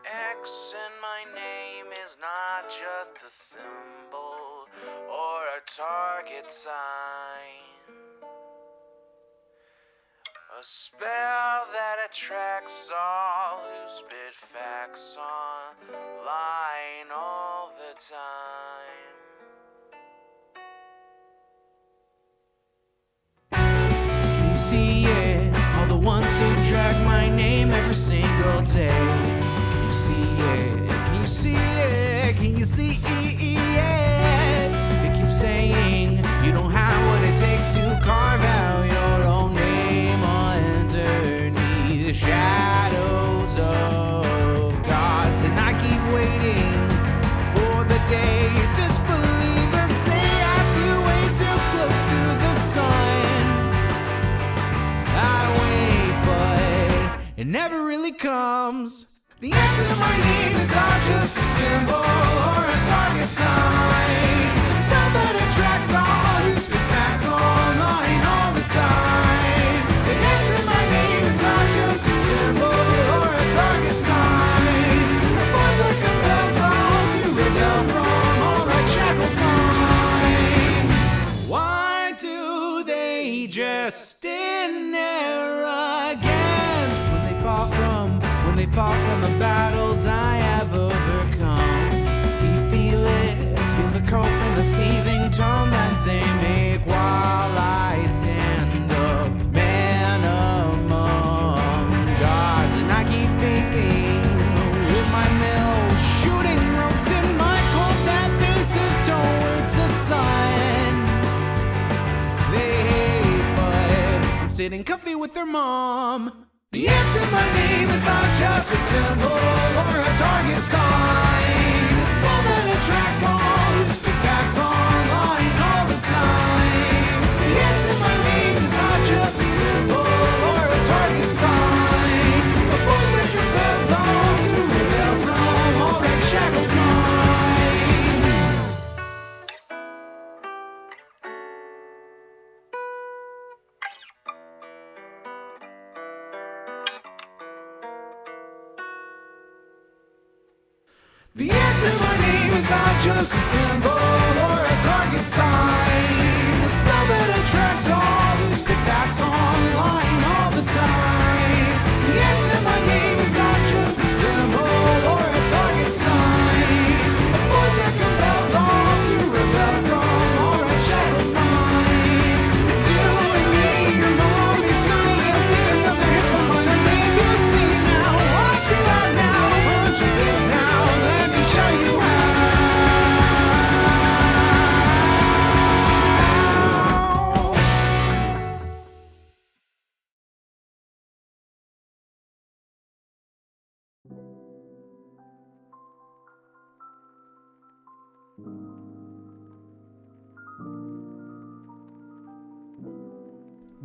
X in my name is not just a symbol or a target sign. A spell that attracts all who spit facts online all the time. Can you see it? All the ones who drag my name every single day. Can you see it? Can you see it? Can you see it? They keep saying you don't have what it takes to carve out your own name underneath the shadows of gods. And I keep waiting for the day disbelievers say I flew way too close to the sun. I wait, but it never really comes. The X in my name is not just a symbol or a target sign. A spell that attracts all who speak facts online all the time. The X in my name is not just a symbol or a target sign. A voice that compels all to rebel from all right shackled minds. Why do they just stand there against when they fall from the battles I have overcome? We feel it, feel the cope and the seething tone that they make while I stand up, man among gods. And I keep vaping with my mills, shooting ropes in my cold that faces towards the sun. They hate, but I'm sitting comfy with their mom. The X in my name is not just a symbol or a target sign. A spell that attracts all who speak facts online all the time. The X in my name is not just a symbol or a target sign. A voice that compels all to rebel from all right shackled minds. The X in my name is not just a symbol or a target sign. A spell that attracts all who speak facts online all the time. The X in my name is not just a symbol or a target sign. A voice that compels all to rebel from all right shackled minds. It's you and me, your mom, it's me. I'll take another hit from my name. You'll see now. Watch me right now. Punch your face now. Let me show you how.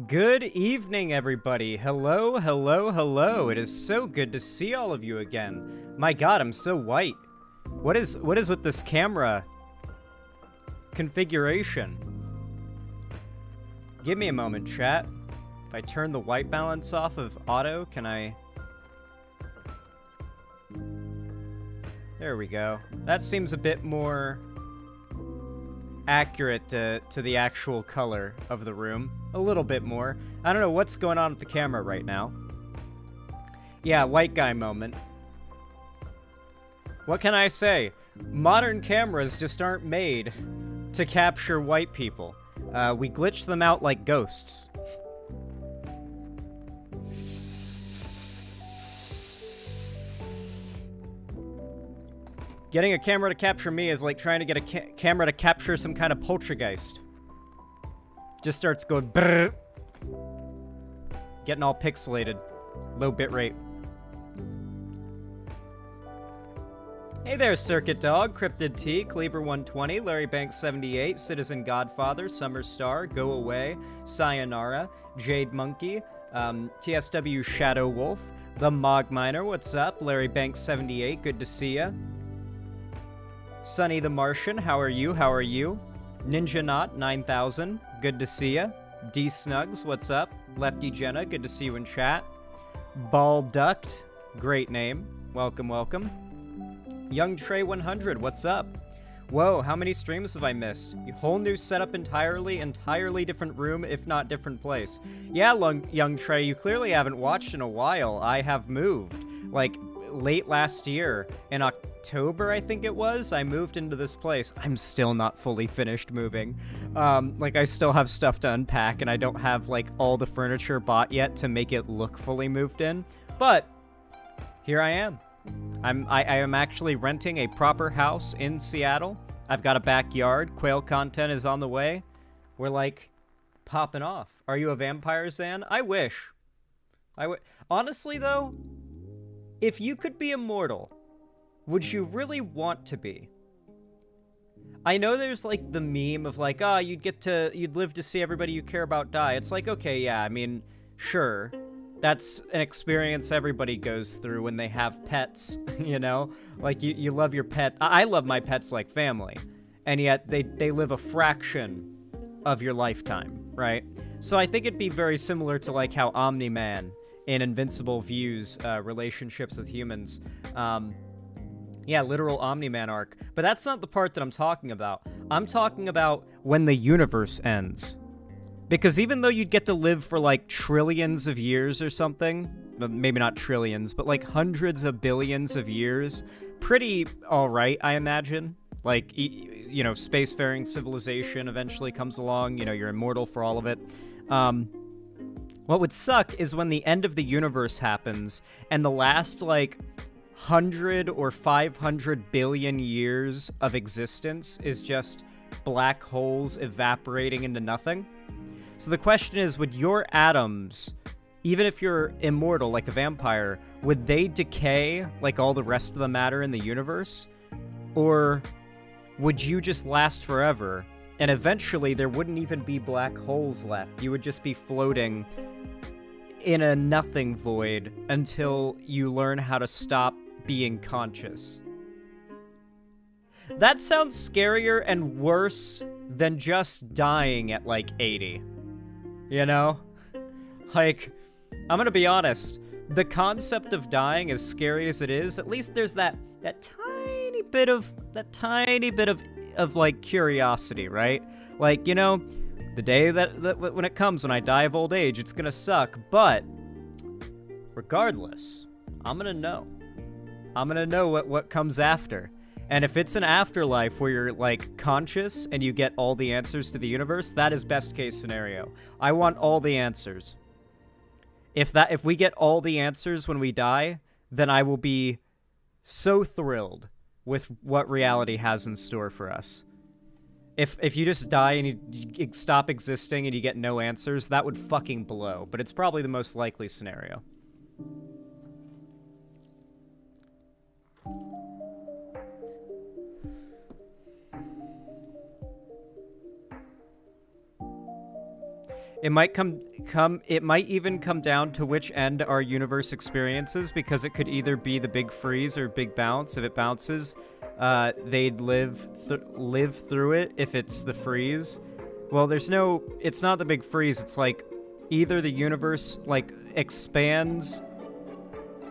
Good evening, everybody. Hello, hello, hello. It is so good to see all of you again. My god, I'm so white. What is with this camera configuration? Give me a moment, chat. If I turn the white balance off of auto, can I... There we go. That seems a bit more accurate to the actual color of the room. A little bit more. I don't know what's going on with the camera right now. Yeah, white guy moment. What can I say? Modern cameras just aren't made to capture white people. We glitch them out like ghosts. Getting a camera to capture me is like trying to get a camera to capture some kind of poltergeist. Just starts going brrr. Getting all pixelated. Low bitrate. Hey there, Circuit Dog, Cryptid T, Cleaver120, Larry Banks 78, Citizen Godfather, Summer Star, Go Away, Sayonara, Jade Monkey, TSW Shadow Wolf, The Mog Miner, what's up? Larry Banks 78, good to see ya. Sunny the Martian, how are you? How are you? Ninja Knot 9000, good to see ya. D Snugs, what's up? Lefty Jenna, good to see you in chat. Ball Ducked, great name. Welcome, welcome. Young Trey 100, what's up? Whoa, how many streams have I missed? Whole new setup entirely different room, if not different place. Yeah, Young Trey, you clearly haven't watched in a while. I have moved. Like, late last year, in October, I think it was, I moved into this place. I'm still not fully finished moving. Like, I still have stuff to unpack, and I don't have, like, all the furniture bought yet to make it look fully moved in. But here I am. I am actually renting a proper house in Seattle. I've got a backyard. Quail content is on the way. We're like popping off. Are you a vampire, Zan? I wish. Honestly, though, if you could be immortal, would you really want to be? I know there's like the meme of like, you'd live to see everybody you care about die. It's like, okay, yeah, I mean, sure. That's an experience everybody goes through when they have pets, you know? Like, you love your pet. I love my pets like family. And yet, they live a fraction of your lifetime, right? So I think it'd be very similar to, like, how Omni-Man in Invincible views relationships with humans. Yeah, literal Omni-Man arc. But that's not the part that I'm talking about. I'm talking about when the universe ends. Because even though you'd get to live for, like, trillions of years or something, maybe not trillions, but, like, hundreds of billions of years, pretty alright, I imagine. Like, you know, spacefaring civilization eventually comes along, you know, you're immortal for all of it. What would suck is when the end of the universe happens, and the last, like, 100 or 500 billion years of existence is just black holes evaporating into nothing. So the question is, would your atoms, even if you're immortal like a vampire, would they decay like all the rest of the matter in the universe? Or would you just last forever, and eventually there wouldn't even be black holes left? You would just be floating in a nothing void until you learn how to stop being conscious. That sounds scarier and worse than just dying at like 80. You know? Like, I'm gonna be honest, the concept of dying, as scary as it is, at least there's that tiny bit of like curiosity, right? Like, you know, the day that when it comes, when I die of old age, it's gonna suck, but regardless, I'm gonna know what comes after. And if it's an afterlife where you're, like, conscious and you get all the answers to the universe, that is best case scenario. I want all the answers. If we get all the answers when we die, then I will be so thrilled with what reality has in store for us. If you just die and you stop existing and you get no answers, that would fucking blow. But it's probably the most likely scenario. It might even come down to which end our universe experiences, because it could either be the big freeze or big bounce. If it bounces, they'd live through it. If it's the freeze, well, it's not the big freeze. It's like either the universe like expands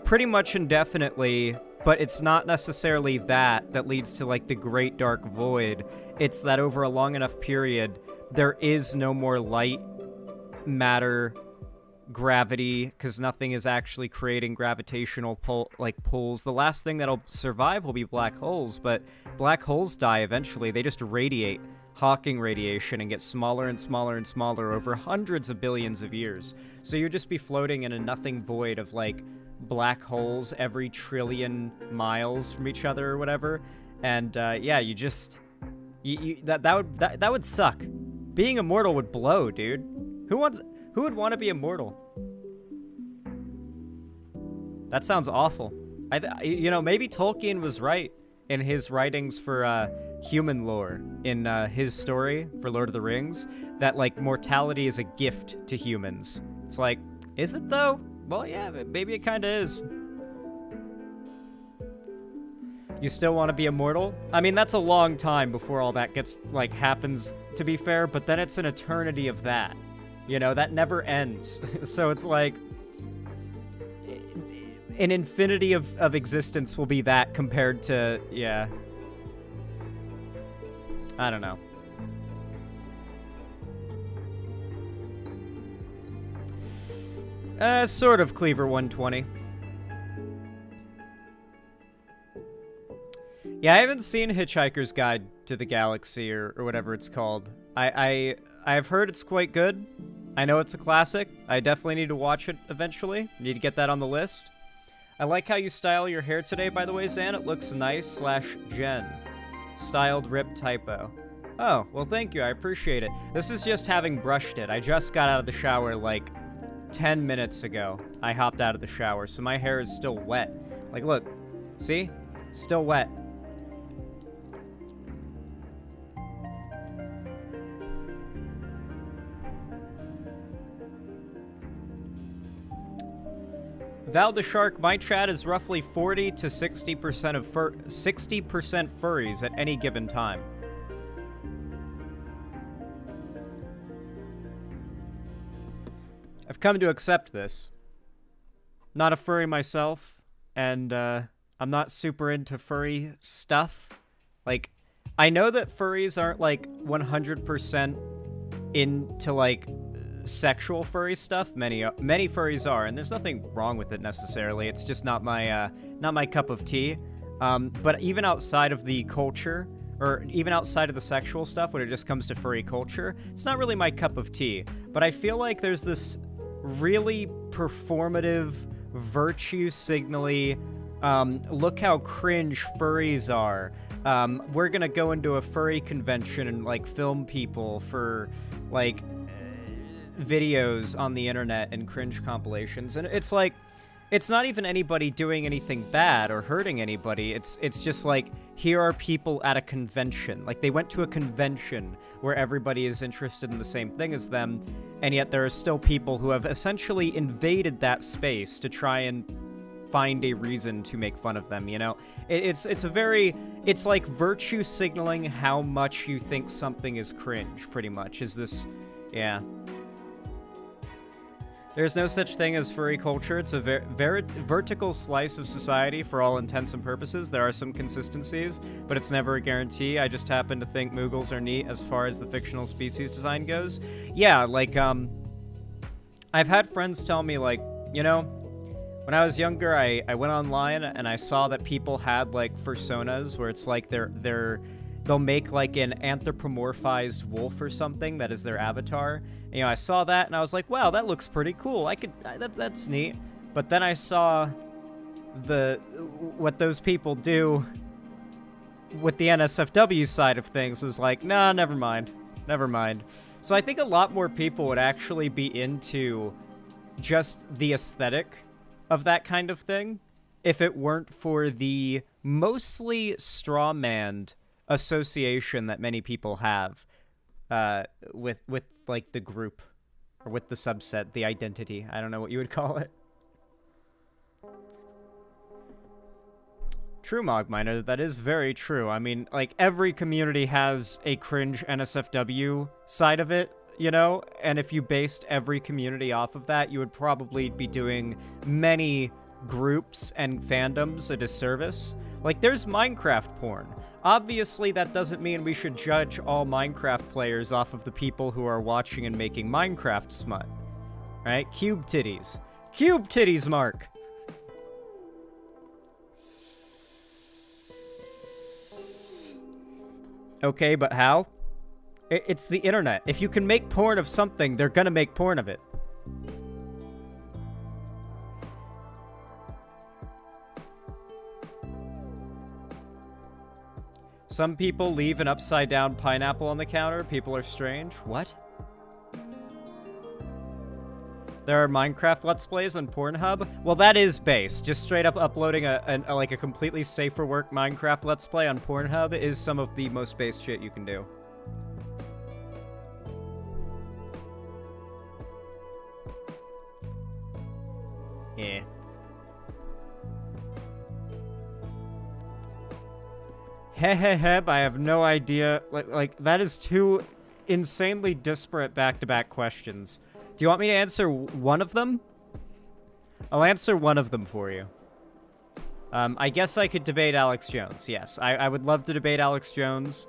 pretty much indefinitely, but it's not necessarily that leads to like the great dark void. It's that over a long enough period, there is no more light, matter, gravity, because nothing is actually creating gravitational pulls. The last thing that'll survive will be black holes, but black holes die eventually. They just radiate Hawking radiation and get smaller and smaller and smaller over hundreds of billions of years. So you'd just be floating in a nothing void of like black holes every trillion miles from each other or whatever. And yeah, that would suck. Being immortal would blow, dude. Who would want to be immortal? That sounds awful. Maybe Tolkien was right in his writings for human lore, in his story for Lord of the Rings, that like mortality is a gift to humans. It's like, is it though? Well, yeah, maybe it kind of is. You still want to be immortal? I mean, that's a long time before all that happens, to be fair, but then it's an eternity of that. You know, that never ends. So it's like, an infinity of existence will be that compared to, yeah. I don't know. Sort of, Cleaver 120. Yeah, I haven't seen Hitchhiker's Guide to the Galaxy or whatever it's called. I've heard it's quite good. I know it's a classic. I definitely need to watch it eventually. Need to get that on the list. I like how you style your hair today, by the way, Zan. It looks nice / Jen. Styled rip typo. Oh, well, thank you. I appreciate it. This is just having brushed it. I just got out of the shower like 10 minutes ago. I hopped out of the shower, so my hair is still wet. Like, look. See? Still wet. Val the Shark, my chat is roughly 40 to 60% of 60% furries at any given time. I've come to accept this. Not a furry myself, and I'm not super into furry stuff. Like, I know that furries aren't like 100% into like sexual furry stuff. Many furries are, and there's nothing wrong with it necessarily. It's just not my cup of tea. But even outside of the culture, or even outside of the sexual stuff, when it just comes to furry culture, it's not really my cup of tea. But I feel like there's this really performative, virtue signally, look how cringe furries are. We're gonna go into a furry convention and like film people for like videos on the internet and cringe compilations, and it's like, it's not even anybody doing anything bad or hurting anybody. It's just like, here are people at a convention. Like, they went to a convention where everybody is interested in the same thing as them, and yet there are still people who have essentially invaded that space to try and find a reason to make fun of them, you know? It's like virtue signaling how much you think something is cringe, pretty much, is this, yeah. There's no such thing as furry culture. It's a vertical slice of society for all intents and purposes. There are some consistencies, but it's never a guarantee. I just happen to think Moogles are neat as far as the fictional species design goes. Yeah, like, I've had friends tell me, like, you know, when I was younger, I went online and I saw that people had, like, fursonas where it's like they'll make like an anthropomorphized wolf or something that is their avatar. And, you know, I saw that and I was like, wow, that looks pretty cool. That's neat. But then I saw what those people do with the NSFW side of things. It was like, nah, never mind. So I think a lot more people would actually be into just the aesthetic of that kind of thing if it weren't for the mostly straw-manned association that many people have with like the group, or with the subset, the identity. I don't know what you would call it. True, Mogminer, that is very true. I mean, like, every community has a cringe NSFW side of it, you know? And if you based every community off of that, you would probably be doing many groups and fandoms a disservice. Like, there's Minecraft porn. Obviously, that doesn't mean we should judge all Minecraft players off of the people who are watching and making Minecraft smut. Right? Cube titties. Cube titties, Mark! Okay, but how? It's the internet. If you can make porn of something, they're gonna make porn of it. Some people leave an upside-down pineapple on the counter. People are strange. What? There are Minecraft Let's Plays on Pornhub? Well, that is base. Just straight up uploading a completely safe for work Minecraft Let's Play on Pornhub is some of the most base shit you can do. Yeah. Heheheb, I have no idea. Like, that is two insanely disparate back-to-back questions. Do you want me to answer one of them? I'll answer one of them for you. I guess I could debate Alex Jones. Yes, I would love to debate Alex Jones.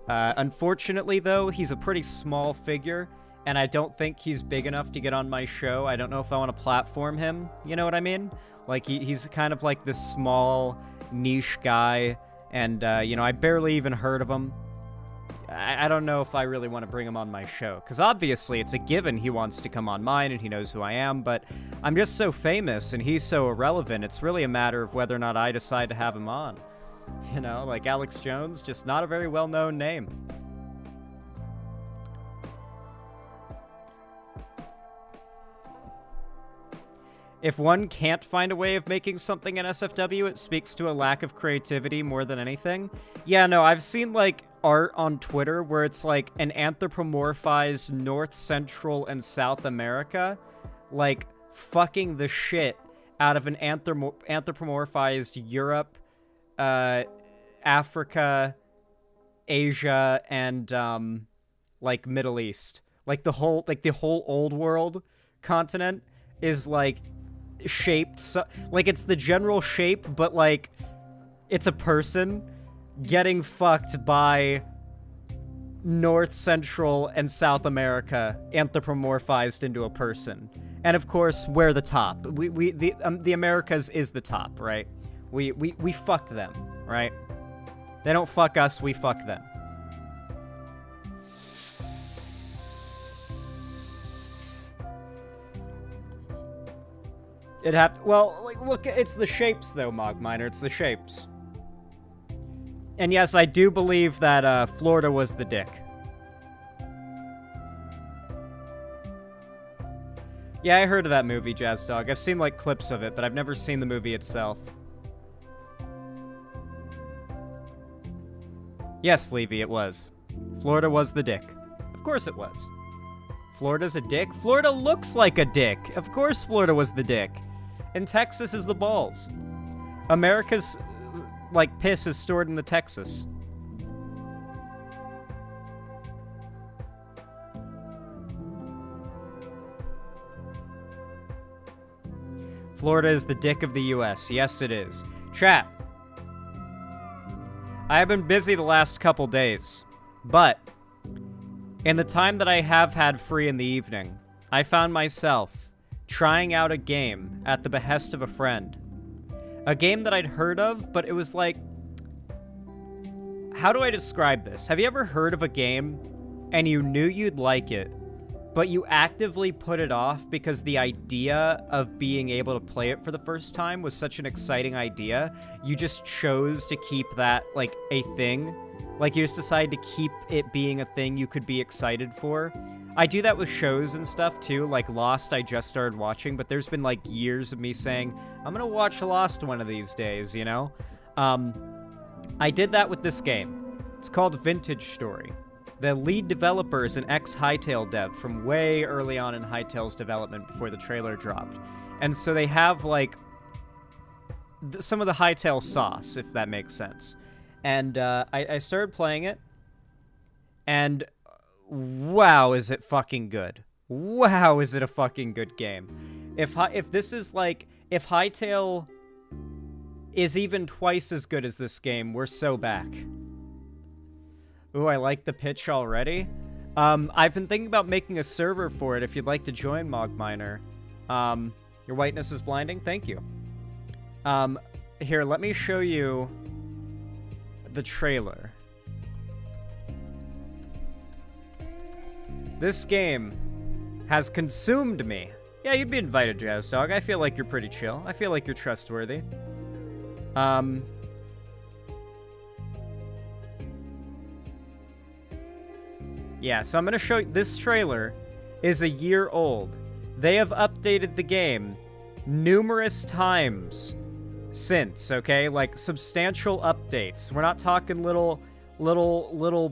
Unfortunately, though, he's a pretty small figure, and I don't think he's big enough to get on my show. I don't know if I want to platform him. You know what I mean? Like, he's kind of like this small, niche guy, and, you know, I barely even heard of him. I don't know if I really want to bring him on my show, because obviously it's a given he wants to come on mine and he knows who I am, but I'm just so famous and he's so irrelevant, it's really a matter of whether or not I decide to have him on. You know, like Alex Jones, just not a very well-known name. If one can't find a way of making something in SFW, it speaks to a lack of creativity more than anything. Yeah, no, I've seen, like, art on Twitter where it's, like, an anthropomorphized North, Central, and South America, like, fucking the shit out of an anthropomorphized Europe, Africa, Asia, and, like, Middle East. Like, the whole old world continent is, like, shaped so, like, it's the general shape, but, like, it's a person getting fucked by North, Central, and South America anthropomorphized into a person. And of course, we're the top. The Americas is the top, right? We fuck them, right? They don't fuck us, we fuck them. Well, like, look, it's the shapes, though, Mogminer. It's the shapes. And yes, I do believe that Florida was the dick. Yeah, I heard of that movie, Jazz Dog. I've seen, like, clips of it, but I've never seen the movie itself. Yes, Levy, it was. Florida was the dick. Of course it was. Florida's a dick? Florida looks like a dick. Of course Florida was the dick. And Texas is the balls. America's, like, piss is stored in the Texas. Florida is the dick of the U.S. Yes, it is. Chat. I have been busy the last couple days, but in the time that I have had free in the evening, I found myself trying out a game at the behest of a friend. A game that I'd heard of, but it was like... How do I describe this? Have you ever heard of a game and you knew you'd like it, but you actively put it off because the idea of being able to play it for the first time was such an exciting idea, you just chose to keep that, like, a thing? Like, you just decided to keep it being a thing you could be excited for? I do that with shows and stuff, too. Like, Lost, I just started watching, but there's been, like, years of me saying, I'm gonna watch Lost one of these days, you know? I did that with this game. It's called Vintage Story. The lead developer is an ex-Hytale dev from way early on in Hytale's development before the trailer dropped. And so they have, like, some of the Hytale sauce, if that makes sense. And I started playing it, and wow, is it fucking good. Wow, is it a fucking good game. If this is, like, if Hytale is even twice as good as this game, we're so back. Ooh, I like the pitch already. I've been thinking about making a server for it if you'd like to join, Mogminer. Your whiteness is blinding? Thank you. Here, let me show you the trailer. This game has consumed me. Yeah, you'd be invited, Jazz Dog. I feel like you're pretty chill. I feel like you're trustworthy. Yeah, so I'm gonna show you, this trailer is a year old. They have updated the game numerous times since, okay? Like, substantial updates. We're not talking little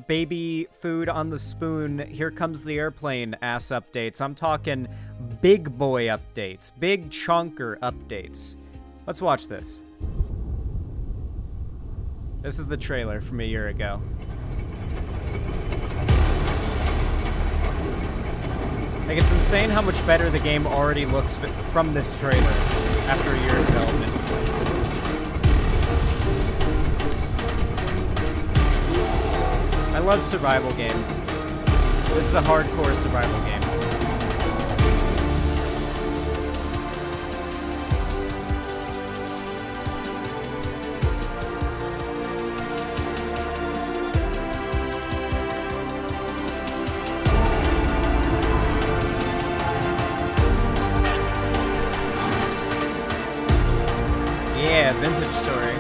baby food on the spoon, here comes the airplane ass updates. I'm talking big boy updates, big chunker updates. Let's watch this. This is the trailer from a year ago. Like, it's insane how much better the game already looks from this trailer. after a year of development. I love survival games. This is a hardcore survival game. Yeah, vintage story.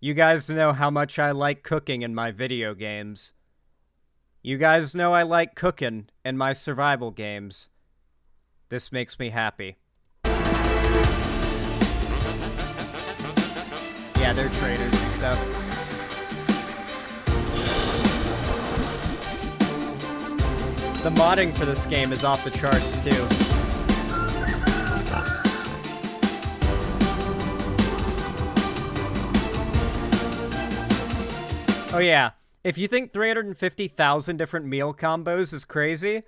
You guys know how much I like cooking in my video games. You guys know I like cooking in my survival games. This makes me happy. Yeah, they're traders and stuff. The modding for this game is off the charts, too. Oh yeah, if you think 350,000 different meal combos is crazy,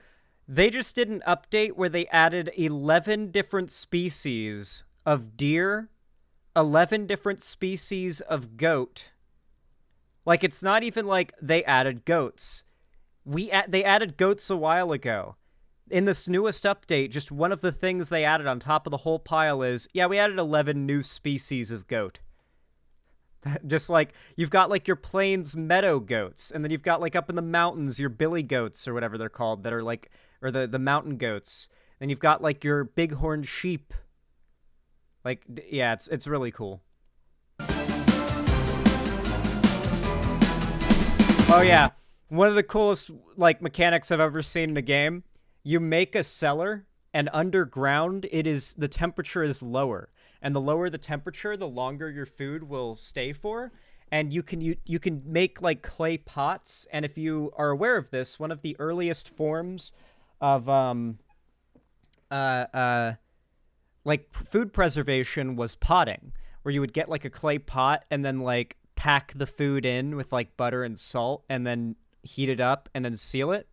they just did an update where they added 11 different species of deer, 11 different species of goat. Like, it's not even like they added goats. They added goats a while ago. In this newest update, just one of the things they added on top of the whole pile is, yeah, we added 11 new species of goat. Just like, you've got like your plains meadow goats, and then you've got like up in the mountains your billy goats or whatever they're called that are like, or the mountain goats. Then you've got like your bighorn sheep. Like, yeah, it's really cool. Oh yeah, one of the coolest like mechanics I've ever seen in a game. You make a cellar, and underground the temperature is lower. And the lower the temperature, the longer your food will stay for. And you can make like clay pots. And if you are aware of this, one of the earliest forms of like food preservation was potting, where you would get like a clay pot and then like pack the food in with like butter and salt and then heat it up and then seal it.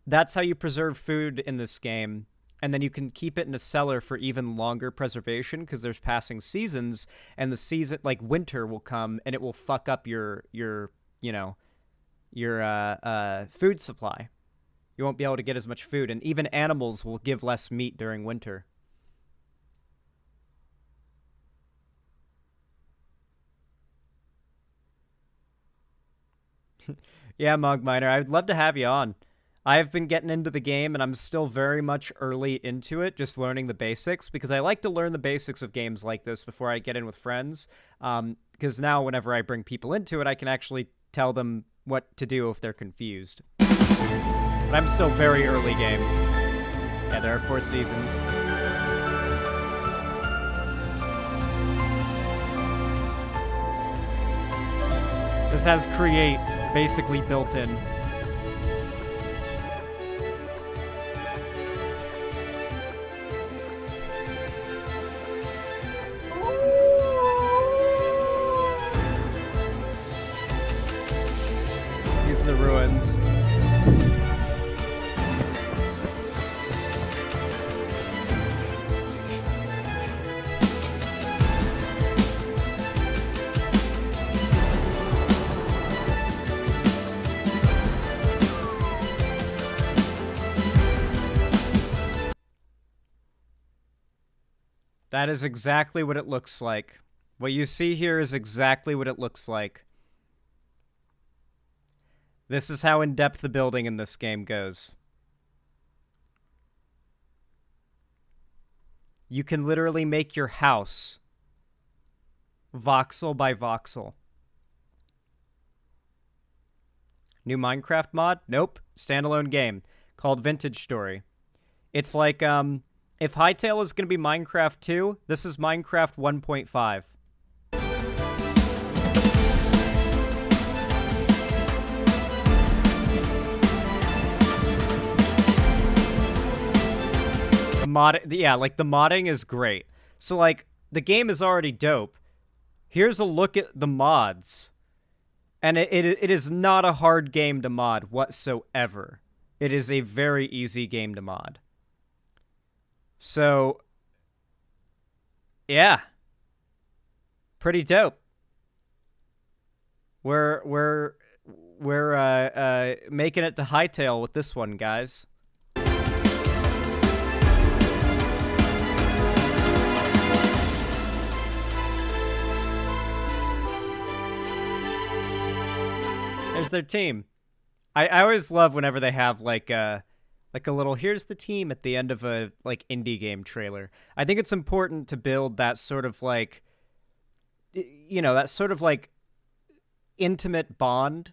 That's how you preserve food in this game. And then you can keep it in a cellar for even longer preservation because there's passing seasons, and the season, like winter, will come and it will fuck up your food supply. You won't be able to get as much food, and even animals will give less meat during winter. Yeah, Mog Miner, I'd love to have you on. I've been getting into the game, and I'm still very much early into it, just learning the basics, because I like to learn the basics of games like this before I get in with friends, because now whenever I bring people into it, I can actually tell them what to do if they're confused. But I'm still very early game. Yeah, there are 4 seasons. This has Create basically built in. The ruins. That is exactly what it looks like. What you see here is exactly what it looks like. This is how in-depth the building in this game goes. You can literally make your house voxel by voxel. New Minecraft mod? Nope. Standalone game called Vintage Story. It's like, if Hytale is going to be Minecraft 2, this is Minecraft 1.5. Yeah, like, the modding is great. So, like, the game is already dope. Here's a look at the mods. And it is not a hard game to mod whatsoever. It is a very easy game to mod. So, yeah. Pretty dope. We're making it to Hightail with this one, guys. There's their team. I always love whenever they have like a little here's the team at the end of a like indie game trailer. I think it's important to build that sort of like, you know, that sort of like intimate bond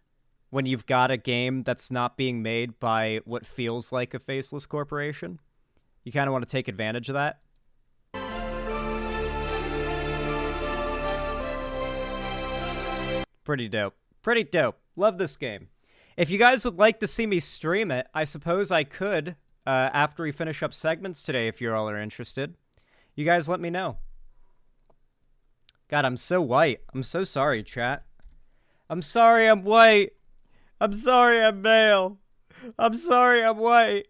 when you've got a game that's not being made by what feels like a faceless corporation. You kind of want to take advantage of that. Pretty dope. Pretty dope. Love this game. If you guys would like to see me stream it, I suppose I could after we finish up segments today if you all are interested. You guys let me know. God, I'm so white. I'm so sorry, chat. I'm sorry I'm white. I'm sorry I'm male. I'm sorry I'm white.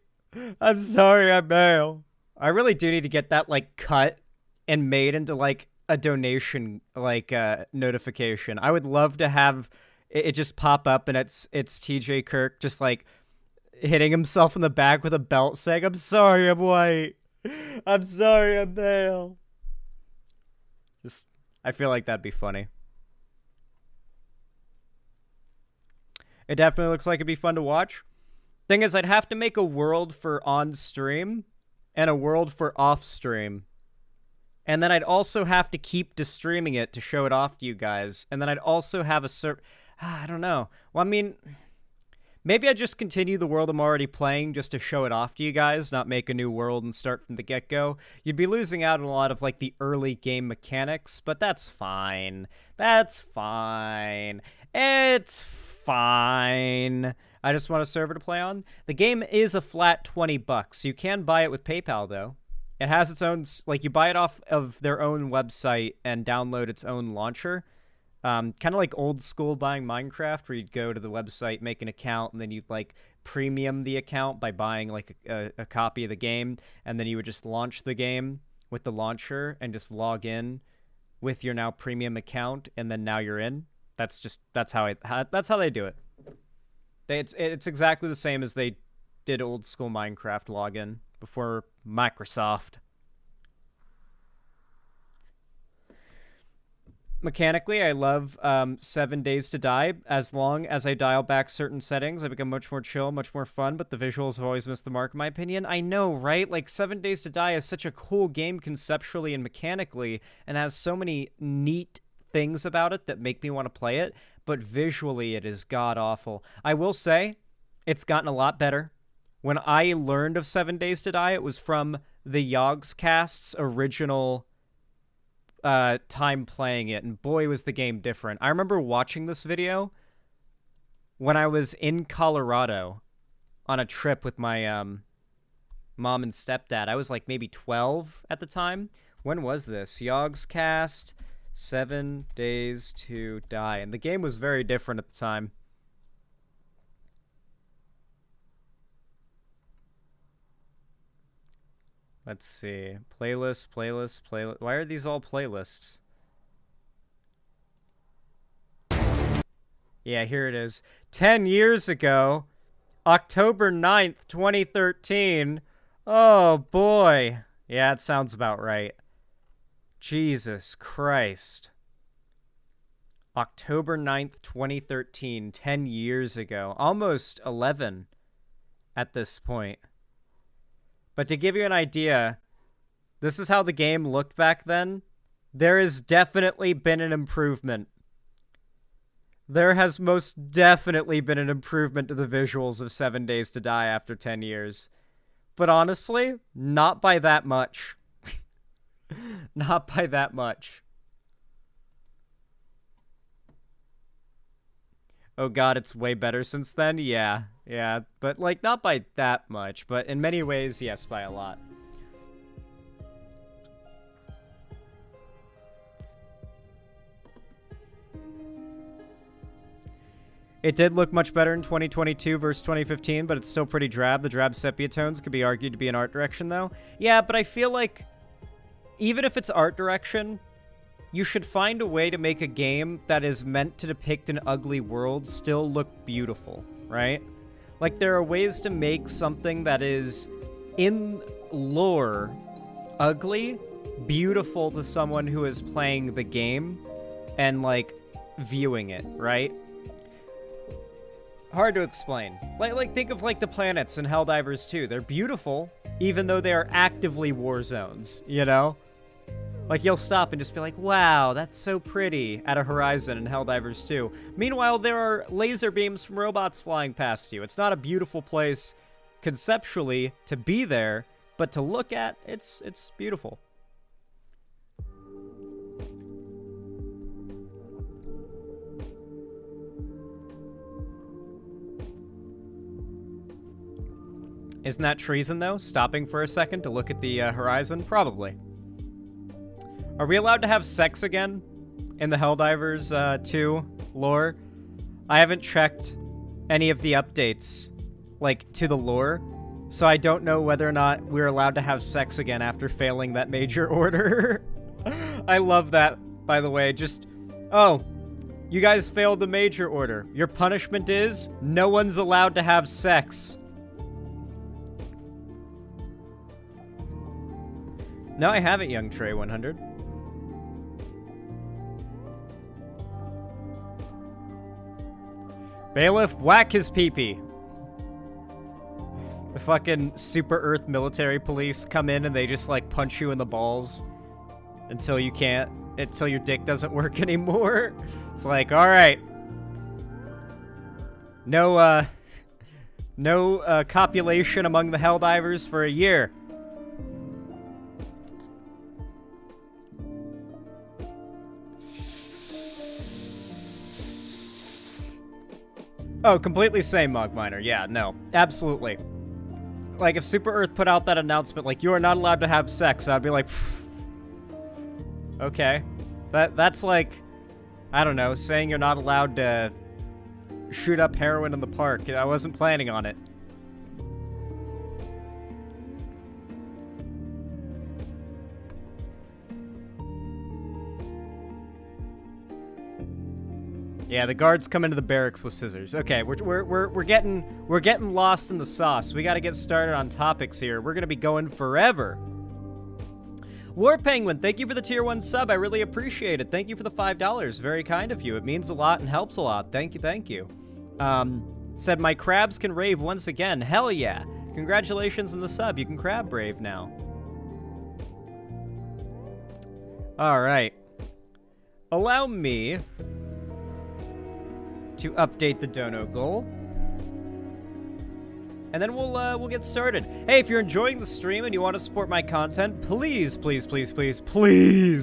I'm sorry I'm male. I really do need to get that, like, cut and made into, like, a donation, like, notification. I would love to have it just pop up and it's TJ Kirk just, like, hitting himself in the back with a belt saying, I'm sorry I'm white. I'm sorry I'm male. Just, I feel like that'd be funny. It definitely looks like it'd be fun to watch. Thing is, I'd have to make a world for on-stream and a world for off-stream. And then I'd also have to keep de-streaming it to show it off to you guys. And then I'd also have a I don't know. Well, I mean, maybe I'd just continue the world I'm already playing just to show it off to you guys, not make a new world and start from the get-go. You'd be losing out on a lot of, like, the early game mechanics, but that's fine. That's fine. It's fine. I just want a server to play on. The game is a flat $20. You can buy it with PayPal, though. It has its own, like, you buy it off of their own website and download its own launcher. Kind of like old school buying Minecraft, where you'd go to the website, make an account, and then you'd, like, premium the account by buying, like, a copy of the game, and then you would just launch the game with the launcher and just log in with your now premium account, and then now you're in. That's how they do it. It's exactly the same as they did old school Minecraft login before Microsoft. Mechanically, I love 7 Days to Die. As long as I dial back certain settings, I become much more chill, much more fun, but the visuals have always missed the mark, in my opinion. I know, right? Like, 7 Days to Die is such a cool game conceptually and mechanically, and has so many neat things about it that make me want to play it, but visually it is god-awful. I will say, it's gotten a lot better. When I learned of 7 Days to Die, it was from the Yogscast's original time playing it, and boy was the game different. I remember watching this video when I was in Colorado on a trip with my mom and stepdad. I was like maybe 12 at the time. When was this? Yogscast, 7 Days to Die, and the game was very different at the time. Let's see. Playlist. Why are these all playlists? Yeah, here it is. 10 years ago, October 9th, 2013. Oh, boy. Yeah, it sounds about right. Jesus Christ. October 9th, 2013. 10 years ago. Almost 11 at this point. But to give you an idea, this is how the game looked back then. There has definitely been an improvement. There has most definitely been an improvement to the visuals of 7 Days to Die after 10 years. But honestly, not by that much. Not by that much. Oh god, it's way better since then? Yeah, but like not by that much, but in many ways, yes, by a lot. It did look much better in 2022 versus 2015, but it's still pretty drab. The drab sepia tones could be argued to be an art direction, though. Yeah, but I feel like even if it's art direction, you should find a way to make a game that is meant to depict an ugly world still look beautiful, right? Like, there are ways to make something that is, in lore, ugly, beautiful to someone who is playing the game and, like, viewing it, right? Hard to explain. Like think of, like, the planets in Helldivers 2. They're beautiful, even though they are actively war zones, you know? Like, you'll stop and just be like, wow, that's so pretty, at a horizon in Helldivers 2. Meanwhile, there are laser beams from robots flying past you. It's not a beautiful place, conceptually, to be there, but to look at, it's beautiful. Isn't that treason, though? Stopping for a second to look at the horizon? Probably. Are we allowed to have sex again in the Helldivers 2 lore? I haven't checked any of the updates, like, to the lore, so I don't know whether or not we're allowed to have sex again after failing that major order. I love that, by the way. Just, oh, you guys failed the major order. Your punishment is no one's allowed to have sex. No, I haven't, Young Trey 100. Bailiff, whack his pee-pee. The fucking Super Earth military police come in and they just, like, punch you in the balls until you can't, until your dick doesn't work anymore. It's like, alright. No copulation among the Helldivers for a year. Oh, completely same, Mogminer. Yeah, no. Absolutely. Like, if Super Earth put out that announcement, like, you are not allowed to have sex, I'd be like, okay. That's like, I don't know, saying you're not allowed to shoot up heroin in the park. I wasn't planning on it. Yeah, the guards come into the barracks with scissors. Okay, we're getting lost in the sauce. We got to get started on topics here. We're gonna be going forever. War Penguin, thank you for the tier 1 sub. I really appreciate it. Thank you for the $5. Very kind of you. It means a lot and helps a lot. Thank you, thank you. Said my crabs can rave once again. Hell yeah! Congratulations on the sub. You can crab rave now. All right. Allow me to update the dono goal, and then we'll get started. Hey, if you're enjoying the stream and you want to support my content, please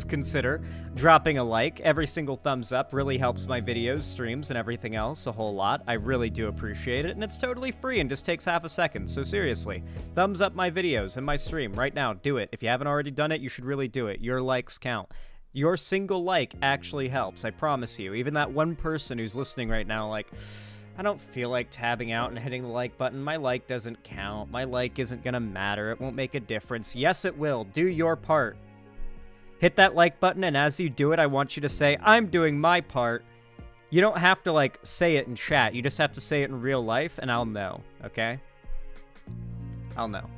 consider dropping a like. Every single thumbs up really helps my videos, streams, and everything else a whole lot. I really do appreciate it, and it's totally free and just takes half a second. So seriously, thumbs up my videos and my stream right now. Do it. If you haven't already done it, you should really do it. Your likes count. Your single like actually helps, I promise you. Even that one person who's listening right now, like, I don't feel like tabbing out and hitting the like button. My like doesn't count. My like isn't gonna matter. It won't make a difference. Yes, it will. Do your part. Hit that like button, and as you do it, I want you to say, I'm doing my part. You don't have to, like, say it in chat. You just have to say it in real life, and I'll know, okay? I'll know.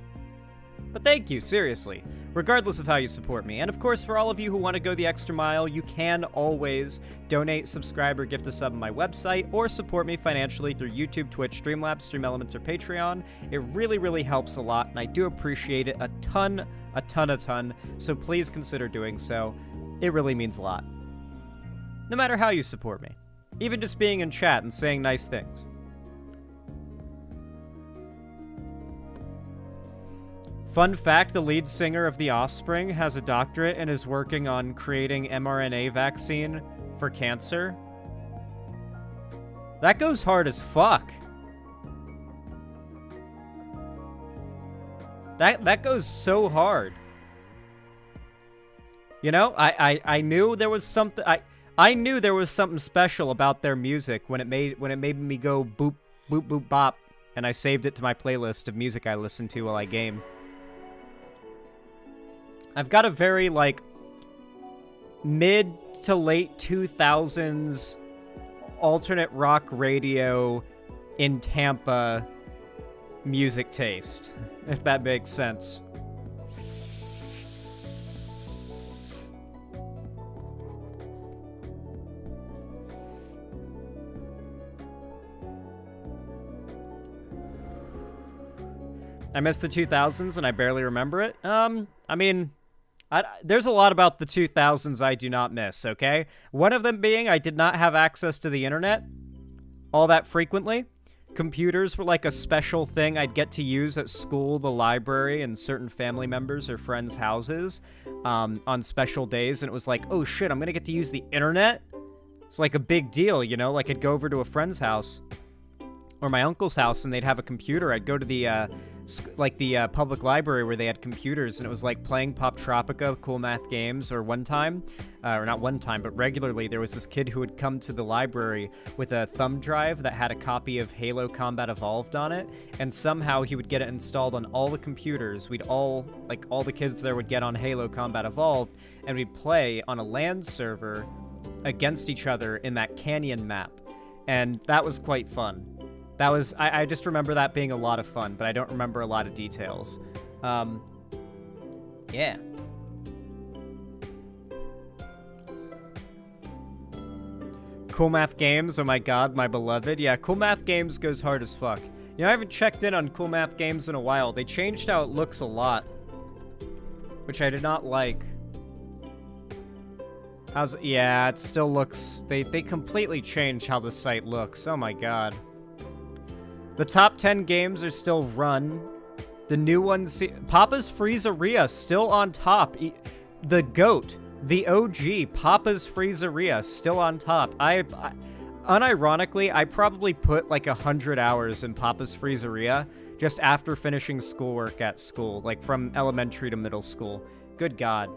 But thank you, seriously, regardless of how you support me. And of course, for all of you who want to go the extra mile, you can always donate, subscribe, or gift a sub on my website, or support me financially through YouTube, Twitch, Streamlabs, Stream Elements, or Patreon. It really, really helps a lot, and I do appreciate it a ton, so please consider doing so. It really means a lot. No matter how you support me. Even just being in chat and saying nice things. Fun fact, the lead singer of The Offspring has a doctorate and is working on creating mRNA vaccine for cancer. That goes hard as fuck. That goes so hard. You know, I knew there was something. I knew there was something special about their music when it made me go boop boop boop bop, and I saved it to my playlist of music I listen to while I game. I've got a very like mid to late 2000s alternate rock radio in Tampa music taste, if that makes sense. I miss the 2000s and I barely remember it. I mean, there's a lot about the 2000s I do not miss, okay? One of them being I did not have access to the internet all that frequently. Computers were like a special thing I'd get to use at school, the library, and certain family members or friends' houses on special days. And it was like, oh shit, I'm going to get to use the internet? It's like a big deal, you know? Like I'd go over to a friend's house or my uncle's house and they'd have a computer. I'd go to the public library where they had computers, and it was like playing Pop Tropica, Cool Math Games, or not one time, but regularly there was this kid who would come to the library with a thumb drive that had a copy of Halo Combat Evolved on it, and somehow he would get it installed on all the computers. All the kids there would get on Halo Combat Evolved, and we'd play on a LAN server against each other in that canyon map, and that was quite fun. I just remember that being a lot of fun, but I don't remember a lot of details. Yeah. Cool Math Games, oh my god, my beloved. Yeah, Cool Math Games goes hard as fuck. You know, I haven't checked in on Cool Math Games in a while. They changed how it looks a lot, which I did not like. Yeah, it still looks... They completely changed how the site looks. Oh my god. The top 10 games are still run. The new ones... Papa's Freezeria still on top. The GOAT. The OG. Papa's Freezeria still on top. Unironically, I probably put like 100 hours in Papa's Freezeria just after finishing schoolwork at school. Like from elementary to middle school. Good god.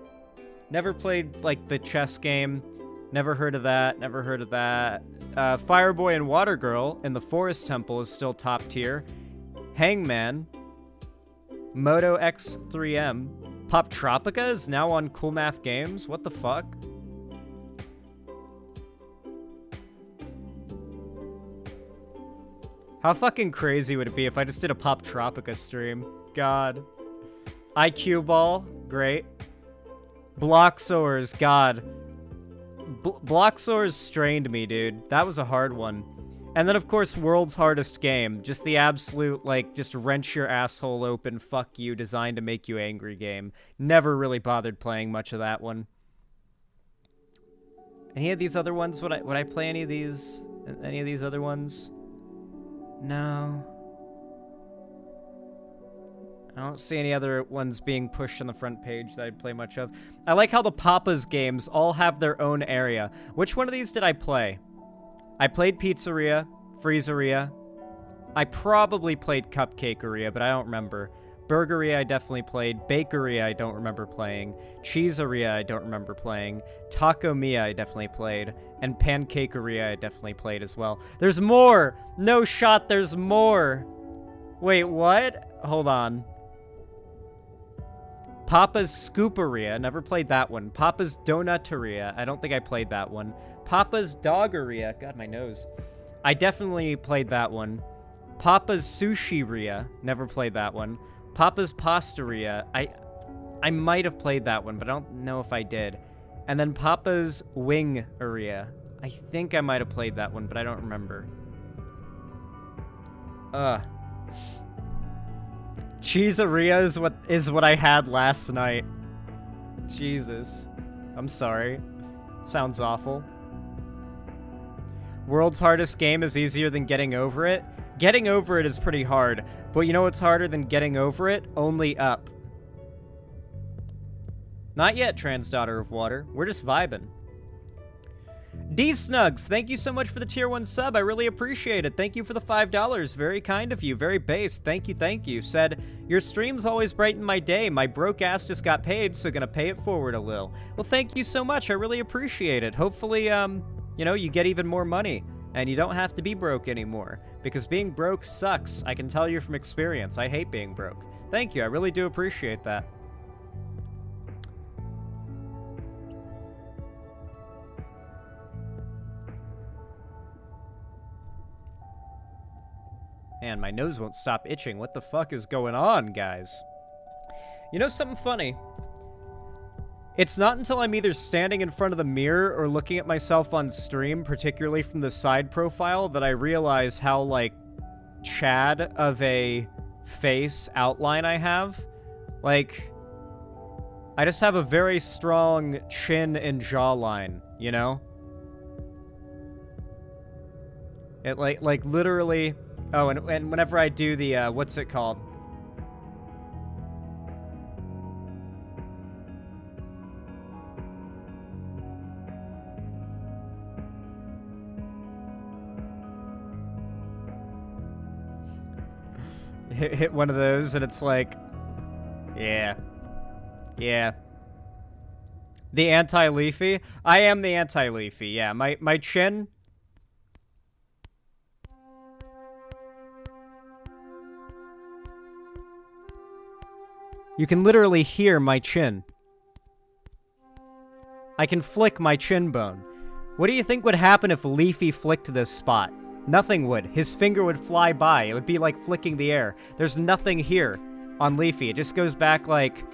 Never played like the chess game. Never heard of that. Never heard of that. Fireboy and Water Girl in the Forest Temple is still top tier. Hangman. Moto X3M. Pop Tropica is now on Cool Math Games? What the fuck? How fucking crazy would it be if I just did a Pop Tropica stream? God. IQ Ball. Great. Bloxors. God. Bloxors strained me, dude. That was a hard one. And then, of course, World's Hardest Game. Just the absolute, like, just wrench your asshole open, fuck you, designed to make you angry game. Never really bothered playing much of that one. Any of these other ones? Would I play any of these? Any of these other ones? No. I don't see any other ones being pushed on the front page that I'd play much of. I like how the Papa's games all have their own area. Which one of these did I play? I played Pizzeria, Freezeria. I probably played Cupcakeria, but I don't remember. Burgeria I definitely played. Bakeria I don't remember playing. Cheeseria I don't remember playing. Taco Mia I definitely played. And Pancakeria I definitely played as well. There's more! No shot, there's more! Wait, what? Hold on. Papa's Scooperia, never played that one. Papa's Donuteria, I don't think I played that one. Papa's Doggeria, god, my nose. I definitely played that one. Papa's Sushiria, never played that one. Papa's Pastaria, I might have played that one, but I don't know if I did. And then Papa's Wingeria, I think I might have played that one, but I don't remember. Cheeseria is what I had last night. Jesus. I'm sorry. Sounds awful. World's Hardest Game is easier than Getting Over It. Getting Over It is pretty hard, but you know what's harder than Getting Over It? Only Up. Not yet, Trans Daughter of Water. We're just vibing. D-Snugs, thank you so much for the tier 1 sub. I really appreciate it. Thank you for the $5. Very kind of you. Very base. Thank you, thank you. Said, your streams always brighten my day. My broke ass just got paid, so gonna pay it forward a little. Well, thank you so much. I really appreciate it. Hopefully, you know, you get even more money. And you don't have to be broke anymore. Because being broke sucks. I can tell you from experience. I hate being broke. Thank you. I really do appreciate that. Man, my nose won't stop itching. What the fuck is going on, guys? You know something funny? It's not until I'm either standing in front of the mirror or looking at myself on stream, particularly from the side profile, that I realize how, like, Chad of a face outline I have. Like, I just have a very strong chin and jawline, you know? It, like literally... Oh, and whenever I do the, what's it called? Hit one of those, and it's like, yeah. Yeah. The anti-leafy? I am the anti-leafy, yeah. My chin... You can literally hear my chin. I can flick my chin bone. What do you think would happen if Leafy flicked this spot? Nothing would. His finger would fly by. It would be like flicking the air. There's nothing here on Leafy. It just goes back like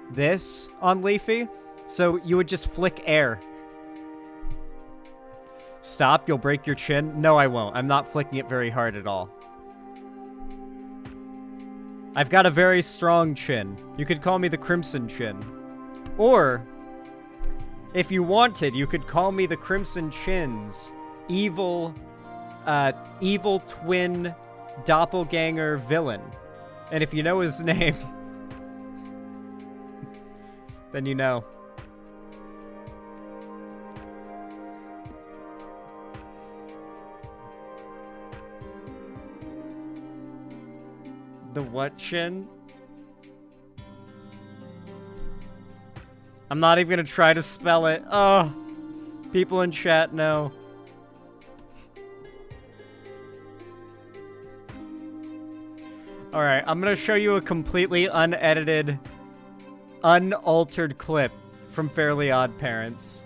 this on Leafy. So you would just flick air. Stop, you'll break your chin. No, I won't. I'm not flicking it very hard at all. I've got a very strong chin. You could call me the Crimson Chin. Or, if you wanted, you could call me the Crimson Chin's evil twin doppelganger villain. And if you know his name, then you know. The what chin? I'm not even gonna try to spell it. Oh, people in chat know. Alright, I'm gonna show you a completely unedited, unaltered clip from Fairly Odd Parents.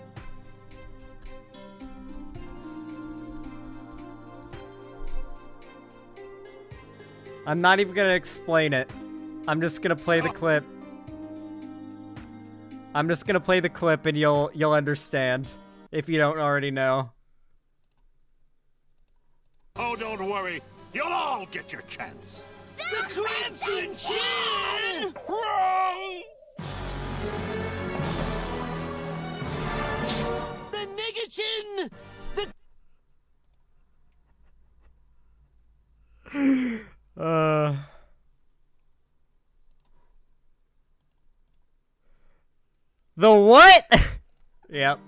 I'm not even gonna explain it. I'm just gonna play the clip. I'm just gonna play the clip and you'll understand if you don't already know. Oh, don't worry. You'll all get your chance. The Crimson Chin! Wrong! The Nigger Chin! The what? Yep.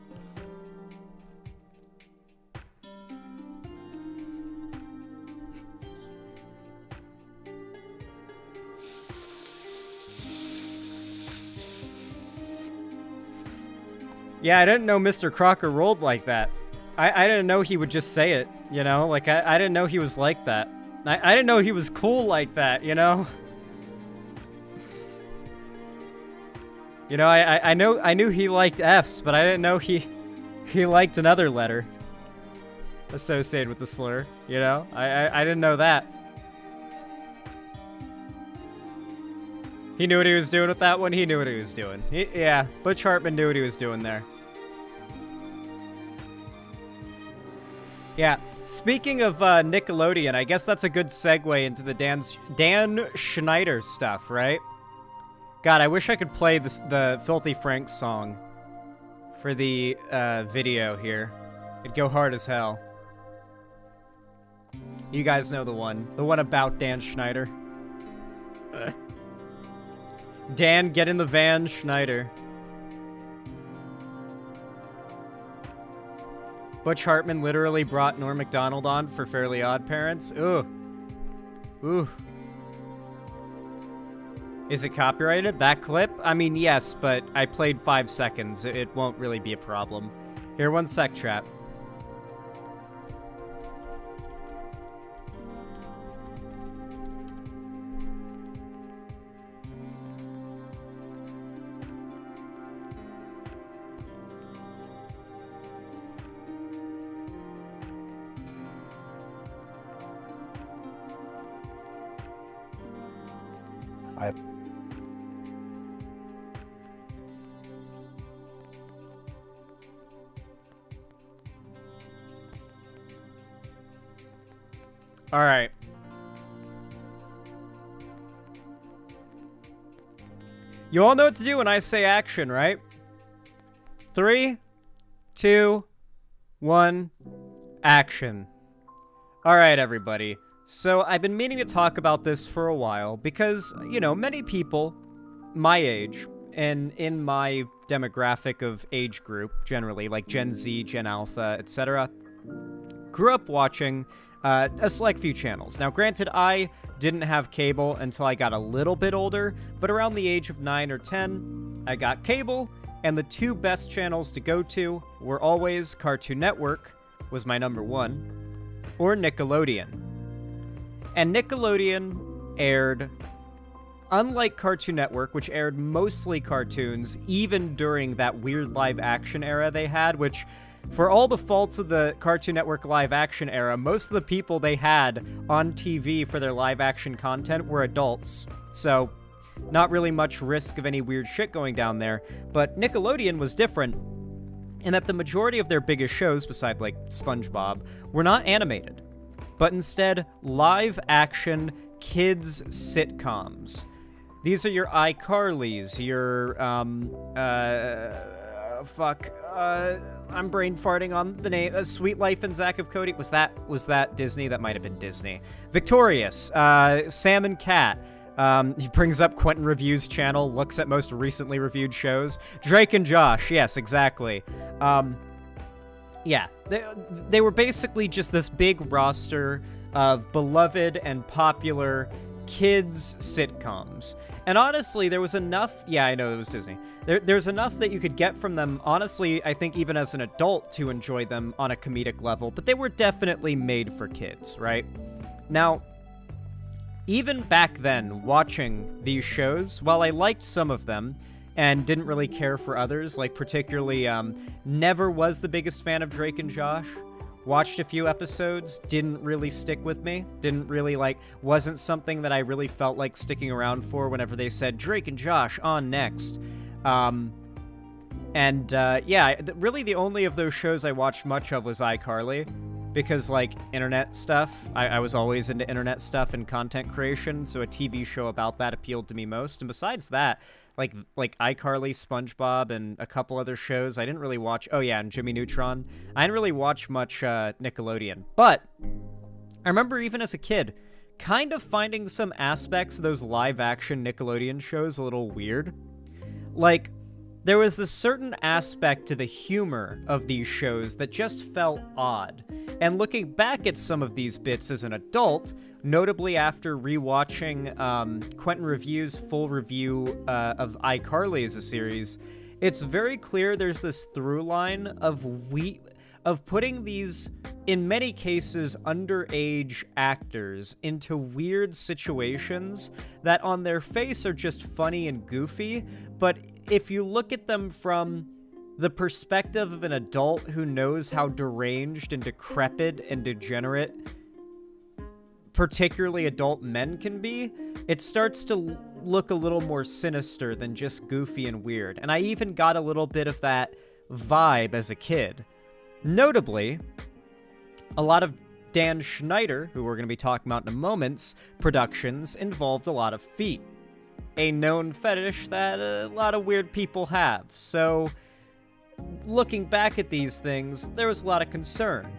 Yeah, I didn't know Mr. Crocker rolled like that. I didn't know he would just say it, you know? Like, I didn't know he was like that. I didn't know he was cool like that, you know? You know, I knew he liked F's, but I didn't know he liked another letter associated with the slur, you know? I didn't know that. He knew what he was doing with that one. He knew what he was doing. Yeah, Butch Hartman knew what he was doing there. Yeah, speaking of Nickelodeon, I guess that's a good segue into the Dan Schneider stuff, right? God, I wish I could play the Filthy Frank song for the video here. It'd go hard as hell. You guys know the one about Dan Schneider. Dan, get in the van, Schneider. Butch Hartman literally brought Norm Macdonald on for Fairly Odd Parents. Ooh. Ooh. Is it copyrighted, that clip? I mean, yes, but I played 5 seconds. It won't really be a problem. Here, one sec, chat. All right. You all know what to do when I say action, right? 3, 2, 1, action. All right, everybody. So I've been meaning to talk about this for a while because, you know, many people my age and in my demographic of age group, generally, like Gen Z, Gen Alpha, etc., grew up watching a select few channels. Now, granted, I didn't have cable until I got a little bit older, but around the age of 9 or 10, I got cable, and the 2 best channels to go to were always Cartoon Network, was my number 1, or Nickelodeon. And Nickelodeon aired, unlike Cartoon Network, which aired mostly cartoons, even during that weird live-action era they had, which, for all the faults of the Cartoon Network live-action era, most of the people they had on TV for their live-action content were adults. So, not really much risk of any weird shit going down there. But Nickelodeon was different in that the majority of their biggest shows, besides, like, SpongeBob, were not animated, but instead live-action kids sitcoms. These are your iCarlys, your, I'm brain farting on the name. Sweet Life and Zack of Cody. Was that Disney? That might have been Disney. Victorious. Sam and Cat. He brings up Quentin Review's channel, looks at most recently reviewed shows. Drake and Josh. Yes, exactly. Yeah. They were basically just this big roster of beloved and popular kids sitcoms. And honestly, there was enough... Yeah, I know it was Disney. There's enough that you could get from them, honestly, I think even as an adult, to enjoy them on a comedic level. But they were definitely made for kids, right? Now, even back then, watching these shows, while I liked some of them and didn't really care for others, like particularly never was the biggest fan of Drake and Josh. Watched a few episodes, didn't really stick with me, didn't really, wasn't something that I really felt like sticking around for whenever they said, Drake and Josh, on next. Really the only of those shows I watched much of was iCarly, because, internet stuff, I was always into internet stuff and content creation, so a TV show about that appealed to me most, and besides that, like iCarly, SpongeBob, and a couple other shows. I didn't really watch... Oh, yeah, and Jimmy Neutron. I didn't really watch much Nickelodeon. But I remember even as a kid kind of finding some aspects of those live-action Nickelodeon shows a little weird. Like, there was this certain aspect to the humor of these shows that just felt odd. And looking back at some of these bits as an adult... Notably after rewatching Quentin Review's full review of iCarly as a series, it's very clear there's this through line of putting these, in many cases, underage actors into weird situations that on their face are just funny and goofy, but if you look at them from the perspective of an adult who knows how deranged and decrepit and degenerate particularly adult men can be, it starts to look a little more sinister than just goofy and weird. And I even got a little bit of that vibe as a kid. Notably, a lot of Dan Schneider, who we're going to be talking about in a moment, productions involved a lot of feet. A known fetish that a lot of weird people have. So, looking back at these things, there was a lot of concern.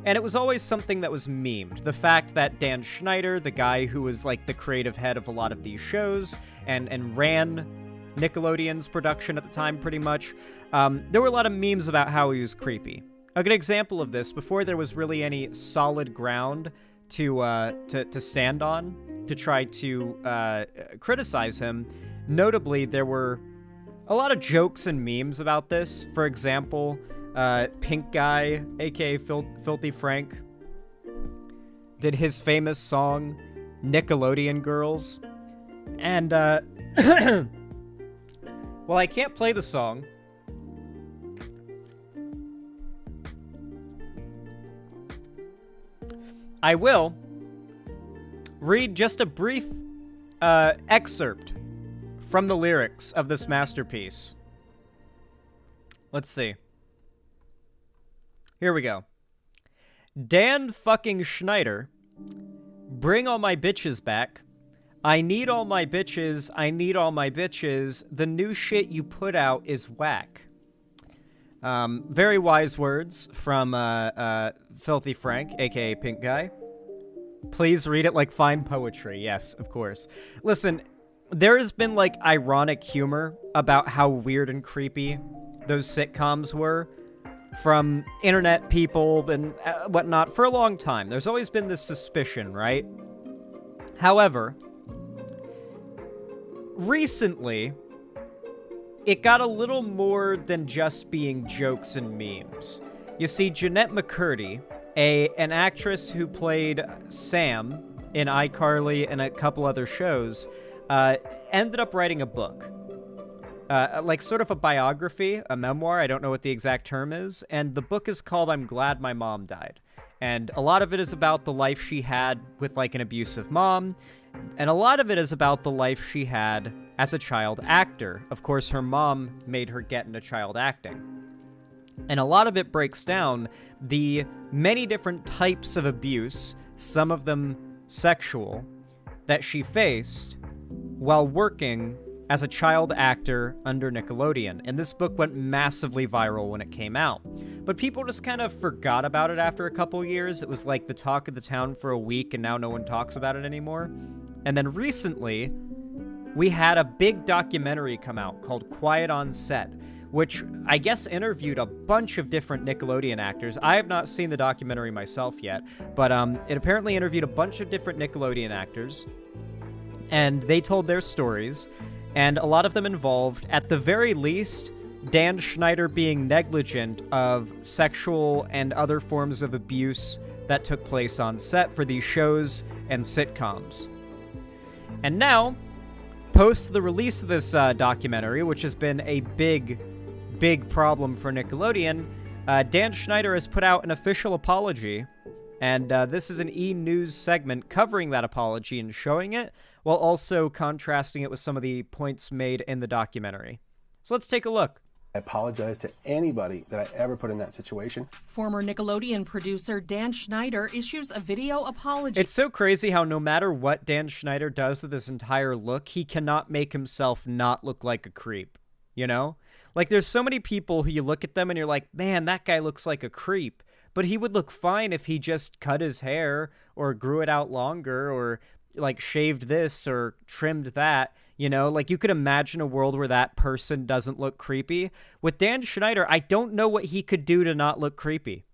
And it was always something that was memed. The fact that Dan Schneider, the guy who was the creative head of a lot of these shows and ran Nickelodeon's production at the time pretty much, there were a lot of memes about how he was creepy. A good example of this, before there was really any solid ground to stand on to try to criticize him, notably there were a lot of jokes and memes about this. For example, Pink Guy, aka Filthy Frank, did his famous song Nickelodeon Girls. And, well, I can't play the song. I will read just a brief excerpt from the lyrics of this masterpiece. Let's see. Here we go. Dan fucking Schneider, bring all my bitches back. I need all my bitches, I need all my bitches. The new shit you put out is whack. Very wise words from Filthy Frank, aka Pink Guy. Please read it like fine poetry. Yes, of course. Listen, there has been like ironic humor about how weird and creepy those sitcoms were from internet people and whatnot for a long time. There's always been this suspicion, right? However, recently, it got a little more than just being jokes and memes. You see, Jeanette McCurdy, an actress who played Sam in iCarly and a couple other shows, ended up writing a book. Like sort of a biography, a memoir, I don't know what the exact term is, and the book is called I'm Glad My Mom Died. And a lot of it is about the life she had with like an abusive mom, and a lot of it is about the life she had as a child actor. Of course, her mom made her get into child acting. And a lot of it breaks down the many different types of abuse, some of them sexual, that she faced while working as a child actor under Nickelodeon. And this book went massively viral when it came out. But people just kind of forgot about it after a couple years. It was like the talk of the town for a week, and now no one talks about it anymore. And then recently, we had a big documentary come out called Quiet on Set, which I guess interviewed a bunch of different Nickelodeon actors. I have not seen the documentary myself yet, but it apparently interviewed a bunch of different Nickelodeon actors, and they told their stories, and a lot of them involved, at the very least, Dan Schneider being negligent of sexual and other forms of abuse that took place on set for these shows and sitcoms. And now, post the release of this documentary, which has been a big problem for Nickelodeon, Dan Schneider has put out an official apology, and this is an E! News segment covering that apology and showing it, while also contrasting it with some of the points made in the documentary. So let's take a look. I apologize to anybody that I ever put in that situation. Former Nickelodeon producer Dan Schneider issues a video apology. It's so crazy how no matter what Dan Schneider does to this entire look, he cannot make himself not look like a creep, you know? Like, there's so many people who you look at them and you're like, man, that guy looks like a creep. But he would look fine if he just cut his hair or grew it out longer or, like, shaved this or trimmed that. You know, like, you could imagine a world where that person doesn't look creepy. With Dan Schneider, I don't know what he could do to not look creepy.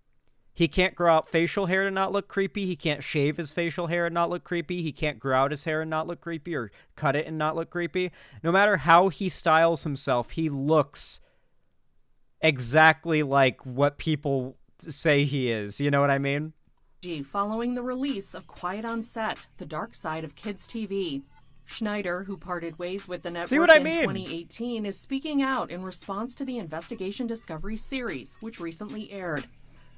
He can't grow out facial hair to not look creepy. He can't shave his facial hair and not look creepy. He can't grow out his hair and not look creepy, or cut it and not look creepy. No matter how he styles himself, he looks exactly like what people say he is. You know what I mean? Following the release of Quiet on Set, The Dark Side of Kids TV. Schneider, who parted ways with the network in 2018, is speaking out in response to the Investigation Discovery series, which recently aired.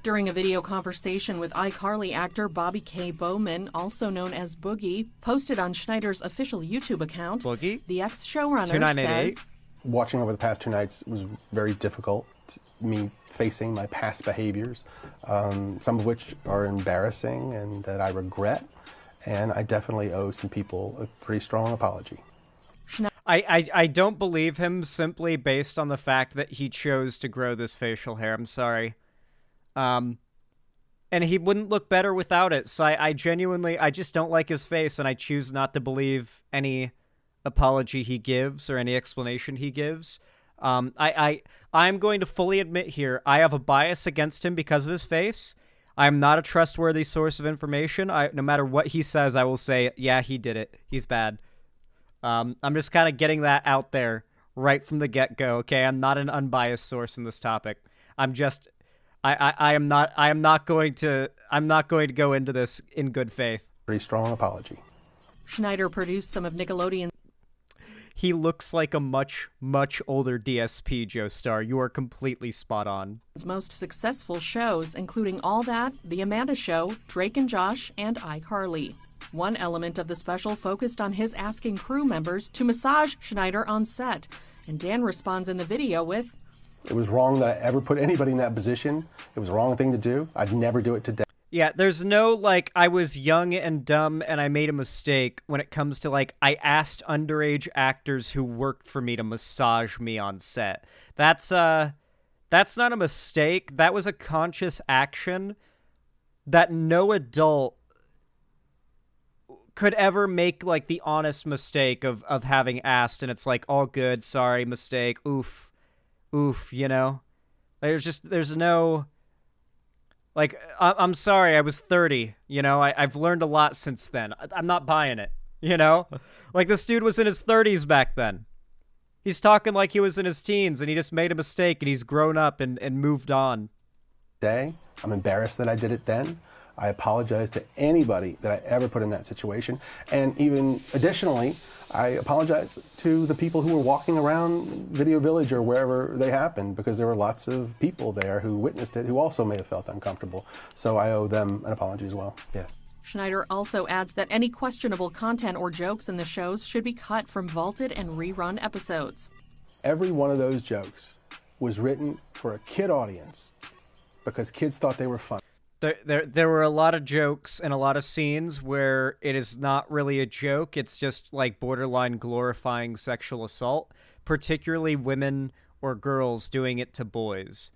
During a video conversation with iCarly actor Bobby K. Bowman, also known as Boogie, posted on Schneider's official YouTube account, Boogie? the ex-showrunner says, Watching over the past 2 nights was very difficult. Me facing my past behaviors, some of which are embarrassing and that I regret. And I definitely owe some people a pretty strong apology. I don't believe him simply based on the fact that he chose to grow this facial hair. I'm sorry. And he wouldn't look better without it. So I genuinely, I just don't like his face, and I choose not to believe any apology he gives or any explanation he gives. I'm going to fully admit here, I have a bias against him because of his face. I'm not a trustworthy source of information. No matter what he says, I will say, yeah, he did it. He's bad. I'm just kind of getting that out there right from the get-go. Okay, I'm not an unbiased source in this topic. I'm just, I am not going to go into this in good faith. Pretty strong apology. Schneider produced some of Nickelodeon's. He looks like a much, much older DSP, Joe Star. You are completely spot on. Most successful shows, including All That, The Amanda Show, Drake and Josh, and iCarly. One element of the special focused on his asking crew members to massage Schneider on set, and Dan responds in the video with, "It was wrong that I ever put anybody in that position. It was the wrong thing to do. I'd never do it today." Yeah, there's no, like, I was young and dumb and I made a mistake when it comes to, like, I asked underage actors who worked for me to massage me on set. That's not a mistake. That was a conscious action that no adult could ever make, like, the honest mistake of having asked, and it's like, all good, sorry, mistake, oof, you know? There's no... Like, I'm sorry, I was 30, you know? I've learned a lot since then. I'm not buying it, you know? Like, this dude was in his 30s back then. He's talking like he was in his teens, and he just made a mistake, and he's grown up and moved on. I'm embarrassed that I did it then. I apologize to anybody that I ever put in that situation. And even additionally, I apologize to the people who were walking around Video Village or wherever they happened, because there were lots of people there who witnessed it who also may have felt uncomfortable. So I owe them an apology as well. Yeah. Schneider also adds that any questionable content or jokes in the shows should be cut from vaulted and rerun episodes. Every one of those jokes was written for a kid audience because kids thought they were funny. There were a lot of jokes and a lot of scenes where it is not really a joke. It's just like borderline glorifying sexual assault, particularly women or girls doing it to boys.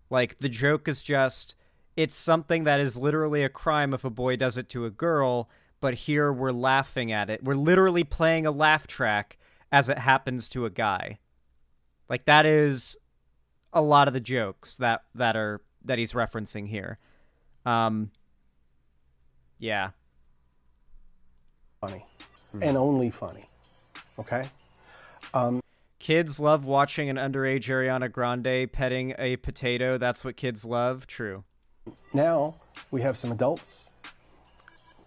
Like, the joke is just, it's something that is literally a crime if a boy does it to a girl, but here we're laughing at it. We're literally playing a laugh track as it happens to a guy. Like, that is a lot of the jokes that he's referencing here. Yeah. Funny. And only funny. Okay? Kids love watching an underage Ariana Grande petting a potato. That's what kids love. True. Now we have some adults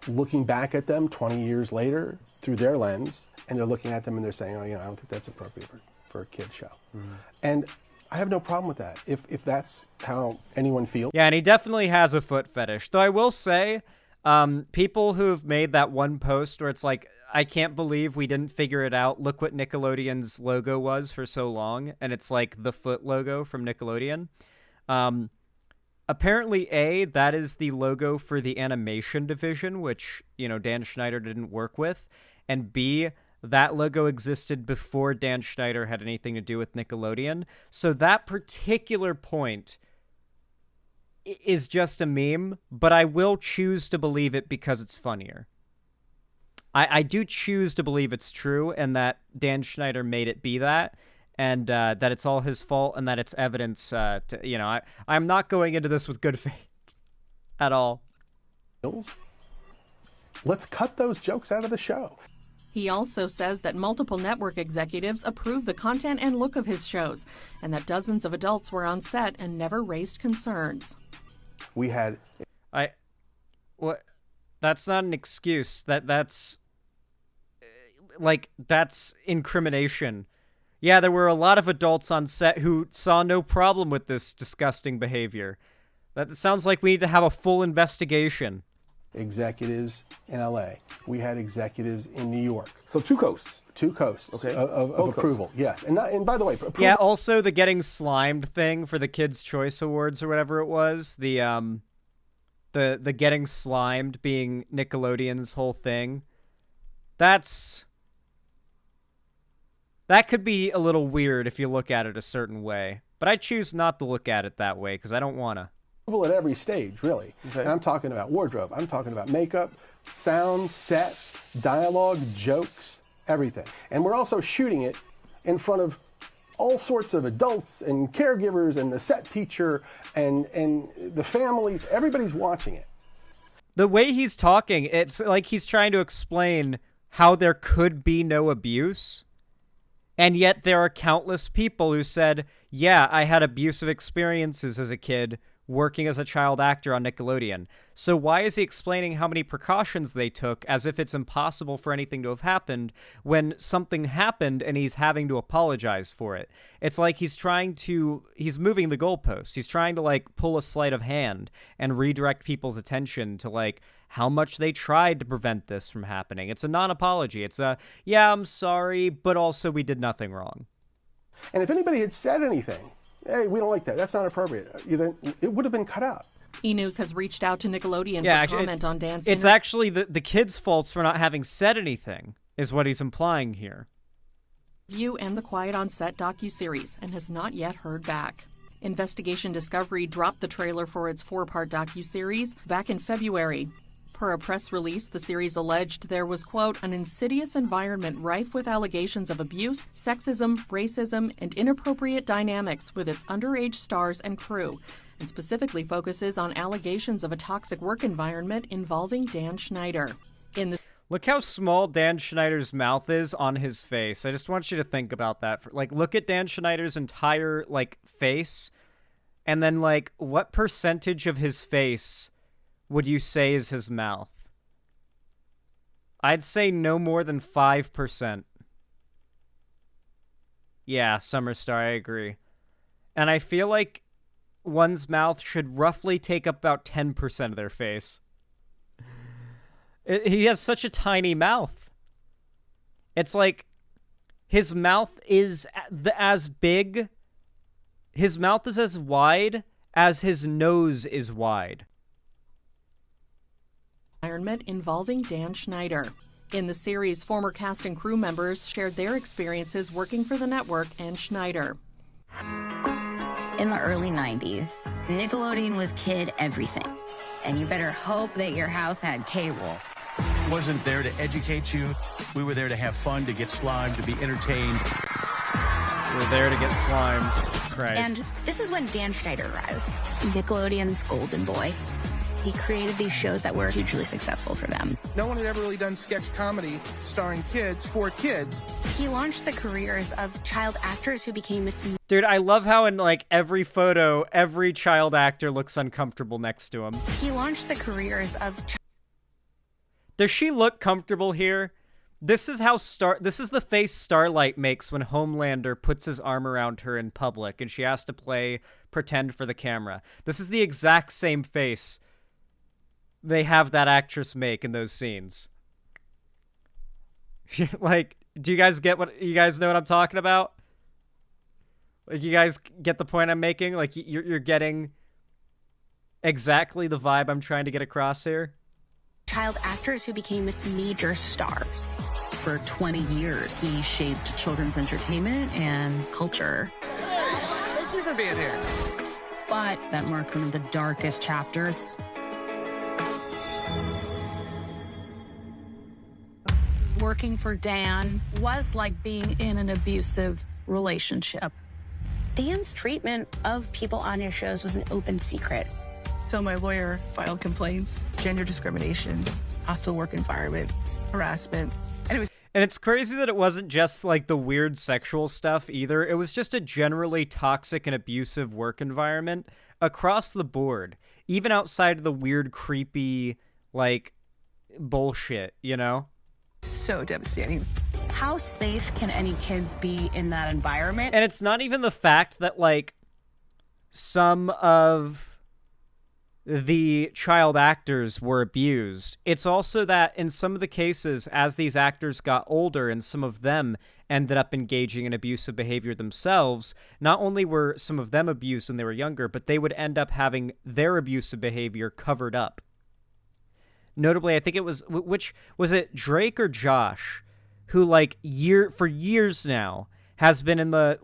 looking back at them 20 years later through their lens, and they're looking at them and they're saying, oh, you know, I don't think that's appropriate for a kid show. And I have no problem with that, if that's how anyone feels. Yeah, and he definitely has a foot fetish. Though I will say, people who've made that one post where it's like, I can't believe we didn't figure it out. Look what Nickelodeon's logo was for so long. And it's like the foot logo from Nickelodeon. Apparently, that is the logo for the animation division, which, you know, Dan Schneider didn't work with. And B, that logo existed before Dan Schneider had anything to do with Nickelodeon. So that particular point is just a meme, but I will choose to believe it because it's funnier. I do choose to believe it's true and that Dan Schneider made it be that, and that it's all his fault and that it's evidence to, you know, I'm not going into this with good faith at all. Let's cut those jokes out of the show. He also says that multiple network executives approve the content and look of his shows, and that dozens of adults were on set and never raised concerns. We had... What? That's not an excuse. That's... Like, that's incrimination. Yeah, there were a lot of adults on set who saw no problem with this disgusting behavior. That sounds like we need to have a full investigation. Executives in LA. We had executives in New York. So two coasts. Two coasts of approval. Coasts. Yes. And by the way, yeah, also the getting slimed thing for the Kids' Choice Awards or whatever it was. The getting slimed being Nickelodeon's whole thing. That could be a little weird if you look at it a certain way. But I choose not to look at it that way because I don't want to. At every stage, really. Okay. And I'm talking about wardrobe. I'm talking about makeup, sound, sets, dialogue, jokes, everything. And we're also shooting it in front of all sorts of adults and caregivers and the set teacher and the families, everybody's watching it. The way he's talking, it's like he's trying to explain how there could be no abuse. And yet there are countless people who said, yeah, I had abusive experiences as a kid working as a child actor on Nickelodeon. So why is he explaining how many precautions they took as if it's impossible for anything to have happened when something happened and he's having to apologize for it? It's like he's moving the goalpost. He's trying to like pull a sleight of hand and redirect people's attention to like how much they tried to prevent this from happening. It's a non-apology. It's a, yeah, I'm sorry, but also we did nothing wrong. And if anybody had said anything, hey, we don't like that, that's not appropriate, then it would have been cut out. E! News has reached out to Nickelodeon for comment on Dan's It's actually the kids' faults for not having said anything, is what he's implying here. View and the Quiet on Set docuseries and has not yet heard back. Investigation Discovery dropped the trailer for its 4-part docuseries back in February. Per a press release, the series alleged there was, quote, an insidious environment rife with allegations of abuse, sexism, racism, and inappropriate dynamics with its underage stars and crew, and specifically focuses on allegations of a toxic work environment involving Dan Schneider. Look how small Dan Schneider's mouth is on his face. I just want you to think about that. Look at Dan Schneider's entire, face, and then, what percentage of his face would you say is his mouth? I'd say no more than 5%. Yeah, Summerstar, I agree. And I feel like one's mouth should roughly take up about 10% of their face. He has such a tiny mouth. It's like his mouth is as big. His mouth is as wide as his nose is wide. Environment involving Dan Schneider. In the series, former cast and crew members shared their experiences working for the network and Schneider. In the early 90s, Nickelodeon was kid everything. And you better hope that your house had cable. Wasn't there to educate you. We were there to have fun, to get slimed, to be entertained. We're there to get slimed. Christ. And this is when Dan Schneider arrives, Nickelodeon's golden boy. He created these shows that were hugely successful for them. No one had ever really done sketch comedy starring kids for kids. He launched the careers of child actors who became... Dude, I love how in every photo, every child actor looks uncomfortable next to him. He launched the careers of... Does she look comfortable here? This is the face Starlight makes when Homelander puts his arm around her in public and she has to pretend for the camera. This is the exact same face they have that actress make in those scenes. Do you guys know what I'm talking about? You guys get the point I'm making? You're getting exactly the vibe I'm trying to get across here? Child actors who became major stars. For 20 years, he shaped children's entertainment and culture. Thank you for being here. But that marked one of the darkest chapters. Working for Dan was like being in an abusive relationship. Dan's treatment of people on his shows was an open secret. So my lawyer filed complaints, gender discrimination, hostile work environment, harassment, and it's crazy that it wasn't just the weird sexual stuff either. It was just a generally toxic and abusive work environment across the board, even outside of the weird, creepy, bullshit, you know? So devastating. How safe can any kids be in that environment? And it's not even the fact that, some of the child actors were abused. It's also that in some of the cases, as these actors got older and some of them ended up engaging in abusive behavior themselves, not only were some of them abused when they were younger, but they would end up having their abusive behavior covered up. Notably, I think it was, was it Drake or Josh, who for years now has been in the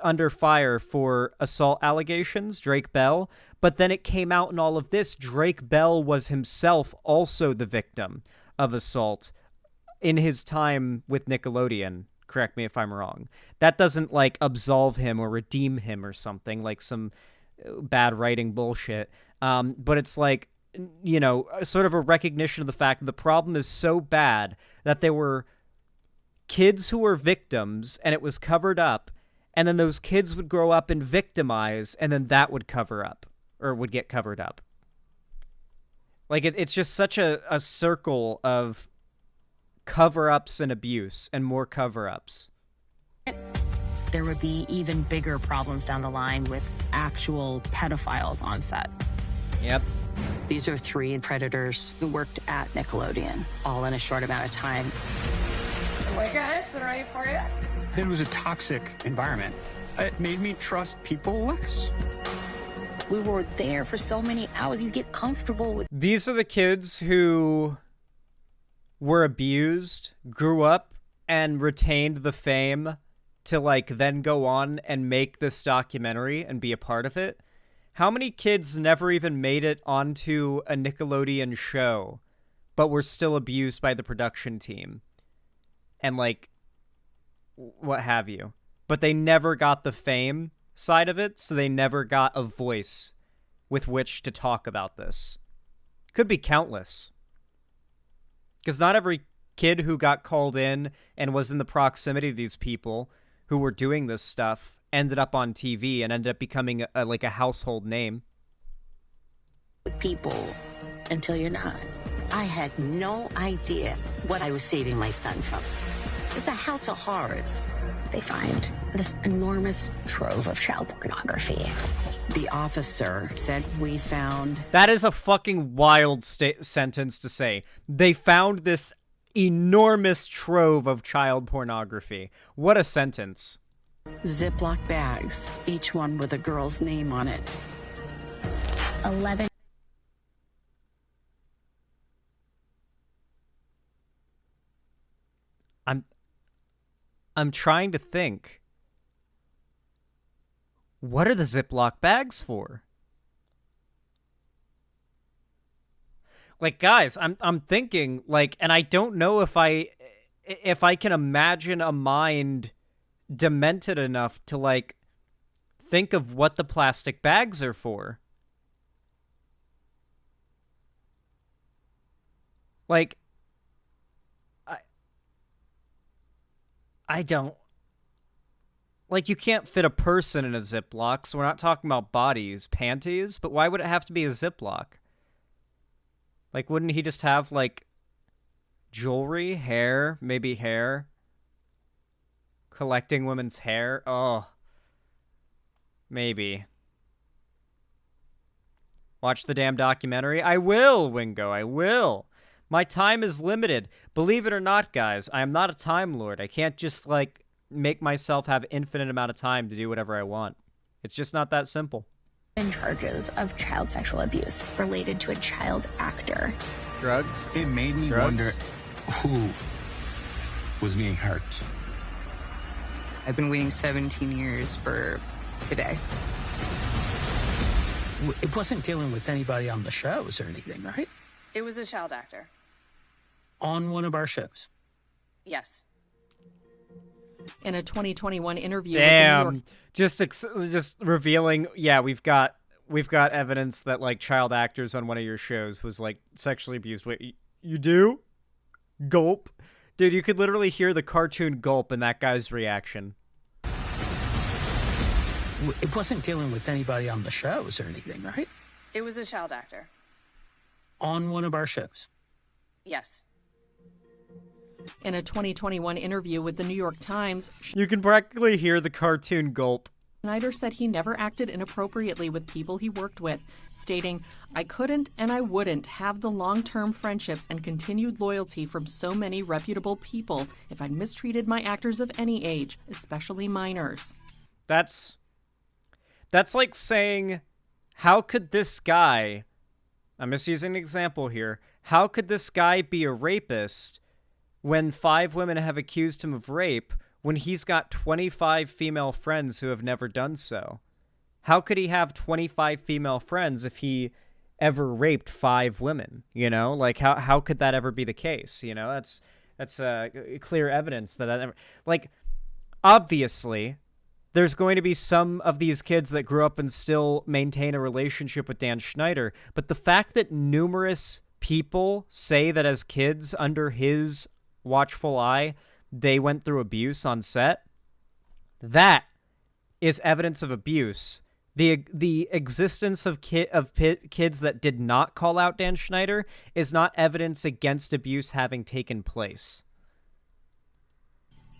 under fire for assault allegations, Drake Bell, but then it came out in all of this, Drake Bell was himself also the victim of assault in his time with Nickelodeon Correct me if I'm wrong. That doesn't, like, absolve him or redeem him or something, like some bad writing bullshit. But it's like, you know, sort of a recognition of the fact that the problem is so bad that there were kids who were victims and it was covered up, and then those kids would grow up and victimize, and then that would cover up, or would get covered up. Like, it's just such a circle of cover-ups and abuse and more cover-ups. There would be even bigger problems down the line with actual pedophiles on set. Yep. These are 3 predators who worked at Nickelodeon, all in a short amount of time. Hey guys, we're ready for you. It was a toxic environment. It made me trust people less. We were there for so many hours. You get comfortable with... These are the kids who were abused, grew up, and retained the fame to, like, then go on and make this documentary and be a part of it. How many kids never even made it onto a Nickelodeon show, but were still abused by the production team? And, like, what have you. But they never got the fame side of it, so they never got a voice with which to talk about this. Could be countless. Because not every kid who got called in and was in the proximity of these people who were doing this stuff ended up on TV and ended up becoming like a household name. With people until you're not. I had no idea what I was saving my son from. It's a house of horrors. They find this enormous trove of child pornography. The officer said, we found... That is a fucking wild sentence to say. They found this enormous trove of child pornography. What a sentence. Ziploc bags, each one with a girl's name on it. 11. I'm trying to think. What are the Ziploc bags for? Like, guys, I'm thinking, like, and I don't know if I can imagine a mind demented enough to, like, think of what the plastic bags are for. Like, I don't... Like, you can't fit a person in a Ziploc, so we're not talking about bodies, panties, but why would it have to be a Ziploc? Like, wouldn't he just have, like, jewelry, hair, maybe hair? Collecting women's hair? Oh. Maybe. Watch the damn documentary? I will, Wingo, I will. My time is limited. Believe it or not, guys, I am not a Time Lord. I can't just, like, make myself have infinite amount of time to do whatever I want. It's just not that simple. In charges of child sexual abuse related to a child actor. Drugs? It made me wonder who was being hurt. I've been waiting 17 years for today. It wasn't dealing with anybody on the shows or anything, right? It was a child actor. On one of our shows. Yes. In a 2021 interview Damn. with the New York... Just revealing, yeah, we've got evidence that, like, child actors on one of your shows was, like, sexually abused. Wait, you do? Gulp. Dude, you could literally hear the cartoon gulp in that guy's reaction. It wasn't dealing with anybody on the shows or anything, right? It was a child actor. On one of our shows. Yes. In a 2021 interview with the New York Times, you can practically hear the cartoon gulp. Schneider said he never acted inappropriately with people he worked with, stating, "I couldn't and I wouldn't have the long-term friendships and continued loyalty from so many reputable people if I'd mistreated my actors of any age, especially minors." That's like saying, how could this guy, I'm just using an example here, how could this guy be a rapist when 5 women have accused him of rape when he's got 25 female friends who have never done so? How could he have 25 female friends if he ever raped 5 women? You know, like, how could that ever be the case? You know, that's That's clear evidence that like, obviously, there's going to be some of these kids that grew up and still maintain a relationship with Dan Schneider, but the fact that numerous people say that as kids under his watchful eye, they went through abuse on set, that is evidence of abuse. The existence of kids that did not call out Dan Schneider is not evidence against abuse having taken place.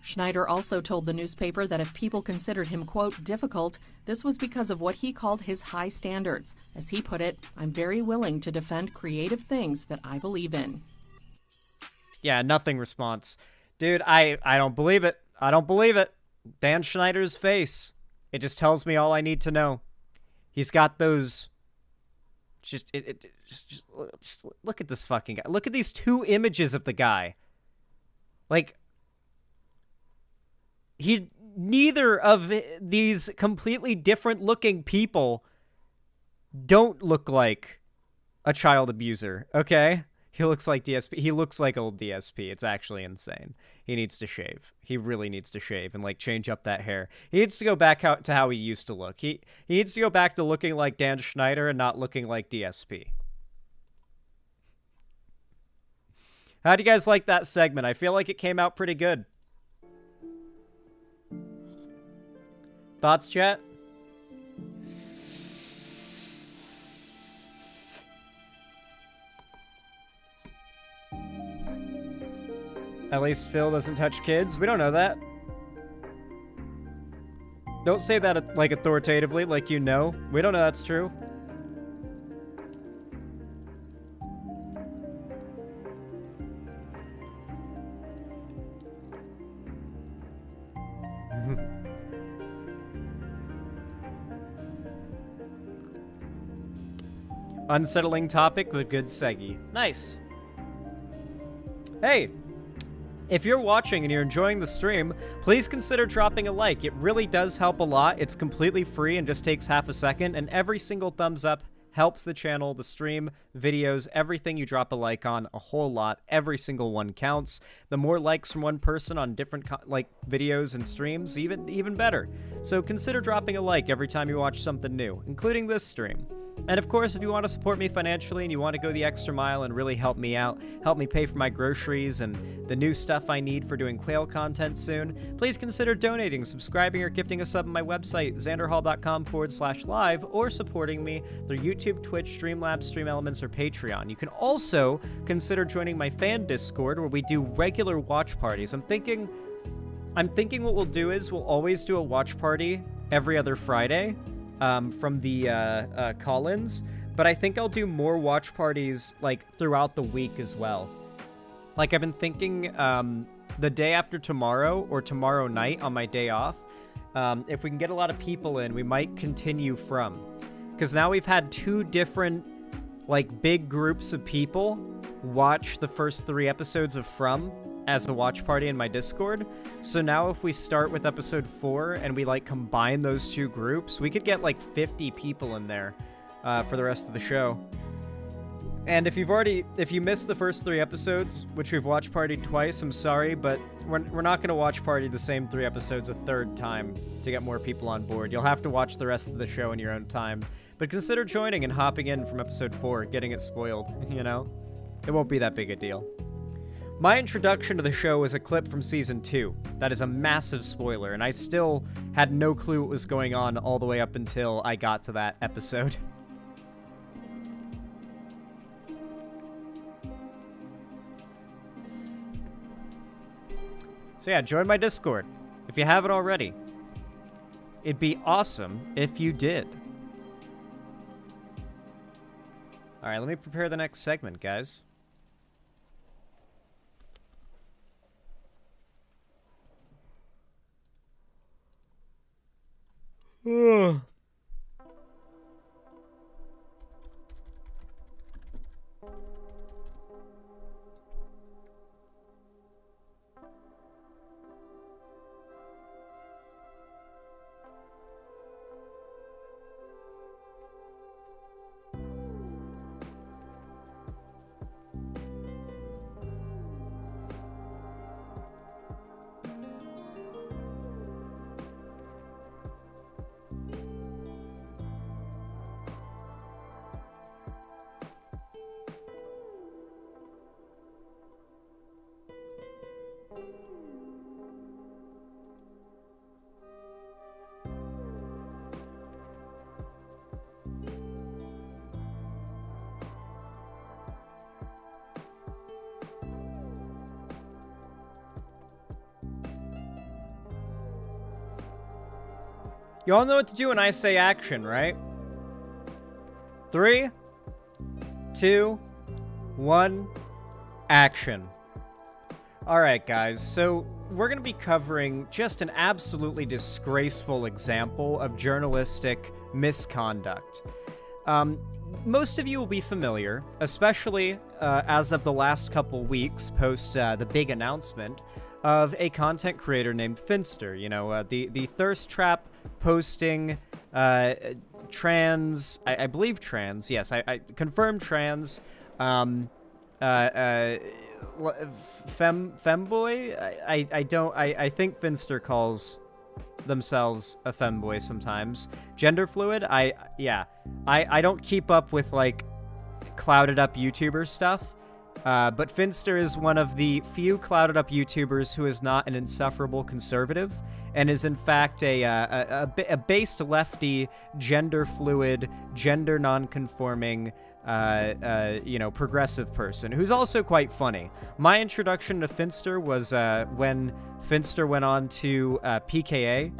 Schneider also told the newspaper that if people considered him, quote, difficult, this was because of what he called his high standards. As he put it, I'm very willing to defend creative things that I believe in. Yeah, nothing response. Dude, I don't believe it. I don't believe it. Dan Schneider's face. It just tells me all I need to know. He's got those... Just look at this fucking guy. Look at these two images of the guy. Like... Neither of these completely different looking people don't look like a child abuser, okay? He looks like DSP. He looks like old DSP. It's actually insane. He needs to shave. He really needs to shave and, like, change up that hair. He needs to go back to how he used to look. He needs to go back to looking like Dan Schneider and not looking like DSP. How do you guys like that segment? I feel like it came out pretty good. Thoughts, chat? At least Phil doesn't touch kids. We don't know that. Don't say that, like, authoritatively, like you know. We don't know that's true. Unsettling topic with good seggy. Nice. Hey, if you're watching and you're enjoying the stream, please consider dropping a like. It really does help a lot. It's completely free and just takes half a second, and every single thumbs up helps the channel, the stream, videos, everything you drop a like on, a whole lot. Every single one counts. The more likes from one person on different videos and streams, even better. So consider dropping a like every time you watch something new, including this stream. And of course, if you want to support me financially and you want to go the extra mile and really help me out, help me pay for my groceries and the new stuff I need for doing Quail content soon, please consider donating, subscribing, or gifting a sub on my website, xanderhall.com/live, or supporting me through YouTube, Twitch, Streamlabs, Stream Elements, or Patreon. You can also consider joining my fan Discord, where we do regular watch parties. I'm thinking what we'll do is we'll always do a watch party every other Friday. From the call-ins, but I think I'll do more watch parties like throughout the week as well. Like I've been thinking the day after tomorrow or tomorrow night on my day off, if we can get a lot of people in, we might continue From. Because now we've had two different like big groups of people watch the first 3 episodes of From as a watch party in my Discord. So now if we start with episode 4 and we like combine those two groups, we could get like 50 people in there for the rest of the show. And if you missed the first 3 episodes, which we've watch partied twice, I'm sorry, but we're not going to watch party the same 3 episodes a third time to get more people on board. You'll have to watch the rest of the show in your own time. But consider joining and hopping in from episode 4, getting it spoiled, you know? It won't be that big a deal. My introduction to the show was a clip from Season 2. That is a massive spoiler, and I still had no clue what was going on all the way up until I got to that episode. So yeah, join my Discord if you haven't already. It'd be awesome if you did. Alright, let me prepare the next segment, guys. Ugh. You all know what to do when I say action, right? 3, 2, 1, action. Alright guys, so we're going to be covering just an absolutely disgraceful example of journalistic misconduct. Most of you will be familiar, especially as of the last couple weeks post the big announcement of a content creator named Finster. You know, the thirst trap posting trans, I believe trans, yes, I confirmed trans, femboy? I think Finster calls themselves a femboy sometimes. Gender fluid? I don't keep up with, like, clouded up YouTuber stuff, but Finster is one of the few clouded up YouTubers who is not an insufferable conservative, and is in fact a based lefty, gender fluid, gender non-conforming, progressive person who's also quite funny. My introduction to Finster was when Finster went on to PKA,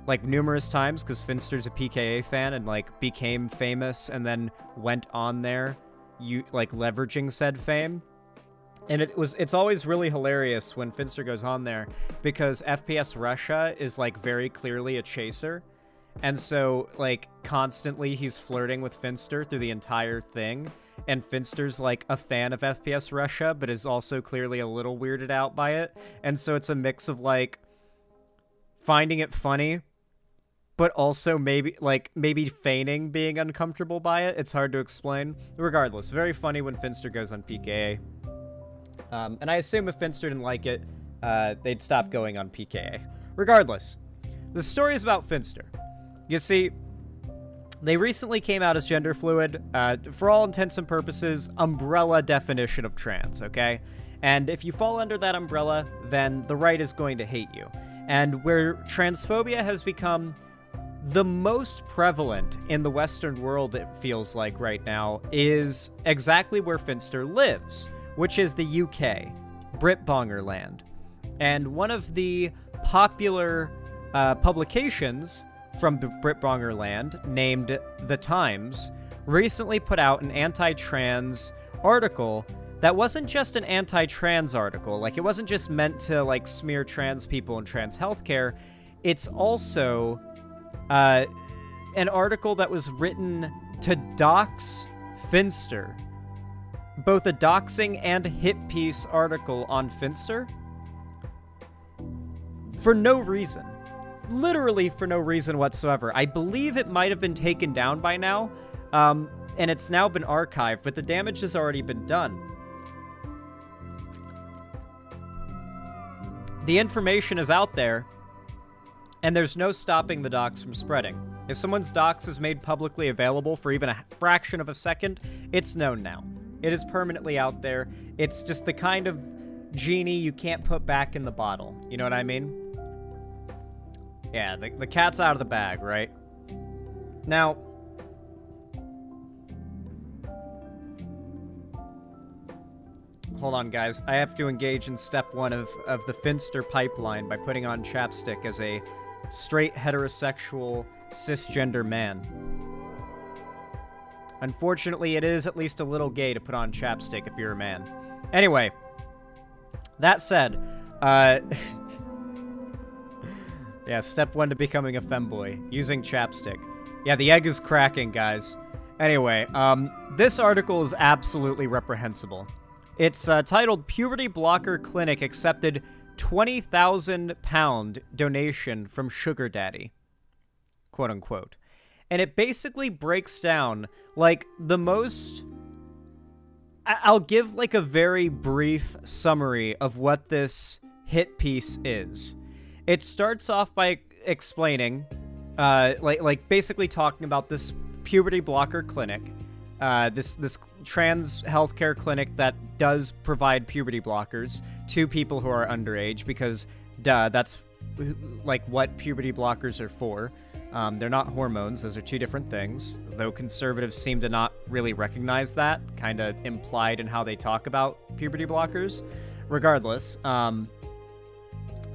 like, numerous times, because Finster's a PKA fan and, like, became famous and then went on there, leveraging said fame. And it's always really hilarious when Finster goes on there, because FPS Russia is, like, very clearly a chaser. And so, like, constantly he's flirting with Finster through the entire thing. And Finster's, like, a fan of FPS Russia, but is also clearly a little weirded out by it. And so it's a mix of, like, finding it funny, but also maybe feigning being uncomfortable by it. It's hard to explain. Regardless, very funny when Finster goes on PKA. And I assume if Finster didn't like it, they'd stop going on PKA. Regardless, the story is about Finster. You see, they recently came out as gender fluid, for all intents and purposes, umbrella definition of trans, okay? And if you fall under that umbrella, then the right is going to hate you. And where transphobia has become the most prevalent in the Western world, it feels like right now, is exactly where Finster lives, which is the UK, Britbongerland. And one of the popular publications from Britbongerland, named The Times, recently put out an anti-trans article that wasn't just an anti-trans article. Like, it wasn't just meant to, like, smear trans people and trans healthcare. It's also an article that was written to dox Finster. Both a doxing and hit piece article on Finster. For no reason. Literally for no reason whatsoever. I believe it might have been taken down by now, and it's now been archived, but the damage has already been done. The information is out there, and there's no stopping the dox from spreading. If someone's dox is made publicly available for even a fraction of a second, it's known now. It is permanently out there. It's just the kind of genie you can't put back in the bottle. You know what I mean? Yeah, the cat's out of the bag, right? Now, hold on, guys. I have to engage in step 1 of the Finster pipeline by putting on chapstick as a straight, heterosexual, cisgender man. Unfortunately, it is at least a little gay to put on chapstick if you're a man. Anyway, that said, yeah, step 1 to becoming a femboy, using chapstick. Yeah, the egg is cracking, guys. Anyway, this article is absolutely reprehensible. It's titled Puberty Blocker Clinic Accepted £20,000 Donation from Sugar Daddy, quote unquote. And it basically breaks down, like, the most... I'll give, like, a very brief summary of what this hit piece is. It starts off by explaining, basically talking about this puberty blocker clinic, this trans healthcare clinic that does provide puberty blockers to people who are underage, because, that's, like, what puberty blockers are for. They're not hormones. Those are two different things, though conservatives seem to not really recognize that, kind of implied in how they talk about puberty blockers. Regardless,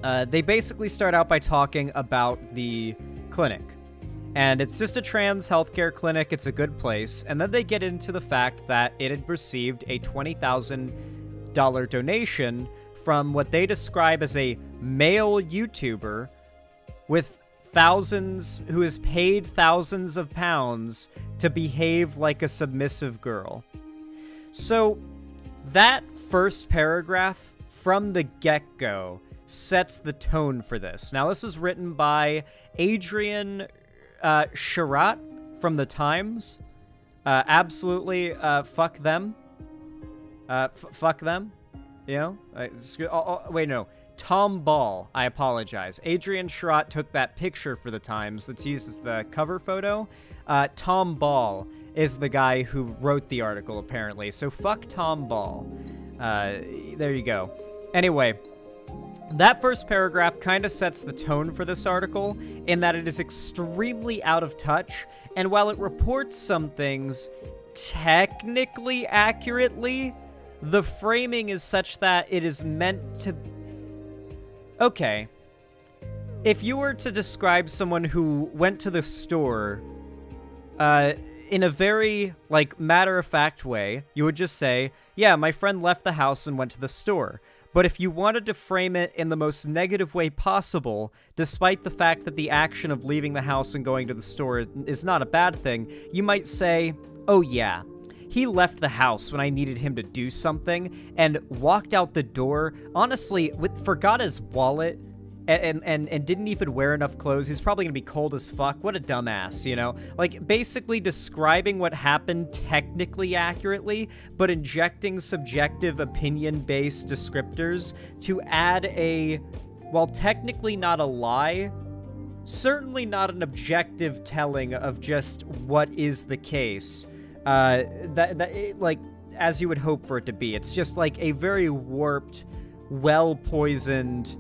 they basically start out by talking about the clinic. And it's just a trans healthcare clinic. It's a good place. And then they get into the fact that it had received a $20,000 donation from what they describe as a male YouTuber with thousands, who has paid thousands of pounds to behave like a submissive girl. So that first paragraph from the get-go sets the tone for this. Now, this was written by Adrian Sharat from The Times. Absolutely, fuck them. Fuck them. You know? Wait, no. Tom Ball. I apologize. Adrian Sharat took that picture for The Times that's used as the cover photo. Tom Ball is the guy who wrote the article, apparently. So fuck Tom Ball. There you go. Anyway, that first paragraph kind of sets the tone for this article in that it is extremely out of touch, and while it reports some things technically accurately, the framing is such that it is meant to... Okay. If you were to describe someone who went to the store in a very, like, matter-of-fact way, you would just say, yeah, my friend left the house and went to the store. But if you wanted to frame it in the most negative way possible, despite the fact that the action of leaving the house and going to the store is not a bad thing, you might say, oh yeah, he left the house when I needed him to do something and walked out the door, honestly, forgot his wallet and didn't even wear enough clothes. He's probably gonna be cold as fuck. What a dumbass, you know? Like, basically describing what happened technically accurately, but injecting subjective opinion-based descriptors to add a, while technically not a lie, certainly not an objective telling of just what is the case. Like, as you would hope for it to be. It's just like a very warped, well-poisoned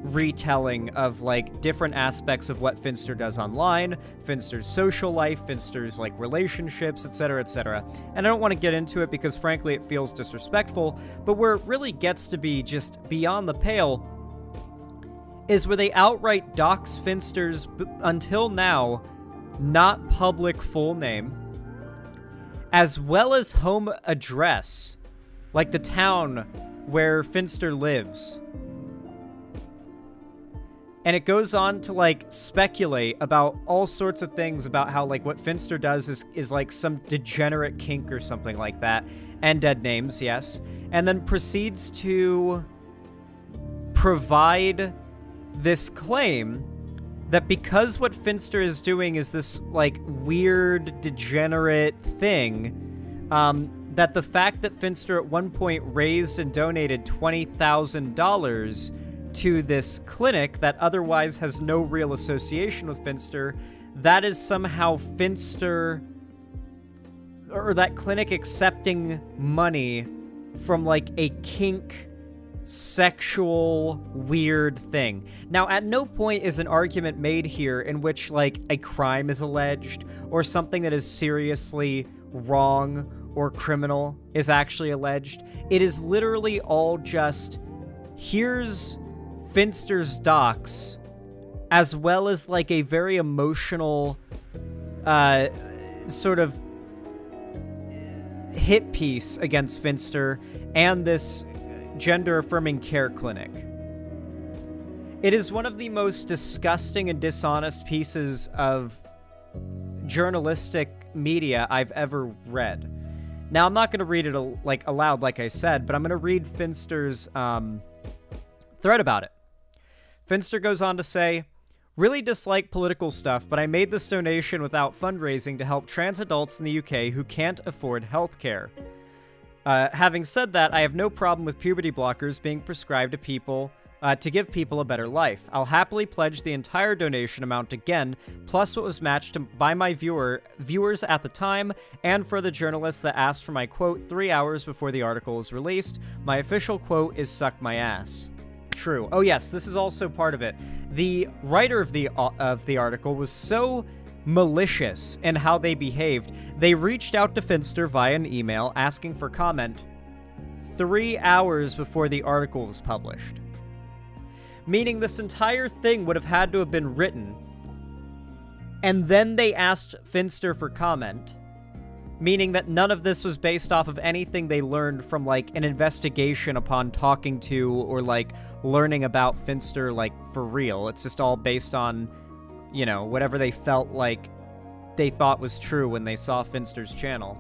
retelling of, like, different aspects of what Finster does online, Finster's social life, Finster's, like, relationships, etc., etc. And I don't want to get into it because, frankly, it feels disrespectful, but where it really gets to be just beyond the pale is where they outright dox Finster's, until now, not public full name, as well as home address, like the town where Finster lives. And it goes on to, like, speculate about all sorts of things about how, like, what Finster does is like some degenerate kink or something like that. And dead names, yes. And then proceeds to provide this claim that because what Finster is doing is this, like, weird, degenerate thing, that the fact that Finster at one point raised and donated $20,000 to this clinic that otherwise has no real association with Finster, that is somehow Finster, or that clinic accepting money from, like, a kink, sexual, weird thing. Now, at no point is an argument made here in which, like, a crime is alleged, or something that is seriously wrong or criminal is actually alleged. It is literally all just, here's Finster's docs, as well as, like, a very emotional sort of hit piece against Finster and this gender-affirming care clinic. It is one of the most disgusting and dishonest pieces of journalistic media I've ever read. Now, I'm not going to read it aloud, like I said, but I'm going to read Finster's thread about it. Finster goes on to say, really dislike political stuff, but I made this donation without fundraising to help trans adults in the UK who can't afford healthcare. Having said that, I have no problem with puberty blockers being prescribed to people to give people a better life. I'll happily pledge the entire donation amount again, plus what was matched by my viewers at the time, and for the journalists that asked for my quote 3 hours before the article was released. My official quote is "suck my ass." True. Oh yes, this is also part of it. The writer of the article was so malicious in how they behaved. They reached out to Finster via an email asking for comment 3 hours before the article was published. Meaning this entire thing would have had to have been written And then they asked Finster for comment, meaning that none of this was based off of anything they learned from, like, an investigation upon talking to or, like, learning about Finster, like, for real. It's just all based on, you know, whatever they felt like they thought was true when they saw Finster's channel.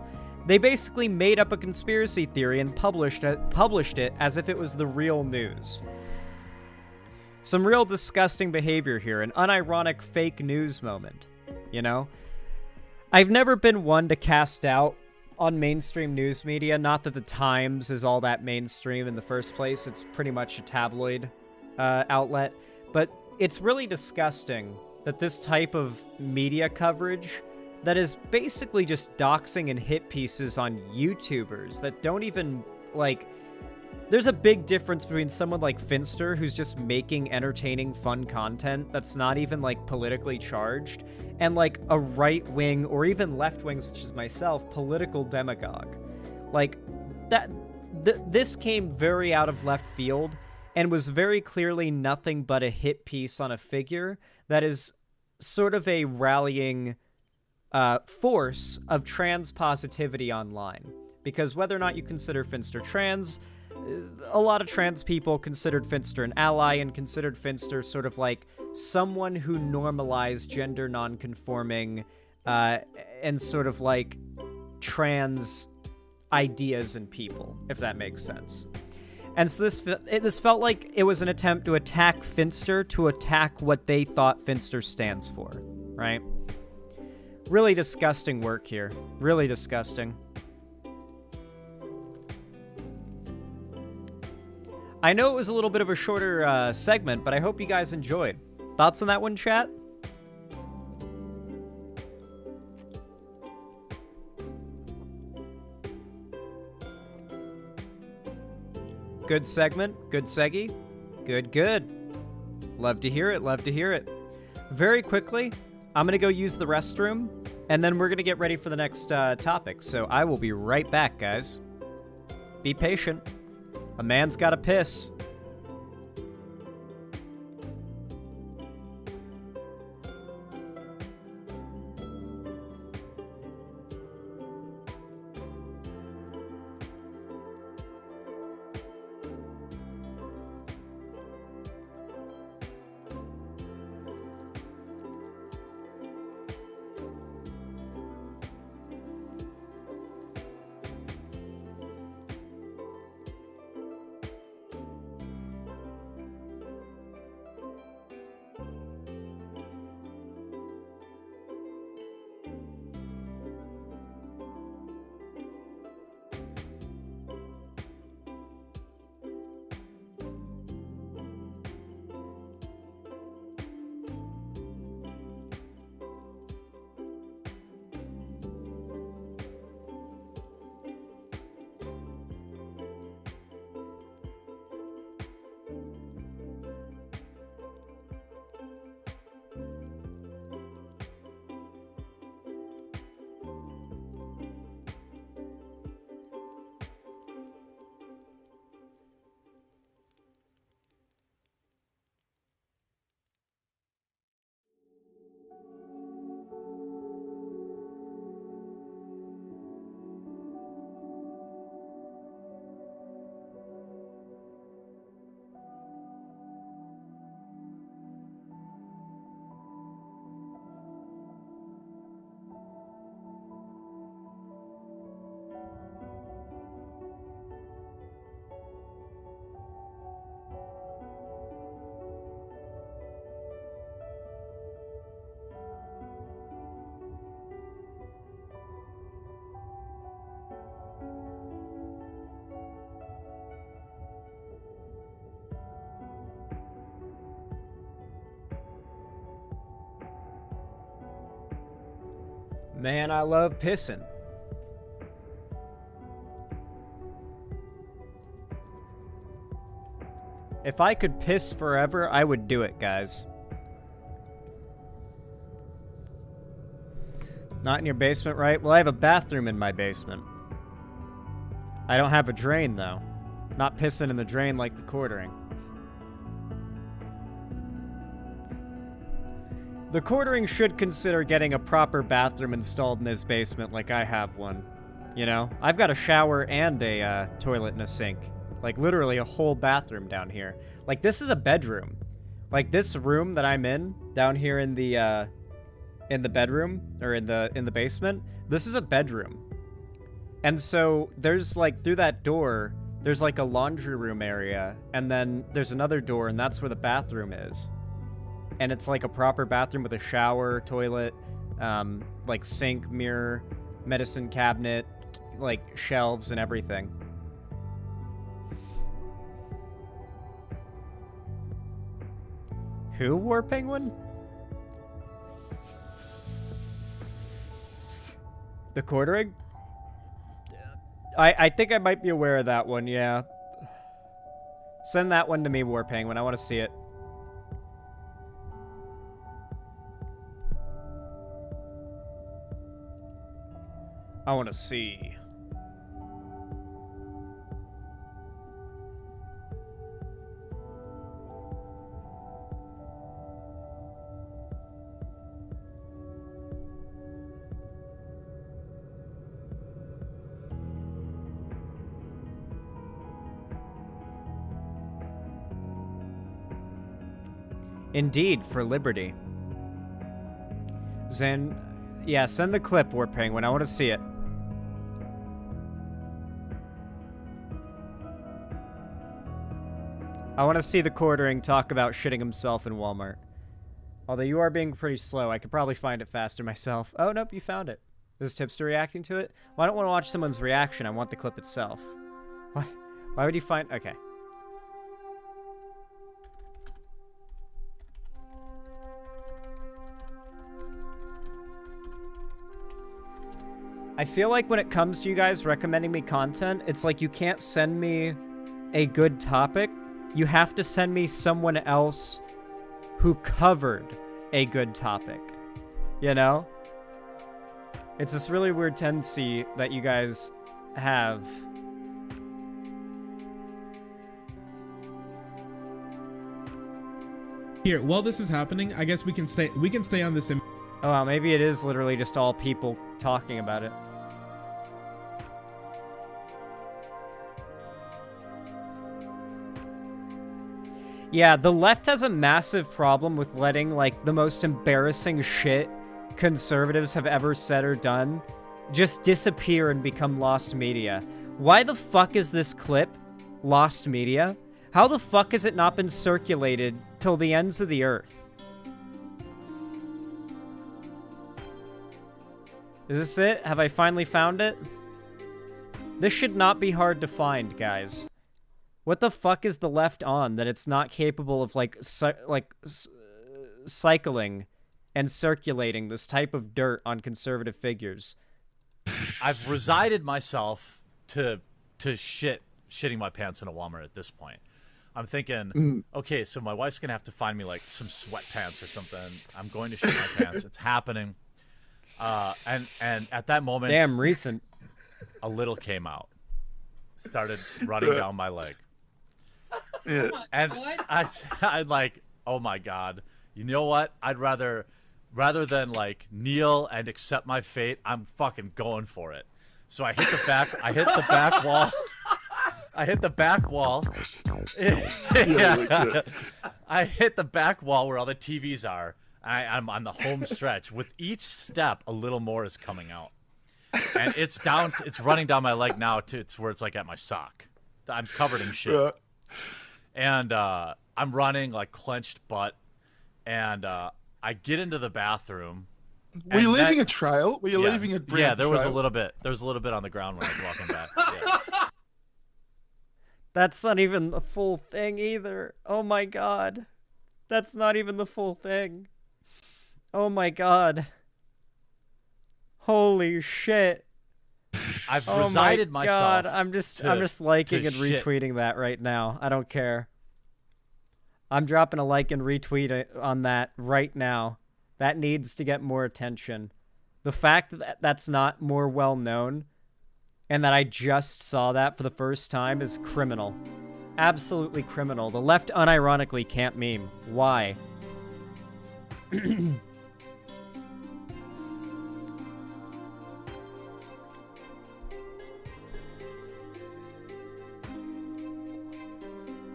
They basically made up a conspiracy theory and published it as if it was the real news. Some real disgusting behavior here, an unironic fake news moment, you know? I've never been one to cast doubt on mainstream news media, not that the Times is all that mainstream in the first place, it's pretty much a tabloid outlet, but it's really disgusting that this type of media coverage that is basically just doxing and hit pieces on YouTubers that don't even, like... There's a big difference between someone like Finster, who's just making entertaining, fun content that's not even, like, politically charged, and, like, a right-wing, or even left-wing, such as myself, political demagogue. Like, this came very out of left field, and was very clearly nothing but a hit piece on a figure that is sort of a rallying force of trans positivity online. Because whether or not you consider Finster trans, a lot of trans people considered Finster an ally and considered Finster sort of like someone who normalized gender non-conforming and sort of like trans ideas in people, if that makes sense. And so this felt like it was an attempt to attack Finster, to attack what they thought Finster stands for, right? Really disgusting work here. Really disgusting. I know it was a little bit of a shorter segment, but I hope you guys enjoyed. Thoughts on that one, chat? Good segment. Good seggy. Good, good. Love to hear it. Love to hear it. Very quickly, I'm going to go use the restroom, and then we're going to get ready for the next topic. So I will be right back, guys. Be patient. A man's gotta piss. Man, I love pissing. If I could piss forever, I would do it, guys. Not in your basement, right? Well, I have a bathroom in my basement. I don't have a drain, though. Not pissing in the drain like the quartering. The quartering should consider getting a proper bathroom installed in his basement like I have one. You know? I've got a shower and a toilet and a sink. Like, literally a whole bathroom down here. Like, this is a bedroom. Like, this room that I'm in, down here in the bedroom, or in the basement, this is a bedroom. And so, there's, like, through that door, there's, like, a laundry room area, and then there's another door, and that's where the bathroom is. And it's, like, a proper bathroom with a shower, toilet, like, sink, mirror, medicine cabinet, like, shelves and everything. Who, War Penguin? The quartering? I think I might be aware of that one, yeah. Send that one to me, War Penguin. I want to see it. I want to see. Indeed, for liberty. Zen, yeah, send the clip, War Penguin. I want to see it. I want to see the quartering talk about shitting himself in Walmart. Although you are being pretty slow, I could probably find it faster myself. Oh, nope, you found it. Is Tipster reacting to it? Well, I don't want to watch someone's reaction. I want the clip itself. Why? Why would you find... Okay. I feel like when it comes to you guys recommending me content, it's like you can't send me a good topic. You have to send me someone else who covered a good topic. You know? It's this really weird tendency that you guys have. Here, while this is happening, I guess we can stay on this. Oh, well, maybe it is literally just all people talking about it. Yeah, the left has a massive problem with letting, like, the most embarrassing shit conservatives have ever said or done just disappear and become lost media. Why the fuck is this clip lost media? How the fuck has it not been circulated till the ends of the earth? Is this it? Have I finally found it? This should not be hard to find, guys. What the fuck is the left on that it's not capable of, like, cycling and circulating this type of dirt on conservative figures? I've resigned myself to shitting my pants in a Walmart at this point. I'm thinking, okay, so my wife's gonna have to find me, like, some sweatpants or something. I'm going to shit my pants. It's happening. And at that moment, damn recent, a little came out, started running down my leg. Yeah. And I'd like, oh my God, you know what? I'd rather than, like, kneel and accept my fate, I'm fucking going for it. So I hit the back wall. I hit the back wall. Yeah. I hit the back wall where all the TVs are. I'm on the home stretch. With each step, a little more is coming out. And it's running down my leg now to where it's like at my sock. I'm covered in shit. Yeah. And I'm running, like, clenched butt. And I get into the bathroom. Were you leaving a trail? Were you leaving a brand Yeah, there was trail? a little bit. There was a little bit on the ground when I was walking back. Yeah. That's not even the full thing either. Oh my God. That's not even the full thing. Oh my God. Holy shit. I've resigned myself. God. I'm just liking and retweeting that right now. I don't care. I'm dropping a like and retweet on that right now. That needs to get more attention. The fact that that's not more well known and that I just saw that for the first time is criminal. Absolutely criminal. The left unironically can't meme. Why?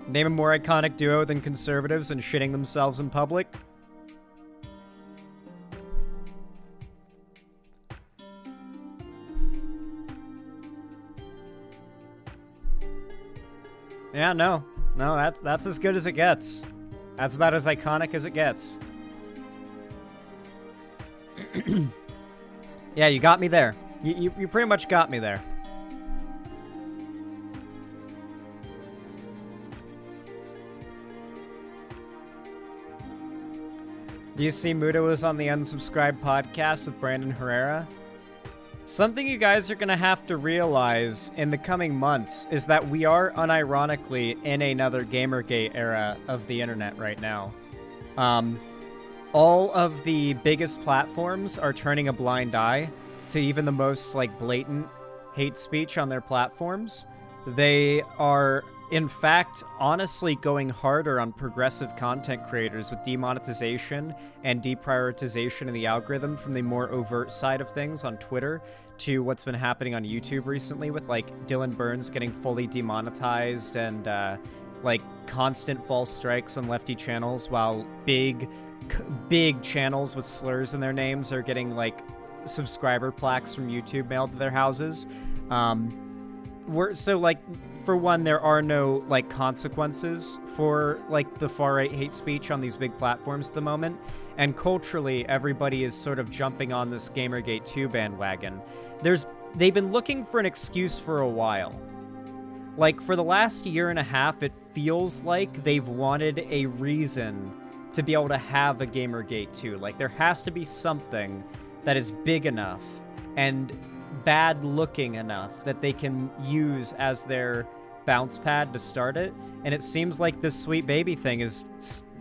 Name a more iconic duo than conservatives and shitting themselves in public. Yeah, no, that's as good as it gets. That's about as iconic as it gets. Yeah, you got me there. You pretty much got me there. Do you see Muda was on the Unsubscribed podcast with Brandon Herrera? Something you guys are going to have to realize in the coming months is that we are unironically in another Gamergate era of the internet right now. All of the biggest platforms are turning a blind eye to even the most blatant hate speech on their platforms. They are, in fact, honestly going harder on progressive content creators with demonetization and deprioritization of the algorithm from the more overt side of things on Twitter to what's been happening on YouTube recently with Dylan Burns getting fully demonetized and constant false strikes on lefty channels while big channels with slurs in their names are getting subscriber plaques from YouTube mailed to their houses. For one, there are no consequences for the far-right hate speech on these big platforms at the moment, and culturally everybody is sort of jumping on this Gamergate 2 bandwagon. They've been looking for an excuse for a while. For the last year and a half, it feels like they've wanted a reason to be able to have a Gamergate 2. There has to be something that is big enough and bad looking enough that they can use as their bounce pad to start it. And it seems like this Sweet Baby thing is,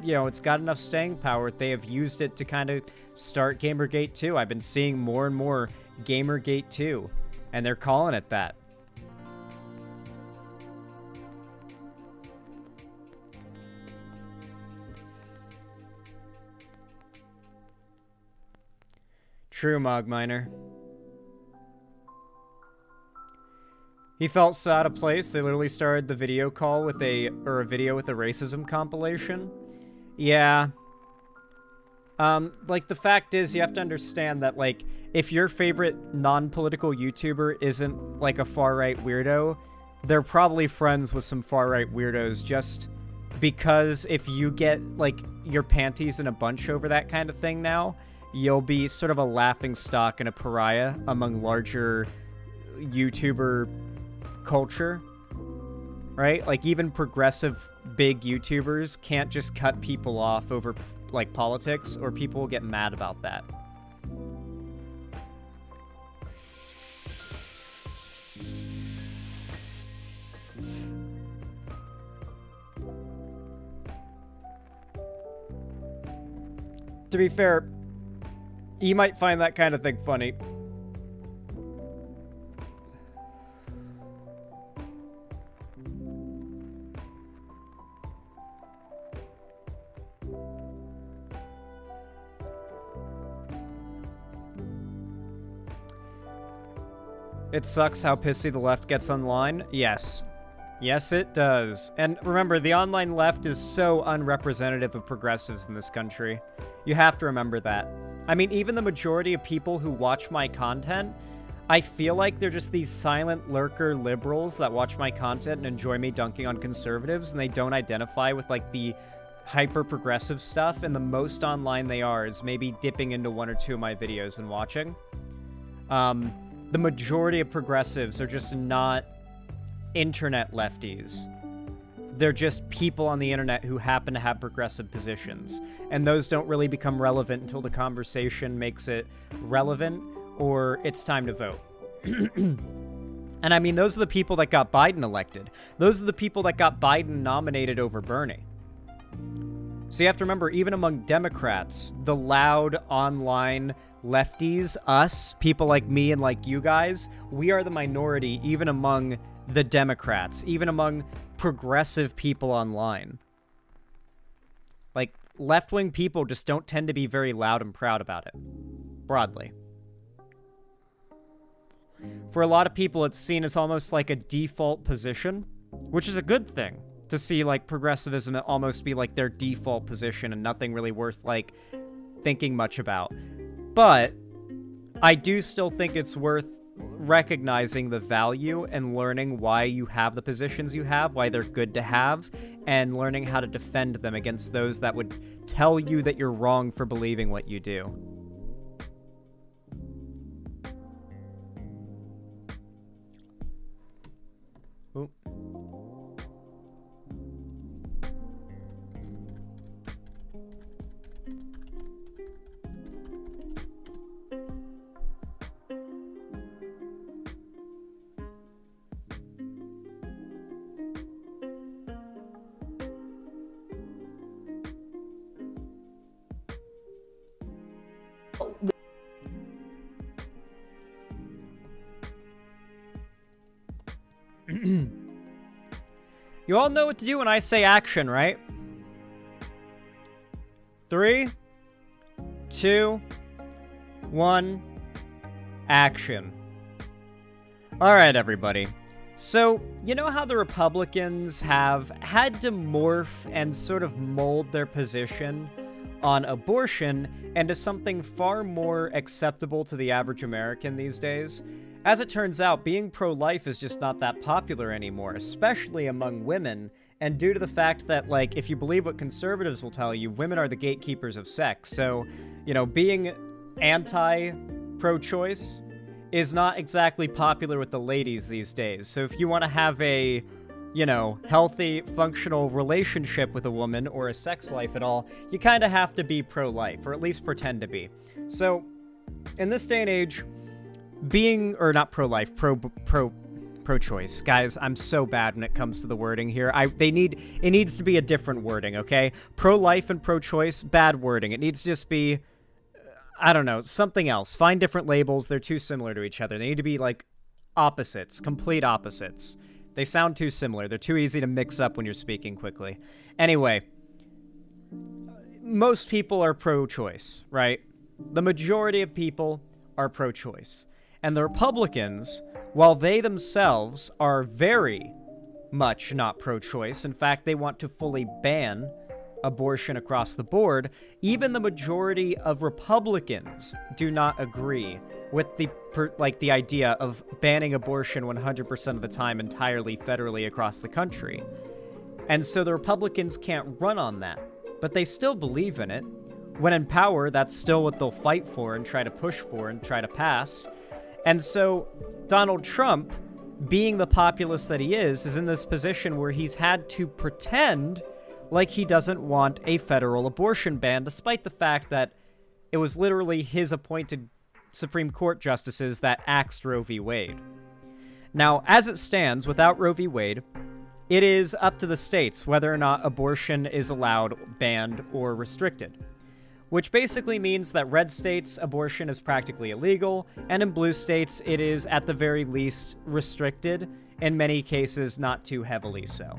it's got enough staying power. They have used it to kind of start Gamergate 2. I've been seeing more and more Gamergate 2, and they're calling it that. True, Mogminer. He felt so out of place, they literally started the video call with a video with a racism compilation. Yeah. The fact is, you have to understand that, if your favorite non-political YouTuber isn't, a far-right weirdo, they're probably friends with some far-right weirdos just because if you get, your panties in a bunch over that kind of thing now, you'll be sort of a laughingstock and a pariah among larger YouTuber culture, right? Even progressive big YouTubers can't just cut people off over politics, or people will get mad about that. To be fair, you might find that kind of thing funny. It sucks how pissy the left gets online. Yes. Yes, it does. And remember, the online left is so unrepresentative of progressives in this country. You have to remember that. I mean, even the majority of people who watch my content, I feel like they're just these silent lurker liberals that watch my content and enjoy me dunking on conservatives, and they don't identify with, the hyper-progressive stuff, and the most online they are is maybe dipping into one or two of my videos and watching. The majority of progressives are just not internet lefties. They're just people on the internet who happen to have progressive positions. And those don't really become relevant until the conversation makes it relevant or it's time to vote. And I mean, those are the people that got Biden elected. Those are the people that got Biden nominated over Bernie. So you have to remember, even among Democrats, the loud online lefties, us, people like me and like you guys, we are the minority even among the Democrats, even among progressive people online. Left-wing people just don't tend to be very loud and proud about it, broadly. For a lot of people, it's seen as almost like a default position, which is a good thing. to see, like, progressivism almost be, like, their default position and nothing really worth, like, thinking much about. But I do still think it's worth recognizing the value and learning why you have the positions you have, why they're good to have, and learning how to defend them against those that would tell you that you're wrong for believing what you do. Ooh. You all know what to do when I say action, right? 3, 2, 1, action. Alright, everybody. So, you know how the Republicans have had to morph and sort of mold their position on abortion into something far more acceptable to the average American these days? As it turns out, being pro-life is just not that popular anymore, especially among women, and due to the fact that, like, if you believe what conservatives will tell you, women are the gatekeepers of sex. So, you know, being anti-pro-choice is not exactly popular with the ladies these days. So if you want to have a, you know, healthy, functional relationship with a woman or a sex life at all, you kind of have to be pro-life, or at least pretend to be. So, in this day and age, being, or not pro-life, pro-choice. Guys, I'm so bad when it comes to the wording here. It needs to be a different wording, okay? Pro-life and pro-choice, bad wording. It needs to just be, I don't know, something else. Find different labels. They're too similar to each other. They need to be, like, opposites, complete opposites. They sound too similar. They're too easy to mix up when you're speaking quickly. Anyway, most people are pro-choice, right? The majority of people are pro-choice. And the Republicans, while they themselves are very much not pro-choice, in fact, they want to fully ban abortion across the board, even the majority of Republicans do not agree with the idea of banning abortion 100% of the time entirely federally across the country. And so the Republicans can't run on that, but they still believe in it. When in power, that's still what they'll fight for and try to push for and try to pass. And so Donald Trump, being the populist that he is in this position where he's had to pretend like he doesn't want a federal abortion ban, despite the fact that it was literally his appointed Supreme Court justices that axed Roe v. Wade. Now, as it stands, without Roe v. Wade, it is up to the states whether or not abortion is allowed, banned, or restricted. Which basically means that red states, abortion is practically illegal, and in blue states, it is at the very least restricted, in many cases not too heavily so.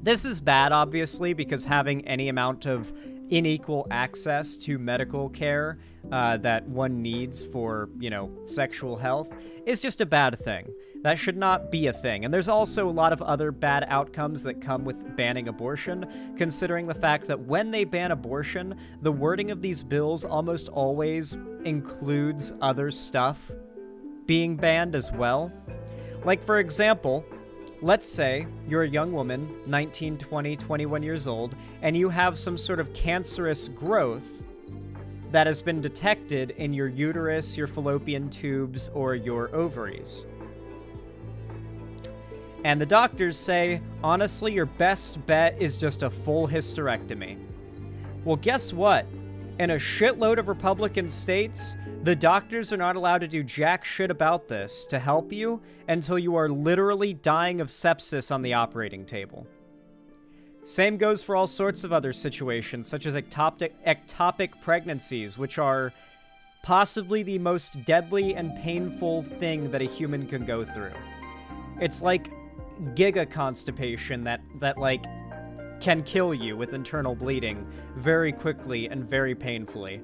This is bad, obviously, because having any amount of unequal access to medical care that one needs for, you know, sexual health is just a bad thing. That should not be a thing. And there's also a lot of other bad outcomes that come with banning abortion, considering the fact that when they ban abortion, the wording of these bills almost always includes other stuff being banned as well. Like, for example, let's say you're a young woman, 19, 20, 21 years old, and you have some sort of cancerous growth that has been detected in your uterus, your fallopian tubes, or your ovaries. And the doctors say, honestly, your best bet is just a full hysterectomy. Well, guess what? In a shitload of Republican states, the doctors are not allowed to do jack shit about this to help you until you are literally dying of sepsis on the operating table. Same goes for all sorts of other situations, such as ectopic pregnancies, which are possibly the most deadly and painful thing that a human can go through. It's like giga constipation that like can kill you with internal bleeding very quickly and very painfully.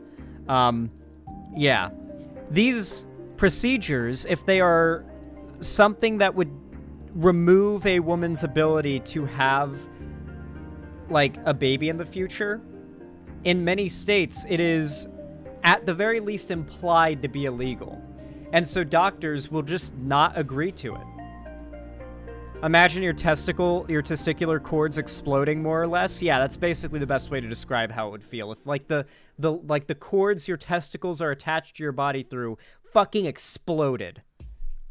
Yeah. These procedures, if they are something that would remove a woman's ability to have, like, a baby in the future, in many states, it is, at the very least, implied to be illegal. And so doctors will just not agree to it. Imagine your testicular cords exploding, more or less. Yeah, that's basically the best way to describe how it would feel. If, like, the cords your testicles are attached to your body through fucking exploded.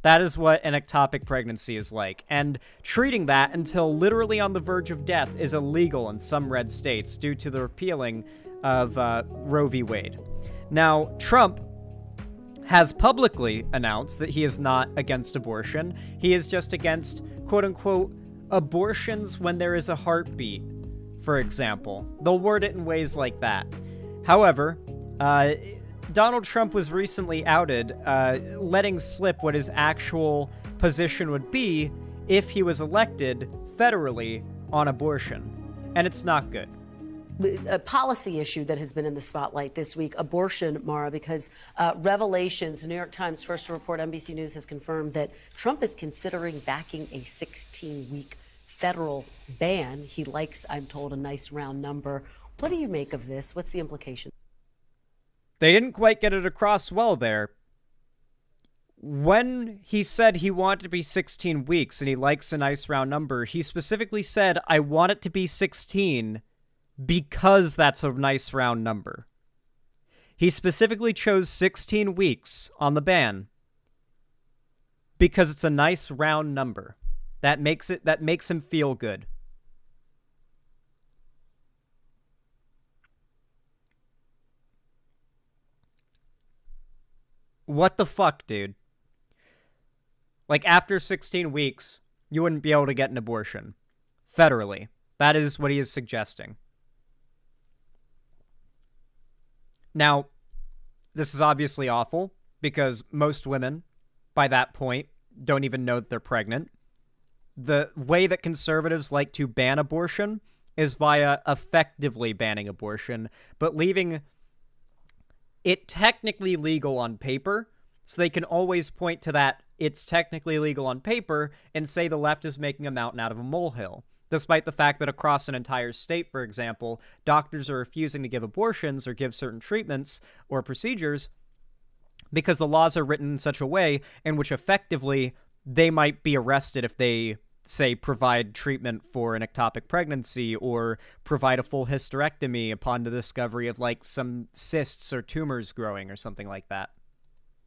That is what an ectopic pregnancy is like. And treating that until literally on the verge of death is illegal in some red states due to the repealing of Roe v. Wade. Now, Trump has publicly announced that he is not against abortion. He is just against, quote-unquote, abortions when there is a heartbeat, for example. They'll word it in ways like that. However, Donald Trump was recently outed, letting slip what his actual position would be if he was elected federally on abortion. And it's not good. A policy issue that has been in the spotlight this week, abortion, Mara, because revelations, the New York Times first to report, NBC News has confirmed that Trump is considering backing a 16-week federal ban. He likes, I'm told, a nice round number. What do you make of this? What's the implication? They didn't quite get it across well there. When he said he wanted to be 16 weeks and he likes a nice round number, he specifically said, I want it to be 16 because that's a nice round number. He specifically chose 16 weeks on the ban because it's a nice round number. That makes him feel good. What the fuck, dude? Like, after 16 weeks, you wouldn't be able to get an abortion. Federally. That is what he is suggesting. Now, this is obviously awful, because most women, by that point, don't even know that they're pregnant. The way that conservatives like to ban abortion is via effectively banning abortion, but leaving it technically legal on paper, so they can always point to that it's technically legal on paper and say the left is making a mountain out of a molehill. Despite the fact that across an entire state, for example, doctors are refusing to give abortions or give certain treatments or procedures because the laws are written in such a way in which effectively they might be arrested if they, say, provide treatment for an ectopic pregnancy or provide a full hysterectomy upon the discovery of, like, some cysts or tumors growing or something like that.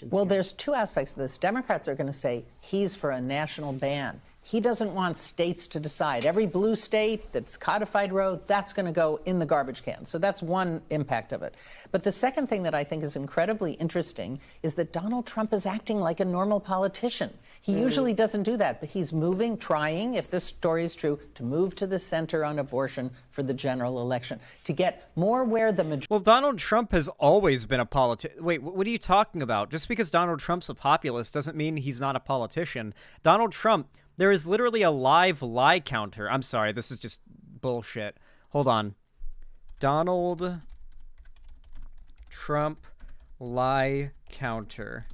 Well, there's two aspects of this. Democrats are going to say he's for a national ban. He doesn't want states to decide. Every blue state that's codified Roe, that's going to go in the garbage can. So that's one impact of it. But the second thing that I think is incredibly interesting is that Donald Trump is acting like a normal politician. He usually doesn't do that, but he's moving, trying, if this story is true, to move to the center on abortion for the general election, to get more where the majority... Well, Donald Trump has always been a politician. Wait, what are you talking about? Just because Donald Trump's a populist doesn't mean he's not a politician. Donald Trump... There is literally a live lie counter. I'm sorry, this is just bullshit. Hold on. Donald Trump lie counter.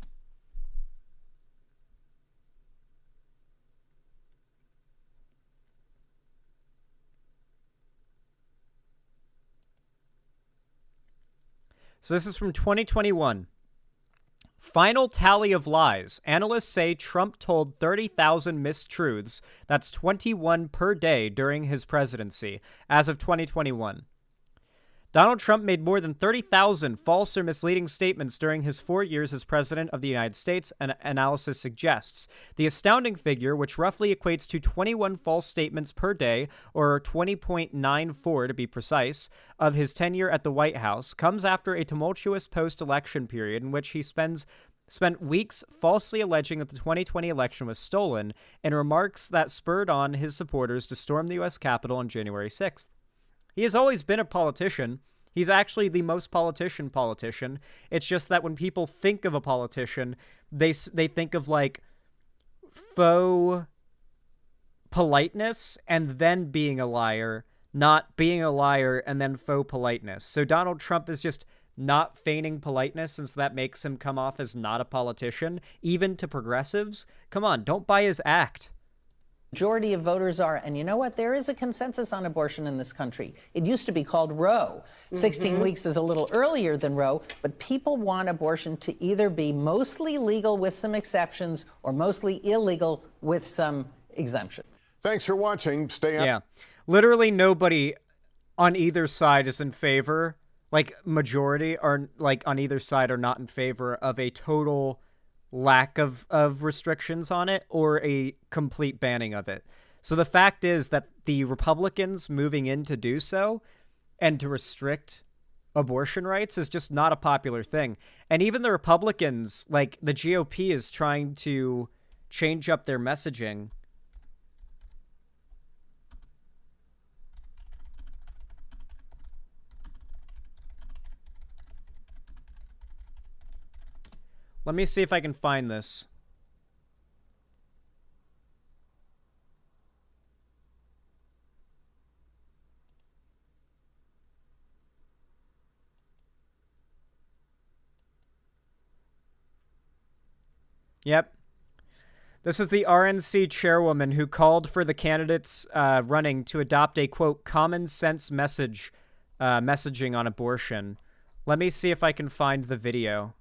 So this is from 2021. Final tally of lies. Analysts say Trump told 30,000 mistruths. That's 21 per day during his presidency, as of 2021. Donald Trump made more than 30,000 false or misleading statements during his 4 years as president of the United States, an analysis suggests. The astounding figure, which roughly equates to 21 false statements per day, or 20.94 to be precise, of his tenure at the White House, comes after a tumultuous post-election period in which he spent weeks falsely alleging that the 2020 election was stolen, and remarks that spurred on his supporters to storm the U.S. Capitol on January 6th. He has always been a politician. He's actually the most politician. It's just that when people think of a politician, they think of, like, faux politeness and then being a liar, not being a liar and then faux politeness. So Donald Trump is just not feigning politeness, since that makes him come off as not a politician, even to progressives. Come on, don't buy his act. Majority of voters are, and you know what? There is a consensus on abortion in this country. It used to be called Roe. 16 weeks is a little earlier than Roe, but people want abortion to either be mostly legal with some exceptions or mostly illegal with some exemptions. Thanks for watching. Stay up. Yeah. Literally nobody on either side is in favor, like majority are like on either side are not in favor of a total lack of restrictions on it or a complete banning of it. So the fact is that the Republicans moving in to do so and to restrict abortion rights is just not a popular thing. And even the Republicans, like the GOP, is trying to change up their messaging. Let me see if I can find this. Yep. This was the RNC chairwoman who called for the candidates running to adopt a, quote, common sense messaging on abortion. Let me see if I can find the video,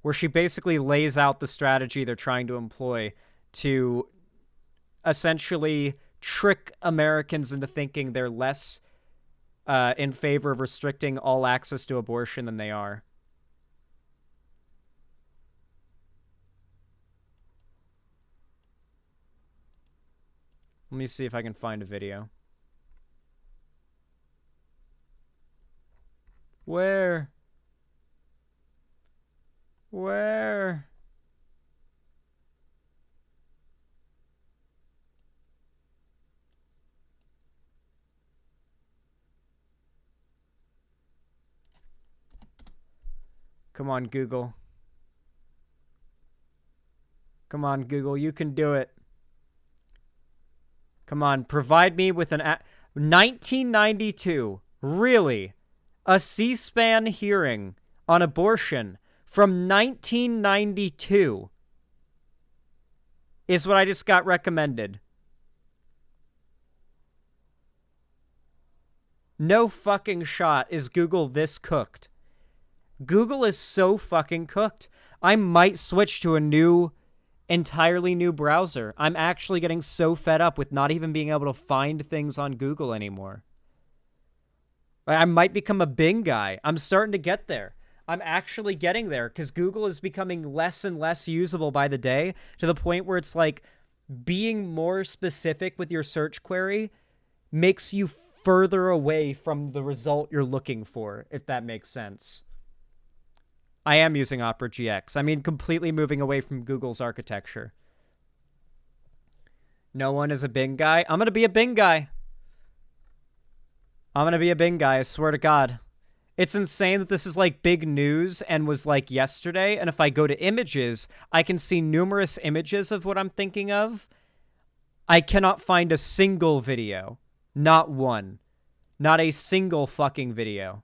where she basically lays out the strategy they're trying to employ to essentially trick Americans into thinking they're less in favor of restricting all access to abortion than they are. Let me see if I can find a video. Where? Come on, Google. Come on, Google. You can do it. Come on. Provide me with an... 1992. Really? A C-SPAN hearing on abortion from 1992 is what I just got recommended. No fucking shot is Google this cooked. Google is so fucking cooked. I might switch to a entirely new browser. I'm actually getting so fed up with not even being able to find things on Google anymore. I might become a Bing guy. I'm starting to get there. I'm actually getting there because Google is becoming less and less usable by the day, to the point where it's like being more specific with your search query makes you further away from the result you're looking for, if that makes sense. I am using Opera GX. I mean, completely moving away from Google's architecture. No one is a Bing guy. I'm going to be a Bing guy. I'm going to be a Bing guy, I swear to God. It's insane that this is like big news and was like yesterday. And if I go to images, I can see numerous images of what I'm thinking of. I cannot find a single video. Not one. Not a single fucking video.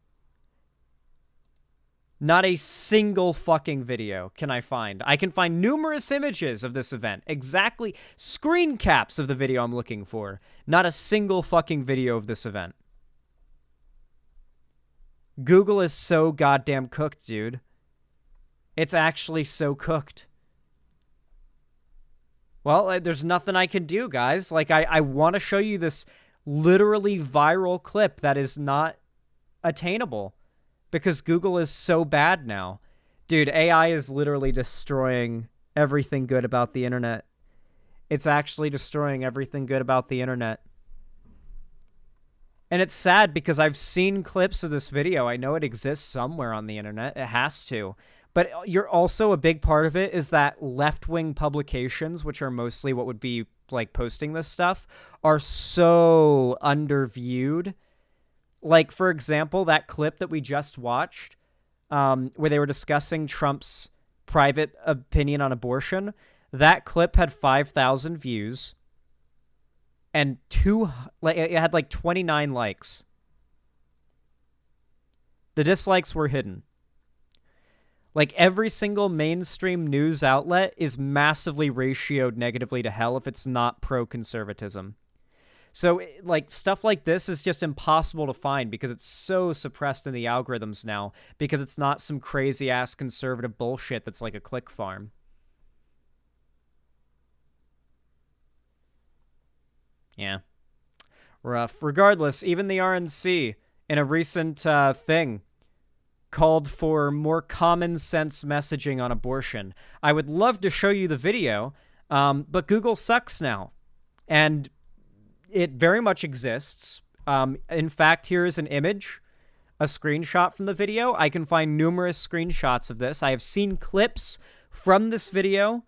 Not a single fucking video can I find. I can find numerous images of this event. Exactly screen caps of the video I'm looking for. Not a single fucking video of this event. Google is so goddamn cooked, dude. It's actually so cooked. Well, there's nothing I can do, guys. Like, I want to show you this literally viral clip that is not attainable because Google is so bad now. Dude, AI is literally destroying everything good about the internet. It's actually destroying everything good about the internet. And it's sad because I've seen clips of this video. I know it exists somewhere on the internet. It has to. But you're also, a big part of it is that left-wing publications, which are mostly what would be like posting this stuff, are so underviewed. Like, for example, that clip that we just watched, where they were discussing Trump's private opinion on abortion, that clip had 5,000 views. And it had like 29 likes. The dislikes were hidden. Like, every single mainstream news outlet is massively ratioed negatively to hell if it's not pro-conservatism. So, like, stuff like this is just impossible to find because it's so suppressed in the algorithms now, because it's not some crazy-ass conservative bullshit that's like a click farm. Yeah. Rough. Regardless, even the RNC, in a recent thing, called for more common sense messaging on abortion. I would love to show you the video, but Google sucks now. And it very much exists. In fact, here is an image, a screenshot from the video. I can find numerous screenshots of this. I have seen clips from this video.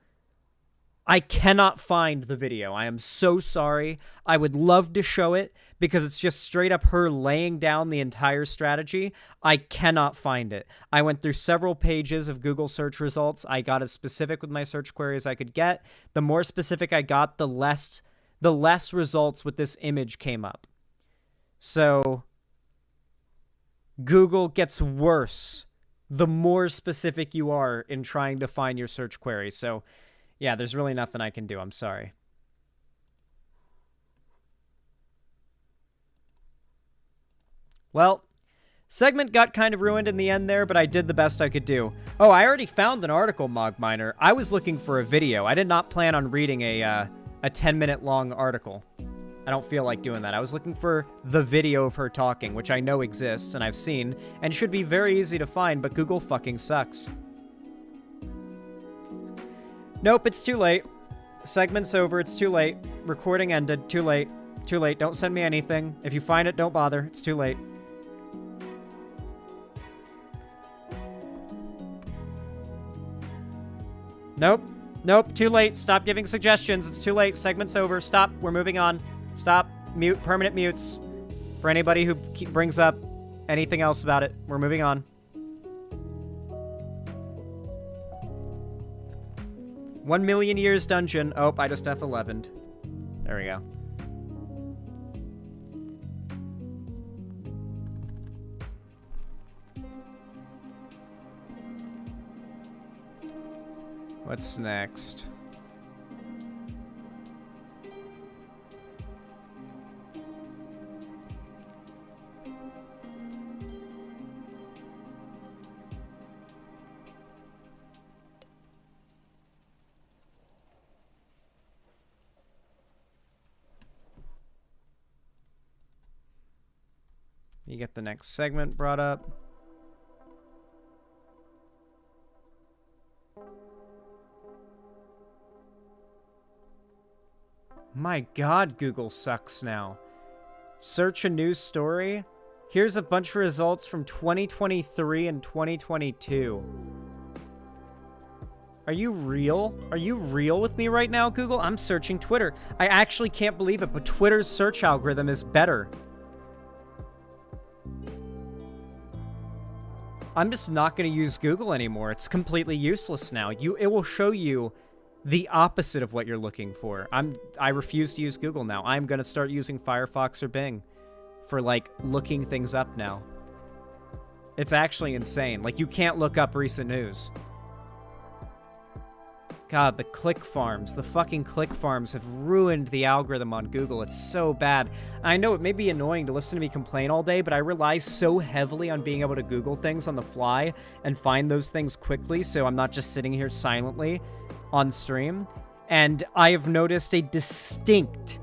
I cannot find the video. I am so sorry. I would love to show it because it's just straight up her laying down the entire strategy. I cannot find it. I went through several pages of Google search results. I got as specific with my search query as I could get. The more specific I got, the less results with this image came up. So Google gets worse the more specific you are in trying to find your search query. So yeah, there's really nothing I can do. I'm sorry. Well, segment got kind of ruined in the end there, but I did the best I could do. Oh, I already found an article, Mogminer. I was looking for a video. I did not plan on reading a 10-minute long article. I don't feel like doing that. I was looking for the video of her talking, which I know exists and I've seen, and should be very easy to find, but Google fucking sucks. Nope, it's too late. Segment's over, it's too late. Recording ended, too late. Too late, don't send me anything. If you find it, don't bother, it's too late. Nope, nope, too late. Stop giving suggestions, it's too late. Segment's over, stop, we're moving on. Stop, mute, permanent mutes. For anybody who brings up anything else about it, we're moving on. $1 million years dungeon. Oh, I just F11'd. There we go. What's next? You get the next segment brought up. My God, Google sucks now. Search a news story. Here's a bunch of results from 2023 and 2022. Are you real? Are you real with me right now, Google? I'm searching Twitter. I actually can't believe it, but Twitter's search algorithm is better. I'm just not going to use Google anymore. It's completely useless now. It will show you the opposite of what you're looking for. I refuse to use Google now. I'm going to start using Firefox or Bing for, like, looking things up now. It's actually insane. Like, you can't look up recent news. God, the click farms, the fucking click farms have ruined the algorithm on Google. It's so bad. I know it may be annoying to listen to me complain all day, but I rely so heavily on being able to Google things on the fly and find those things quickly, so I'm not just sitting here silently on stream. And I have noticed a distinct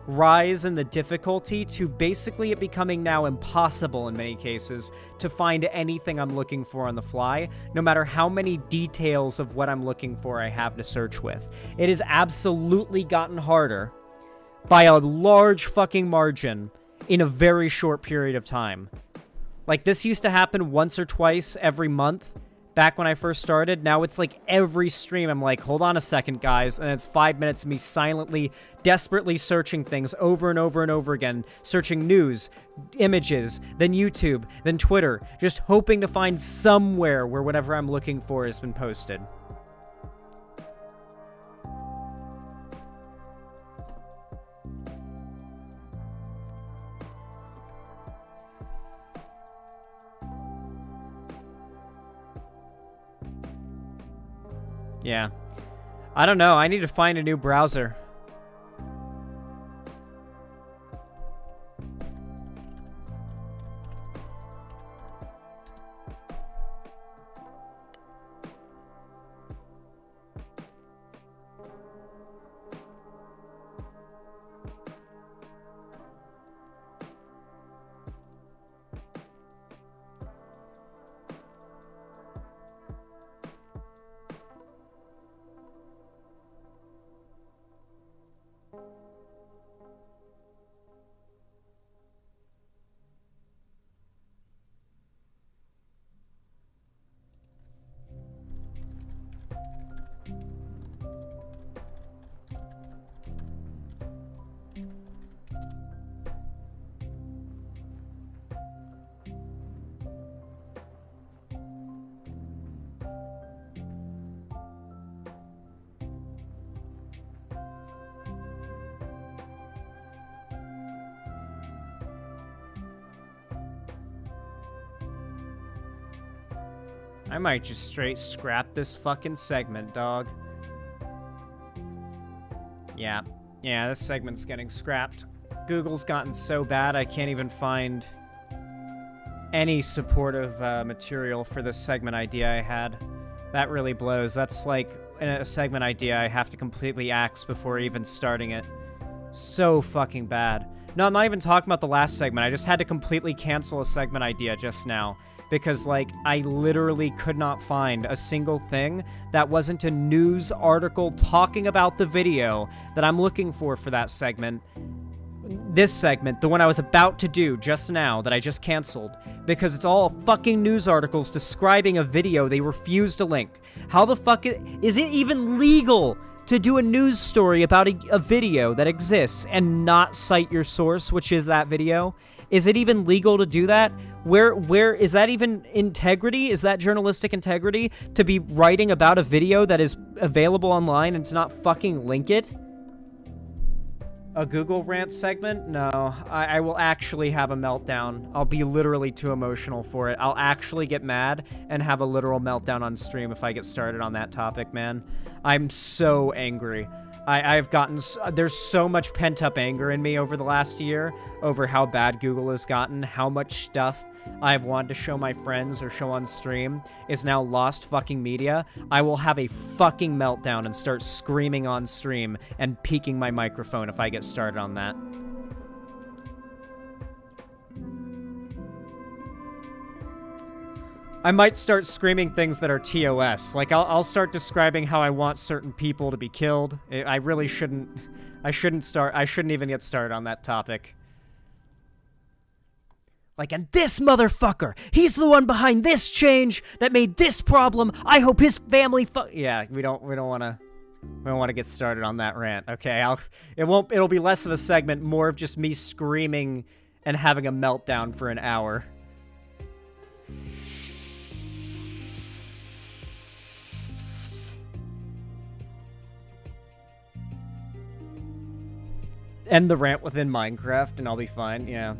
rise in the difficulty to basically it becoming now impossible in many cases to find anything I'm looking for on the fly, no matter how many details of what I'm looking for I have to search with. It has absolutely gotten harder by a large fucking margin in a very short period of time. Like, this used to happen once or twice every month back when I first started. Now it's like every stream I'm like, hold on a second, guys, and it's 5 minutes of me silently, desperately searching things over and over and over again, searching news, images, then YouTube, then Twitter, just hoping to find somewhere where whatever I'm looking for has been posted. Yeah. I don't know. I need to find a new browser. I might just straight scrap this fucking segment, dog. Yeah, this segment's getting scrapped. Google's gotten so bad I can't even find any supportive material for this segment idea I had. That really blows. That's like a segment idea I have to completely axe before even starting it. So fucking bad. No, I'm not even talking about the last segment. I just had to completely cancel a segment idea just now. Because, like, I literally could not find a single thing that wasn't a news article talking about the video that I'm looking for that segment. This segment, the one I was about to do just now that I just canceled, because it's all fucking news articles describing a video they refuse to link. How the fuck is it even legal to do a news story about a video that exists and not cite your source, which is that video? Is it even legal to do that? Where is that even integrity? Is that journalistic integrity to be writing about a video that is available online and to not fucking link it? A Google rant segment? No, I will actually have a meltdown. I'll be literally too emotional for it. I'll actually get mad and have a literal meltdown on stream if I get started on that topic, man. I'm so angry. I've gotten... There's so much pent-up anger in me over the last year over how bad Google has gotten, how much stuff I've wanted to show my friends or show on stream is now lost fucking media. I will have a fucking meltdown and start screaming on stream and peeking my microphone if I get started on that. I might start screaming things that are TOS. Like, I'll start describing how I want certain people to be killed. I really shouldn't... I shouldn't even get started on that topic. Like, and this motherfucker, he's the one behind this change that made this problem. I hope his family yeah, we don't want to get started on that rant. Okay, it'll be less of a segment, more of just me screaming and having a meltdown for an hour. End the rant within Minecraft and I'll be fine, yeah.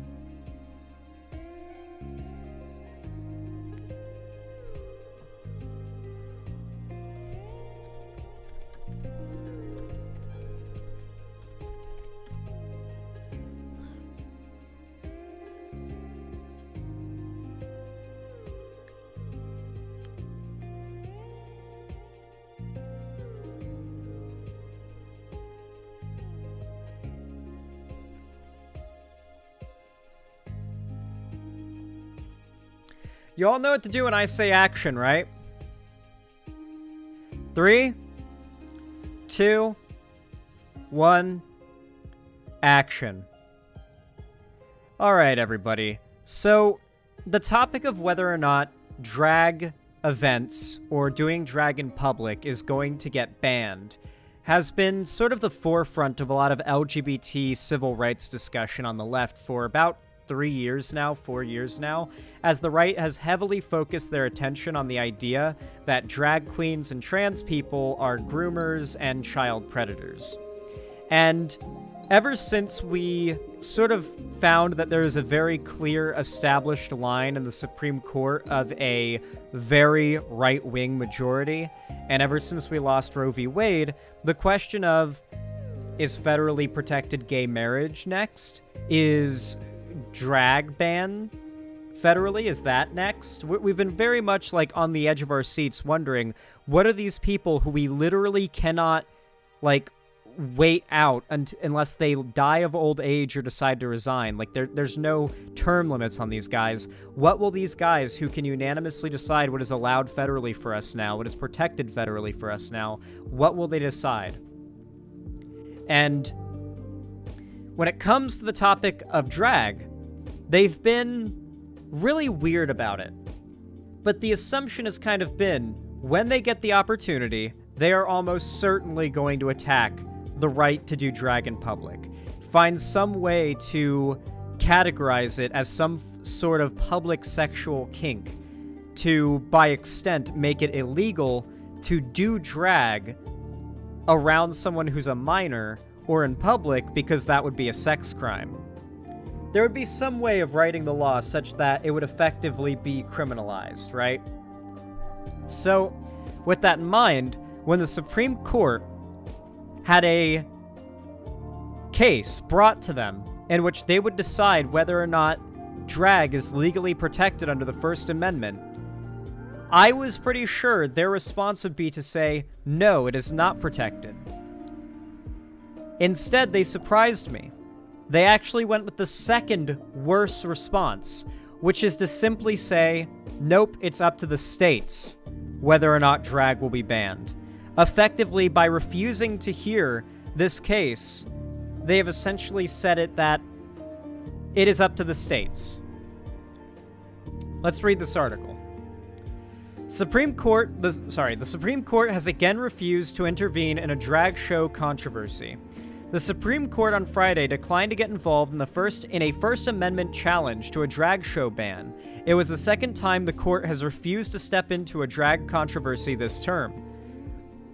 You all know what to do when I say action, right? 3, 2, 1, action. Alright, everybody. So, the topic of whether or not drag events or doing drag in public is going to get banned has been sort of the forefront of a lot of LGBT civil rights discussion on the left for about 4 years now, as the right has heavily focused their attention on the idea that drag queens and trans people are groomers and child predators. And ever since we sort of found that there is a very clear established line in the Supreme Court of a very right-wing majority, and ever since we lost Roe v. Wade, the question of, is federally protected gay marriage next? Is drag ban federally? Is that next? We've been very much like on the edge of our seats wondering, what are these people who we literally cannot like wait out unless they die of old age or decide to resign? Like there's no term limits on these guys. What will these guys who can unanimously decide what is allowed federally for us now, what is protected federally for us now, what will they decide? And when it comes to the topic of drag, they've been really weird about it. But the assumption has kind of been, when they get the opportunity, they are almost certainly going to attack the right to do drag in public. Find some way to categorize it as some sort of public sexual kink, to, by extent, make it illegal to do drag around someone who's a minor or in public because that would be a sex crime. There would be some way of writing the law such that it would effectively be criminalized, right? So, with that in mind, when the Supreme Court had a case brought to them in which they would decide whether or not drag is legally protected under the First Amendment, I was pretty sure their response would be to say, no, it is not protected. Instead, they surprised me. They actually went with the second worst response, which is to simply say, nope, it's up to the states whether or not drag will be banned. Effectively, by refusing to hear this case, they have essentially said it that it is up to the states. Let's read this article. The Supreme Court has again refused to intervene in a drag show controversy. The Supreme Court on Friday declined to get involved in a First Amendment challenge to a drag show ban. It was the second time the court has refused to step into a drag controversy this term.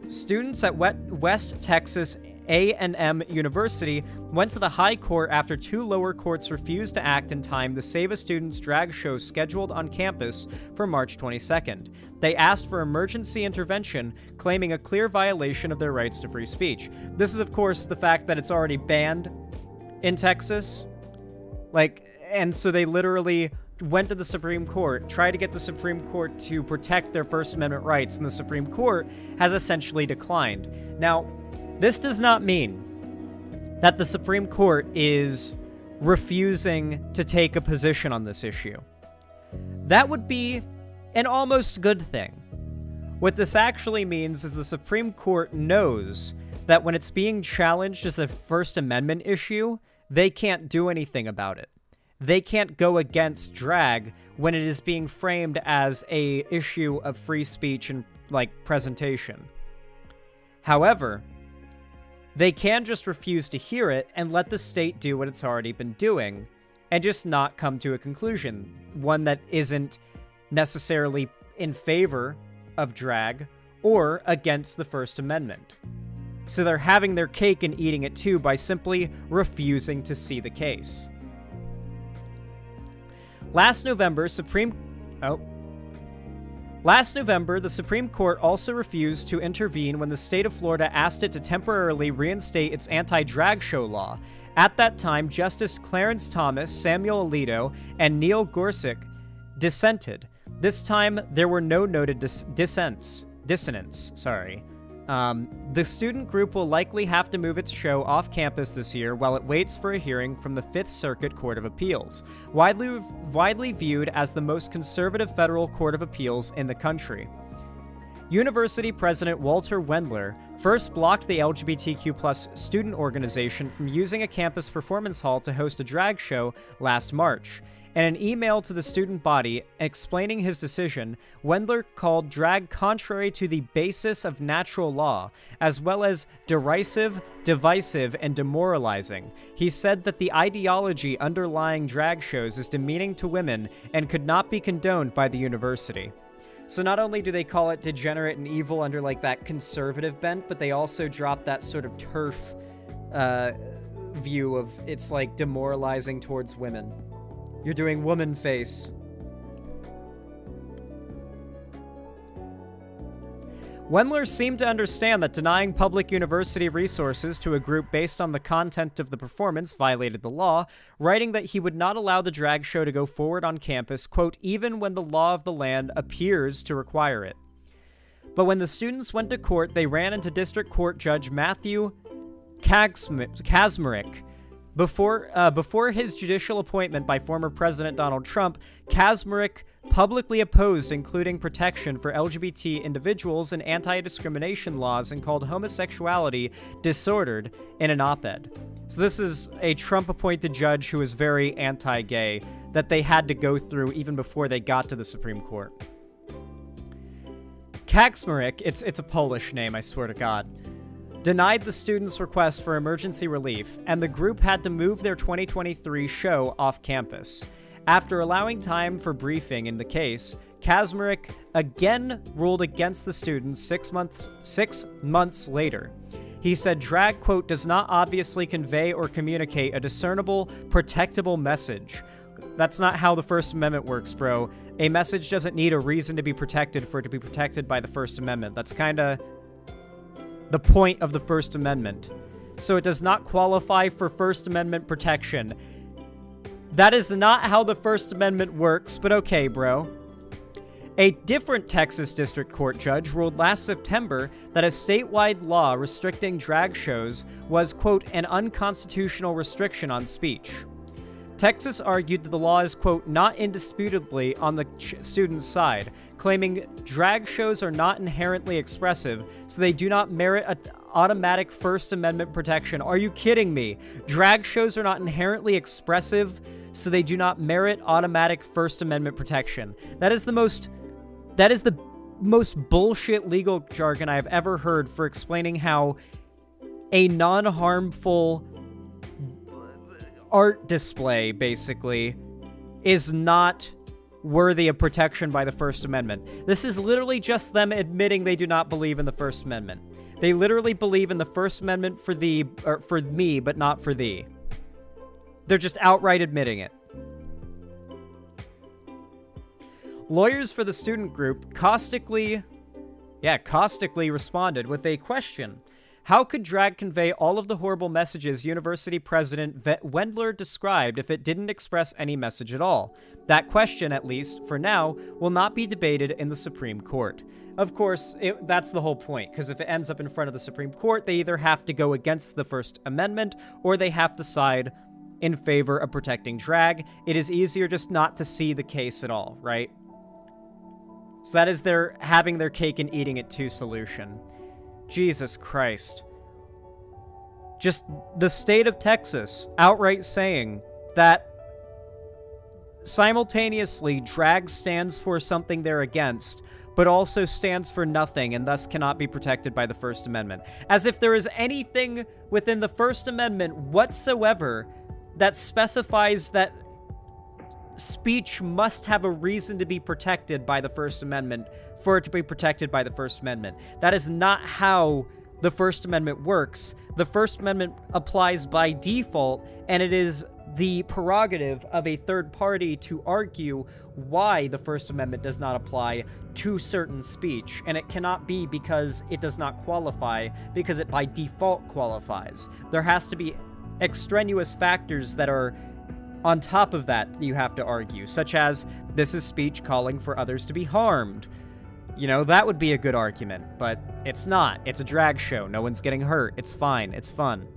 Students at West Texas A&M University went to the High Court after two lower courts refused to act in time to save a student's drag show scheduled on campus for March 22nd. They asked for emergency intervention, claiming a clear violation of their rights to free speech. This is, of course, the fact that it's already banned in Texas. And so they literally went to the Supreme Court, tried to get the Supreme Court to protect their First Amendment rights, and the Supreme Court has essentially declined. Now, this does not mean that the Supreme Court is refusing to take a position on this issue. That would be an almost good thing. What this actually means is the Supreme Court knows that when it's being challenged as a First Amendment issue, they can't do anything about it. They can't go against drag when it is being framed as a issue of free speech and, presentation. However, they can just refuse to hear it and let the state do what it's already been doing and just not come to a conclusion, one that isn't necessarily in favor of drag or against the First Amendment. So they're having their cake and eating it too by simply refusing to see the case. Last November, the Supreme Court also refused to intervene when the state of Florida asked it to temporarily reinstate its anti-drag show law. At that time, Justice Clarence Thomas, Samuel Alito, and Neil Gorsuch dissented. This time, there were no noted dissonance. The student group will likely have to move its show off campus this year while it waits for a hearing from the Fifth Circuit Court of Appeals, widely viewed as the most conservative federal court of appeals in the country. University President Walter Wendler first blocked the LGBTQ+ student organization from using a campus performance hall to host a drag show last March. In an email to the student body explaining his decision, Wendler called drag contrary to the basis of natural law, as well as derisive, divisive, and demoralizing. He said that the ideology underlying drag shows is demeaning to women and could not be condoned by the university. So not only do they call it degenerate and evil under that conservative bent, but they also drop that sort of turf view of it's like demoralizing towards women. You're doing woman face. Wendler seemed to understand that denying public university resources to a group based on the content of the performance violated the law, writing that he would not allow the drag show to go forward on campus, quote, even when the law of the land appears to require it. But when the students went to court, they ran into District Court Judge Matthew Kaczmarek. Before his judicial appointment by former President Donald Trump, Kaczmarek publicly opposed including protection for LGBT individuals in anti-discrimination laws and called homosexuality disordered in an op-ed. So this is a Trump-appointed judge who is very anti-gay that they had to go through even before they got to the Supreme Court. Kaczmarek, it's a Polish name, I swear to God, denied the students' request for emergency relief, and the group had to move their 2023 show off campus. After allowing time for briefing in the case, Kaczmarek again ruled against the students 6 months later. He said drag, quote, does not obviously convey or communicate a discernible, protectable message. That's not how the First Amendment works, bro. A message doesn't need a reason to be protected for it to be protected by the First Amendment. That's kind of the point of the First Amendment. So it does not qualify for First Amendment protection. That is not how the First Amendment works, but okay, bro. A different Texas District Court judge ruled last September that a statewide law restricting drag shows was, quote, an unconstitutional restriction on speech. Texas argued that the law is, quote, not indisputably on the student's side, claiming drag shows are not inherently expressive, so they do not merit an automatic First Amendment protection. Are you kidding me? Drag shows are not inherently expressive, so they do not merit automatic First Amendment protection. That is the most bullshit legal jargon I have ever heard for explaining how a non-harmful art display, basically, is not worthy of protection by the First Amendment. This is literally just them admitting they do not believe in the First Amendment. They literally believe in the First Amendment for me, but not for thee. They're just outright admitting it. Lawyers for the student group caustically responded with a question. How could drag convey all of the horrible messages University President Wendler described if it didn't express any message at all? That question, at least for now, will not be debated in the Supreme Court. Of course, that's the whole point, because if it ends up in front of the Supreme Court, they either have to go against the First Amendment or they have to side in favor of protecting drag. It is easier just not to see the case at all, right? So that is their having their cake and eating it too solution. Jesus Christ. Just the state of Texas outright saying that simultaneously drag stands for something they're against, but also stands for nothing and thus cannot be protected by the First Amendment. As if there is anything within the First Amendment whatsoever that specifies that speech must have a reason to be protected by the First Amendment for it to be protected by the First Amendment. That is not how the First Amendment works. The First Amendment applies by default, and it is the prerogative of a third party to argue why the First Amendment does not apply to certain speech. And it cannot be because it does not qualify, because it by default qualifies. There has to be extraneous factors that are on top of that you have to argue, such as this is speech calling for others to be harmed. You know, that would be a good argument, but it's not. It's a drag show. No one's getting hurt. It's fine. It's fun.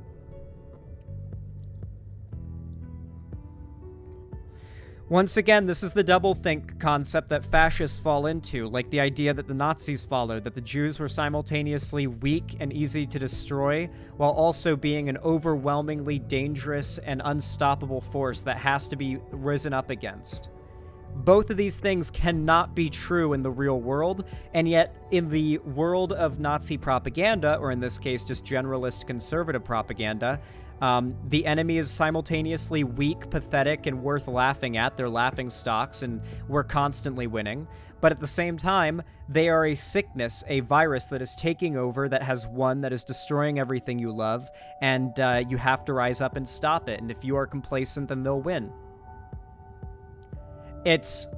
Once again, this is the doublethink concept that fascists fall into, like the idea that the Nazis followed, that the Jews were simultaneously weak and easy to destroy, while also being an overwhelmingly dangerous and unstoppable force that has to be risen up against. Both of these things cannot be true in the real world, and yet in the world of Nazi propaganda, or in this case just generalist conservative propaganda, The enemy is simultaneously weak, pathetic, and worth laughing at. They're laughing stocks, and we're constantly winning. But at the same time, they are a sickness, a virus that is taking over, that has won, that is destroying everything you love, and you have to rise up and stop it. And if you are complacent, then they'll win. It's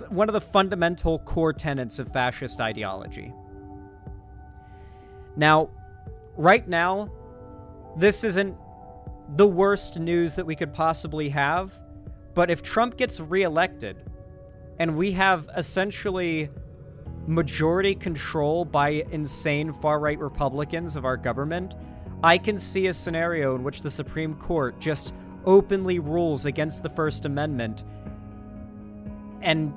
one of the fundamental core tenets of fascist ideology. Now, right now, this isn't the worst news that we could possibly have, but if Trump gets reelected and we have essentially majority control by insane far-right Republicans of our government, I can see a scenario in which the Supreme Court just openly rules against the First Amendment and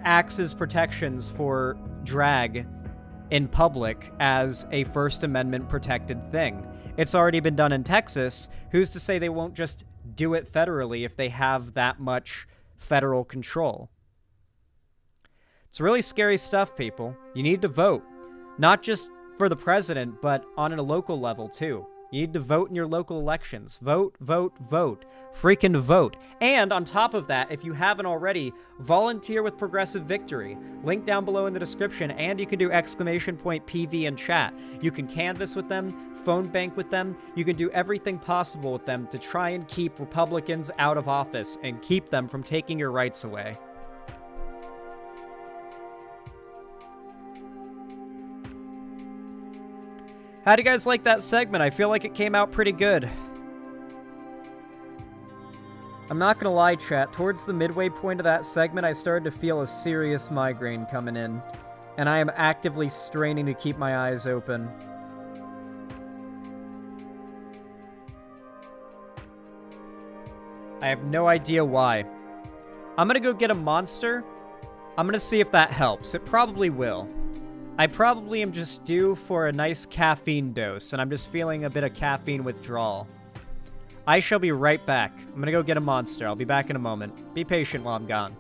acts as protections for drag in public as a First Amendment protected thing. It's already been done in Texas. Who's to say they won't just do it federally if they have that much federal control? It's really scary stuff, people. You need to vote. Not just for the president, but on a local level, too. You need to vote in your local elections. Vote, vote, vote. Freaking vote. And on top of that, if you haven't already, volunteer with Progressive Victory. Link down below in the description, and you can do !PV in chat. You can canvass with them, phone bank with them. You can do everything possible with them to try and keep Republicans out of office and keep them from taking your rights away. How do you guys like that segment? I feel like it came out pretty good. I'm not gonna lie, chat. Towards the midway point of that segment, I started to feel a serious migraine coming in, and I am actively straining to keep my eyes open. I have no idea why. I'm gonna go get a Monster. I'm gonna see if that helps. It probably will. I probably am just due for a nice caffeine dose, and I'm just feeling a bit of caffeine withdrawal. I shall be right back. I'm gonna go get a Monster. I'll be back in a moment. Be patient while I'm gone.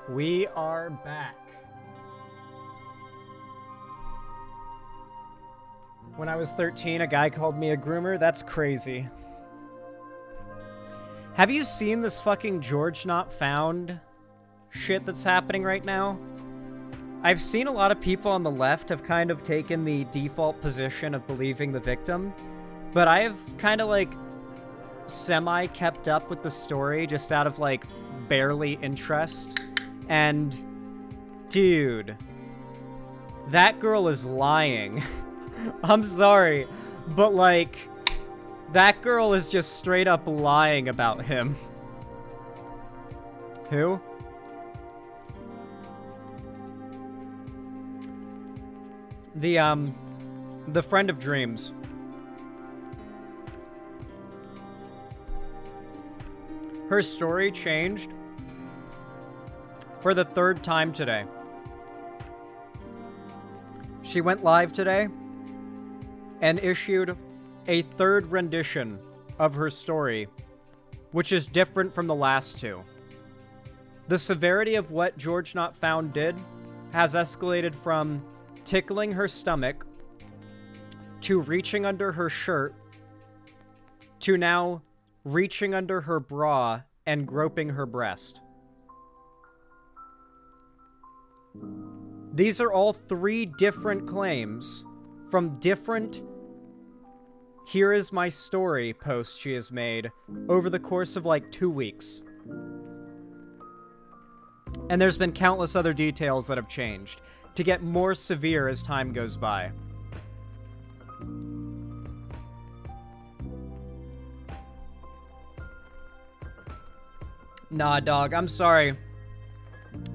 We are back. When I was 13, a guy called me a groomer. That's crazy. Have you seen this fucking GeorgeNotFound shit that's happening right now? I've seen a lot of people on the left have kind of taken the default position of believing the victim, but I have kind of like semi kept up with the story just out of like barely interest. And dude, that girl is lying. I'm sorry, but like that girl is just straight up lying about him. Who? The friend of dreams. Her story changed for the third time today. She went live today and issued a third rendition of her story, which is different from the last two. The severity of what GeorgeNotFound did has escalated from tickling her stomach to reaching under her shirt to now reaching under her bra and groping her breast. These are all 3 different claims from different "here is my story" posts she has made over the course of like 2 weeks. And there's been countless other details that have changed to get more severe as time goes by. Nah, dog, I'm sorry.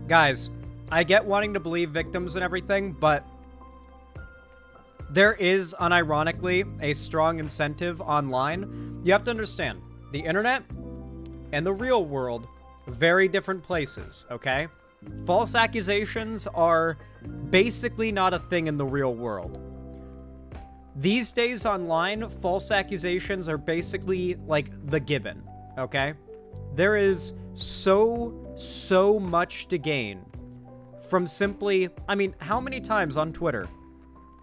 Guys, I get wanting to believe victims and everything, but there is, unironically, a strong incentive online. You have to understand, the internet and the real world, very different places, okay? False accusations are basically not a thing in the real world. These days online, false accusations are basically like the given, okay? There is so much to gain from simply, I mean, how many times on Twitter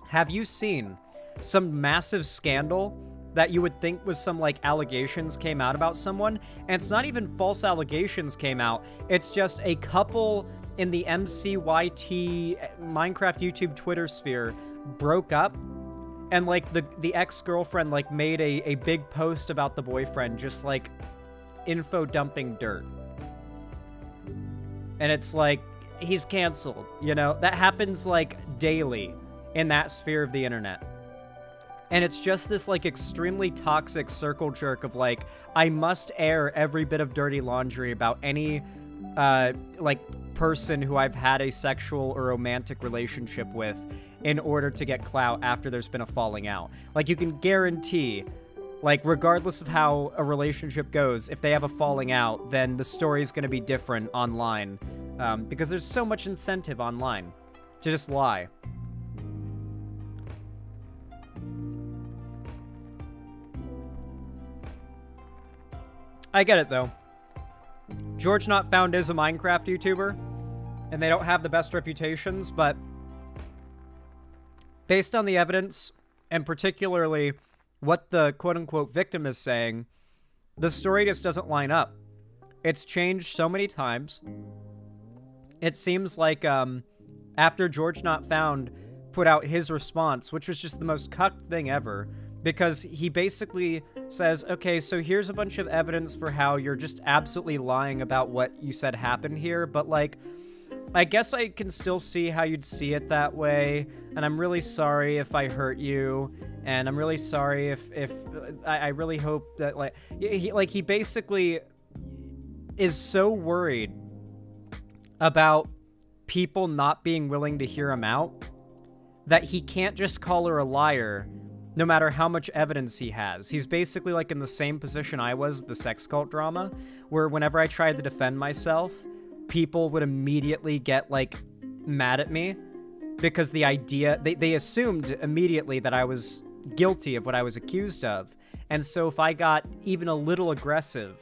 have you seen some massive scandal that you would think was some, like, allegations came out about someone, and it's not even false allegations came out, it's just a couple in the MCYT Minecraft YouTube Twitter sphere broke up, and, like, the ex-girlfriend, like, made a big post about the boyfriend, just, like, info dumping dirt. And it's like, he's canceled, you know? That happens, like, daily in that sphere of the internet. And it's just this, like, extremely toxic circle jerk of, like, I must air every bit of dirty laundry about any, like, person who I've had a sexual or romantic relationship with in order to get clout after there's been a falling out. Like, you can guarantee, like, regardless of how a relationship goes, if they have a falling out, then the story's gonna be different online. Because there's so much incentive online to just lie. I get it, though. GeorgeNotFound is a Minecraft YouTuber, and they don't have the best reputations, but based on the evidence, and particularly what the quote-unquote victim is saying, the story just doesn't line up. It's changed so many times. It seems like after GeorgeNotFound put out his response, which was just the most cucked thing ever, because he basically says, okay, so here's a bunch of evidence for how you're just absolutely lying about what you said happened here, but, like, I guess I can still see how you'd see it that way, and I'm really sorry if I hurt you, and I'm really sorry if I really hope that, like, he basically is so worried about people not being willing to hear him out that he can't just call her a liar no matter how much evidence he has. He's basically like in the same position I was with the sex cult drama, where whenever I tried to defend myself, people would immediately get, like, mad at me because the idea, they assumed immediately that I was guilty of what I was accused of. And so if I got even a little aggressive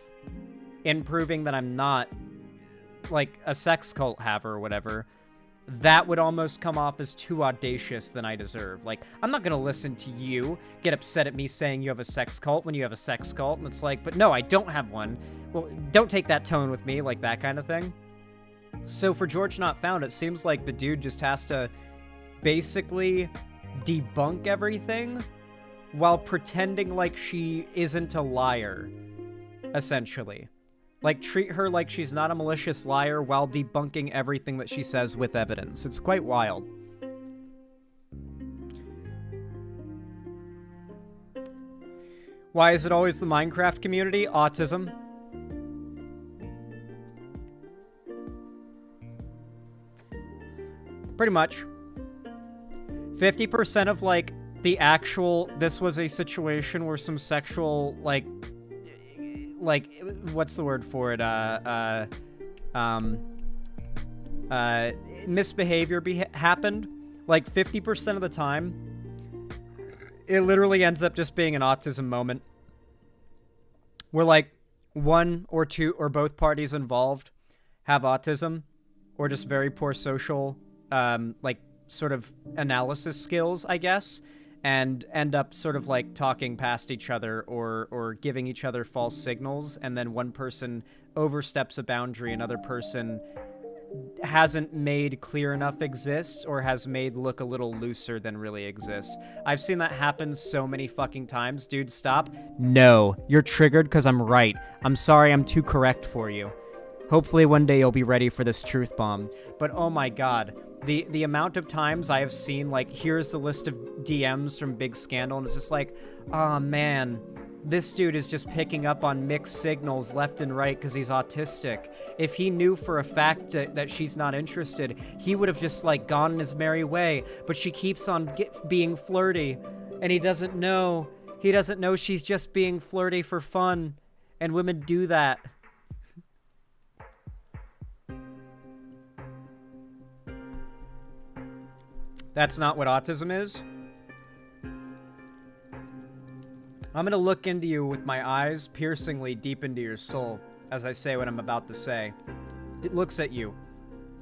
in proving that I'm not, like, a sex cult haver or whatever, that would almost come off as too audacious than I deserve. Like, I'm not gonna listen to you get upset at me saying you have a sex cult when you have a sex cult, and it's like, but no, I don't have one. Well, don't take that tone with me, like that kind of thing. So for GeorgeNotFound, it seems like the dude just has to basically debunk everything while pretending like she isn't a liar, essentially. Like, treat her like she's not a malicious liar while debunking everything that she says with evidence. It's quite wild. Why is it always the Minecraft community? Autism. Pretty much. 50% of, like, the actual, this was a situation where some sexual, like, what's the word for it? Misbehavior happened. Like, 50% of the time, it literally ends up just being an autism moment. Where, like, one or two or both parties involved have autism, or just very poor social, like, sort of analysis skills, I guess. and end up sort of like talking past each other or giving each other false signals, and then one person oversteps a boundary, another person hasn't made clear enough exists or has made look a little looser than really exists. I've seen that happen so many fucking times. Dude, stop. No, you're triggered because I'm right. I'm sorry I'm too correct for you. Hopefully one day you'll be ready for this truth bomb. But oh my god, the amount of times I have seen, like, here's the list of DMs from Big Scandal, and it's just like, oh man, this dude is just picking up on mixed signals left and right because he's autistic. If he knew for a fact that she's not interested, he would have just, like, gone in his merry way. But she keeps on being flirty, and he doesn't know. He doesn't know she's just being flirty for fun, and women do that. That's not what autism is. I'm gonna look into you with my eyes piercingly deep into your soul as I say what I'm about to say. It looks at you.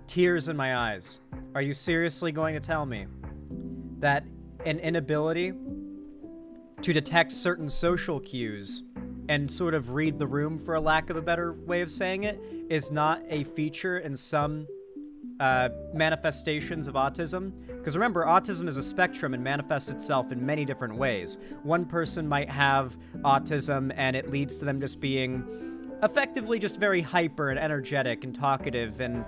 Tears in my eyes. Are you seriously going to tell me that an inability to detect certain social cues and sort of read the room, for a lack of a better way of saying it, is not a feature in some manifestations of autism? Because remember, autism is a spectrum and manifests itself in many different ways. One person might have autism and it leads to them just being effectively just very hyper and energetic and talkative and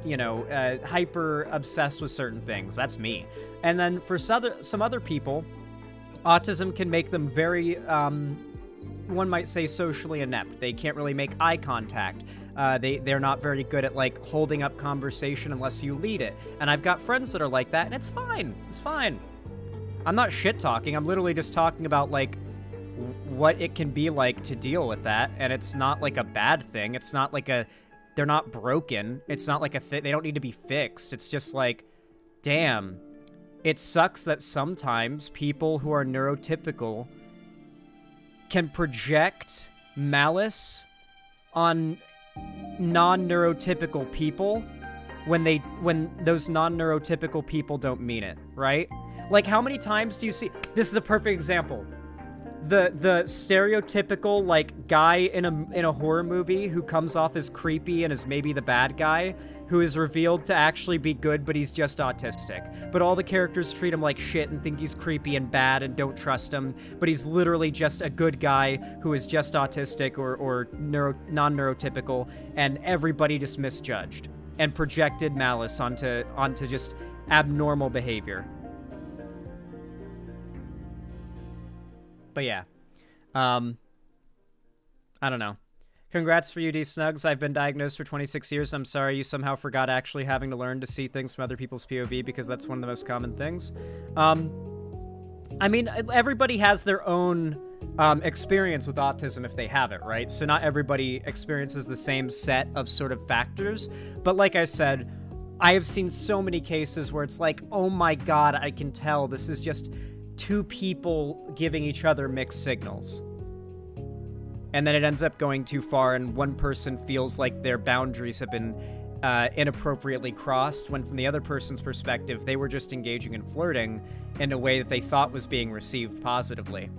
you know, hyper obsessed with certain things. That's me. And then for some other people, autism can make them very, one might say, socially inept. They can't really make eye contact. They're not very good at, like, holding up conversation unless you lead it. And I've got friends that are like that, and it's fine. It's fine. I'm not shit-talking. I'm literally just talking about, like, what it can be like to deal with that, and it's not, like, a bad thing. It's not like they're not broken. It's not like they don't need to be fixed. It's just like, damn. It sucks that sometimes people who are neurotypical can project malice on non-neurotypical people when those non-neurotypical people don't mean it, right? Like, how many times do you see... This is a perfect example. The stereotypical, like, guy in a horror movie who comes off as creepy and is maybe the bad guy, who is revealed to actually be good, but he's just autistic. But all the characters treat him like shit and think he's creepy and bad and don't trust him, but he's literally just a good guy who is just autistic or non-neurotypical, and everybody just misjudged and projected malice onto just abnormal behavior. But yeah, I don't know. Congrats for you, D Snugs. I've been diagnosed for 26 years. I'm sorry you somehow forgot actually having to learn to see things from other people's POV, because that's one of the most common things. I mean, everybody has their own experience with autism if they have it, right? So not everybody experiences the same set of sort of factors. But like I said, I have seen so many cases where it's like, oh my god, I can tell this is just two people giving each other mixed signals. And then it ends up going too far, and one person feels like their boundaries have been inappropriately crossed, when from the other person's perspective, they were just engaging in flirting in a way that they thought was being received positively.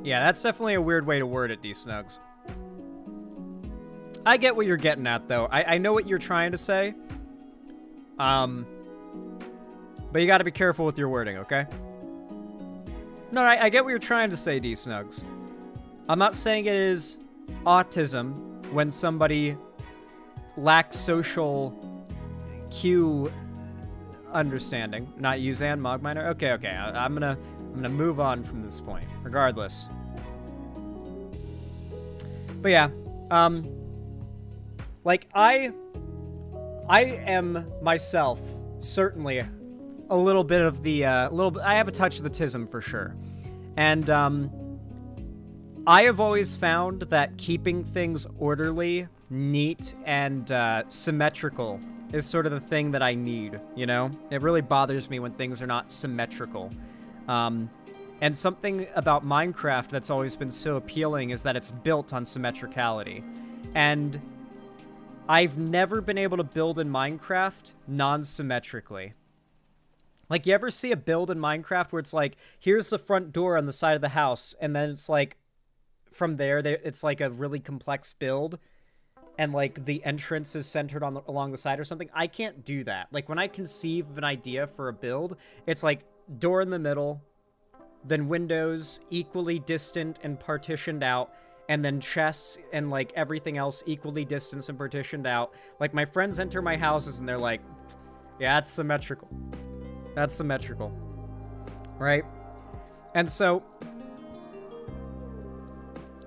Yeah, that's definitely a weird way to word it, D-Snugs. I get what you're getting at, though. I know what you're trying to say. But you gotta be careful with your wording, okay? No, I get what you're trying to say, D-Snugs. I'm not saying it is autism when somebody lacks social cue understanding. Not you, Zan, Mogminer? Okay, I'm gonna move on from this point, regardless. But yeah, like, I am myself certainly a little bit of the, I have a touch of the tism for sure. And, I have always found that keeping things orderly, neat, and, symmetrical is sort of the thing that I need, you know? It really bothers me when things are not symmetrical. And something about Minecraft that's always been so appealing is that it's built on symmetricality. And I've never been able to build in Minecraft non-symmetrically. Like, you ever see a build in Minecraft where it's like, here's the front door on the side of the house, and then it's like, from there, it's like a really complex build, and like the entrance is centered on along the side or something? I can't do that. Like, when I conceive of an idea for a build, it's like door in the middle, then windows equally distant and partitioned out, and then chests and like everything else equally distant and partitioned out. Like, my friends enter my houses and they're like, yeah, that's symmetrical. That's symmetrical. Right? And so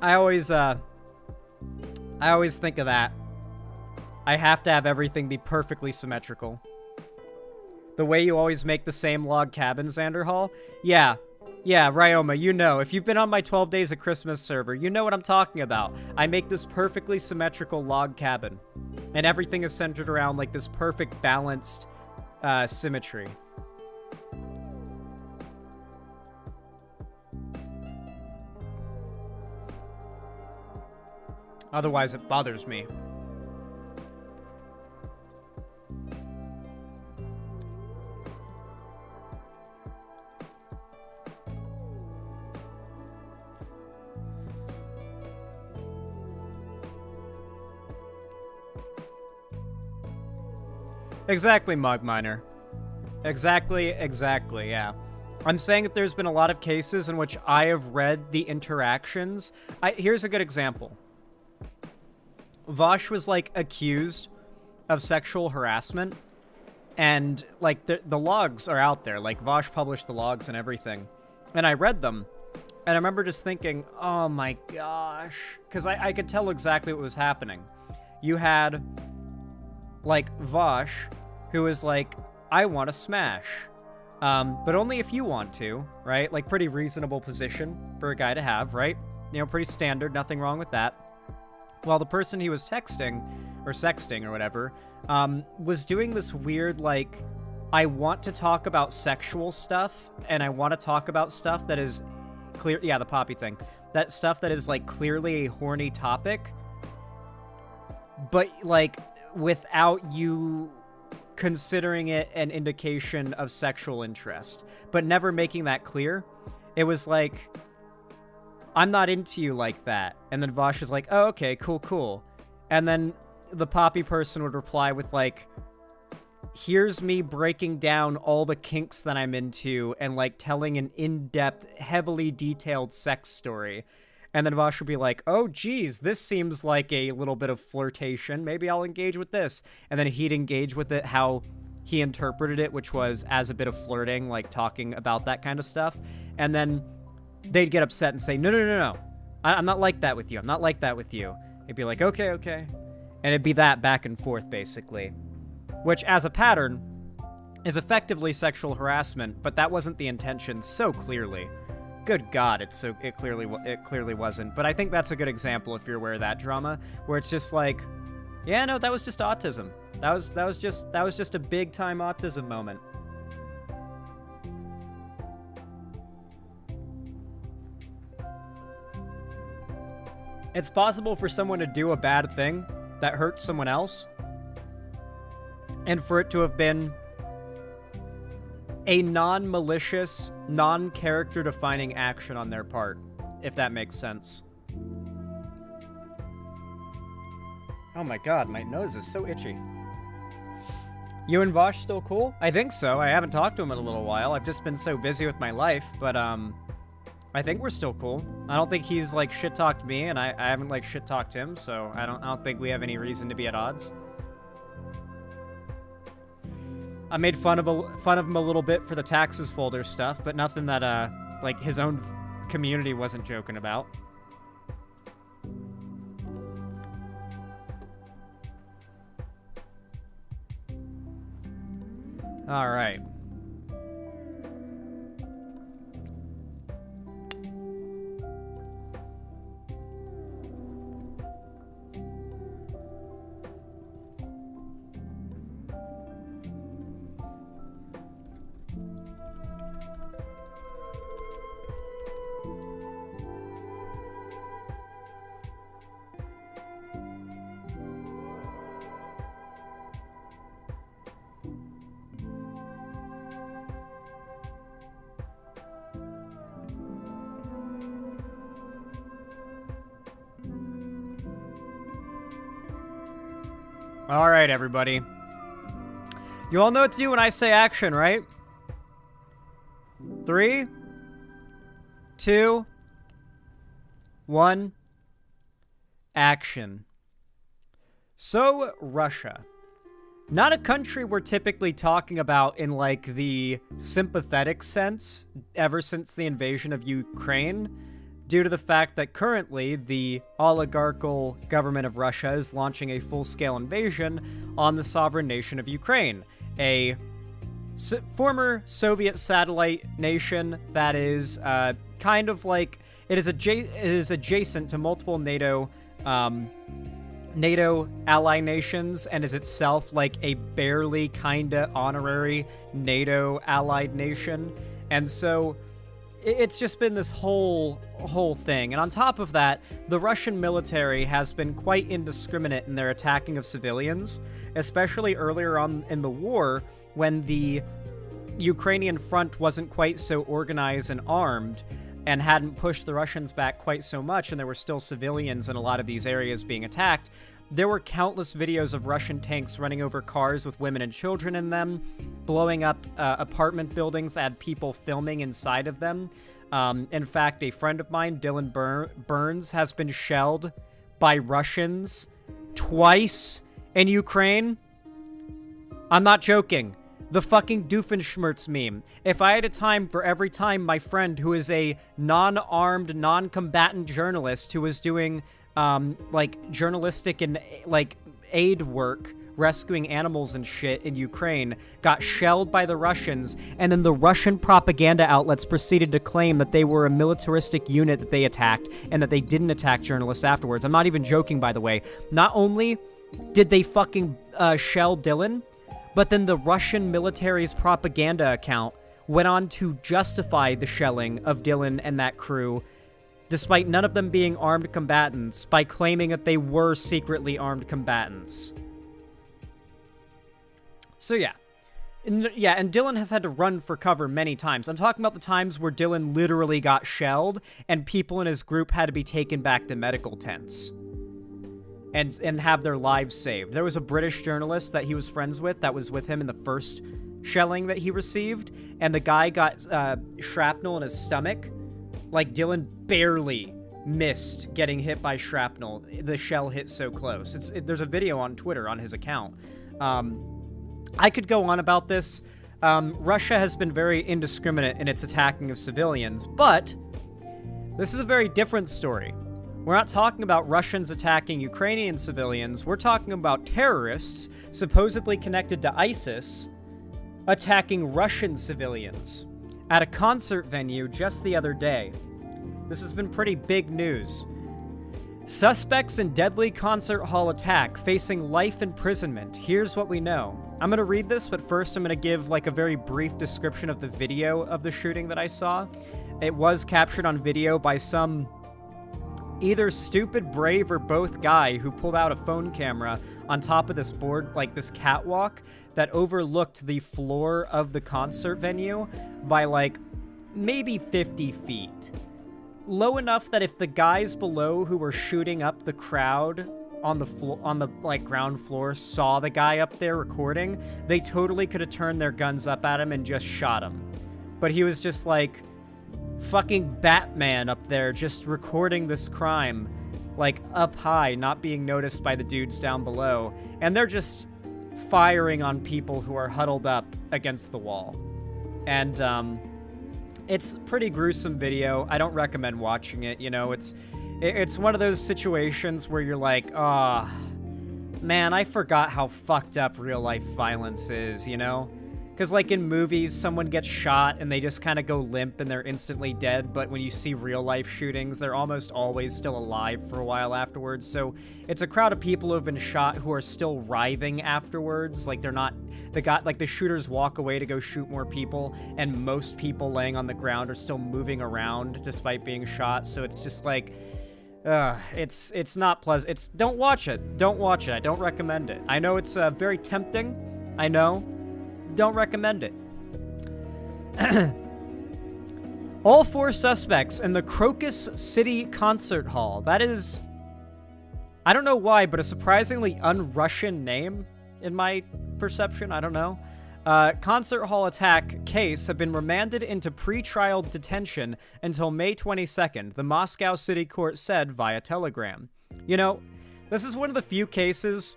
I always think of that. I have to have everything be perfectly symmetrical. The way you always make the same log cabin, Xander Hall? Yeah, Ryoma, you know. If you've been on my 12 Days of Christmas server, you know what I'm talking about. I make this perfectly symmetrical log cabin. And everything is centered around, like, this perfect, balanced symmetry. Otherwise, it bothers me. Exactly, Mogminer. Exactly, yeah. I'm saying that there's been a lot of cases in which I have read the interactions. Here's a good example. Vosh was, like, accused of sexual harassment, and, like, the logs are out there. Like, Vosh published the logs and everything. And I read them, and I remember just thinking, oh my gosh. Because I could tell exactly what was happening. You had, like, Vosh, who was like, I want to smash. But only if you want to, right? Like, pretty reasonable position for a guy to have, right? You know, pretty standard, nothing wrong with that. While the person he was texting, or sexting, or whatever, was doing this weird, like, I want to talk about sexual stuff, and I want to talk about stuff that is clear, yeah, the poppy thing. That stuff that is, like, clearly a horny topic, but, like, without you considering it an indication of sexual interest, but never making that clear. It was like, I'm not into you like that. And then Vosh is like, oh, okay, cool. And then the poppy person would reply with, like, here's me breaking down all the kinks that I'm into and, like, telling an in-depth, heavily detailed sex story. And then Vosh would be like, oh, geez, this seems like a little bit of flirtation. Maybe I'll engage with this. And then he'd engage with it how he interpreted it, which was as a bit of flirting, like talking about that kind of stuff. And then they'd get upset and say, no. I'm not like that with you. I'm not like that with you. It'd be like, okay. And it'd be that back and forth, basically. Which, as a pattern, is effectively sexual harassment, but that wasn't the intention so clearly. Good God, it clearly wasn't. But I think that's a good example if you're aware of that drama, where it's just like, yeah, no, that was just autism. That was just a big time autism moment. It's possible for someone to do a bad thing that hurts someone else, and for it to have been a non-malicious, non-character defining action on their part, if that makes sense. Oh my God, my nose is so itchy. You and Vosh still cool? I think so. I haven't talked to him in a little while. I've just been so busy with my life, but I think we're still cool. I don't think he's, like, shit-talked me, and I haven't, like, shit-talked him, so I don't think we have any reason to be at odds. I made fun of him a little bit for the taxes folder stuff, but nothing that, like, his own community wasn't joking about. All right. All right, everybody. You all know what to do when I say action, right? 3, 2, 1, action. So, Russia. Not a country we're typically talking about in, like, the sympathetic sense ever since the invasion of Ukraine, due to the fact that currently the oligarchical government of Russia is launching a full-scale invasion on the sovereign nation of Ukraine, a former Soviet satellite nation that is kind of like, it is adjacent to multiple NATO ally nations and is itself like a barely kinda honorary NATO allied nation. And so it's just been this whole thing. And on top of that, the Russian military has been quite indiscriminate in their attacking of civilians, especially earlier on in the war when the Ukrainian front wasn't quite so organized and armed and hadn't pushed the Russians back quite so much, and there were still civilians in a lot of these areas being attacked. There were countless videos of Russian tanks running over cars with women and children in them, blowing up apartment buildings that had people filming inside of them. In fact, a friend of mine, Dylan Burns, has been shelled by Russians twice in Ukraine. I'm not joking. The fucking Doofenshmirtz meme. If I had a time for every time my friend, who is a non-armed, non-combatant journalist who was doing, like, journalistic and, like, aid work, rescuing animals and shit in Ukraine, got shelled by the Russians, and then the Russian propaganda outlets proceeded to claim that they were a militaristic unit that they attacked, and that they didn't attack journalists afterwards. I'm not even joking, by the way. Not only did they fucking shell Dylan, but then the Russian military's propaganda account went on to justify the shelling of Dylan and that crew, despite none of them being armed combatants, by claiming that they were secretly armed combatants. So yeah. And Dylan has had to run for cover many times. I'm talking about the times where Dylan literally got shelled and people in his group had to be taken back to medical tents and have their lives saved. There was a British journalist that he was friends with that was with him in the first shelling that he received, and the guy got shrapnel in his stomach. Like, Dylan barely missed getting hit by shrapnel. The shell hit so close. There's a video on Twitter on his account. I could go on about this. Russia has been very indiscriminate in its attacking of civilians, but this is a very different story. We're not talking about Russians attacking Ukrainian civilians. We're talking about terrorists, supposedly connected to ISIS, attacking Russian civilians at a concert venue just the other day. This has been pretty big news. Suspects in deadly concert hall attack facing life imprisonment. Here's what we know. I'm going to read this, but first I'm going to give like a very brief description of the video of the shooting that I saw. It was captured on video by some either stupid, brave, or both guy who pulled out a phone camera on top of this board, like this catwalk, that overlooked the floor of the concert venue by like maybe 50 feet. Low enough that if the guys below who were shooting up the crowd on the like ground floor saw the guy up there recording, they totally could have turned their guns up at him and just shot him. But he was just like fucking Batman up there just recording this crime, like up high, not being noticed by the dudes down below. And they're just firing on people who are huddled up against the wall. And it's a pretty gruesome video. I don't recommend watching it. You know, it's one of those situations where you're like, ah, oh, man, I forgot how fucked up real life violence is, you know? Because, like, in movies, someone gets shot and they just kind of go limp and they're instantly dead, but when you see real-life shootings, they're almost always still alive for a while afterwards. So it's a crowd of people who have been shot who are still writhing afterwards. Like, they're not... the shooters walk away to go shoot more people, and most people laying on the ground are still moving around despite being shot. So it's just like... it's not pleasant. Don't watch it. Don't watch it. I don't recommend it. I know it's very tempting. I know. Don't recommend it. All 4 suspects in the Crocus City Concert Hall. That is I don't know why, but a surprisingly un-Russian name in my perception. I don't know. Concert hall attack case have been remanded into pre-trial detention until May 22nd, the Moscow City Court said via Telegram. You know, this is one of the few cases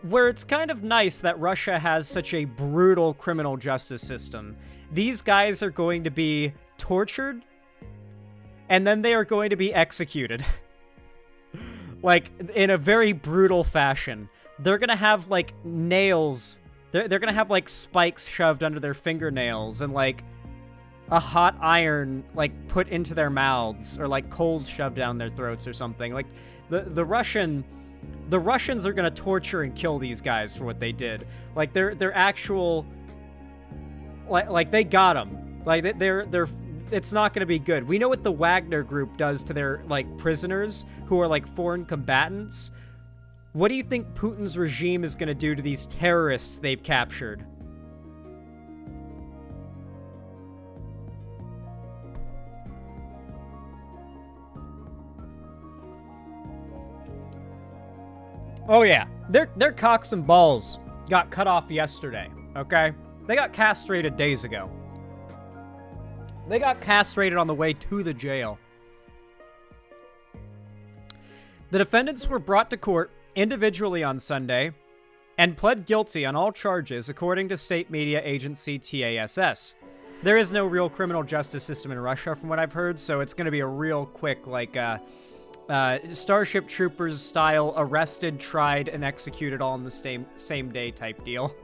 where it's kind of nice that Russia has such a brutal criminal justice system. These guys are going to be tortured, and then they are going to be executed. Like, in a very brutal fashion. They're gonna have, like, nails. They're gonna have, like, spikes shoved under their fingernails and, like, a hot iron, like, put into their mouths, or, like, coals shoved down their throats or something. Like, the Russians are gonna torture and kill these guys for what they did. Like, they're actual... Like, they got them. Like, they're it's not going to be good. We know what the Wagner group does to their, like, prisoners who are, like, foreign combatants. What do you think Putin's regime is going to do to these terrorists they've captured? Oh, yeah. Their cocks and balls got cut off yesterday, okay? They got castrated days ago. They got castrated on the way to the jail. The defendants were brought to court individually on Sunday and pled guilty on all charges, according to state media agency TASS. There is no real criminal justice system in Russia, from what I've heard, so it's going to be a real quick, like, Starship Troopers style, arrested, tried, and executed all in the same day type deal.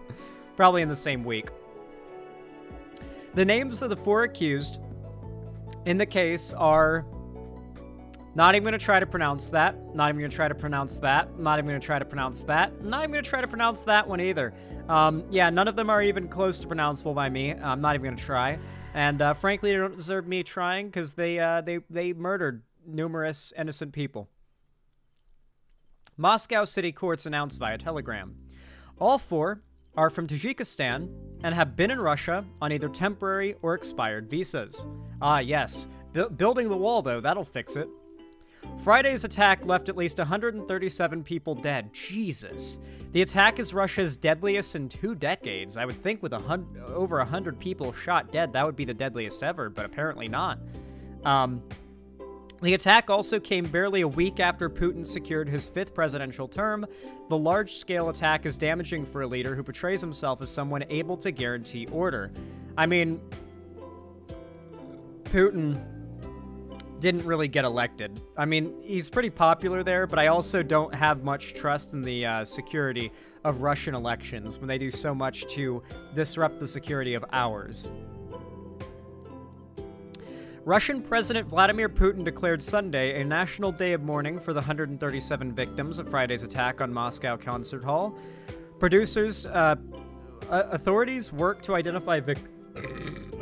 Probably in the same week. The names of the 4 accused in the case are... Not even going to try to pronounce that. Not even going to try to pronounce that. Not even going to try to pronounce that. Not even going to try to pronounce that one either. Yeah, none of them are even close to pronounceable by me. I'm not even going to try. And frankly, they don't deserve me trying because they murdered numerous innocent people. Moscow City Courts announced via Telegram. All 4 are from Tajikistan and have been in Russia on either temporary or expired visas. Ah, yes. Building the wall, though, that'll fix it. Friday's attack left at least 137 people dead. Jesus. The attack is Russia's deadliest in 2 decades. I would think with over 100 people shot dead, that would be the deadliest ever, but apparently not. The attack also came barely a week after Putin secured his 5th presidential term. The large-scale attack is damaging for a leader who portrays himself as someone able to guarantee order. I mean, Putin didn't really get elected. I mean, he's pretty popular there, but I also don't have much trust in the security of Russian elections when they do so much to disrupt the security of ours. Russian President Vladimir Putin declared Sunday a national day of mourning for the 137 victims of Friday's attack on Moscow Concert Hall. Authorities work to identify victims.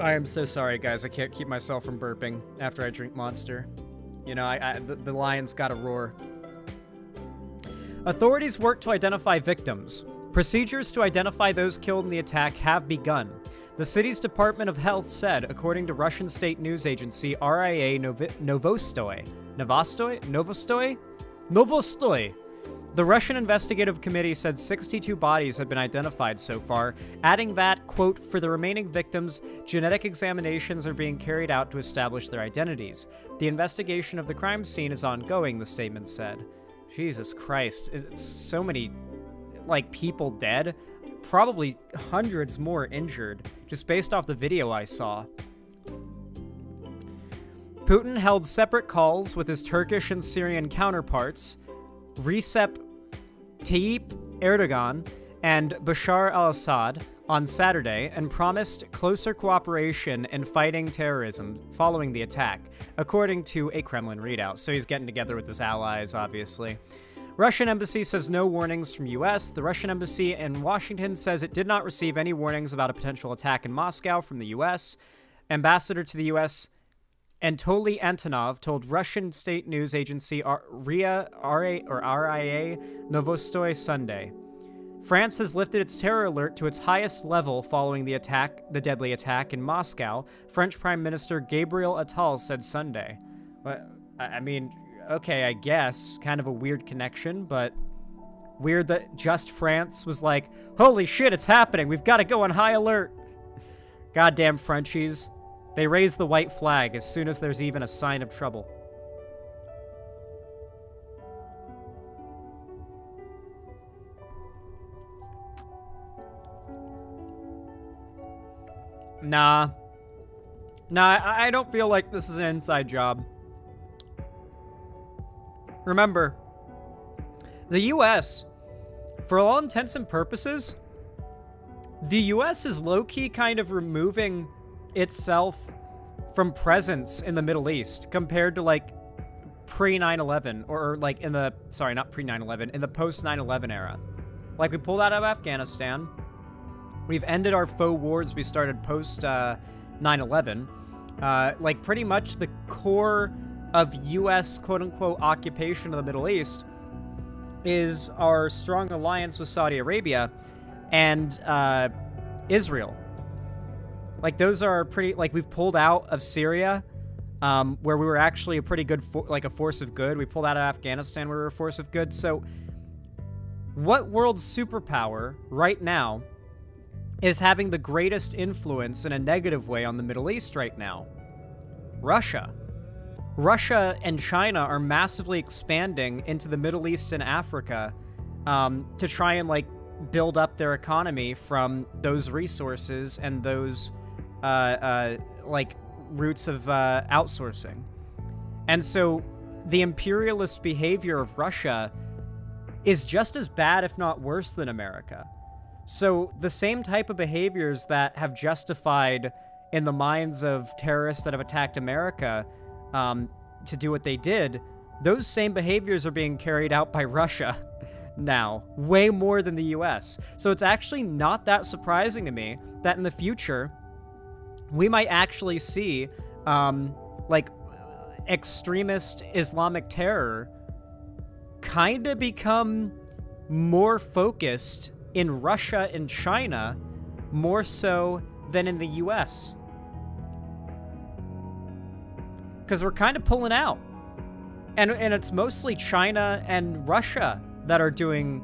I am so sorry, guys. I can't keep myself from burping after I drink Monster. You know, the lion's gotta roar. Authorities work to identify victims. Procedures to identify those killed in the attack have begun. The city's Department of Health said, according to Russian state news agency RIA Novostoy. The Russian Investigative Committee said 62 bodies had been identified so far, adding that, quote, for the remaining victims, genetic examinations are being carried out to establish their identities. The investigation of the crime scene is ongoing, the statement said. Jesus Christ, it's so many, like, people dead. Probably hundreds more injured, just based off the video I saw. Putin held separate calls with his Turkish and Syrian counterparts, Recep Tayyip Erdogan and Bashar al-Assad, on Saturday and promised closer cooperation in fighting terrorism following the attack, according to a Kremlin readout. So he's getting together with his allies, obviously. Russian embassy says no warnings from U.S. The Russian embassy in Washington says it did not receive any warnings about a potential attack in Moscow from the U.S. Ambassador to the U.S. Anatoly Antonov told Russian state news agency RIA Novostoy Sunday. France has lifted its terror alert to its highest level following the deadly attack in Moscow, French Prime Minister Gabriel Attal said Sunday. I mean, okay, I guess. Kind of a weird connection, but weird that just France was like, holy shit, it's happening. We've got to go on high alert. Goddamn Frenchies. They raise the white flag as soon as there's even a sign of trouble. Nah, I don't feel like this is an inside job. Remember, the U.S., for all intents and purposes, the U.S. is low-key kind of removing itself from presence in the Middle East compared to, like, pre-9/11, or like in the, sorry, not pre-9/11, in the post-9/11 era. Like, we pulled out of Afghanistan. We've ended our faux wars we started post 9/11. Like, pretty much the core of U.S. quote-unquote occupation of the Middle East is our strong alliance with Saudi Arabia and Israel. Like, those are pretty, like, we've pulled out of Syria, where we were actually a pretty good, like, a force of good. We pulled out of Afghanistan, where we were a force of good. So, what world superpower right now is having the greatest influence in a negative way on the Middle East right now? Russia. Russia and China are massively expanding into the Middle East and Africa to try and, like, build up their economy from those resources and those, like, routes of outsourcing. And so the imperialist behavior of Russia is just as bad, if not worse, than America. So the same type of behaviors that have justified in the minds of terrorists that have attacked America to do what they did, those same behaviors are being carried out by Russia now, way more than the US. So it's actually not that surprising to me that in the future, we might actually see, like, extremist Islamic terror kind of become more focused in Russia and China, more so than in the US. Because we're kind of pulling out. And it's mostly China and Russia that are doing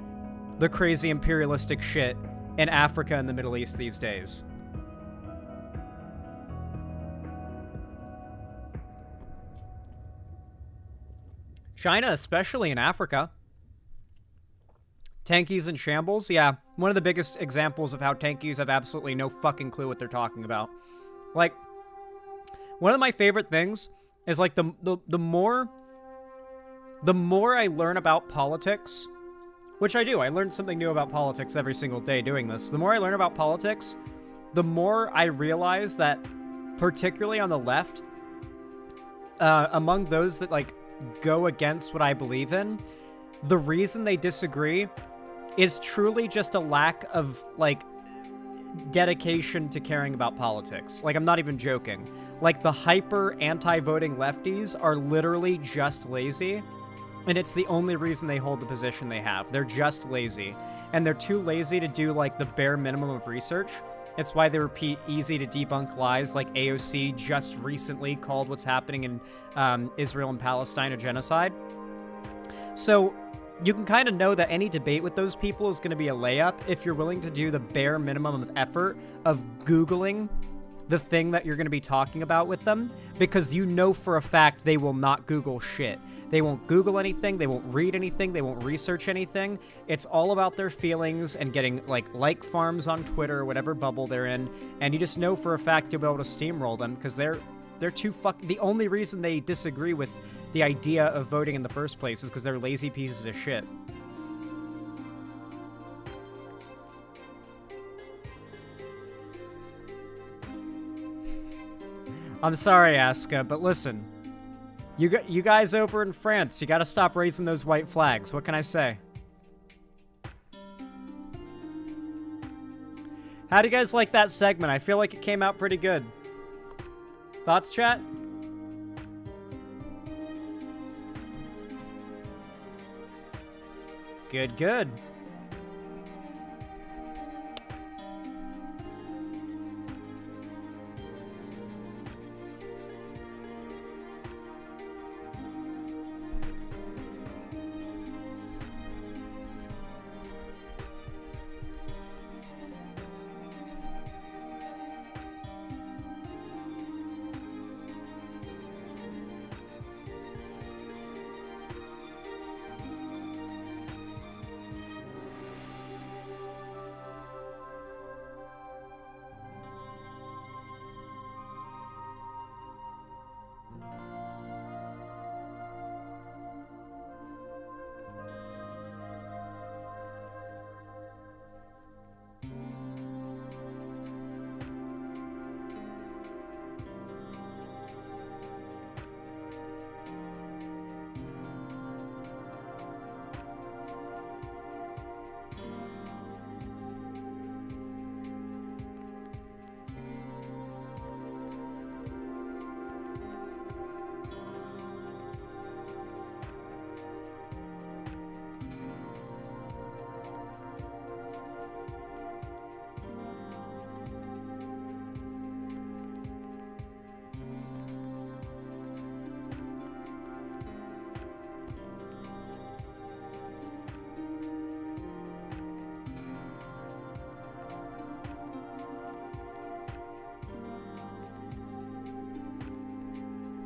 the crazy imperialistic shit in Africa and the Middle East these days. China, especially in Africa. Tankies in shambles? Yeah, one of the biggest examples of how tankies have absolutely no fucking clue what they're talking about. Like, one of my favorite things is, like, the more I learn about politics, which I do, I learn something new about politics every single day doing this. The more I learn about politics, the more I realize that, particularly on the left, among those that, like, go against what I believe in, the reason they disagree is truly just a lack of, like, dedication to caring about politics. Like, I'm not even joking. Like, the hyper anti-voting lefties are literally just lazy, and it's the only reason they hold the position they have. They're just lazy, and they're too lazy to do, like, the bare minimum of research. It's why they repeat easy to debunk lies, like AOC just recently called what's happening in Israel and Palestine a genocide. So you can kind of know that any debate with those people is going to be a layup if you're willing to do the bare minimum of effort of Googling the thing that you're going to be talking about with them, because you know for a fact they will not Google shit. They won't Google anything, they won't read anything, they won't research anything. It's all about their feelings and getting, like farms on Twitter, whatever bubble they're in, and you just know for a fact you'll be able to steamroll them, because they're too the only reason they disagree with the idea of voting in the first place is because they're lazy pieces of shit. I'm sorry, Asuka, but listen. You guys over in France, you gotta stop raising those white flags. What can I say? How do you guys like that segment? I feel like it came out pretty good. Thoughts, chat? Good, good.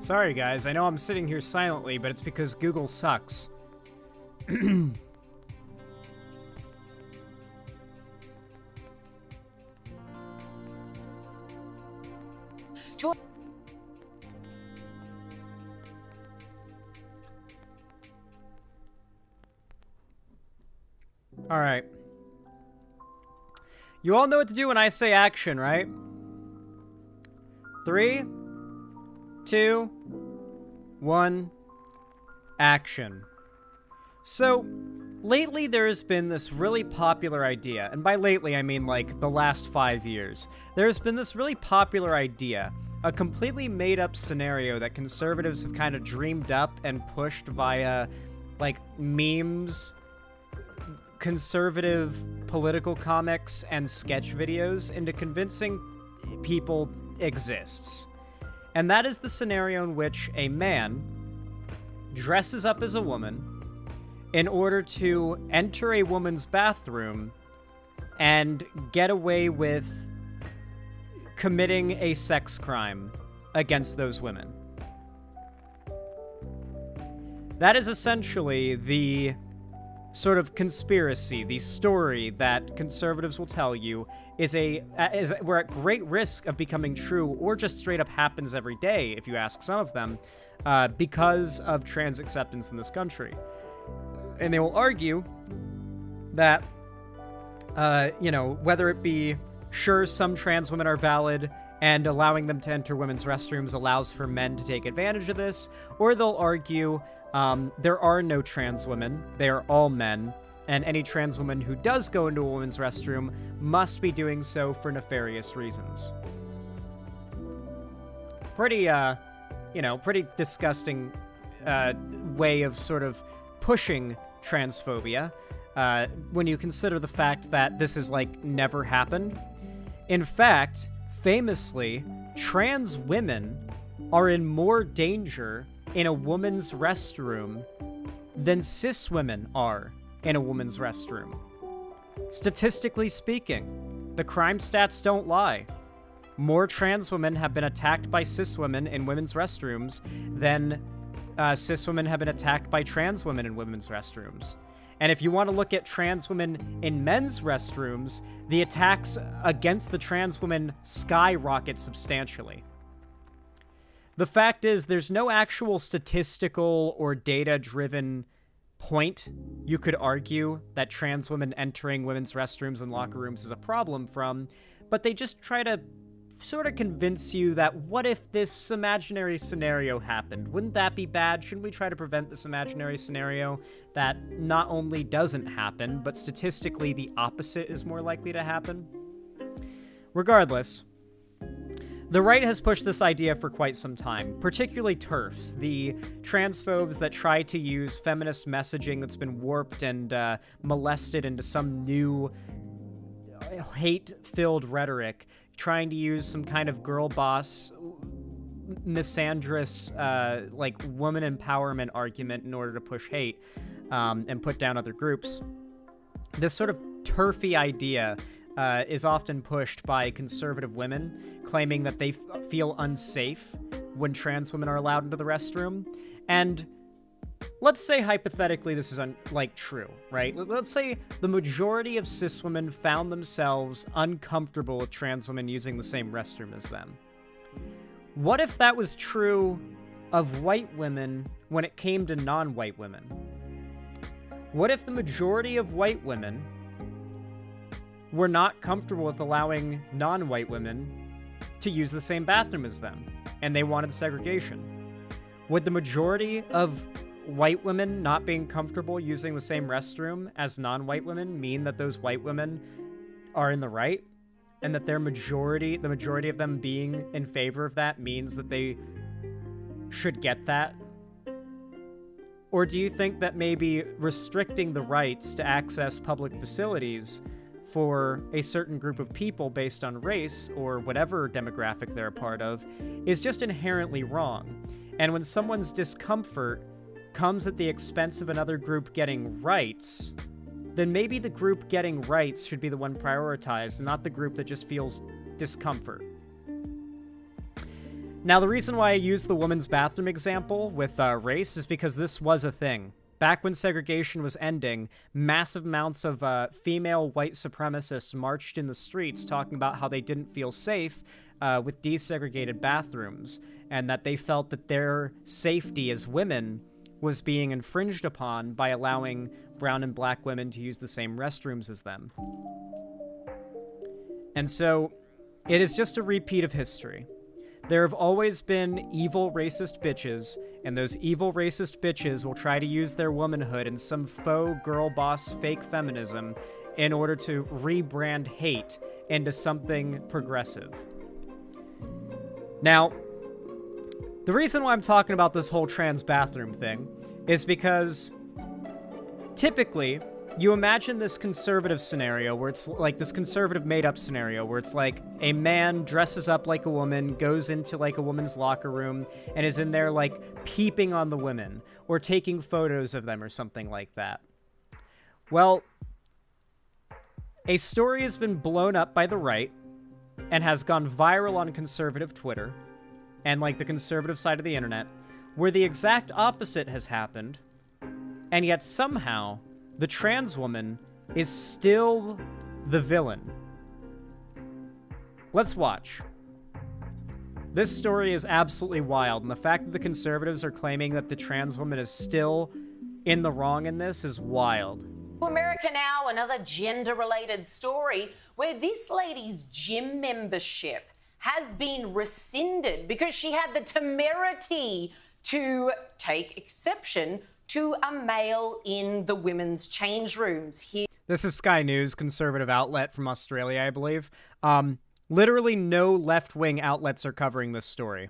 Sorry, guys. I know I'm sitting here silently, but it's because Google sucks. All right. You all know what to do when I say action, right? 3, 2, 1, action. So, lately there has been this really popular idea, and by lately I mean like the last 5 years. There's been this really popular idea, a completely made-up scenario that conservatives have kind of dreamed up and pushed via, like, memes, conservative political comics, and sketch videos into convincing people exists. And that is the scenario in which a man dresses up as a woman in order to enter a woman's bathroom and get away with committing a sex crime against those women. That is essentially the sort of conspiracy, the story that conservatives will tell you we're at great risk of becoming true, or just straight up happens every day, if you ask some of them, because of trans acceptance in this country. And they will argue that, whether it be, sure, some trans women are valid, and allowing them to enter women's restrooms allows for men to take advantage of this, or they'll argue there are no trans women, they are all men, and any trans woman who does go into a women's restroom must be doing so for nefarious reasons. Pretty disgusting way of sort of pushing transphobia when you consider the fact that this has, like, never happened. In fact, famously, trans women are in more danger in a woman's restroom than cis women are in a woman's restroom. Statistically speaking, the crime stats don't lie. More trans women have been attacked by cis women in women's restrooms than cis women have been attacked by trans women in women's restrooms. And if you want to look at trans women in men's restrooms, the attacks against the trans women skyrocket substantially. The fact is, there's no actual statistical or data-driven point you could argue that trans women entering women's restrooms and locker rooms is a problem from, but they just try to sort of convince you that what if this imaginary scenario happened? Wouldn't that be bad? Shouldn't we try to prevent this imaginary scenario that not only doesn't happen, but statistically the opposite is more likely to happen? Regardless, the right has pushed this idea for quite some time, particularly TERFs, the transphobes that try to use feminist messaging that's been warped and molested into some new hate-filled rhetoric, trying to use some kind of girl boss, misandrous, woman empowerment argument in order to push hate and put down other groups. This sort of TERFy idea is often pushed by conservative women, claiming that they feel unsafe when trans women are allowed into the restroom. And let's say hypothetically this is true, right? Let's say the majority of cis women found themselves uncomfortable with trans women using the same restroom as them. What if that was true of white women when it came to non-white women? What if the majority of white women were not comfortable with allowing non-white women to use the same bathroom as them, and they wanted segregation? Would the majority of white women not being comfortable using the same restroom as non-white women mean that those white women are in the right, and that the majority of them being in favor of that means that they should get that? Or do you think that maybe restricting the rights to access public facilities for a certain group of people based on race or whatever demographic they're a part of is just inherently wrong? And when someone's discomfort comes at the expense of another group getting rights, then maybe the group getting rights should be the one prioritized, and not the group that just feels discomfort. Now, the reason why I use the women's bathroom example with race is because this was a thing. Back when segregation was ending, massive amounts of female white supremacists marched in the streets talking about how they didn't feel safe with desegregated bathrooms, and that they felt that their safety as women was being infringed upon by allowing brown and black women to use the same restrooms as them. And so, it is just a repeat of history. There have always been evil racist bitches, and those evil racist bitches will try to use their womanhood and some faux girl boss fake feminism in order to rebrand hate into something progressive. Now, the reason why I'm talking about this whole trans bathroom thing is because typically you imagine this conservative scenario where it's like this conservative made-up scenario where it's like a man dresses up like a woman, goes into like a woman's locker room, and is in there like peeping on the women or taking photos of them or something like that. Well, a story has been blown up by the right and has gone viral on conservative Twitter and like the conservative side of the internet, where the exact opposite has happened, and yet somehow the trans woman is still the villain. Let's watch. This story is absolutely wild, and the fact that the conservatives are claiming that the trans woman is still in the wrong in this is wild. America now, another gender-related story where this lady's gym membership has been rescinded because she had the temerity to take exception to a male in the women's change rooms here. This is Sky News, conservative outlet from Australia, I believe. Literally no left-wing outlets are covering this story.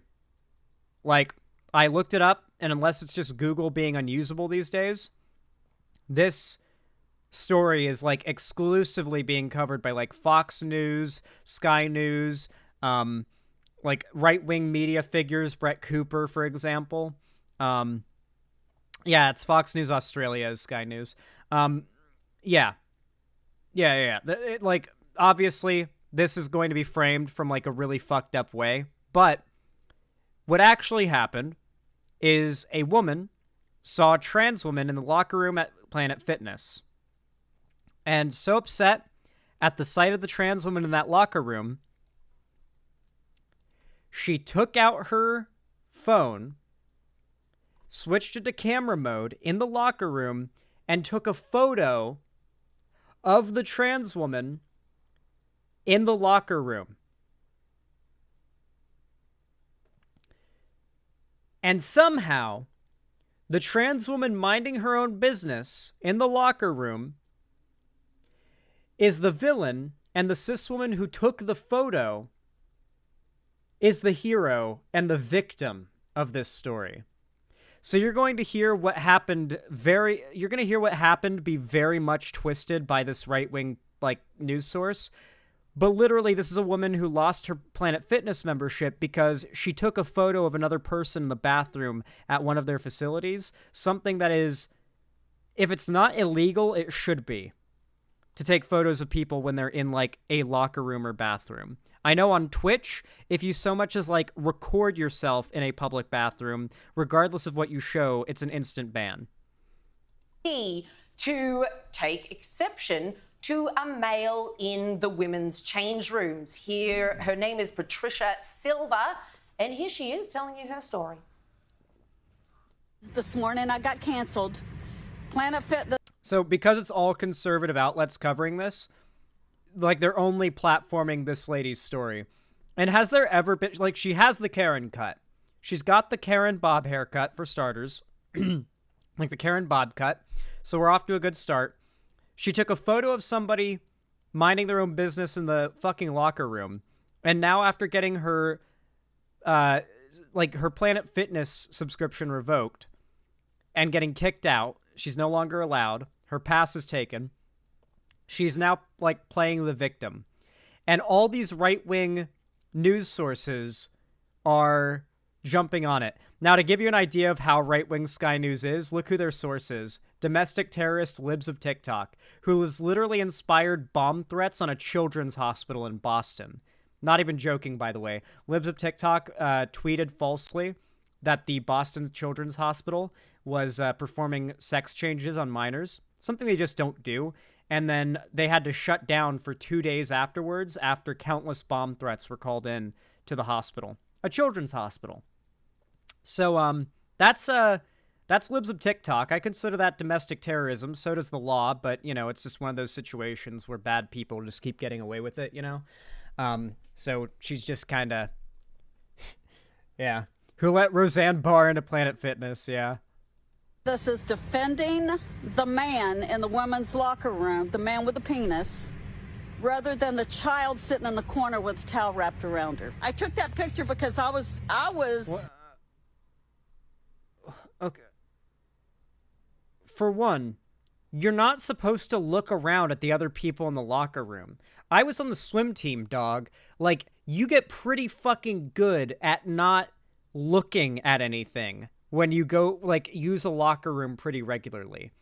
Like, I looked it up, and unless it's just Google being unusable these days, this story is, like, exclusively being covered by, like, Fox News, Sky News, like, right-wing media figures, Brett Cooper, for example. Yeah, it's Fox News Australia is Sky News. Yeah. Like, obviously, this is going to be framed from, like, a really fucked up way. But what actually happened is a woman saw a trans woman in the locker room at Planet Fitness. And so upset at the sight of the trans woman in that locker room, she took out her phone, switched it to camera mode in the locker room, and took a photo of the trans woman in the locker room. And somehow, the trans woman minding her own business in the locker room is the villain, and the cis woman who took the photo is the hero and the victim of this story. So you're going to hear what happened be very much twisted by this right-wing, like, news source. But literally, this is a woman who lost her Planet Fitness membership because she took a photo of another person in the bathroom at one of their facilities. Something that is, if it's not illegal, it should be, to take photos of people when they're in, like, a locker room or bathroom. I know on Twitch, if you so much as, like, record yourself in a public bathroom, regardless of what you show, it's an instant ban. To take exception to a male in the women's change rooms. Here, her name is Patricia Silva, and here she is telling you her story. This morning I got canceled. Planet Fitness. So because it's all conservative outlets covering this, like, they're only platforming this lady's story. And has there ever been, like, she has the Karen cut. She's got the Karen Bob haircut, for starters. Like, the Karen Bob cut. So we're off to a good start. She took a photo of somebody minding their own business in the fucking locker room. And now, after getting her, her Planet Fitness subscription revoked and getting kicked out, she's no longer allowed. Her pass is taken. She's now, like, playing the victim. And all these right-wing news sources are jumping on it. Now, to give you an idea of how right-wing Sky News is, look who their source is. Domestic terrorist libs of TikTok, who has literally inspired bomb threats on a children's hospital in Boston. Not even joking, by the way. Libs of TikTok tweeted falsely that the Boston Children's Hospital was performing sex changes on minors, something they just don't do. And then they had to shut down for 2 days afterwards after countless bomb threats were called in to the hospital, a children's hospital. So that's Libs of TikTok. I consider that domestic terrorism. So does the law, but, you know, it's just one of those situations where bad people just keep getting away with it, you know? So she's just kind of, yeah. Who let Roseanne Barr into Planet Fitness, yeah. This is defending the man in the women's locker room, the man with the penis, rather than the child sitting in the corner with a towel wrapped around her. I took that picture because I was. What? Okay. For one, you're not supposed to look around at the other people in the locker room. I was on the swim team, dog. Like, you get pretty fucking good at not looking at anything when you go, like, use a locker room pretty regularly.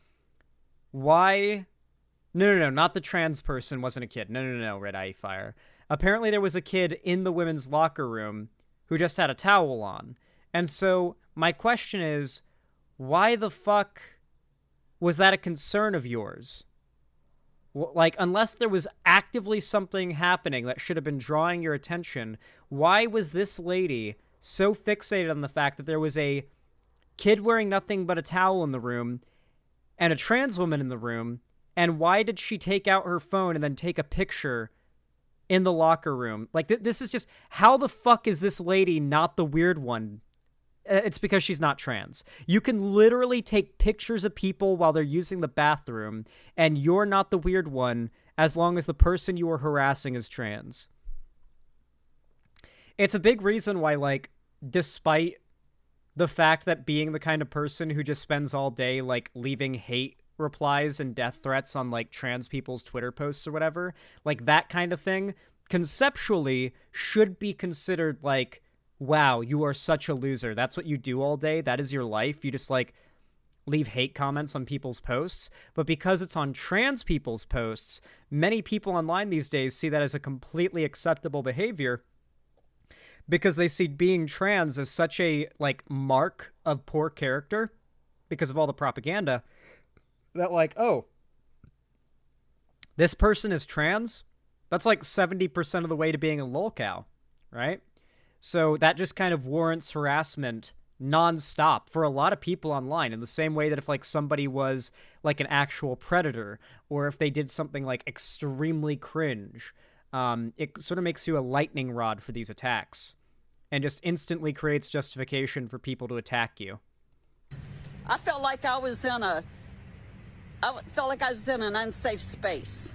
Why? No, not the trans person wasn't a kid. No, Red Eye Fire. Apparently there was a kid in the women's locker room who just had a towel on. And so my question is, why the fuck was that a concern of yours? Like, unless there was actively something happening that should have been drawing your attention, why was this lady so fixated on the fact that there was a kid wearing nothing but a towel in the room and a trans woman in the room, and why did she take out her phone and then take a picture in the locker room? Like, this is just, how the fuck is this lady not the weird one? It's because she's not trans. You can literally take pictures of people while they're using the bathroom, and you're not the weird one as long as the person you are harassing is trans. It's a big reason why, like, despite the fact that being the kind of person who just spends all day, like, leaving hate replies and death threats on, like, trans people's Twitter posts or whatever, like, that kind of thing, conceptually should be considered, like, wow, you are such a loser. That's what you do all day. That is your life. You just, like, leave hate comments on people's posts. But because it's on trans people's posts, many people online these days see that as a completely acceptable behavior because they see being trans as such a, like, mark of poor character because of all the propaganda that, like, oh, this person is trans? That's like 70% of the way to being a lolcow, right? So that just kind of warrants harassment nonstop for a lot of people online, in the same way that if, like, somebody was, like, an actual predator, or if they did something, like, extremely cringe, it sort of makes you a lightning rod for these attacks and just instantly creates justification for people to attack you. I felt like I was in an unsafe space.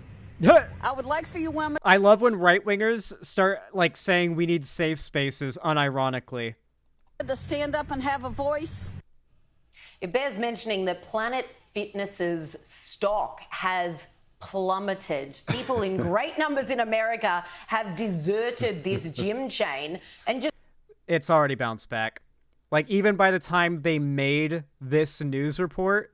I would like for you women... I love when right-wingers start, like, saying we need safe spaces unironically. ...to stand up and have a voice. It bears mentioning that Planet Fitness's stock has plummeted. People in great numbers in America have deserted this gym chain and just... It's already bounced back. Like, even by the time they made this news report,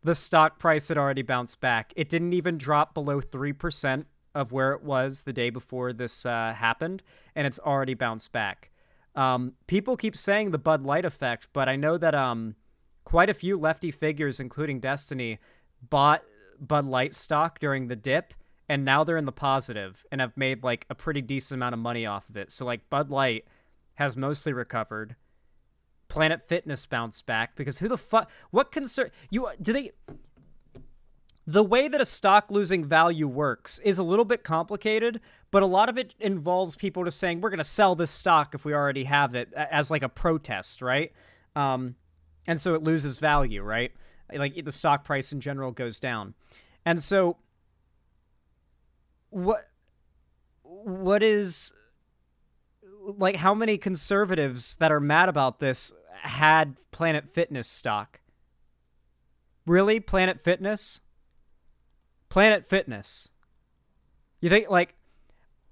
the stock price had already bounced back. It didn't even drop below 3% of where it was the day before this happened, and it's already bounced back. People keep saying the Bud Light effect, but I know that quite a few lefty figures, including Destiny, bought Bud Light stock during the dip, and now they're in the positive and have made, like, a pretty decent amount of money off of it. So, like, Bud Light has mostly recovered. Planet Fitness bounced back because who the fuck... What concern... The way that a stock losing value works is a little bit complicated, but a lot of it involves people just saying, we're going to sell this stock if we already have it, as, like, a protest, right? And so it loses value, right? Like, the stock price in general goes down. And so what is... Like, how many conservatives that are mad about this had Planet Fitness stock? Really? Planet Fitness? Planet Fitness. You think, like,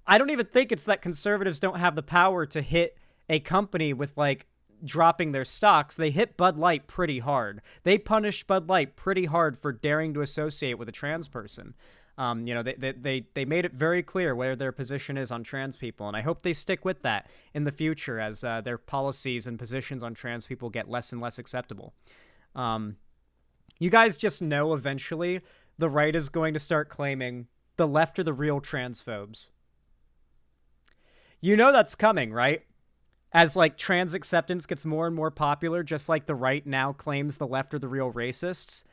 I don't even think it's that conservatives don't have the power to hit a company with, like, dropping their stocks. They hit Bud Light pretty hard. They punished Bud Light pretty hard for daring to associate with a trans person. You know, they made it very clear where their position is on trans people, and I hope they stick with that in the future as their policies and positions on trans people get less and less acceptable. You guys just know eventually the right is going to start claiming the left are the real transphobes. You know that's coming, right? As, like, trans acceptance gets more and more popular, just like the right now claims the left are the real racists,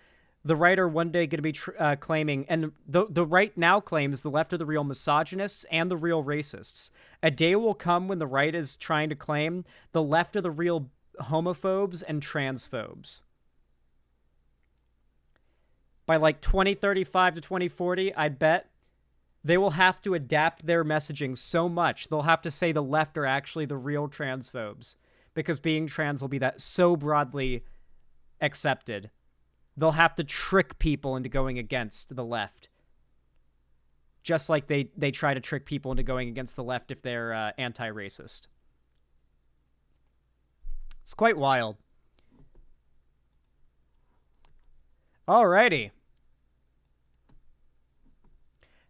the right are one day going to be claiming, and the right now claims the left are the real misogynists and the real racists. A day will come when the right is trying to claim the left are the real homophobes and transphobes. By, like, 2035 to 2040, I bet they will have to adapt their messaging so much. They'll have to say the left are actually the real transphobes because being trans will be that so broadly accepted. They'll have to trick people into going against the left. Just like they try to trick people into going against the left if they're anti-racist. It's quite wild. Alrighty.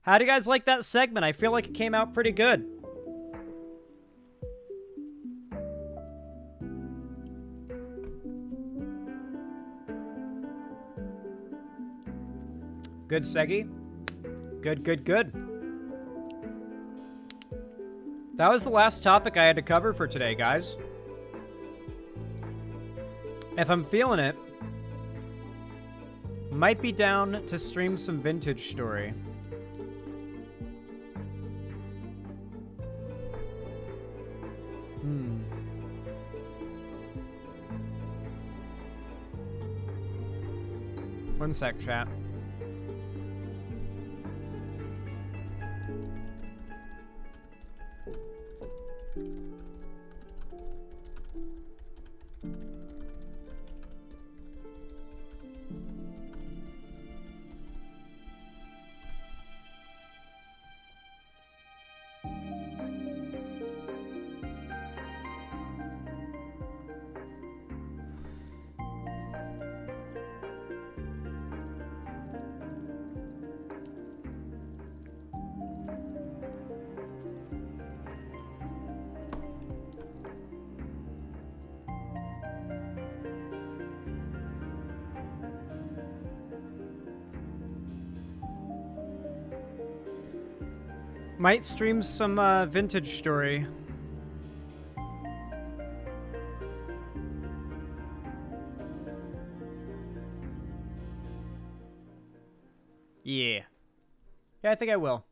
How do you guys like that segment? I feel like it came out pretty good. Good, Seggy. Good, good, good. That was the last topic I had to cover for today, guys. If I'm feeling it, might be down to stream some Vintage Story. One sec, chat. Might stream some Vintage Story. Yeah, I think I will.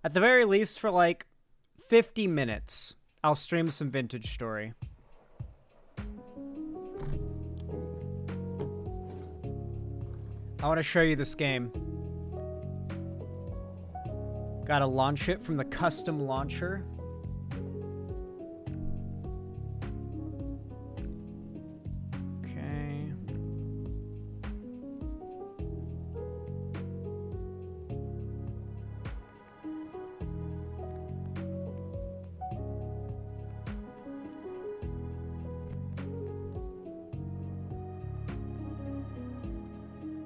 At the very least, for like 50 minutes, I'll stream some Vintage Story. I want to show you this game. Gotta launch it from the custom launcher. Okay.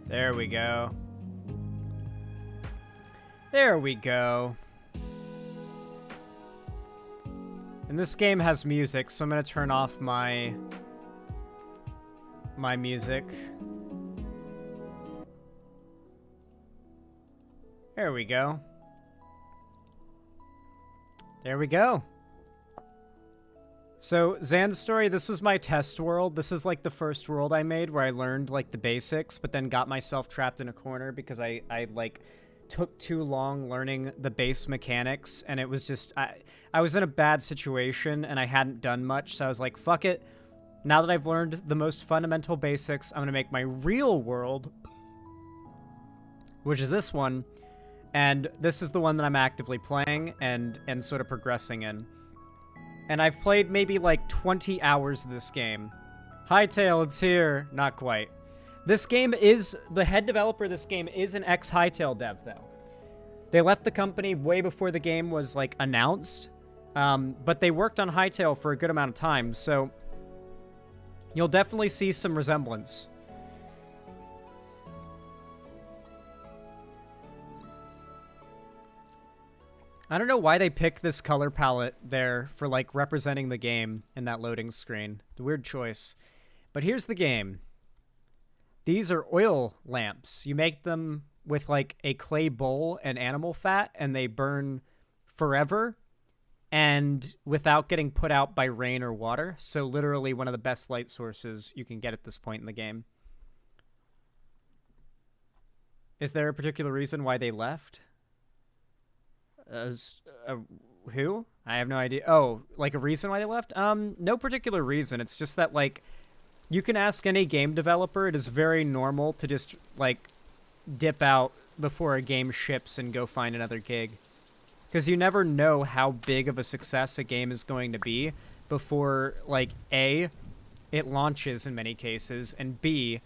There we go. There we go. And this game has music, so I'm gonna turn off my music. There we go. There we go. So, Zan's story, this was my test world. This is like the first world I made where I learned like the basics, but then got myself trapped in a corner because I like took too long learning the base mechanics, and it was just I was in a bad situation and I hadn't done much, so I was like, fuck it. Now that I've learned the most fundamental basics, I'm gonna make my real world, which is this one, and this is the one that I'm actively playing and sort of progressing in. And I've played maybe like 20 hours of this game. Hightail, it's here. Not quite. This game is, the head developer of this game is an ex-Hightail dev, though. They left the company way before the game was, like, announced. But they worked on Hightail for a good amount of time, so you'll definitely see some resemblance. I don't know why they picked this color palette there for, like, representing the game in that loading screen. The weird choice. But here's the game. These are oil lamps. You make them with, like, a clay bowl and animal fat, and they burn forever and without getting put out by rain or water. So literally one of the best light sources you can get at this point in the game. Is there a particular reason why they left? Who? I have no idea. Oh, like a reason why they left? No particular reason. It's just that, like, you can ask any game developer. It is very normal to just, like, dip out before a game ships and go find another gig. Because you never know how big of a success a game is going to be before, like, A, it launches in many cases, and B,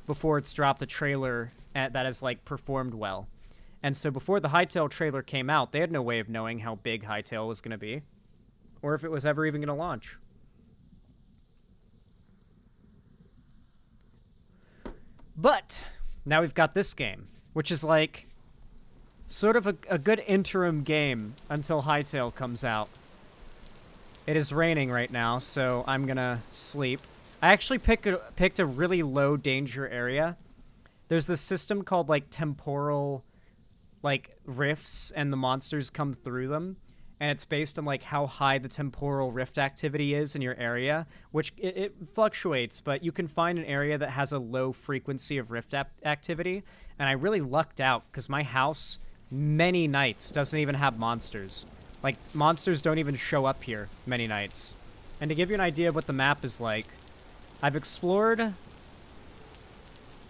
before it's dropped a trailer that has, like, performed well. And so before the Hytale trailer came out, they had no way of knowing how big Hytale was going to be, or if it was ever even going to launch. But now we've got this game, which is like sort of a good interim game until Hytale comes out. It is raining right now, so I'm going to sleep. I actually picked a really low danger area. There's this system called, like, temporal, like, rifts, and the monsters come through them, and it's based on, like, how high the temporal rift activity is in your area, which it fluctuates, but you can find an area that has a low frequency of rift activity, and I really lucked out, because my house many nights doesn't even have monsters. Like, monsters don't even show up here many nights. And to give you an idea of what the map is like, I've explored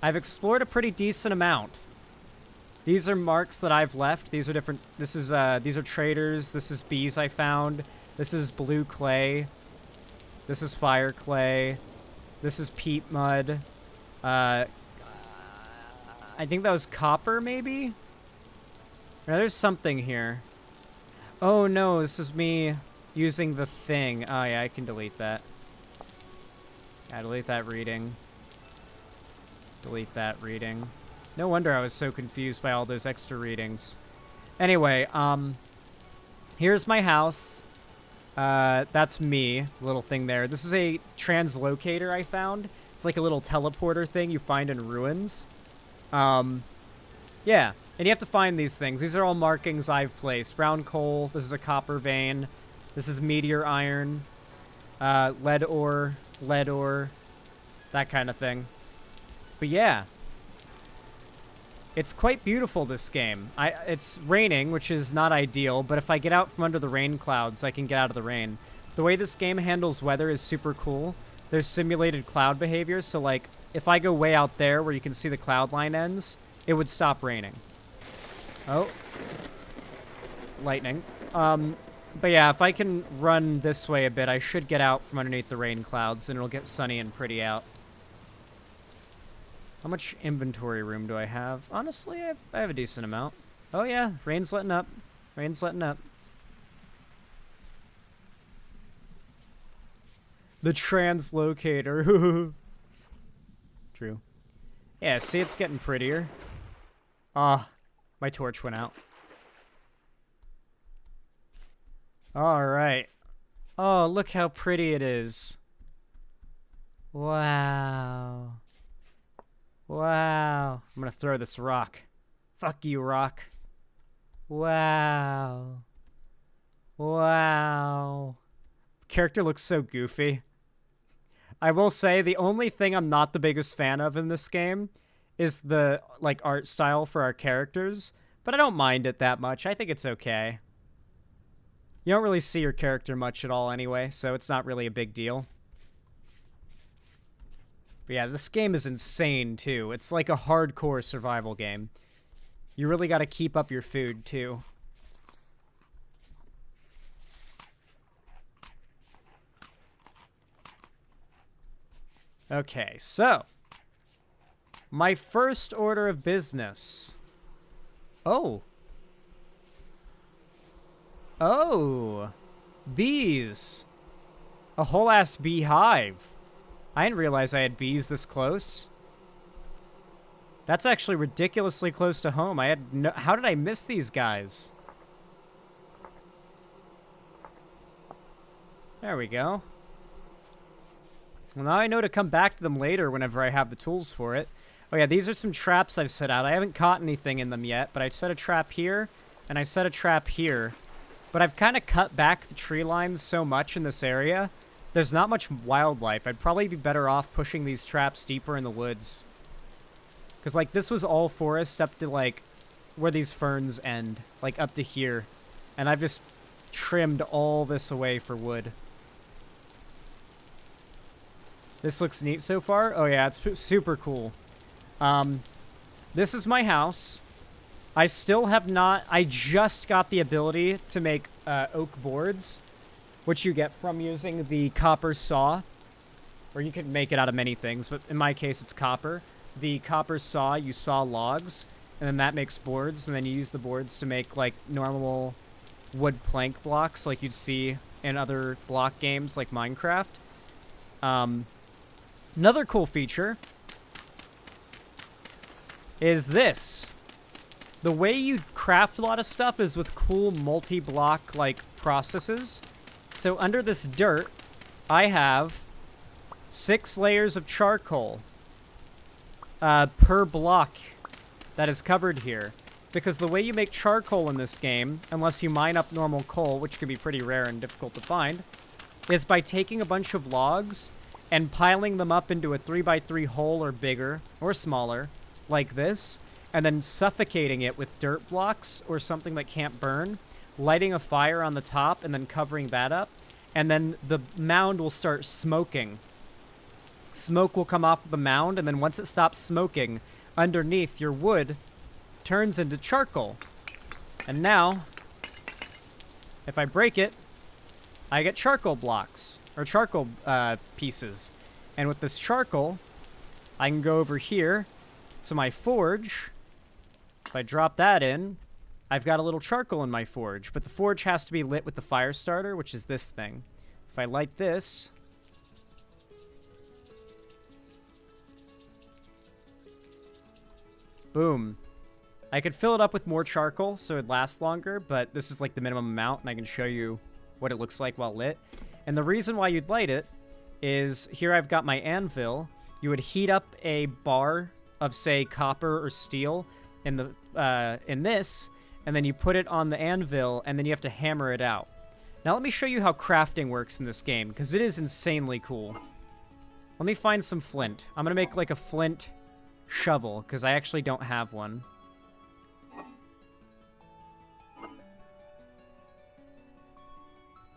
a pretty decent amount. These are marks that I've left. These are different. These are traders. This is bees I found. This is blue clay. This is fire clay. This is peat mud. I think that was copper, maybe? Now, there's something here. Oh, no, this is me using the thing. Oh, yeah, I can delete that. Yeah, delete that reading. Delete that reading. No wonder I was so confused by all those extra readings. Anyway, here's my house. That's me, little thing there. This is a translocator I found. It's like a little teleporter thing you find in ruins. Yeah, and you have to find these things. These are all markings I've placed. Brown coal, this is a copper vein. This is meteor iron. Lead ore, that kind of thing. But yeah. It's quite beautiful, this game. It's raining, which is not ideal, but if I get out from under the rain clouds, I can get out of the rain. The way this game handles weather is super cool. There's simulated cloud behavior, so, like, if I go way out there where you can see the cloud line ends, it would stop raining. Oh. Lightning. But yeah, if I can run this way a bit, I should get out from underneath the rain clouds, and it'll get sunny and pretty out. How much inventory room do I have? Honestly, I have a decent amount. Oh yeah, rain's letting up. Rain's letting up. The translocator. True. Yeah, see, it's getting prettier. Ah, my torch went out. Alright. Oh, look how pretty it is. Wow. Wow. I'm gonna throw this rock. Fuck you, rock. Wow. Wow. Character looks so goofy. I will say the only thing I'm not the biggest fan of in this game is the, like, art style for our characters, but I don't mind it that much. I think it's okay. You don't really see your character much at all anyway, so it's not really a big deal. But yeah, this game is insane, too. It's like a hardcore survival game. You really gotta keep up your food, too. Okay, so. My first order of business. Oh. Oh. Bees. A whole-ass beehive. I didn't realize I had bees this close. That's actually ridiculously close to home. I had no... How did I miss these guys? There we go. Well, now I know to come back to them later whenever I have the tools for it. Oh yeah, these are some traps I've set out. I haven't caught anything in them yet, but I set a trap here, and I set a trap here. But I've kind of cut back the tree lines so much in this area. There's not much wildlife. I'd probably be better off pushing these traps deeper in the woods. Because, like, this was all forest up to, like, where these ferns end. Like, up to here. And I've just trimmed all this away for wood. This looks neat so far. Oh, yeah, it's super cool. This is my house. I still have not... I just got the ability to make oak boards, which you get from using the copper saw. Or you can make it out of many things, but in my case, it's copper. The copper saw, you saw logs, and then that makes boards, and then you use the boards to make, like, normal wood plank blocks like you'd see in other block games like Minecraft. Another cool feature is this. The way you craft a lot of stuff is with cool multi-block, like, processes. So under this dirt, I have 6 layers of charcoal per block that is covered here. Because the way you make charcoal in this game, unless you mine up normal coal, which can be pretty rare and difficult to find, is by taking a bunch of logs and piling them up into a 3x3 hole or bigger, or smaller, like this, and then suffocating it with dirt blocks or something that can't burn, lighting a fire on the top and then covering that up, and then the mound will start smoking. Smoke will come off of the mound, and then once it stops smoking, underneath your wood turns into charcoal. And now, if I break it, I get charcoal blocks, or charcoal pieces. And with this charcoal, I can go over here to my forge. If I drop that in, I've got a little charcoal in my forge, but the forge has to be lit with the fire starter, which is this thing. If I light this, boom. I could fill it up with more charcoal so it'd last longer, but this is like the minimum amount, and I can show you what it looks like while lit. And the reason why you'd light it is, here I've got my anvil. You would heat up a bar of, say, copper or steel in this, and then you put it on the anvil, and then you have to hammer it out. Now let me show you how crafting works in this game, because it is insanely cool. Let me find some flint. I'm going to make, like, a flint shovel, because I actually don't have one.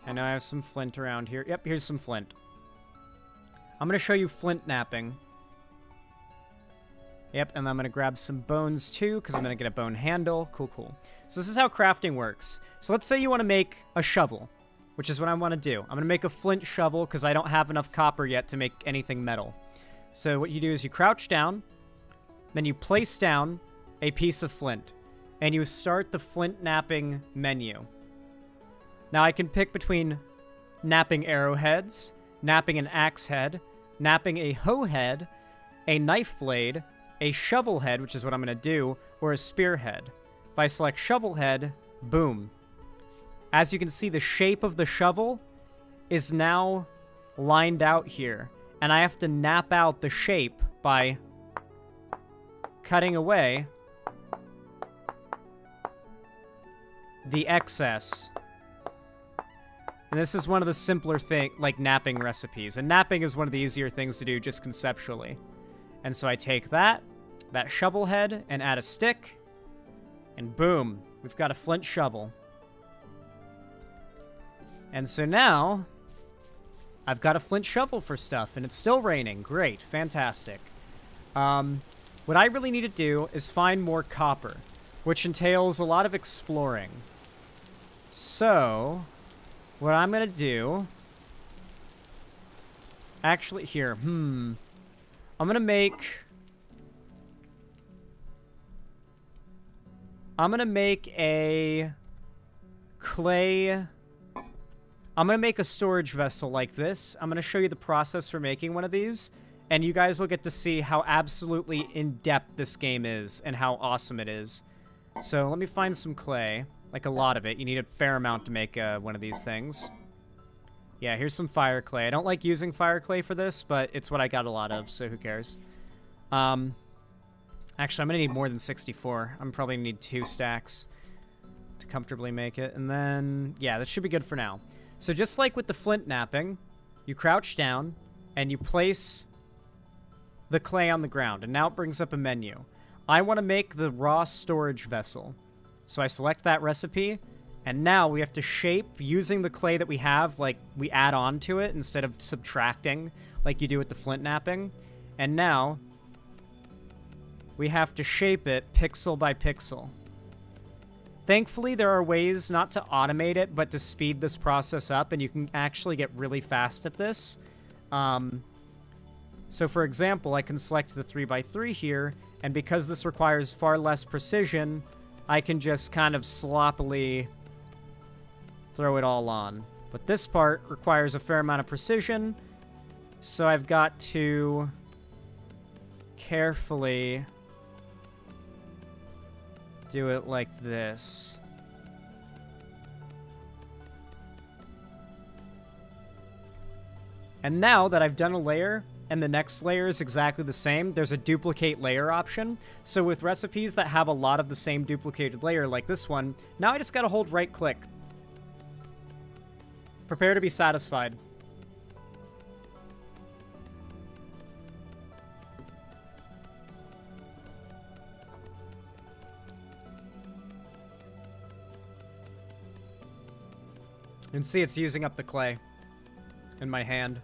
I know I have some flint around here. Yep, here's some flint. I'm going to show you flint napping. Yep, and I'm going to grab some bones too, because I'm going to get a bone handle. Cool, cool. So this is how crafting works. So let's say you want to make a shovel, which is what I want to do. I'm going to make a flint shovel because I don't have enough copper yet to make anything metal. So what you do is you crouch down, then you place down a piece of flint, and you start the flint napping menu. Now I can pick between napping arrowheads, napping an axe head, napping a hoe head, a knife blade, a shovel head, which is what I'm going to do, or a spear head. If I select shovel head, boom. As you can see, the shape of the shovel is now lined out here, and I have to nap out the shape by cutting away the excess. And this is one of the simpler napping recipes. And napping is one of the easier things to do just conceptually. And so I take that shovel head, and add a stick, and boom, we've got a flint shovel. And so now, I've got a flint shovel for stuff, and it's still raining. Great, fantastic. What I really need to do is find more copper, which entails a lot of exploring. So what I'm going to do... Actually, here, I'm going to make... a clay... I'm going to make a storage vessel like this. I'm going to show you the process for making one of these, and you guys will get to see how absolutely in-depth this game is and how awesome it is. So let me find some clay, like a lot of it. You need a fair amount to make one of these things. Yeah, here's some fire clay. I don't like using fire clay for this, but it's what I got a lot of, so who cares? Actually, I'm gonna need more than 64. I'm probably gonna need 2 stacks to comfortably make it. And then, yeah, this should be good for now. So just like with the flint napping, you crouch down and you place the clay on the ground. And now it brings up a menu. I want to make the raw storage vessel. So I select that recipe. And now we have to shape using the clay that we have, like we add on to it instead of subtracting like you do with the flint napping. And now we have to shape it pixel by pixel. Thankfully, there are ways not to automate it, but to speed this process up, and you can actually get really fast at this. So for example, I can select the 3x3 here, and because this requires far less precision, I can just kind of sloppily throw it all on. But this part requires a fair amount of precision, so I've got to carefully do it like this. And now that I've done a layer, and the next layer is exactly the same, there's a duplicate layer option. So with recipes that have a lot of the same duplicated layer like this one, now I just gotta hold right click. Prepare to be satisfied. And see, it's using up the clay in my hand.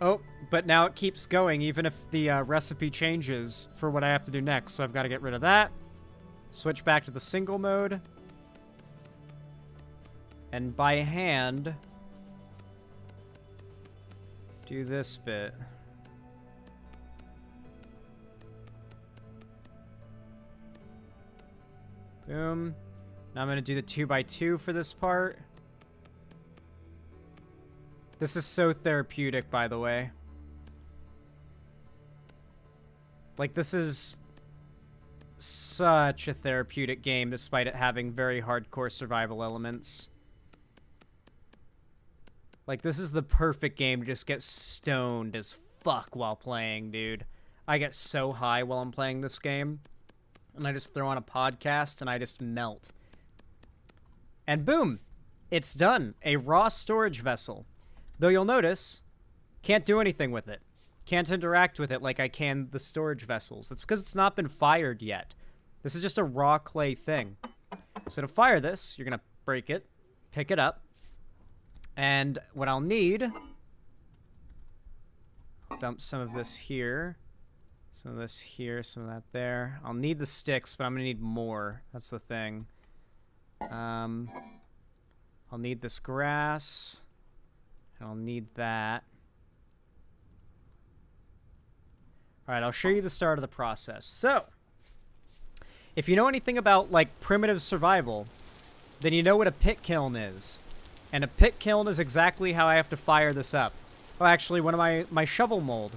Oh, but now it keeps going even if the recipe changes for what I have to do next. So I've got to get rid of that. Switch back to the single mode. And by hand, do this bit. Boom. Now I'm going to do the 2x2 for this part. This is so therapeutic, by the way. Like, this is such a therapeutic game, despite it having very hardcore survival elements. Like, this is the perfect game to just get stoned as fuck while playing, dude. I get so high while I'm playing this game. And I just throw on a podcast and I just melt. And boom! It's done. A raw storage vessel. Though you'll notice, can't do anything with it. Can't interact with it like I can the storage vessels. That's because it's not been fired yet. This is just a raw clay thing. So to fire this, you're going to break it, pick it up, and what I'll need, dump some of this here, some of this here, some of that there. I'll need the sticks, but I'm going to need more. That's the thing. I'll need this grass. I'll need that. Alright, I'll show you the start of the process. So, if you know anything about, like, primitive survival, then you know what a pit kiln is. And a pit kiln is exactly how I have to fire this up. Oh, actually, one of my shovel mold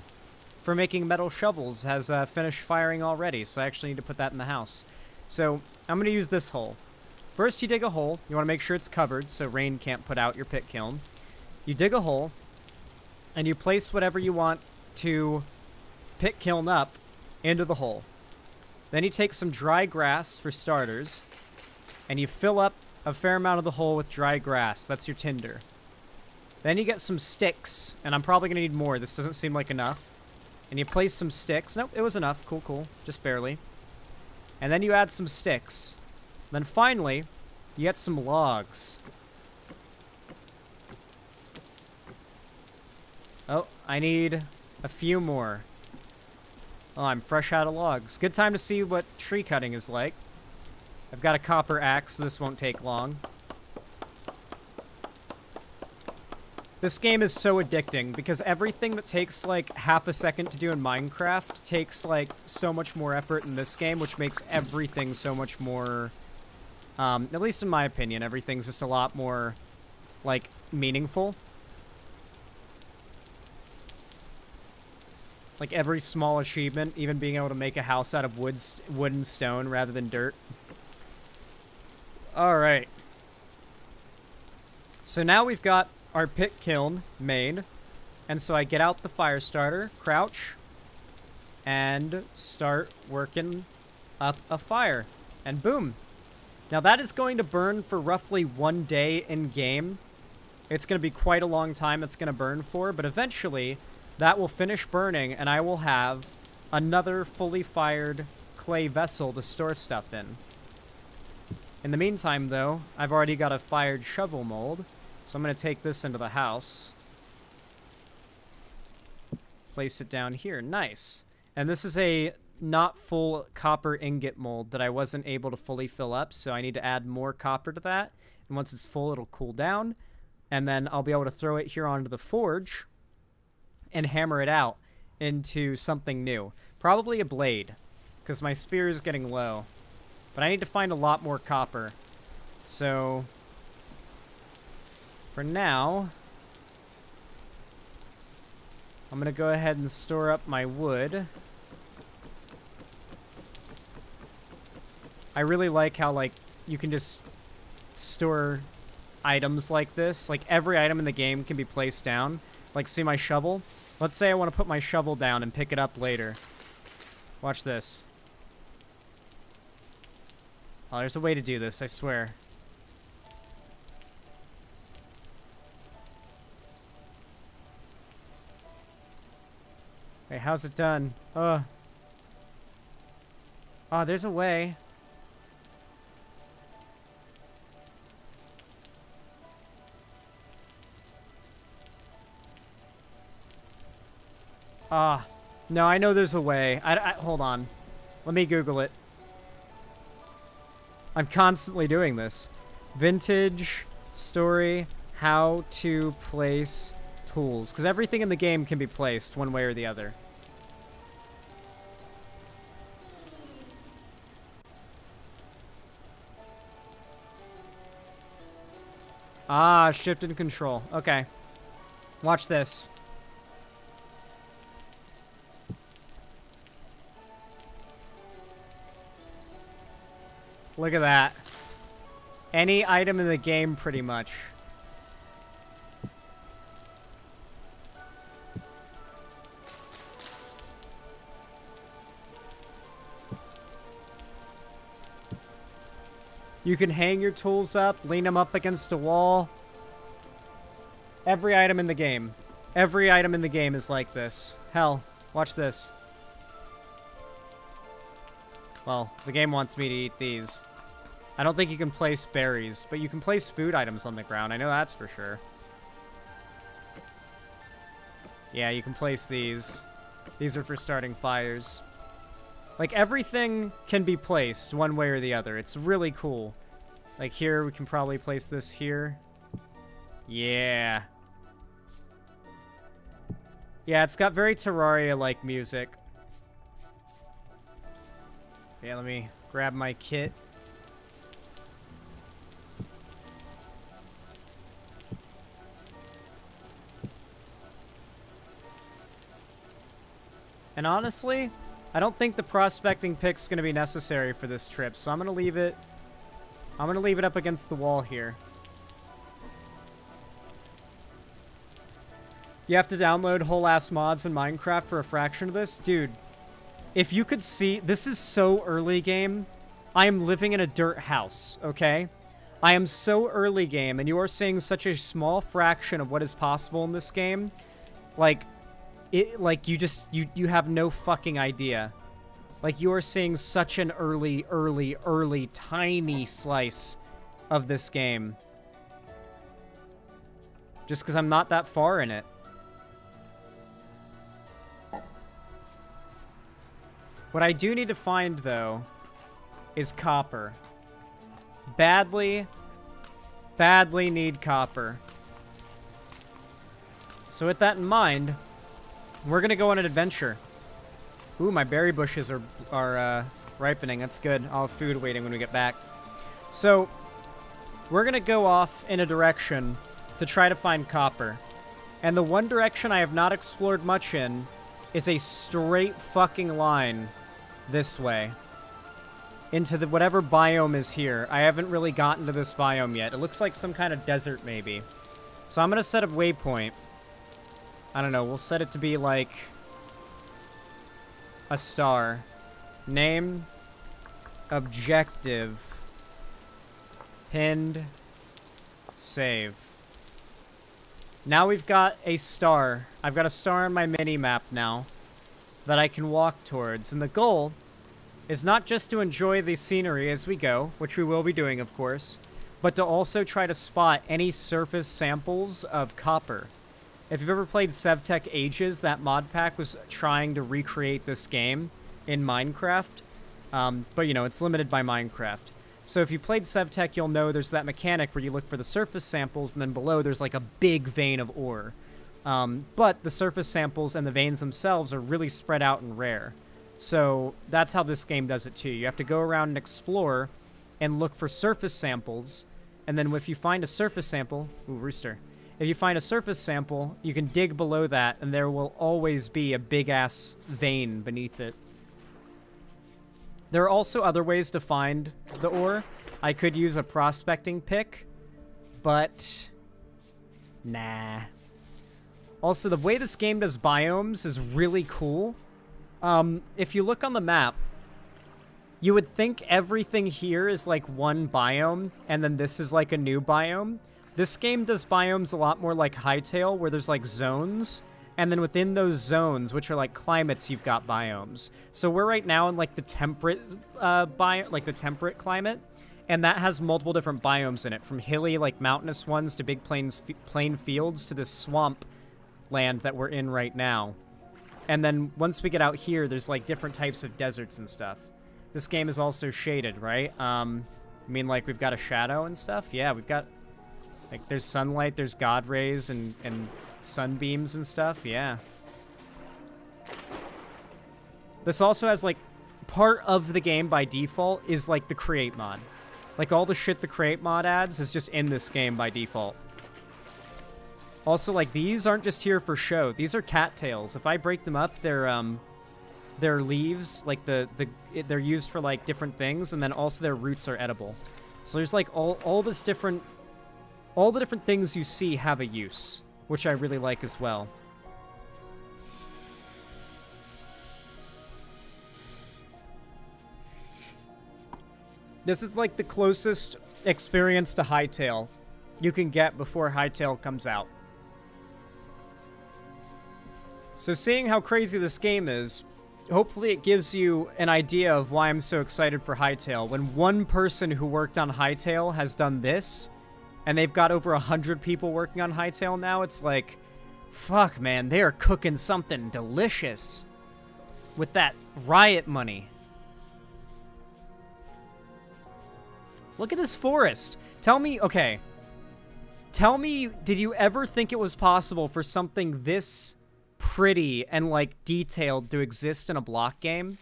for making metal shovels has finished firing already, so I actually need to put that in the house. So, I'm going to use this hole. First, you dig a hole. You want to make sure it's covered so rain can't put out your pit kiln. You dig a hole, and you place whatever you want to pit kiln up into the hole. Then you take some dry grass for starters, and you fill up a fair amount of the hole with dry grass. That's your tinder. Then you get some sticks, and I'm probably going to need more. This doesn't seem like enough. And you place some sticks. Nope, it was enough. Cool, cool. Just barely. And then you add some sticks. Then finally, you get some logs. Oh, I need a few more. Oh, I'm fresh out of logs. Good time to see what tree cutting is like. I've got a copper axe, so this won't take long. This game is so addicting because everything that takes like half a second to do in Minecraft takes like so much more effort in this game, which makes everything so much more, at least in my opinion, everything's just a lot more like meaningful. Like every small achievement, even being able to make a house out of wood and stone rather than dirt. All right. So now we've got our pit kiln made. And so I get out the fire starter, crouch, and start working up a fire. And boom. Now that is going to burn for roughly 1 day in game. It's going to be quite a long time it's going to burn for, but eventually that will finish burning and I will have another fully fired clay vessel to store stuff in. In the meantime, though, I've already got a fired shovel mold, so I'm going to take this into the house. Place it down here. Nice. And this is a not full copper ingot mold that I wasn't able to fully fill up, so I need to add more copper to that. And once it's full, it'll cool down. And then I'll be able to throw it here onto the forge and hammer it out into something new. Probably a blade, because my spear is getting low. But I need to find a lot more copper. So, for now, I'm going to go ahead and store up my wood. I really like how, like, you can just store items like this. Like, every item in the game can be placed down. Like, see my shovel? Let's say I want to put my shovel down and pick it up later. Watch this. Oh, there's a way to do this, I swear. Wait, how's it done? Oh, there's a way. No, I know there's a way. Hold on. Let me Google it. I'm constantly doing this. Vintage story, how to place tools. Because everything in the game can be placed one way or the other. Shift and control. Okay. Watch this. Look at that. Any item in the game, pretty much. You can hang your tools up, lean them up against a wall. Every item in the game. Every item in the game is like this. Hell, watch this. Well, the game wants me to eat these. I don't think you can place berries, but you can place food items on the ground. I know that's for sure. Yeah, you can place these. These are for starting fires. Like, everything can be placed one way or the other. It's really cool. Like, here, we can probably place this here. Yeah. Yeah, it's got very Terraria-like music. Yeah, let me grab my kit. And honestly, I don't think the prospecting pick's going to be necessary for this trip, so I'm going to leave it... I'm going to leave it up against the wall here. You have to download whole-ass mods in Minecraft for a fraction of this? Dude, if you could see... This is so early game. I am living in a dirt house, okay? I am so early game, and you are seeing such a small fraction of what is possible in this game. Like... you have no fucking idea. Like, you are seeing such an early, tiny slice of this game. Just because I'm not that far in it. What I do need to find, though, is copper. Badly need copper. So with that in mind... We're gonna go on an adventure. Ooh, my berry bushes are ripening. That's good. I'll have food waiting when we get back. So, we're gonna go off in a direction to try to find copper. And the one direction I have not explored much in is a straight fucking line this way. into the whatever biome is here. I haven't really gotten to this biome yet. It looks like some kind of desert, maybe. So I'm going to set a waypoint. I don't know. We'll set it to be like a star. Name, objective, pinned, save. Now we've got a star. I've got a star on my mini-map now that I can walk towards. And the goal is not just to enjoy the scenery as we go, which we will be doing, of course, but to also try to spot any surface samples of copper. If you've ever played SevTech Ages, that mod pack was trying to recreate this game in Minecraft, but, you know, it's limited by Minecraft. So if you played SevTech, you'll know there's that mechanic where you look for the surface samples, and then below there's like a big vein of ore. But the surface samples and the veins themselves are really spread out and rare. So that's how this game does it too. You have to go around and explore and look for surface samples, and then if you find a surface sample... Ooh, rooster. If you find a surface sample, you can dig below that, and there will always be a big-ass vein beneath it. There are also other ways to find the ore. I could use a prospecting pick, but... nah. Also, the way this game does biomes is really cool. If you look on the map, you would think everything here is like one biome, and then this is like a new biome. This game does biomes a lot more like Hytale, where there's like zones, and then within those zones, which are like climates, you've got biomes. So we're right now in like the temperate like the temperate climate, and that has multiple different biomes in it, from hilly, like mountainous ones, to big plain fields, to this swamp land that we're in right now. And then once we get out here, there's like different types of deserts and stuff. This game is also shaded, right? I mean, like, we've got a shadow and stuff? Yeah, we've got, like, there's sunlight, there's god rays and sunbeams and stuff, yeah. This also has, like, part of the game by default is, like, the create mod. Like, all the shit the create mod adds is just in this game by default. Also, like, these aren't just here for show. These are cattails. If I break them up, they're leaves, like, they're used for, like, different things, and then also their roots are edible. So there's, like, all the different things you see have a use, which I really like as well. This is, like, the closest experience to Hytale you can get before Hytale comes out. So seeing how crazy this game is, hopefully it gives you an idea of why I'm so excited for Hytale. When one person who worked on Hytale has done this, and they've got over 100 people working on Hytale now, it's like, fuck, man, they are cooking something delicious with that riot money. Look at this forest. Tell me, okay, tell me, did you ever think it was possible for something this pretty and, like, detailed to exist in a block game?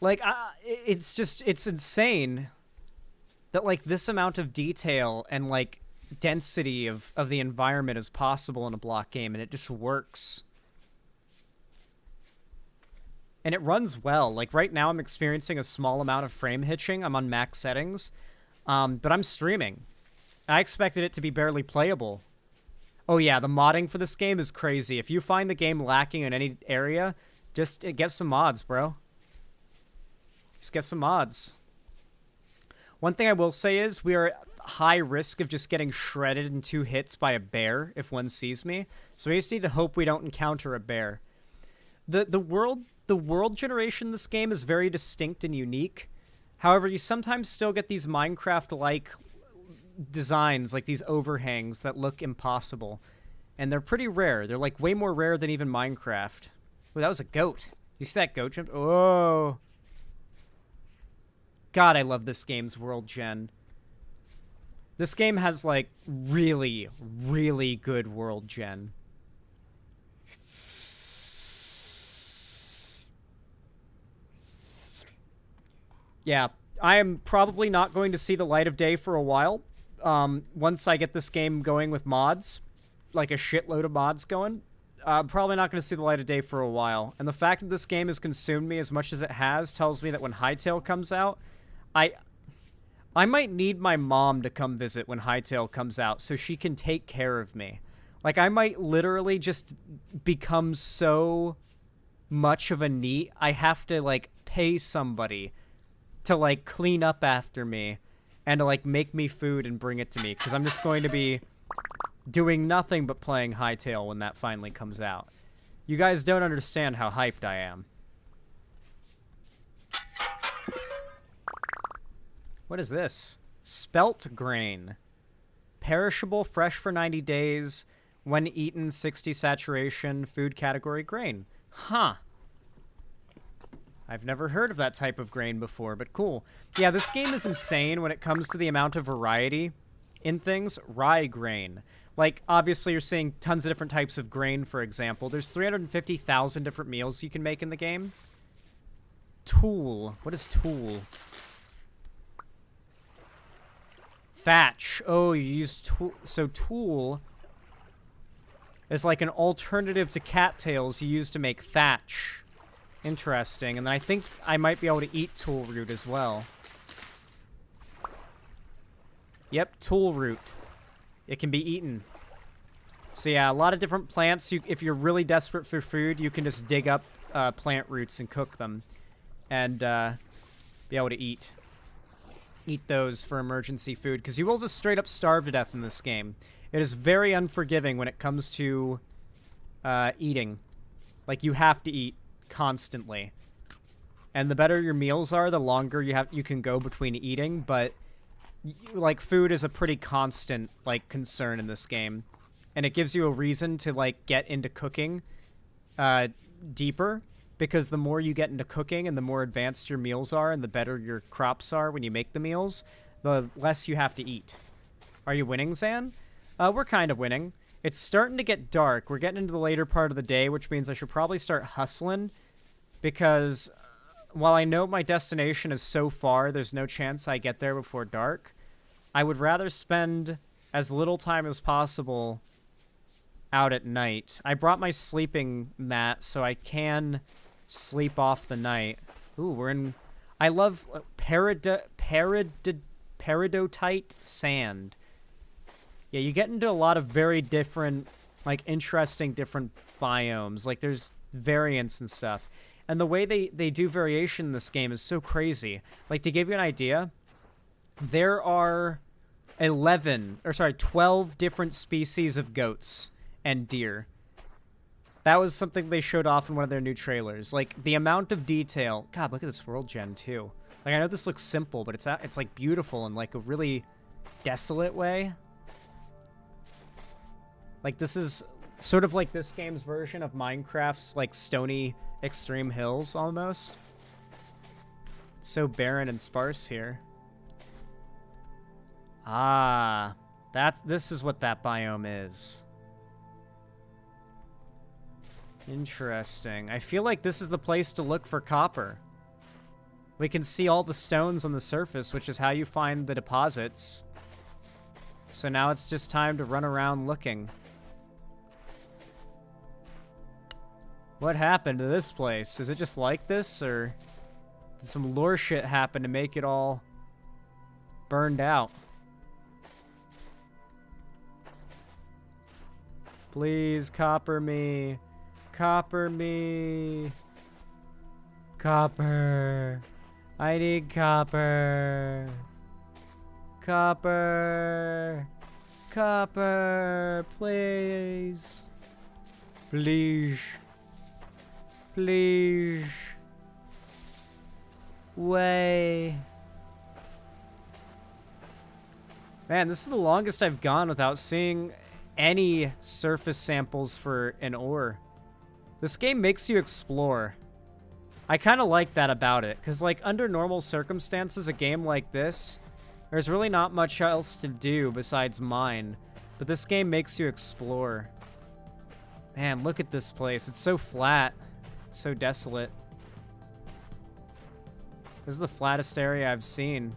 Like, it's just, it's insane that, like, this amount of detail and, like, density of the environment is possible in a block game, and it just works. And it runs well. Like, right now I'm experiencing a small amount of frame hitching. I'm on max settings, but I'm streaming. I expected it to be barely playable. Oh yeah, the modding for this game is crazy. If you find the game lacking in any area, just get some mods, bro. Just get some mods. One thing I will say is we are at high risk of just getting shredded in 2 hits by a bear if one sees me. So we just need to hope we don't encounter a bear. The world generation in this game is very distinct and unique. However, you sometimes still get these Minecraft-like designs, like these overhangs that look impossible. And they're pretty rare. They're, like, way more rare than even Minecraft. Oh, that was a goat. You see that goat jump? Oh. God, I love this game's world gen. This game has, like, really, really good world gen. Yeah, I am probably not going to see the light of day for a while. Once I get this game going with mods, like a shitload of mods going, probably not going to see the light of day for a while. And the fact that this game has consumed me as much as it has tells me that when Hytale comes out, I might need my mom to come visit when Hytale comes out so she can take care of me. Like, I might literally just become so much of a neat, I have to, like, pay somebody to, like, clean up after me and to, like, make me food and bring it to me, because I'm just going to be doing nothing but playing Hytale when that finally comes out. You guys don't understand how hyped I am. What is this? Spelt grain. Perishable, fresh for 90 days. When eaten, 60 saturation, food category grain. Huh. I've never heard of that type of grain before, but cool. Yeah, this game is insane when it comes to the amount of variety in things. Rye grain. Like, obviously you're seeing tons of different types of grain, for example. There's 350,000 different meals you can make in the game. Tool. What is tool? Thatch. Oh, you use tool. So tool is like an alternative to cattails you use to make thatch. Interesting. And then I think I might be able to eat tool root as well. Yep, tool root. It can be eaten. So yeah, a lot of different plants. If you're really desperate for food, you can just dig up plant roots and cook them. And be able to eat those for emergency food, because you will just straight up starve to death in this game. It is very unforgiving when it comes to eating. Like, you have to eat constantly. And the better your meals are, the longer you can go between eating, but like, food is a pretty constant, like, concern in this game. And it gives you a reason to, like, get into cooking deeper, because the more you get into cooking and the more advanced your meals are and the better your crops are when you make the meals, the less you have to eat. Are you winning, Zan? We're kind of winning. It's starting to get dark. We're getting into the later part of the day, which means I should probably start hustling, because while I know my destination is so far, there's no chance I get there before dark. I would rather spend as little time as possible out at night. I brought my sleeping mat so I can sleep off the night. Ooh, we're in... I love peridotite sand. Yeah, you get into a lot of very different, like, interesting different biomes. Like, there's variants and stuff. And the way they do variation in this game is so crazy. Like, to give you an idea, there are 12 different species of goats and deer. That was something they showed off in one of their new trailers. Like, the amount of detail. God, look at this world gen, too. Like, I know this looks simple, but it's like, beautiful in, like, a really desolate way. Like, this is sort of like this game's version of Minecraft's, like, stony extreme hills, almost. So barren and sparse here. Ah, this is what that biome is. Interesting. I feel like this is the place to look for copper. We can see all the stones on the surface, which is how you find the deposits. So now it's just time to run around looking. What happened to this place? Is it just like this, or did some lore shit happen to make it all burned out? Please copper me. Copper me. Copper. I need copper. Copper. Copper. Please. Please. Please. Way. Man, this is the longest I've gone without seeing any surface samples for an ore. This game makes you explore. I kind of like that about it, because, like, under normal circumstances, a game like this, there's really not much else to do besides mine. But this game makes you explore. Man, look at this place. It's so flat. So desolate. This is the flattest area I've seen.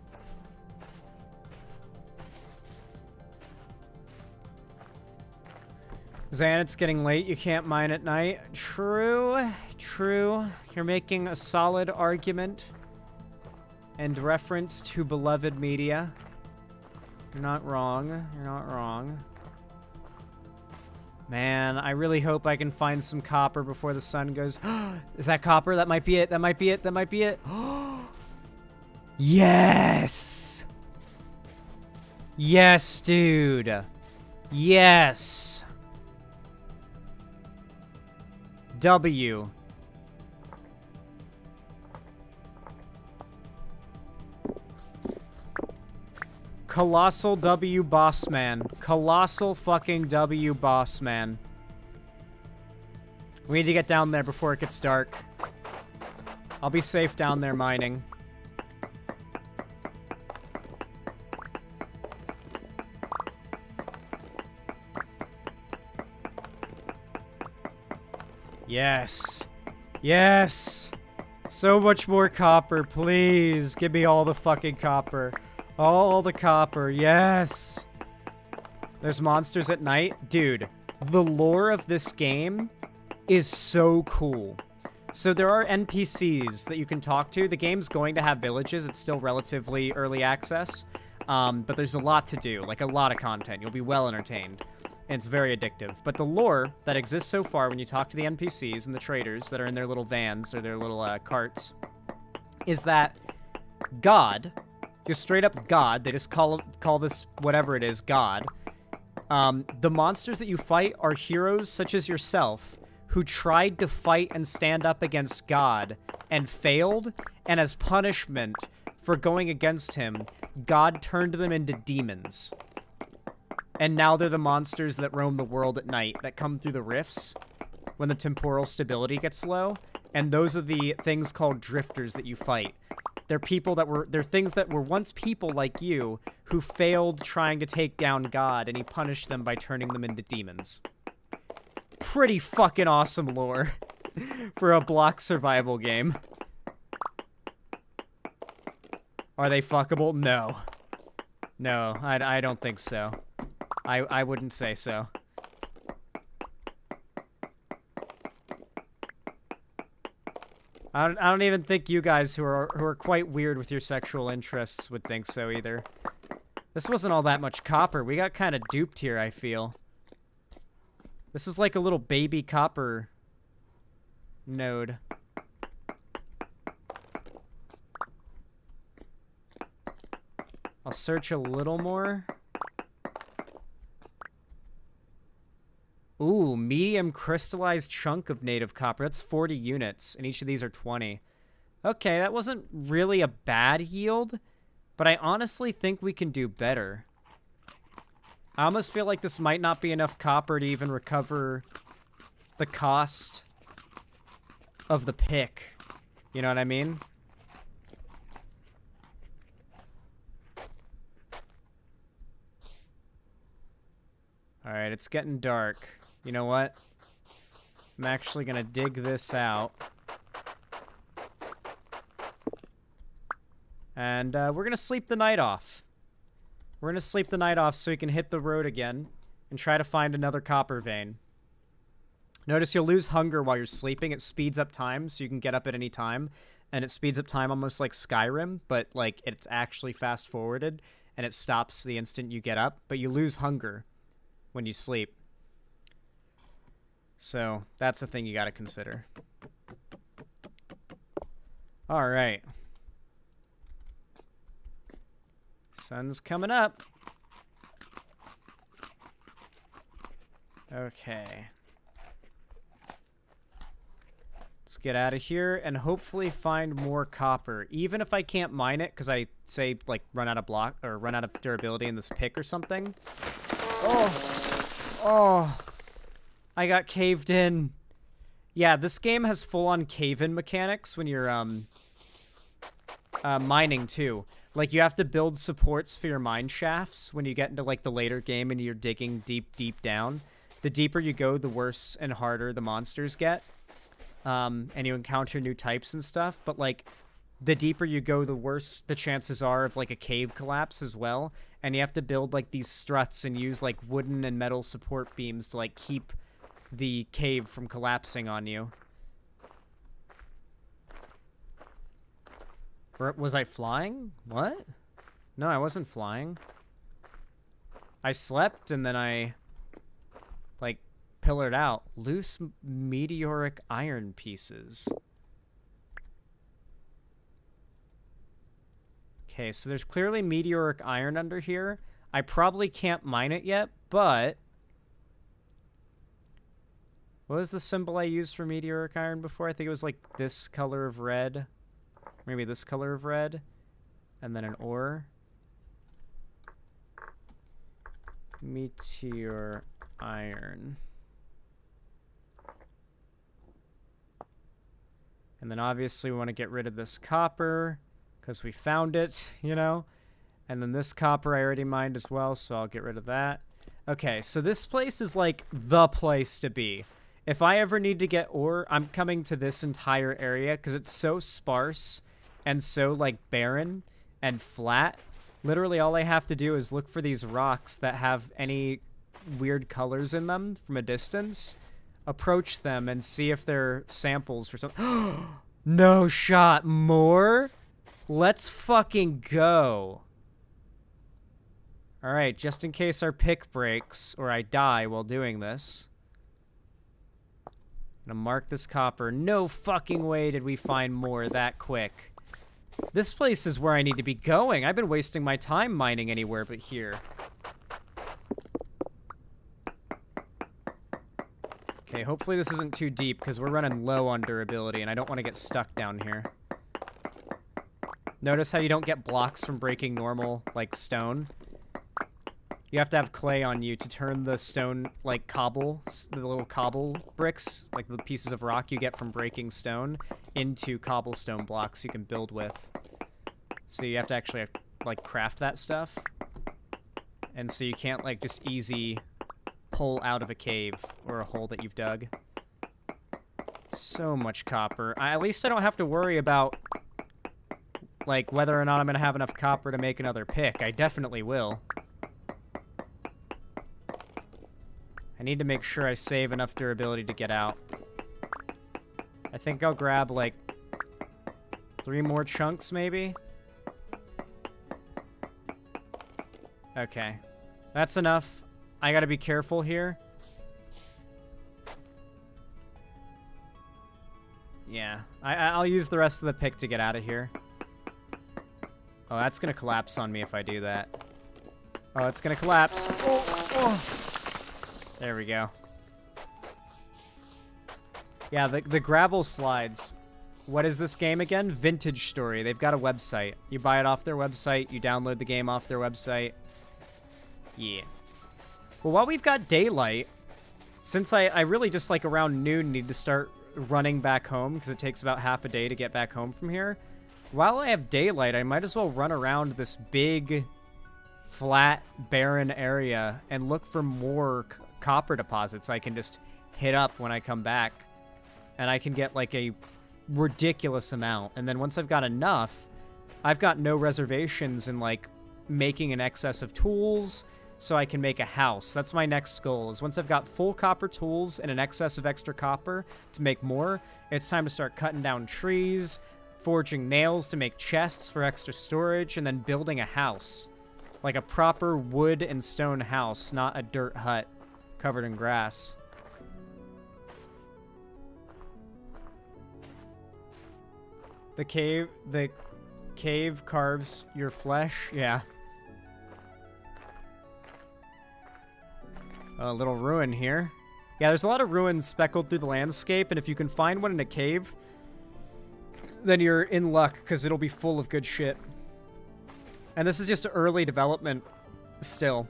Zan, it's getting late. You can't mine at night. True. True. You're making a solid argument and reference to beloved media. You're not wrong. You're not wrong. Man, I really hope I can find some copper before the sun goes. Is that copper? That might be it. That might be it. That might be it. Yes! Yes, dude. Yes. W. Colossal W boss man. Colossal fucking W boss man. We need to get down there before it gets dark. I'll be safe down there mining. Yes. Yes. So much more copper, please. Give me all the fucking copper. All the copper, yes. There's monsters at night. Dude, the lore of this game is so cool. So there are NPCs that you can talk to. The game's going to have villages. It's still relatively early access. But there's a lot to do, like a lot of content. You'll be well entertained. And it's very addictive. But the lore that exists so far when you talk to the NPCs and the traders that are in their little vans or their little carts is that God, just straight up God, they just call this whatever it is, God. The monsters that you fight are heroes such as yourself who tried to fight and stand up against God and failed, and as punishment for going against him, God turned them into demons. And now they're the monsters that roam the world at night, that come through the rifts when the temporal stability gets low, and those are the things called drifters that you fight. They're things that were once people like you who failed trying to take down God, and he punished them by turning them into demons. Pretty fucking awesome lore for a block survival game. Are they fuckable? No. No, I don't think so. I wouldn't say so. I don't even think you guys who are quite weird with your sexual interests would think so either. This wasn't all that much copper. We got kind of duped here, I feel. This is like a little baby copper node. I'll search a little more. Ooh, medium crystallized chunk of native copper. That's 40 units, and each of these are 20. Okay, that wasn't really a bad yield, but I honestly think we can do better. I almost feel like this might not be enough copper to even recover the cost of the pick. You know what I mean? Alright, it's getting dark. You know what? I'm actually gonna dig this out. And we're gonna sleep the night off. We're gonna sleep the night off so we can hit the road again and try to find another copper vein. Notice you'll lose hunger while you're sleeping. It speeds up time so you can get up at any time. And it speeds up time almost like Skyrim, but like it's actually fast forwarded and it stops the instant you get up. But you lose hunger when you sleep. So that's the thing you got to consider. All right. Sun's coming up. Okay. Let's get out of here and hopefully find more copper. Even if I can't mine it, because I say like run out of block or run out of durability in this pick or something. Oh, I got caved in. Yeah, this game has full-on cave-in mechanics when you're mining too. Like, you have to build supports for your mine shafts when you get into, like, the later game and you're digging deep, deep down. The deeper you go, the worse and harder the monsters get. And you encounter new types and stuff. But, like, the deeper you go, the worse the chances are of, like, a cave collapse as well. And you have to build, like, these struts and use, like, wooden and metal support beams to, like, keep the cave from collapsing on you. Or was I flying? What? No, I wasn't flying. I slept and then I, like, pillared out. Loose meteoric iron pieces. Okay, so there's clearly meteoric iron under here. I probably can't mine it yet, but... What was the symbol I used for meteoric iron before? I think it was like this color of red. Maybe this color of red. And then an ore. Meteor iron. And then obviously we want to get rid of this copper because we found it, you know? And then this copper I already mined as well, so I'll get rid of that. Okay, so this place is like the place to be. If I ever need to get ore, I'm coming to this entire area because it's so sparse and so like barren and flat. Literally all I have to do is look for these rocks that have any weird colors in them from a distance, approach them and see if they're samples for something. No shot. More? Let's fucking go. All right, just in case our pick breaks or I die while doing this. I'm gonna mark this copper. No fucking way did we find more that quick. This place is where I need to be going. I've been wasting my time mining anywhere but here. Okay, hopefully this isn't too deep because we're running low on durability and I don't want to get stuck down here. Notice how you don't get blocks from breaking normal, like, stone? You have to have clay on you to turn the stone, like, cobble, the little cobble bricks, like the pieces of rock you get from breaking stone, into cobblestone blocks you can build with. So you have to actually, like, craft that stuff. And so you can't, like, just easy pull out of a cave or a hole that you've dug. So much copper. At least I don't have to worry about, like, whether or not I'm going to have enough copper to make another pick. I definitely will. I need to make sure I save enough durability to get out. I think I'll grab, like, 3 more chunks, maybe? Okay. That's enough. I gotta be careful here. Yeah. I'll use the rest of the pick to get out of here. Oh, that's gonna collapse on me if I do that. Oh, it's gonna collapse. Oh, oh. There we go. Yeah, the gravel slides. What is this game again? Vintage Story. They've got a website. You buy it off their website. You download the game off their website. Yeah. Well, while we've got daylight, since I really just, like, around noon need to start running back home because it takes about half a day to get back home from here. While I have daylight, I might as well run around this big, flat, barren area and look for more copper deposits I can just hit up when I come back. And I can get, like, a ridiculous amount. And then once I've got enough, I've got no reservations in, like, making an excess of tools so I can make a house. That's my next goal, is once I've got full copper tools and an excess of extra copper to make more, it's time to start cutting down trees, forging nails to make chests for extra storage, and then building a house. Like a proper wood and stone house, not a dirt hut covered in grass. The cave carves your flesh? Yeah. A little ruin here. Yeah, there's a lot of ruins speckled through the landscape, and if you can find one in a cave, then you're in luck, because it'll be full of good shit. And this is just early development still.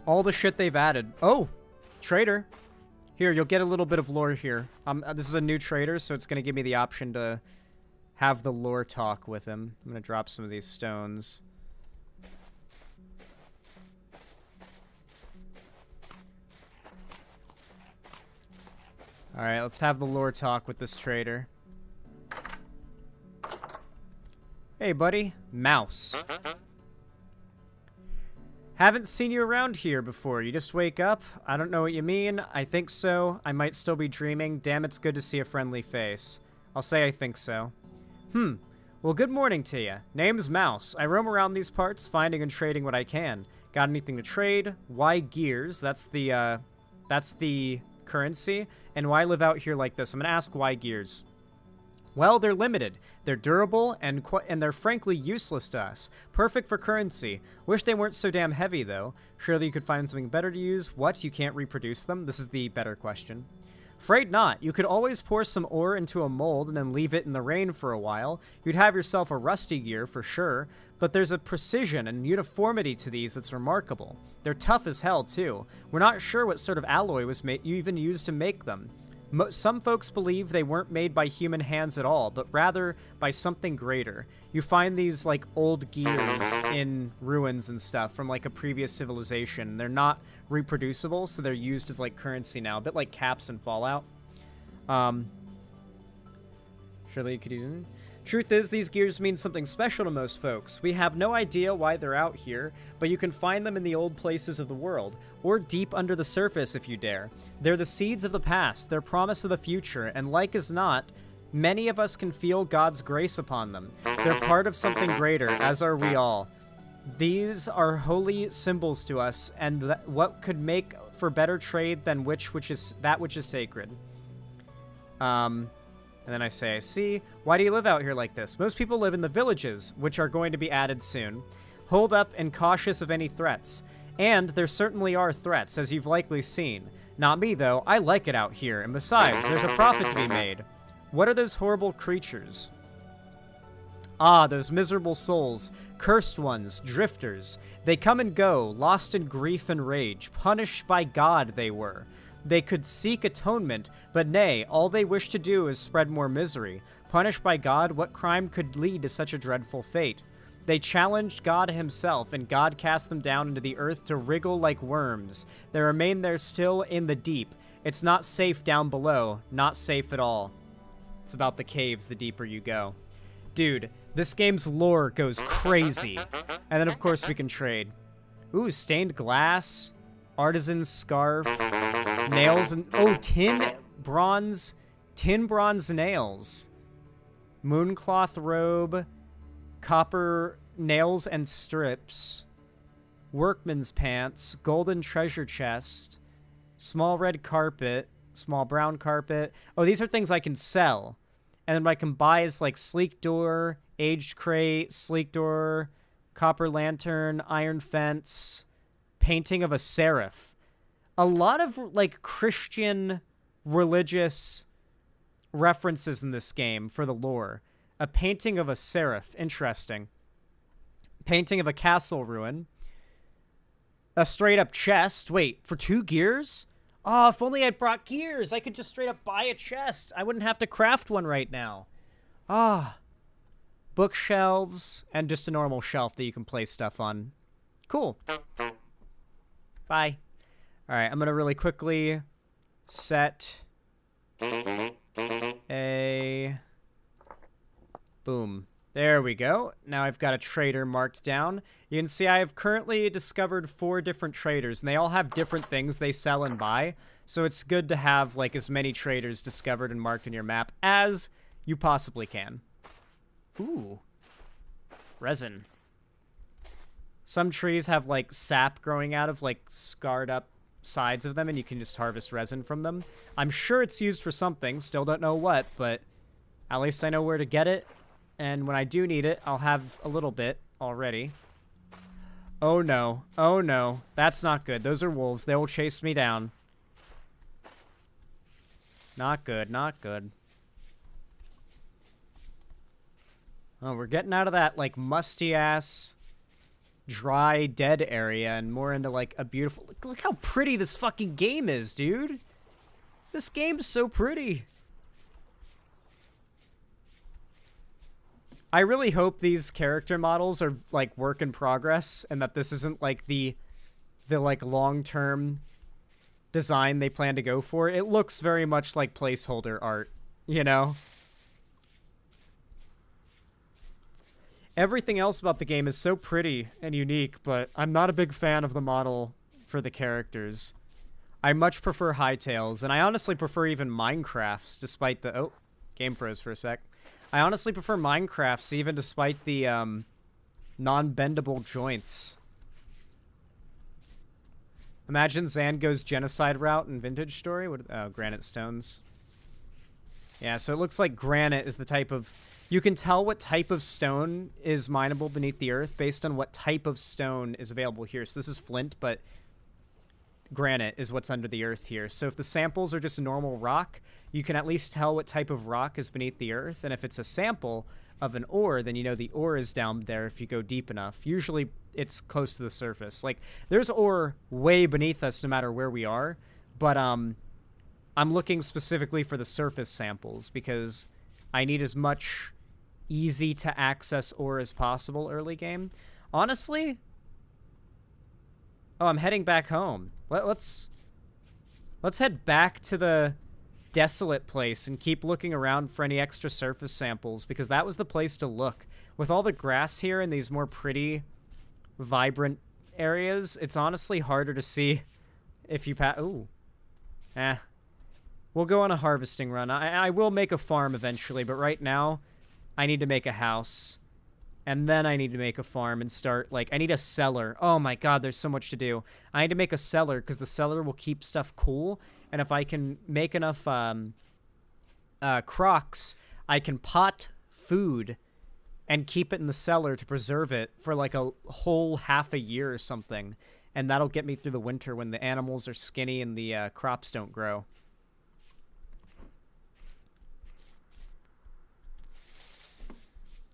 All the shit they've added. Oh, trader. Here, you'll get a little bit of lore here. This is a new trader, so it's going to give me the option to have the lore talk with him. I'm going to drop some of these stones. Alright, let's have the lore talk with this trader. Hey, buddy. Mouse. Haven't seen you around here before. You just wake up? I don't know what you mean. I think so. I might still be dreaming. Damn, it's good to see a friendly face. I'll say I think so. Well, good morning to you. Name's Mouse. I roam around these parts, finding and trading what I can. Got anything to trade? Why gears? That's the currency. And why live out here like this? I'm gonna ask why gears. Well, they're limited. They're durable, and they're frankly useless to us. Perfect for currency. Wish they weren't so damn heavy, though. Surely you could find something better to use. What? You can't reproduce them? This is the better question. Afraid not. You could always pour some ore into a mold and then leave it in the rain for a while. You'd have yourself a rusty gear, for sure. But there's a precision and uniformity to these that's remarkable. They're tough as hell, too. We're not sure what sort of alloy was even used to make them. Some folks believe they weren't made by human hands at all, but rather by something greater. You find these, like, old gears in ruins and stuff from, like, a previous civilization. They're not reproducible, so they're used as, like, currency now. A bit like caps in Fallout. Surely you could even... Truth is, these gears mean something special to most folks. We have no idea why they're out here, but you can find them in the old places of the world, or deep under the surface if you dare. They're the seeds of the past, they're promise of the future, and like as not, many of us can feel God's grace upon them. They're part of something greater, as are we all. These are holy symbols to us, and what could make for better trade than that which is sacred. And then I say, I see. Why do you live out here like this? Most people live in the villages, which are going to be added soon. Hold up and cautious of any threats. And there certainly are threats, as you've likely seen. Not me, though. I like it out here, and besides, there's a profit to be made. What are those horrible creatures? Ah, those miserable souls. Cursed ones, drifters. They come and go, lost in grief and rage. Punished by God, they were. They could seek atonement, but nay, all they wish to do is spread more misery. Punished by God, what crime could lead to such a dreadful fate? They challenged God himself, and God cast them down into the earth to wriggle like worms. They remain there still in the deep. It's not safe down below. Not safe at all. It's about the caves the deeper you go. Dude, this game's lore goes crazy. And then, of course, we can trade. Ooh, stained glass. Artisan scarf, nails, and tin bronze nails, mooncloth robe, copper nails and strips, workman's pants, golden treasure chest, small red carpet, small brown carpet. Oh, these are things I can sell, and then what I can buy is like sleek door, aged crate, sleek door, copper lantern, iron fence. Painting of a seraph. A lot of, like, Christian religious references in this game for the lore. A painting of a seraph. Interesting. Painting of a castle ruin. A straight-up chest. Wait, for 2 gears? Oh, if only I'd brought gears. I could just straight up buy a chest. I wouldn't have to craft one right now. Ah. Bookshelves. And just a normal shelf that you can place stuff on. Cool. Bye. All right, I'm going to really quickly set a... Boom. There we go. Now I've got a trader marked down. You can see I have currently discovered 4 different traders, and they all have different things they sell and buy. So it's good to have, like, as many traders discovered and marked in your map as you possibly can. Ooh. Resin. Some trees have, like, sap growing out of, like, scarred up sides of them, and you can just harvest resin from them. I'm sure it's used for something. Still don't know what, but at least I know where to get it. And when I do need it, I'll have a little bit already. Oh, no. Oh, no. That's not good. Those are wolves. They will chase me down. Not good. Not good. Oh, we're getting out of that, like, musty-ass... dry, dead area and more into, like, a beautiful... Look how pretty this fucking game is, dude. This game's so pretty. I really hope these character models are, like, work in progress and that this isn't, like, the like, long-term design they plan to go for. It looks very much like placeholder art, you know? Everything else about the game is so pretty and unique, but I'm not a big fan of the model for the characters. I much prefer Hytales, and I honestly prefer even Minecraft's, despite the... Oh, game froze for a sec. I honestly prefer Minecraft's, even despite the non-bendable joints. Imagine Zan goes genocide route in Vintage Story. Oh, granite stones. Yeah, so it looks like granite is the type of... You can tell what type of stone is mineable beneath the earth based on what type of stone is available here. So this is flint, but granite is what's under the earth here. So if the samples are just normal rock, you can at least tell what type of rock is beneath the earth. And if it's a sample of an ore, then you know the ore is down there if you go deep enough. Usually it's close to the surface. Like, there's ore way beneath us no matter where we are, but I'm looking specifically for the surface samples because I need as much easy to access ore as possible early game. Honestly, oh, I'm heading back home. Let's head back to the desolate place and keep looking around for any extra surface samples, because that was the place to look. With all the grass here and these more pretty, vibrant areas, it's honestly harder to see if you pass. Ooh. We'll go on a harvesting run. I will make a farm eventually, but right now I need to make a house. And then I need to make a farm and start, like, I need a cellar. Oh my god, there's so much to do. I need to make a cellar, because the cellar will keep stuff cool. And if I can make enough crocks, I can pot food and keep it in the cellar to preserve it for, like, a whole half a year or something. And that'll get me through the winter when the animals are skinny and the crops don't grow.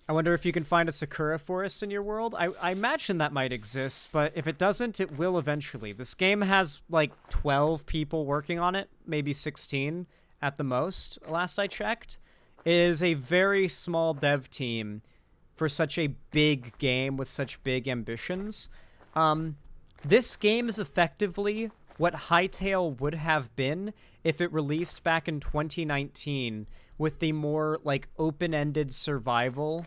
I wonder if you can find a sakura forest in your world. I imagine that might exist, but if it doesn't, it will eventually. This game has like 12 people working on it, maybe 16 at the most, last I checked. It is a very small dev team for such a big game with such big ambitions. This game is effectively what Hytale would have been if it released back in 2019 with the more like open-ended survival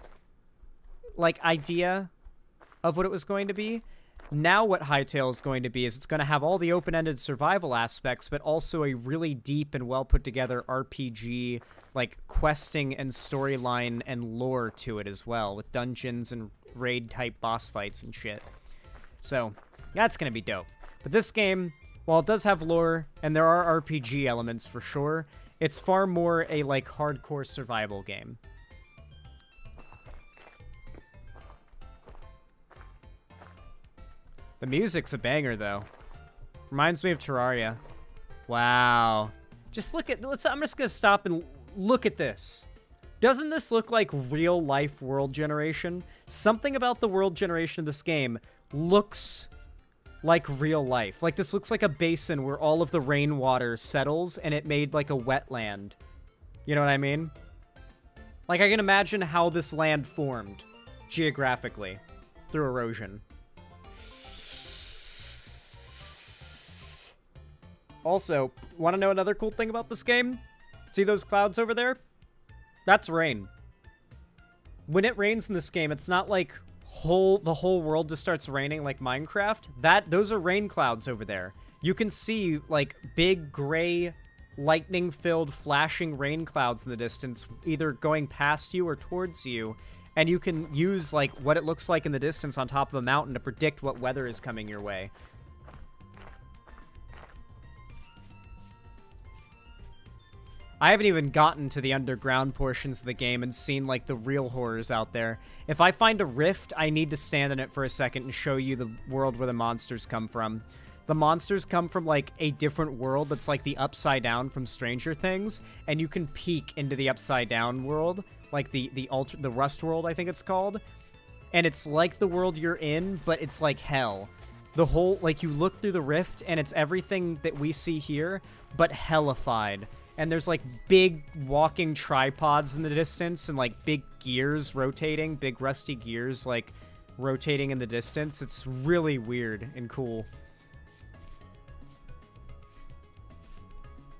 like idea of what it was going to be. Now what Hytale is going to be is it's going to have all the open-ended survival aspects, but also a really deep and well put together RPG like questing and storyline and lore to it as well, with dungeons and raid type boss fights and shit. So that's going to be dope. But this game, while it does have lore and there are RPG elements for sure, it's far more a like hardcore survival game. The music's a banger, though. Reminds me of Terraria. Wow. Just look at... I'm just going to stop and look at this. Doesn't this look like real-life world generation? Something about the world generation of this game looks like real life. Like, this looks like a basin where all of the rainwater settles and it made, like, a wetland. You know what I mean? Like, I can imagine how this land formed geographically through erosion. Also, want to know another cool thing about this game? See those clouds over there? That's rain. When it rains in this game, it's not like the whole world just starts raining like Minecraft. Those are rain clouds over there. You can see like big gray lightning-filled flashing rain clouds in the distance, either going past you or towards you, and you can use like what it looks like in the distance on top of a mountain to predict what weather is coming your way. I haven't even gotten to the underground portions of the game and seen, like, the real horrors out there. If I find a rift, I need to stand in it for a second and show you the world where the monsters come from. The monsters come from, like, a different world that's like the Upside Down from Stranger Things, and you can peek into the Upside Down world, like the Rust world, I think it's called. And it's like the world you're in, but it's like hell. The whole, like, you look through the rift, and it's everything that we see here, but hellified. And there's, like, big walking tripods in the distance and, like, big gears rotating, big rusty gears, like, rotating in the distance. It's really weird and cool.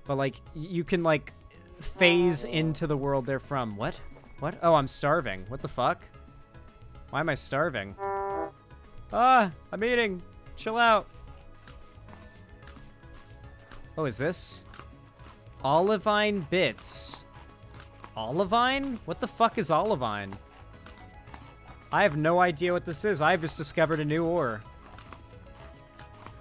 But, like, you can, like, phase into the world they're from. What? What? Oh, I'm starving. What the fuck? Why am I starving? Ah, I'm eating. Chill out. Oh, is this? Olivine bits. Olivine? What the fuck is olivine? I have no idea what this is. I've just discovered a new ore.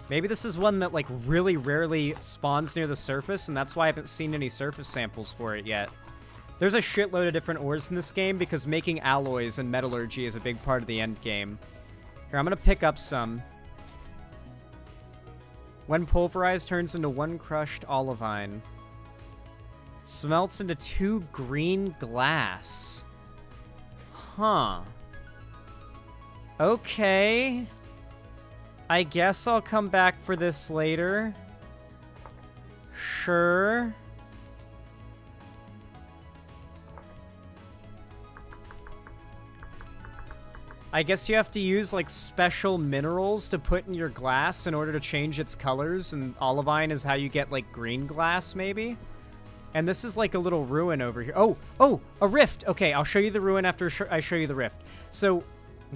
Maybe this is one that, like, really rarely spawns near the surface, and that's why I haven't seen any surface samples for it yet. There's a shitload of different ores in this game because making alloys and metallurgy is a big part of the end game. Here, I'm gonna pick up some. When pulverized, turns into 1 crushed olivine. Smelts into 2 green glass. Huh. Okay. I guess I'll come back for this later. Sure. I guess you have to use, like, special minerals to put in your glass in order to change its colors, and olivine is how you get, like, green glass, maybe? And this is, like, a little ruin over here. Oh, a rift! Okay, I'll show you the ruin after I show you the rift. So,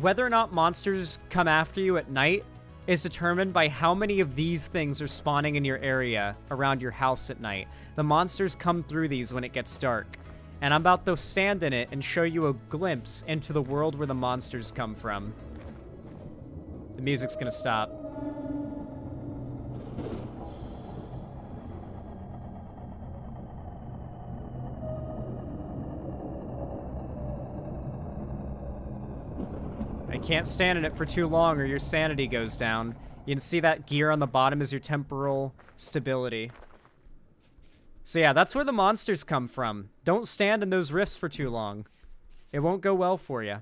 whether or not monsters come after you at night is determined by how many of these things are spawning in your area around your house at night. The monsters come through these when it gets dark. And I'm about to stand in it and show you a glimpse into the world where the monsters come from. The music's gonna stop. I can't stand in it for too long or your sanity goes down. You can see that gear on the bottom is your temporal stability. So yeah, that's where the monsters come from. Don't stand in those rifts for too long. It won't go well for you.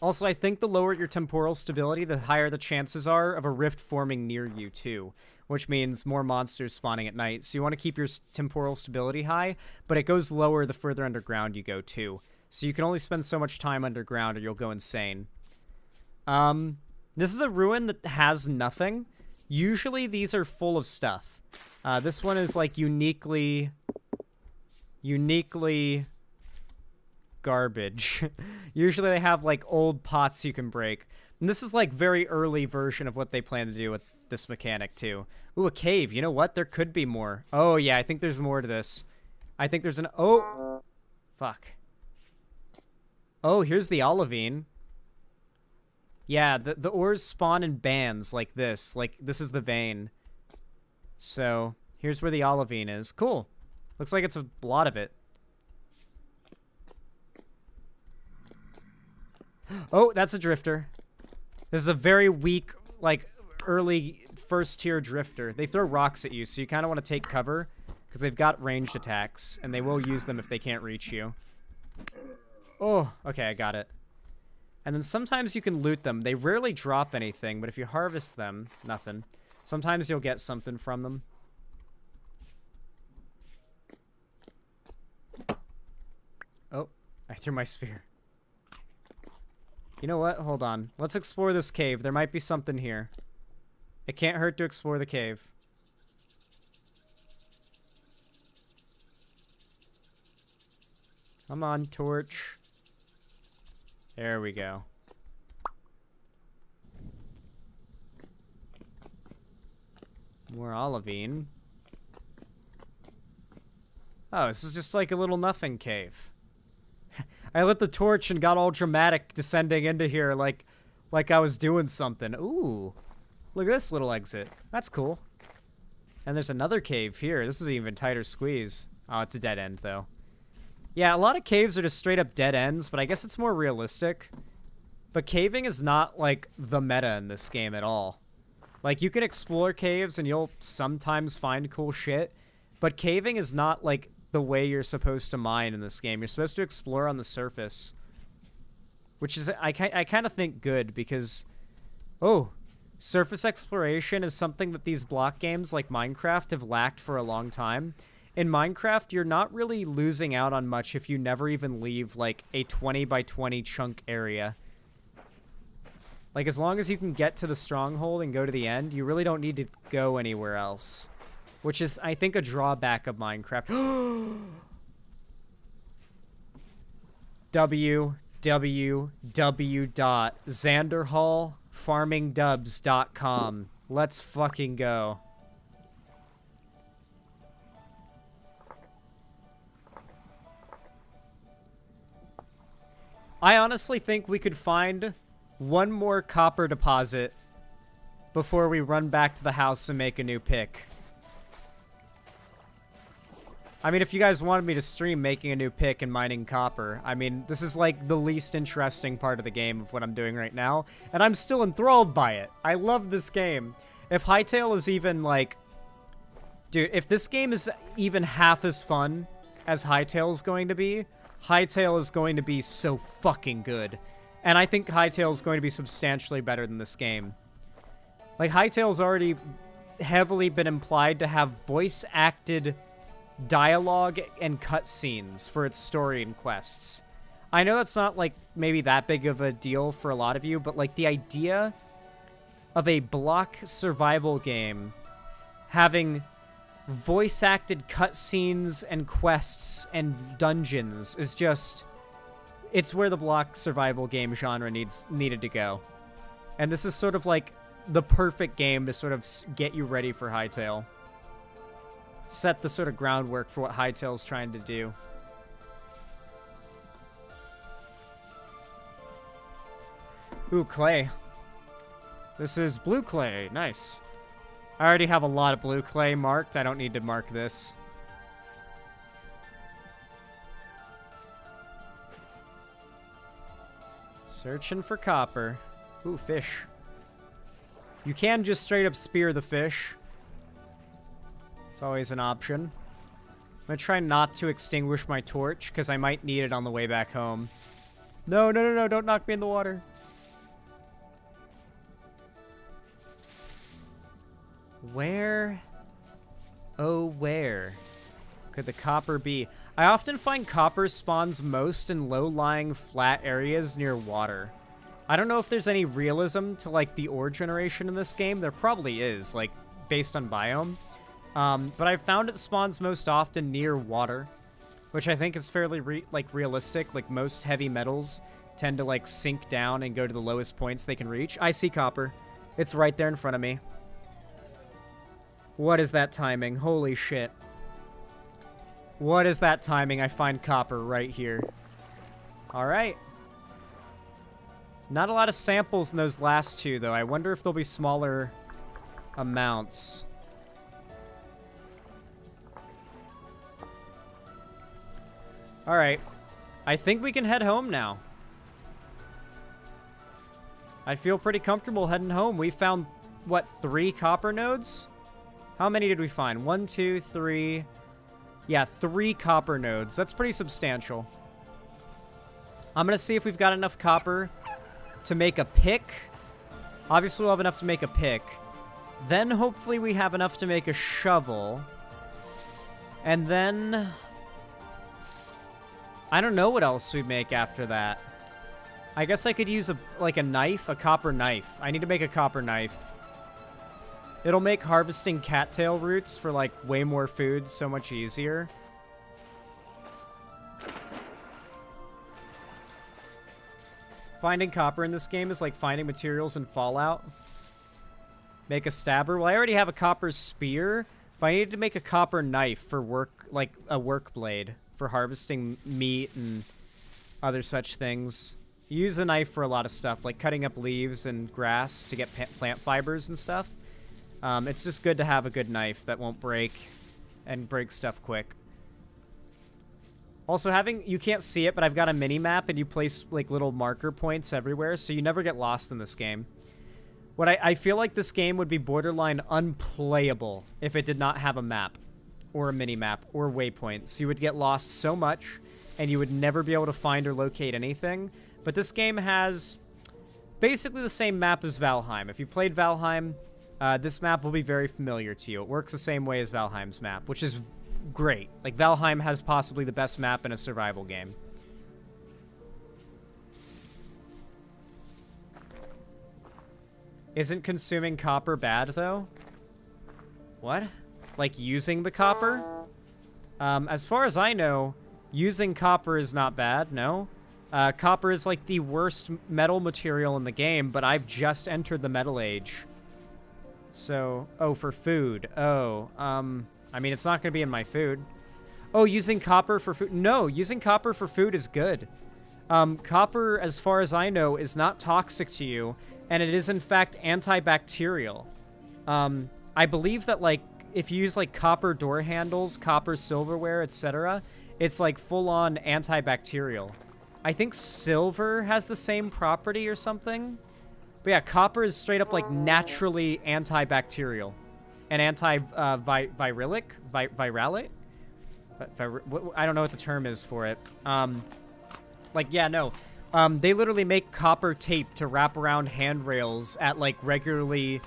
Also, I think the lower your temporal stability, the higher the chances are of a rift forming near you too, which means more monsters spawning at night. So you want to keep your temporal stability high, but it goes lower the further underground you go too. So you can only spend so much time underground or you'll go insane. This is a ruin that has nothing. Usually these are full of stuff. This one is like uniquely garbage. Usually they have like old pots you can break. And this is like very early version of what they plan to do with this mechanic too. Ooh, a cave. You know what? There could be more. Oh yeah, I think there's more to this. I think there's an... Oh! Fuck. Oh, here's the olivine. Yeah, the ores spawn in bands like this. Like, this is the vein. So, here's where the olivine is. Cool. Looks like it's a lot of it. Oh, that's a drifter. This is a very weak, like, early first-tier drifter. They throw rocks at you, so you kind of want to take cover, because they've got ranged attacks, and they will use them if they can't reach you. Oh, okay, I got it. And then sometimes you can loot them. They rarely drop anything, but if you harvest them, nothing. Sometimes you'll get something from them. Oh, I threw my spear. You know what? Hold on. Let's explore this cave. There might be something here. It can't hurt to explore the cave. Come on, torch. There we go. More olivine. Oh, this is just like a little nothing cave. I lit the torch and got all dramatic descending into here like I was doing something. Ooh. Look at this little exit. That's cool. And there's another cave here. This is an even tighter squeeze. Oh, it's a dead end, though. Yeah, a lot of caves are just straight up dead ends, but I guess it's more realistic. But caving is not, like, the meta in this game at all. Like, you can explore caves and you'll sometimes find cool shit, but caving is not, like, the way you're supposed to mine in this game. You're supposed to explore on the surface. Which is, I kind of think good, because... Oh, surface exploration is something that these block games like Minecraft have lacked for a long time. In Minecraft, you're not really losing out on much if you never even leave, like, a 20 by 20 chunk area. Like, as long as you can get to the stronghold and go to the end, you really don't need to go anywhere else. Which is, I think, a drawback of Minecraft. www.xanderhallfarmingdubs.com. Let's fucking go. I honestly think we could find one more copper deposit before we run back to the house and make a new pick. I mean, if you guys wanted me to stream making a new pick and mining copper, I mean, this is like the least interesting part of the game of what I'm doing right now, and I'm still enthralled by it. I love this game. If Hytale is even like... Dude, if this game is even half as fun as Hytale is going to be, Hytale is going to be so fucking good. And I think Hytale is going to be substantially better than this game. Like, Hytale's already heavily been implied to have voice-acted dialogue and cutscenes for its story and quests. I know that's not, like, maybe that big of a deal for a lot of you, but, like, the idea of a block survival game having voice-acted cutscenes and quests and dungeons is just... It's where the block survival game genre needed to go. And this is sort of like the perfect game to sort of get you ready for Hytale. Set the sort of groundwork for what Hytale's trying to do. Ooh, clay. This is blue clay. Nice. I already have a lot of blue clay marked. I don't need to mark this. Searching for copper. Ooh, fish. You can just straight up spear the fish. It's always an option. I'm gonna try not to extinguish my torch, because I might need it on the way back home. No, no, no, no, don't knock me in the water. Where, oh where, could the copper be? I often find copper spawns most in low-lying flat areas near water. I don't know if there's any realism to, like, the ore generation in this game. There probably is, like, based on biome. But I've found it spawns most often near water, which I think is fairly, realistic. Like, most heavy metals tend to, like, sink down and go to the lowest points they can reach. I see copper. It's right there in front of me. What is that timing? Holy shit. What is that timing? I find copper right here. Alright. Not a lot of samples in those last two, though. I wonder if there'll be smaller amounts. Alright. I think we can head home now. I feel pretty comfortable heading home. We found, what, 3 copper nodes? How many did we find? 1, 2, 3... Yeah, 3 copper nodes. That's pretty substantial. I'm going to see if we've got enough copper to make a pick. Obviously, we'll have enough to make a pick. Then, hopefully, we have enough to make a shovel. And then... I don't know what else we make after that. I guess I could use, a knife, a copper knife. I need to make a copper knife. It'll make harvesting cattail roots for, like, way more food so much easier. Finding copper in this game is like finding materials in Fallout. Make a stabber. Well, I already have a copper spear, but I need to make a copper knife for work, like a work blade for harvesting meat and other such things. Use a knife for a lot of stuff, like cutting up leaves and grass to get plant fibers and stuff. It's just good to have a good knife that won't break and break stuff quick. Also, you can't see it, but I've got a mini-map, and you place, like, little marker points everywhere, so you never get lost in this game. I feel like this game would be borderline unplayable if it did not have a map, or a mini-map, or waypoints. You would get lost so much, and you would never be able to find or locate anything. But this game has basically the same map as Valheim. If you played Valheim... this map will be very familiar to you. It works the same way as Valheim's map, which is great. Like, Valheim has possibly the best map in a survival game. Isn't consuming copper bad, though? What? Like, using the copper? As far as I know, using copper is not bad, no. Copper is like the worst metal material in the game, but I've just entered the metal age. So, oh, for food. Oh, I mean, it's not going to be in my food. Oh, using copper for food. No, using copper for food is good. Copper, as far as I know, is not toxic to you, and it is, in fact, antibacterial. I believe that, like, if you use, like, copper door handles, copper silverware, etc., it's, like, full-on antibacterial. I think silver has the same property or something. But yeah, copper is straight up, like, naturally antibacterial. And anti-viralic? Viralic? I don't know what the term is for it. Like, yeah, no. They literally make copper tape to wrap around handrails at, like, regularly,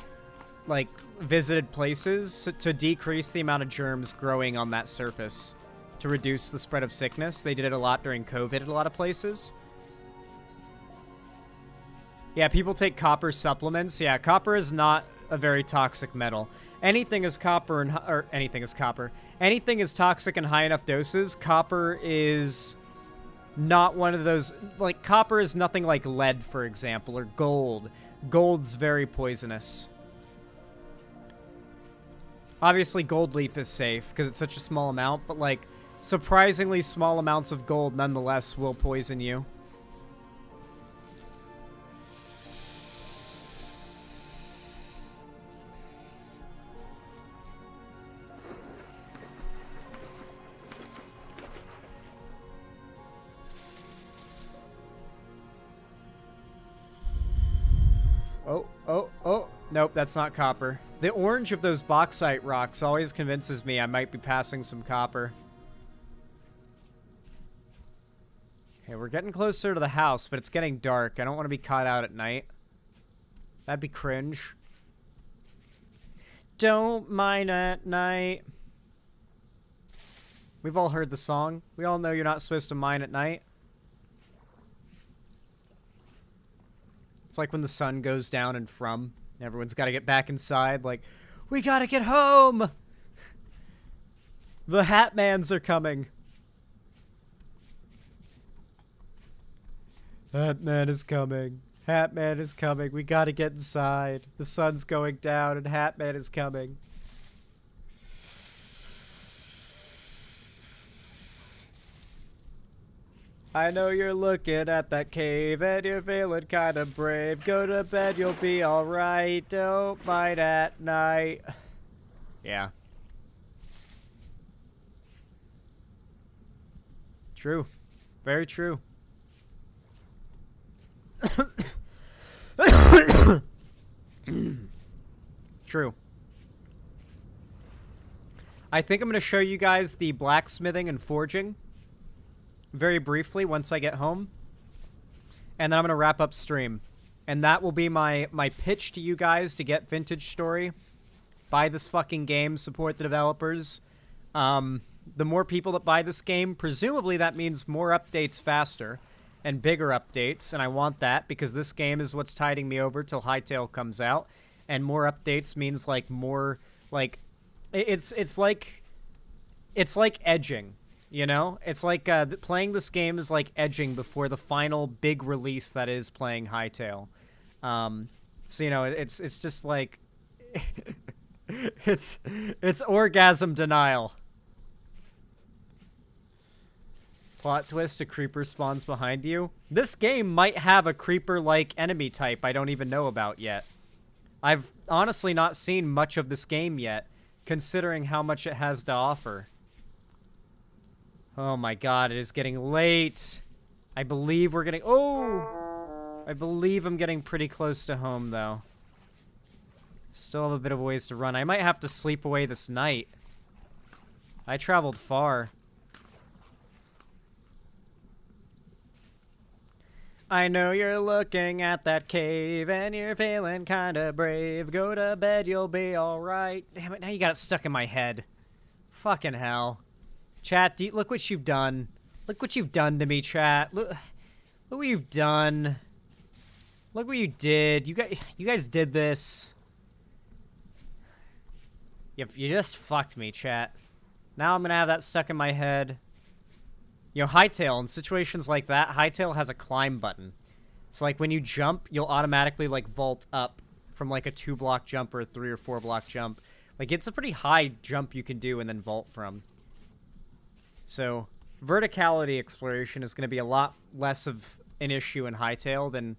like, visited places to decrease the amount of germs growing on that surface. To reduce the spread of sickness. They did it a lot during COVID at a lot of places. Yeah, people take copper supplements. Yeah, copper is not a very toxic metal. Anything is copper or anything is copper. Anything is toxic in high enough doses. Copper is not one of those, like, copper is nothing like lead, for example, or gold. Gold's very poisonous. Obviously, gold leaf is safe because it's such a small amount, but, like, surprisingly small amounts of gold nonetheless will poison you. Oh. Nope, that's not copper. The orange of those bauxite rocks always convinces me I might be passing some copper. Okay, we're getting closer to the house, but it's getting dark. I don't want to be caught out at night. That'd be cringe. Don't mine at night. We've all heard the song. We all know you're not supposed to mine at night. It's like when the sun goes down in From. Everyone's got to get back inside. Like, we got to get home. The Hatmans are coming. Hatman is coming. Hatman is coming. We got to get inside. The sun's going down and Hatman is coming. I know you're looking at that cave and you're feeling kind of brave. Go to bed, you'll be alright. Don't mind at night. Yeah. True. Very true. True. I think I'm going to show you guys the blacksmithing and forging very briefly once I get home. And then I'm going to wrap up stream. And that will be my pitch to you guys to get Vintage Story. Buy this fucking game. Support the developers. The more people that buy this game, presumably that means more updates faster and bigger updates. And I want that because this game is what's tiding me over till Hytale comes out. And more updates means like more like it's like edging. You know, it's like playing this game is like edging before the final big release that is playing Hytale. So you know, it's just like it's orgasm denial. Plot twist: a creeper spawns behind you. This game might have a creeper-like enemy type I don't even know about yet. I've honestly not seen much of this game yet, considering how much it has to offer. Oh my god, it is getting late. I believe we're getting... Oh! I believe I'm getting pretty close to home, though. Still have a bit of a ways to run. I might have to sleep away this night. I traveled far. I know you're looking at that cave and you're feeling kinda brave. Go to bed, you'll be alright. Damn it, now you got it stuck in my head. Fucking hell. Chat, look what you've done. Look what you've done to me, chat. Look what you've done. Look what you did. You guys did this. You just fucked me, chat. Now I'm gonna have that stuck in my head. You know, Hightail, in situations like that, Hightail has a climb button. So, like, when you jump, you'll automatically, like, vault up from, like, a 2-block jump or a 3 or 4-block jump. Like, it's a pretty high jump you can do and then vault from. So, verticality exploration is going to be a lot less of an issue in Hightail than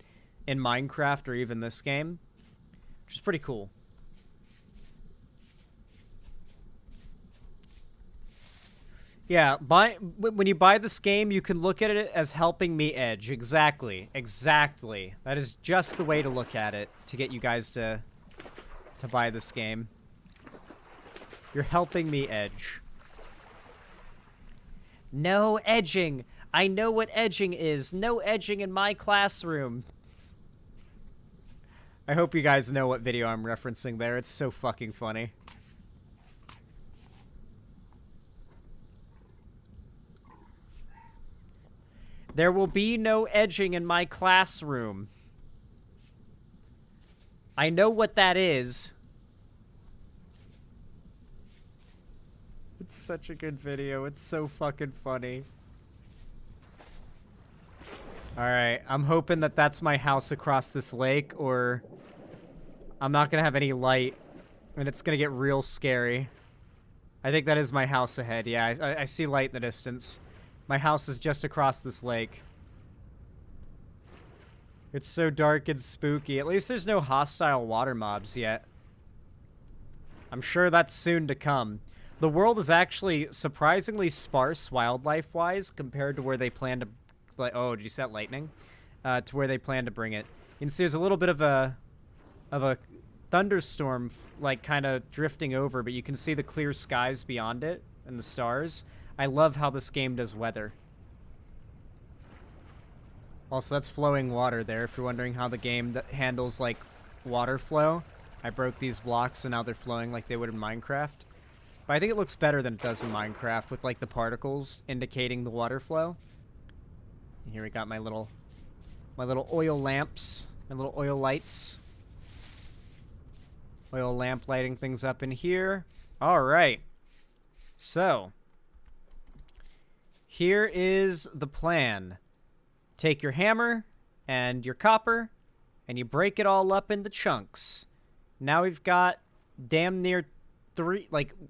in Minecraft or even this game, which is pretty cool. Yeah, when you buy this game, you can look at it as helping me edge. Exactly. Exactly. That is just the way to look at it to get you guys to buy this game. You're helping me edge. No edging. I know what edging is. No edging in my classroom. I hope you guys know what video I'm referencing there. It's so fucking funny. There will be no edging in my classroom. I know what that is. It's such a good video. It's so fucking funny. Alright, I'm hoping that that's my house across this lake, or I'm not gonna have any light, and it's gonna get real scary. I think that is my house ahead. Yeah, I see light in the distance. My house is just across this lake. It's so dark and spooky. At least there's no hostile water mobs yet. I'm sure that's soon to come. The world is actually surprisingly sparse wildlife-wise compared to where they plan to... Like, oh, did you see that lightning? To where they plan to bring it. You can see there's a little bit of a thunderstorm, like, kind of drifting over, but you can see the clear skies beyond it and the stars. I love how this game does weather. Also, that's flowing water there, if you're wondering how the game handles, like, water flow. I broke these blocks, and now they're flowing like they would in Minecraft. But I think it looks better than it does in Minecraft, with, like, the particles indicating the water flow. And here we got my little oil lamps, my little oil lights. Oil lamp lighting things up in here. All right. So... here is the plan. Take your hammer and your copper, and you break it all up into chunks. Now we've got damn near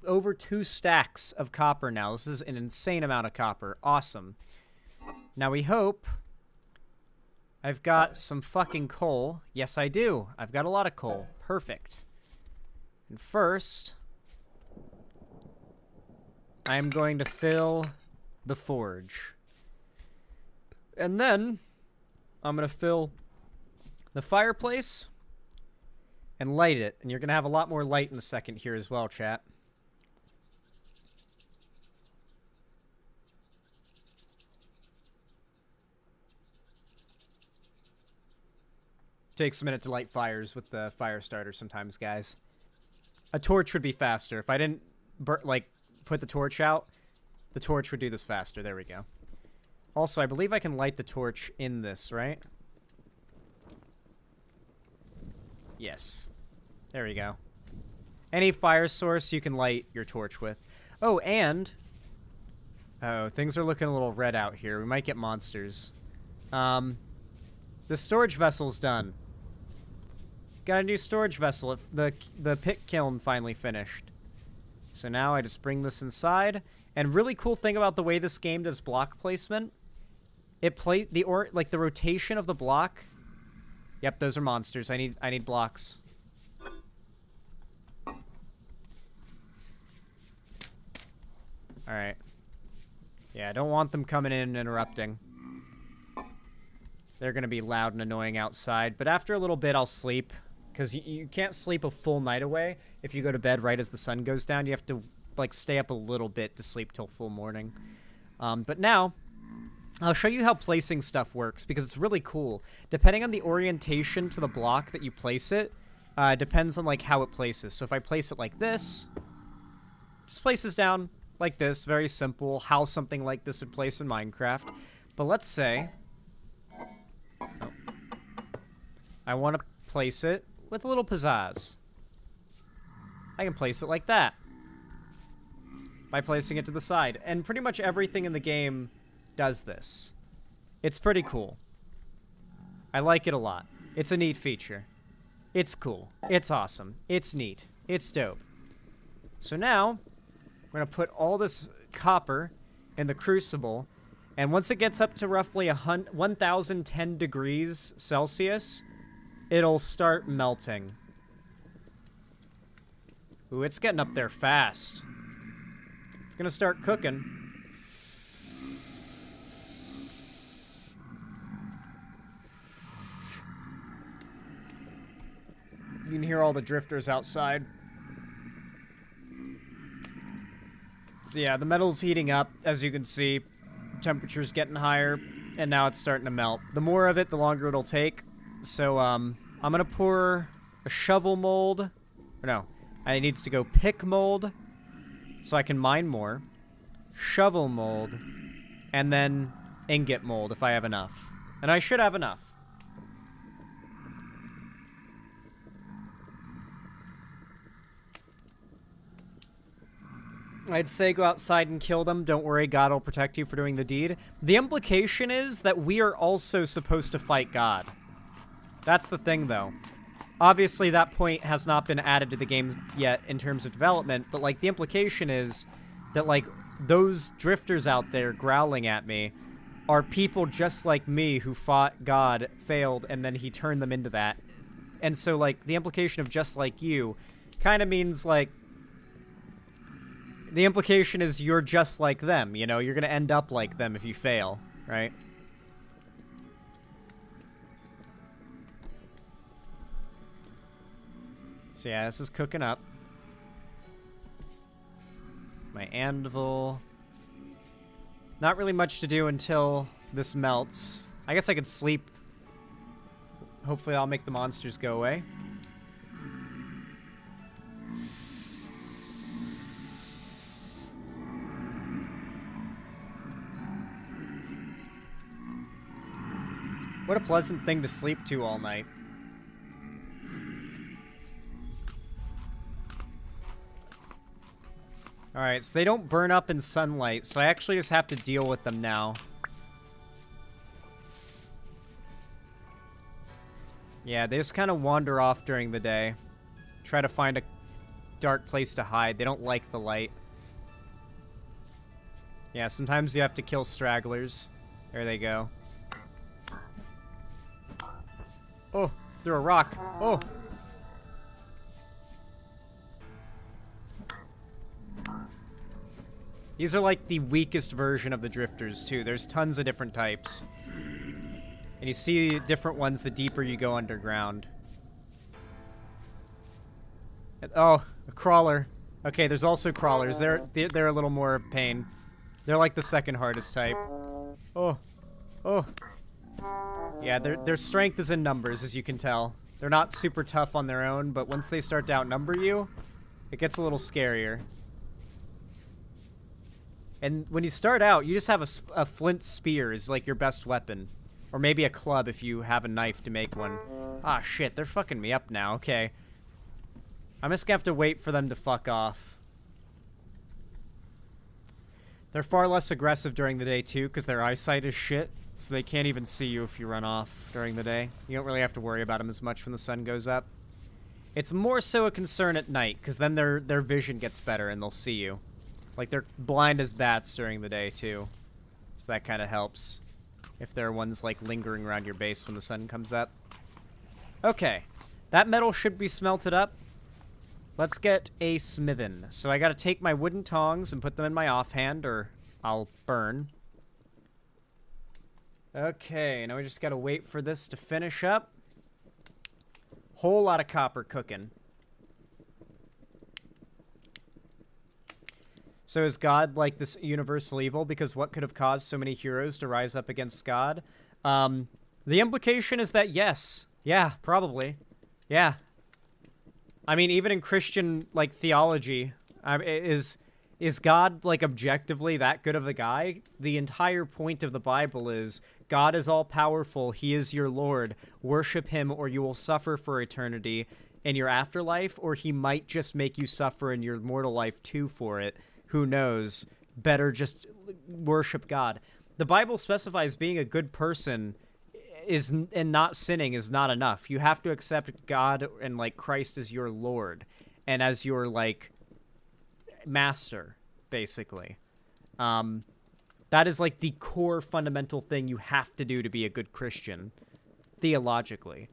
over 2 stacks of copper now. This is an insane amount of copper. Awesome. Now we hope... I've got some fucking coal. Yes, I do. I've got a lot of coal. Perfect. And first, I am going to fill the forge. And then I'm going to fill the fireplace and light it. And you're going to have a lot more light in a second here as well, chat. Takes a minute to light fires with the fire starter sometimes, guys. A torch would be faster. If I didn't, put the torch out, the torch would do this faster. There we go. Also, I believe I can light the torch in this, right? Yes. There we go. Any fire source you can light your torch with. Oh, and... oh, things are looking a little red out here. We might get monsters. The storage vessel's done. Got a new storage vessel. The pit kiln finally finished. So now I just bring this inside. And really cool thing about the way this game does block placement, it the rotation of the block. Yep, those are monsters. I need blocks. All right. Yeah, I don't want them coming in and interrupting. They're gonna be loud and annoying outside, but after a little bit I'll sleep, because you can't sleep a full night away if you go to bed right as the sun goes down. You have to stay up a little bit to sleep till full morning. But now I'll show you how placing stuff works, because it's really cool. Depending on the orientation to the block that you place it, depends on how it places. So if I place it like this, just places down like this, very simple, how something like this would place in Minecraft. But let's say I want to place it with a little pizzazz. I can place it like that by placing it to the side. And pretty much everything in the game does this. It's pretty cool. I like it a lot. It's a neat feature. It's cool. It's awesome. It's neat. It's dope. So now, we're going to put all this copper in the crucible, and once it gets up to roughly 1010 degrees Celsius, it'll start melting. Ooh, it's getting up there fast. It's going to start cooking. You can hear all the drifters outside. So yeah, the metal's heating up, as you can see. Temperature's getting higher, and now it's starting to melt. The more of it, the longer it'll take. So, I'm gonna pour a shovel mold. Or no, it needs to go pick mold, so I can mine more. Shovel mold, and then ingot mold if I have enough. And I should have enough. I'd say go outside and kill them. Don't worry, God will protect you for doing the deed. The implication is that we are also supposed to fight God. That's the thing, though. Obviously, that point has not been added to the game yet in terms of development, but, like, the implication is that, like, those drifters out there growling at me are people just like me who fought God, failed, and then he turned them into that. And so, like, the implication of just like you kind of means, like, the implication is you're just like them, you know? You're gonna end up like them if you fail, right? So yeah, this is cooking up. My anvil. Not really much to do until this melts. I guess I could sleep. Hopefully I'll make the monsters go away. What a pleasant thing to sleep to all night. Alright, so they don't burn up in sunlight, so I actually just have to deal with them now. Yeah, they just kind of wander off during the day. Try to find a dark place to hide. They don't like the light. Yeah, sometimes you have to kill stragglers. There they go. Oh, through a rock. Oh. These are like the weakest version of the drifters, too. There's tons of different types. And you see different ones the deeper you go underground. Oh, a crawler. Okay, there's also crawlers. They're a little more pain. They're like the second hardest type. Oh. Oh. Yeah, their strength is in numbers, as you can tell. They're not super tough on their own, but once they start to outnumber you, it gets a little scarier. And when you start out, you just have a flint spear is like your best weapon. Or maybe a club if you have a knife to make one. Ah, shit, they're fucking me up now. Okay. I'm just gonna have to wait for them to fuck off. They're far less aggressive during the day, too, because their eyesight is shit. So they can't even see you if you run off during the day. You don't really have to worry about them as much when the sun goes up. It's more so a concern at night, because then their vision gets better and they'll see you. Like, they're blind as bats during the day, too. So that kind of helps. If there are ones, like, lingering around your base when the sun comes up. Okay. That metal should be smelted up. Let's get a smithin'. So I gotta take my wooden tongs and put them in my offhand, or I'll burn. Okay, now we just gotta wait for this to finish up. Whole lot of copper cooking. So is God like this universal evil? Because what could have caused so many heroes to rise up against God? The implication is that yes. Yeah, probably. Yeah. I mean, even in Christian, like, theology, is God, like, objectively that good of a guy? The entire point of the Bible is God is all-powerful. He is your Lord. Worship him or you will suffer for eternity in your afterlife, or he might just make you suffer in your mortal life too for it. Who knows? Better just worship God. The Bible specifies being a good person and not sinning is not enough. You have to accept God and like Christ as your Lord and as your like master, basically. That is like the core fundamental thing you have to do to be a good Christian, theologically.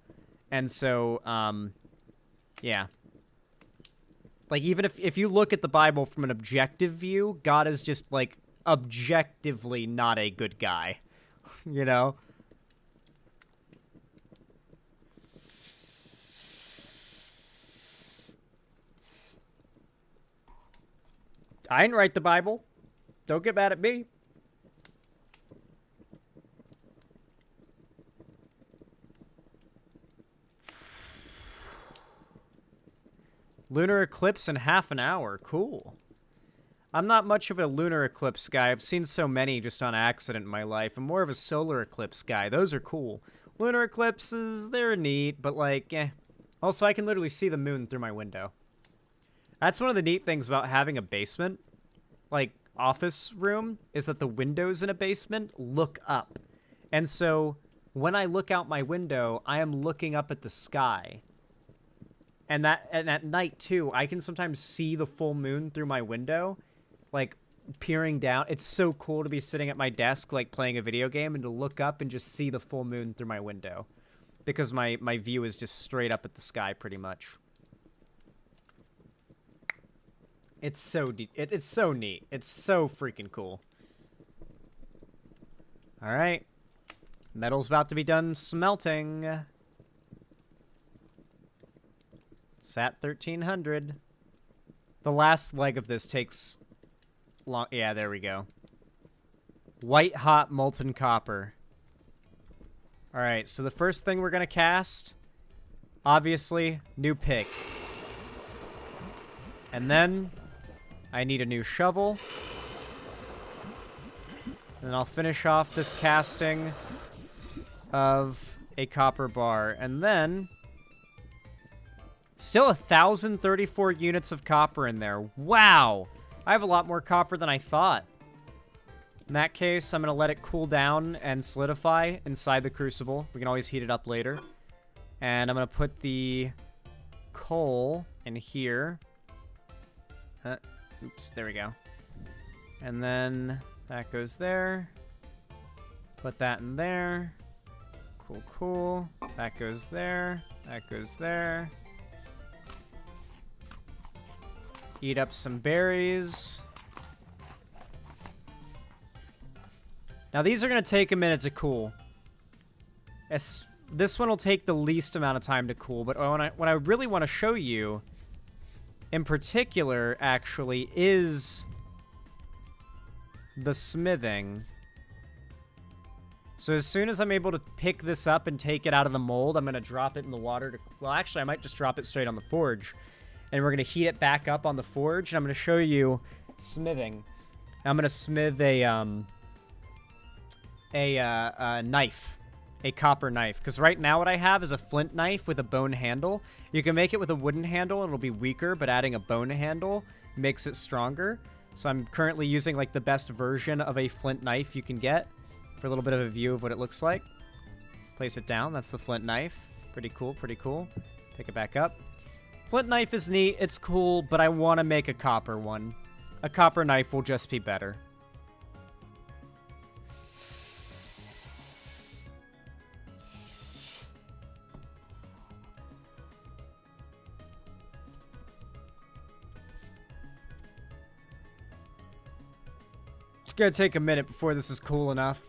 And so, yeah. Like, even if you look at the Bible from an objective view, God is just, like, objectively not a good guy. You know? I didn't write the Bible. Don't get mad at me. Lunar eclipse in half an hour. Cool. I'm not much of a lunar eclipse guy. I've seen so many just on accident in my life. I'm more of a solar eclipse guy. Those are cool. Lunar eclipses, they're neat, but like, eh. Also, I can literally see the moon through my window. That's one of the neat things about having a basement, like office room, is that the windows in a basement look up. And so when I look out my window, I am looking up at the sky. And at night, too, I can sometimes see the full moon through my window, like, peering down. It's so cool to be sitting at my desk, like, playing a video game, and to look up and just see the full moon through my window. Because my view is just straight up at the sky, pretty much. It's so it's so neat. It's so freaking cool. All right. Metal's about to be done smelting. Sat 1300. The last leg of this takes long. Yeah, there we go. White hot molten copper. All right, so the first thing we're gonna cast, obviously, new pick. And then I need a new shovel. And I'll finish off this casting of a copper bar. And then still 1,034 units of copper in there. Wow! I have a lot more copper than I thought. In that case, I'm going to let it cool down and solidify inside the crucible. We can always heat it up later. And I'm going to put the coal in here. Oops, there we go. And then that goes there. Put that in there. Cool, cool. That goes there. That goes there. Eat up some berries. Now these are going to take a minute to cool. This one will take the least amount of time to cool, but what I really want to show you in particular, actually, is the smithing. So as soon as I'm able to pick this up and take it out of the mold, I'm going to drop it in the water to... Well, actually, I might just drop it straight on the forge. And we're going to heat it back up on the forge, and I'm going to show you smithing. I'm going to smith a knife. A copper knife. Because right now what I have is a flint knife with a bone handle. You can make it with a wooden handle and it'll be weaker, but adding a bone handle makes it stronger. So I'm currently using like the best version of a flint knife you can get for a little bit of a view of what it looks like. Place it down. That's the flint knife. Pretty cool, pretty cool. Pick it back up. Flint knife is neat. It's cool, but I want to make a copper one. A copper knife will just be better. It's gonna take a minute before this is cool enough.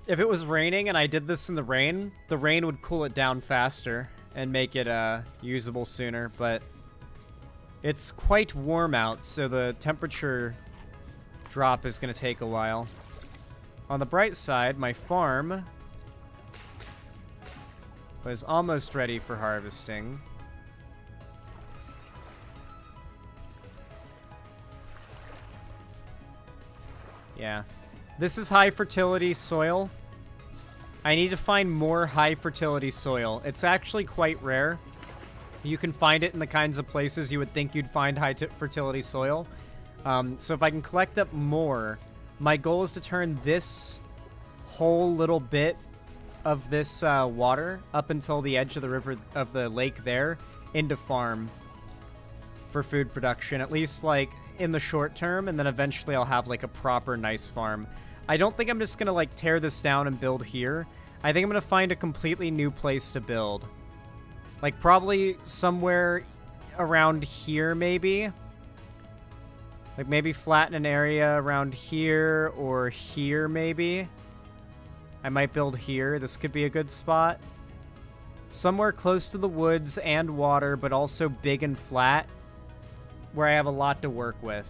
If it was raining and I did this in the rain would cool it down faster and make it usable sooner, but it's quite warm out, so the temperature drop is gonna take a while. On the bright side, my farm was almost ready for harvesting. Yeah. This is high fertility soil. I need to find more high fertility soil. It's actually quite rare. You can find it in the kinds of places you would think you'd find high fertility soil. So if I can collect up more, My goal is to turn this whole little bit of this water up until the edge of the river, of the lake there, into farm for food production, at least like in the short term, and then eventually I'll have like a proper nice farm. I don't think I'm just gonna like tear this down and build here. I think I'm gonna find a completely new place to build. Like probably somewhere around here maybe. Like maybe flatten an area around here or here maybe. I might build here. This could be a good spot. Somewhere close to the woods and water, but also big and flat, where I have a lot to work with.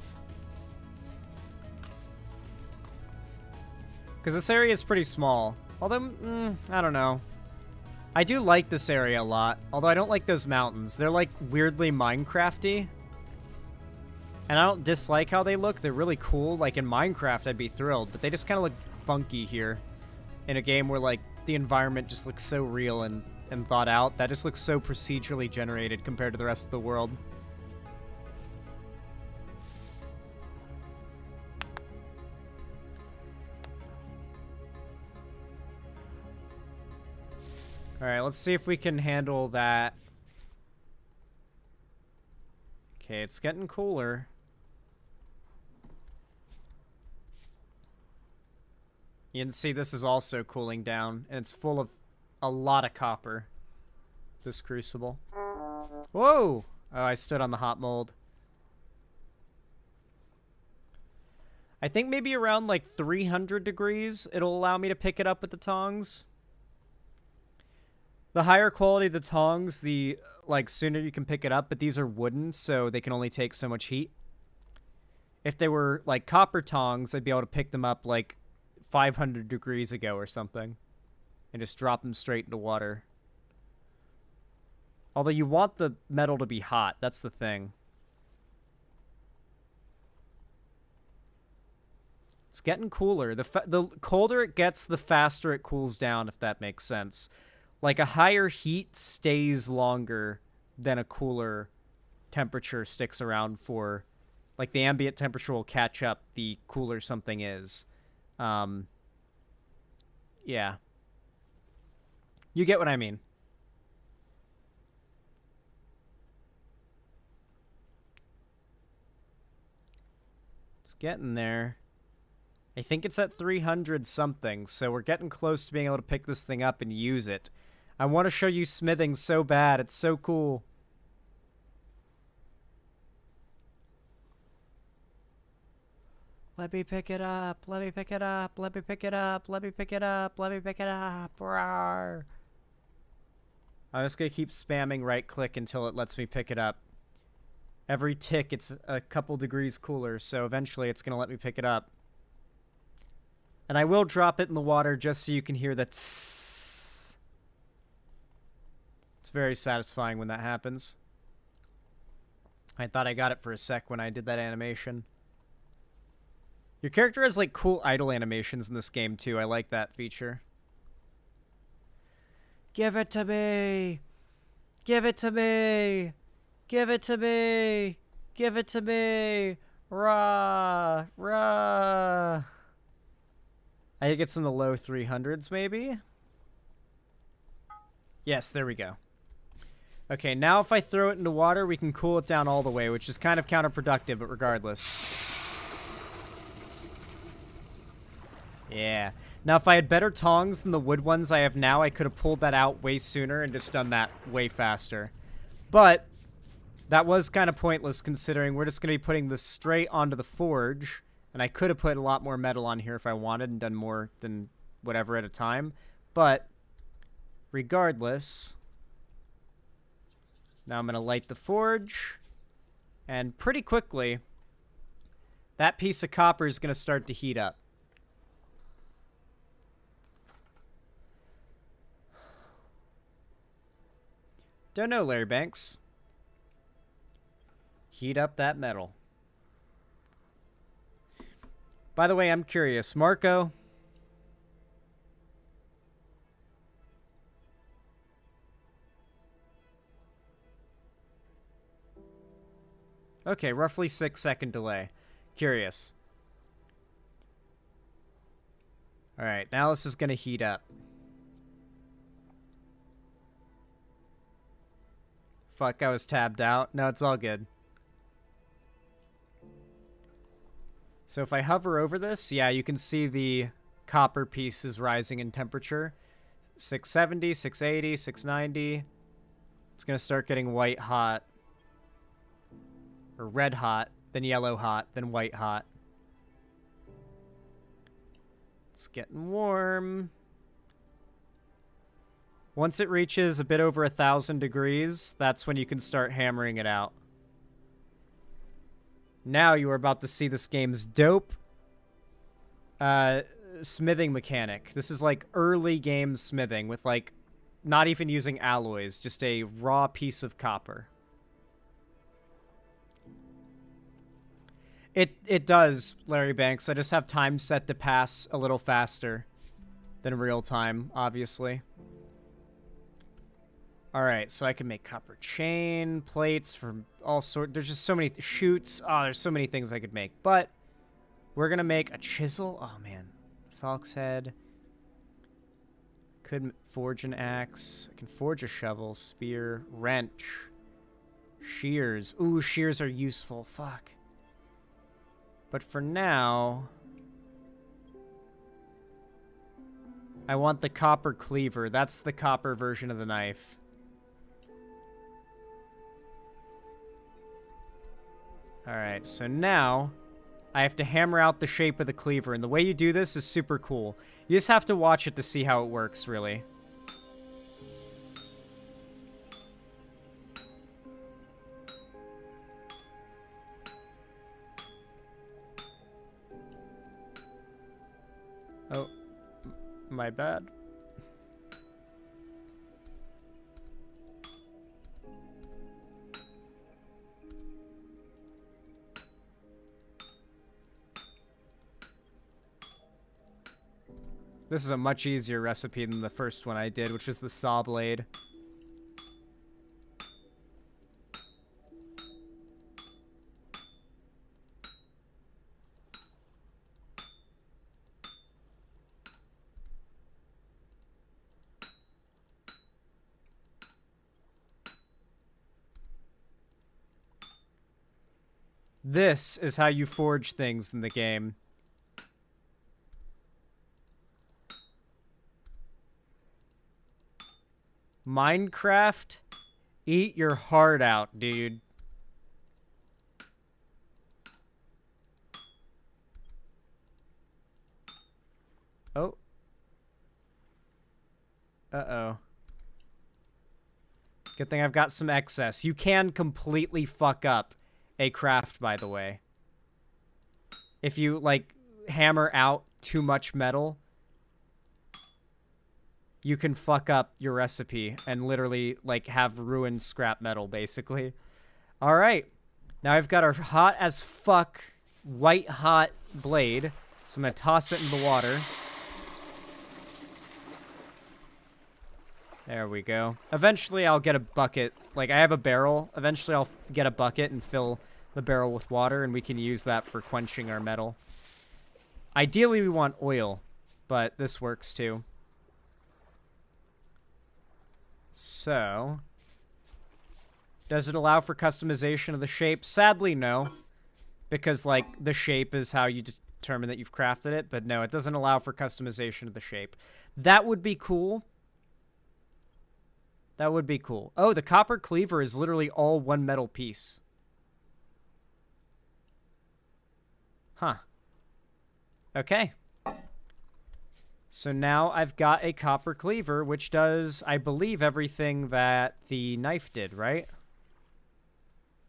Because this area is pretty small. Although, I don't know. I do like this area a lot, although I don't like those mountains. They're like weirdly Minecrafty. And I don't dislike how they look. They're really cool. Like in Minecraft, I'd be thrilled, but they just kind of look funky here. In a game where like the environment just looks so real and thought out. That just looks so procedurally generated compared to the rest of the world. Alright, let's see if we can handle that. Okay, it's getting cooler. You can see this is also cooling down, and it's full of a lot of copper, this crucible. Whoa! Oh, I stood on the hot mold. I think maybe around like 300 degrees, it'll allow me to pick it up with the tongs. The higher quality the tongs, the like sooner you can pick it up, but these are wooden, so they can only take so much heat. If they were like copper tongs, I'd be able to pick them up like 500 degrees ago or something and just drop them straight into water. Although you want the metal to be hot, that's the thing. It's getting cooler. The colder it gets, the faster it cools down, if that makes sense. Like a higher heat stays longer than a cooler temperature sticks around for. Like the ambient temperature will catch up the cooler something is. Yeah. You get what I mean. It's getting there. I think it's at 300 something, so we're getting close to being able to pick this thing up and use it. I want to show you smithing so bad. It's so cool. Let me pick it up. Let me pick it up. Let me pick it up. Let me pick it up. Let me pick it up. Rawr. I'm just going to keep spamming right click until it lets me pick it up. Every tick, it's a couple degrees cooler, so eventually it's going to let me pick it up. And I will drop it in the water just so you can hear the tss. It's very satisfying when that happens. I thought I got it for a sec when I did that animation. Your character has, like, cool idle animations in this game, too. I like that feature. Give it to me! Give it to me! Give it to me! Give it to me! Rah! Rah! I think it's in the low 300s, maybe? Yes, there we go. Okay, now if I throw it into water, we can cool it down all the way, which is kind of counterproductive, but regardless. Yeah. Now, if I had better tongs than the wood ones I have now, I could have pulled that out way sooner and just done that way faster. But that was kind of pointless, considering we're just going to be putting this straight onto the forge. And I could have put a lot more metal on here if I wanted and done more than whatever at a time. But regardless, now I'm going to light the forge. And pretty quickly, that piece of copper is going to start to heat up. Don't know, Larry Banks. Heat up that metal. By the way, I'm curious. Marco? Okay, roughly 6-second delay. Curious. Alright, now this is going to heat up. Fuck, I was tabbed out. No, it's all good. So if I hover over this, yeah, you can see the copper piece is rising in temperature. 670, 680, 690. It's going to start getting white hot. Or red hot, then yellow hot, then white hot. It's getting warm. Once it reaches a bit over 1,000 degrees, that's when you can start hammering it out. Now you are about to see this game's dope smithing mechanic. This is like early game smithing with like not even using alloys, just a raw piece of copper. It does, Larry Banks. I just have time set to pass a little faster than real time, obviously. Alright, so I can make copper chain, plates from all sorts. There's just so many chutes. Oh, there's so many things I could make. But we're going to make a chisel. Oh, man. Falc's head. Could forge an axe. I can forge a shovel, spear, wrench, shears. Ooh, shears are useful. Fuck. But for now, I want the copper cleaver. That's the copper version of the knife. Alright, so now I have to hammer out the shape of the cleaver. And the way you do this is super cool. You just have to watch it to see how it works, really. Oh, my bad. This is a much easier recipe than the first one I did, which was the saw blade. This is how you forge things in the game. Minecraft, eat your heart out, dude. Oh. Uh-oh. Good thing I've got some excess. You can completely fuck up a craft, by the way. If you, like, hammer out too much metal, you can fuck up your recipe and literally, like, have ruined scrap metal, basically. Alright. Now I've got our hot as fuck, white hot blade. So I'm going to toss it in the water. There we go. Eventually I'll get a bucket. Like, I have a barrel. Eventually I'll get a bucket and fill the barrel with water, and we can use that for quenching our metal. Ideally, we want oil, but this works too. So, does it allow for customization of the shape? Sadly, no. Because, like, the shape is how you determine that you've crafted it. But no, it doesn't allow for customization of the shape. That would be cool. That would be cool. Oh, the copper cleaver is literally all one metal piece. Huh. Okay. So now I've got a copper cleaver, which does, I believe, everything that the knife did, right?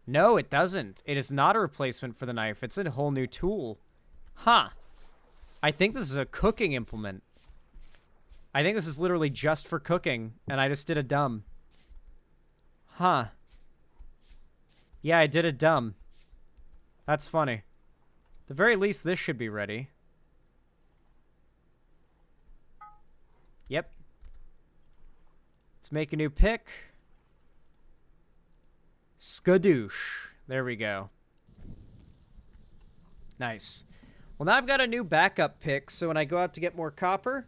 No, it doesn't. It is not a replacement for the knife. It's a whole new tool. Huh. I think this is a cooking implement. I think this is literally just for cooking, and I just did a dumb. Huh. Yeah, I did a dumb. That's funny. At the very least, this should be ready. Yep. Let's make a new pick. Skadoosh. There we go. Nice. Well, now I've got a new backup pick, so when I go out to get more copper,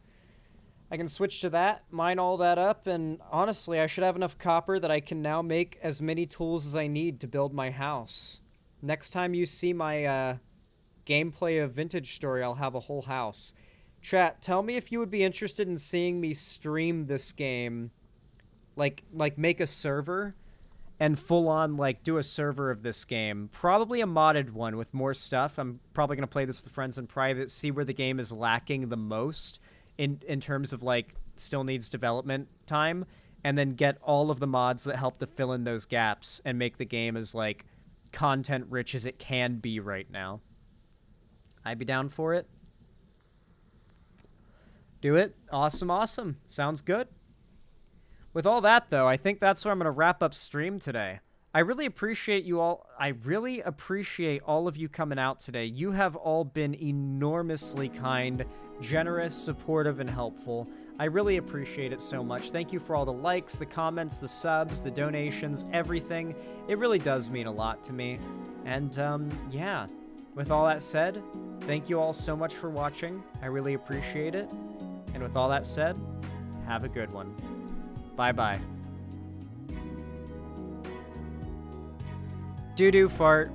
I can switch to that, mine all that up, and honestly, I should have enough copper that I can now make as many tools as I need to build my house. Next time you see my gameplay of Vintage Story, I'll have a whole house. Chat, tell me if you would be interested in seeing me stream this game, like make a server and full on like do a server of this game. Probably a modded one with more stuff. I'm probably going to play this with friends in private, see where the game is lacking the most in terms of like still needs development time, and then get all of the mods that help to fill in those gaps and make the game as like content rich as it can be right now. I'd be down for it. Do it. Awesome, awesome. Sounds good. With all that, though, I think that's where I'm going to wrap up stream today. I really appreciate you all. I really appreciate all of you coming out today. You have all been enormously kind, generous, supportive, and helpful. I really appreciate it so much. Thank you for all the likes, the comments, the subs, the donations, everything. It really does mean a lot to me. And, yeah. With all that said, thank you all so much for watching. I really appreciate it. And with all that said, have a good one. Bye-bye. Doo-doo fart.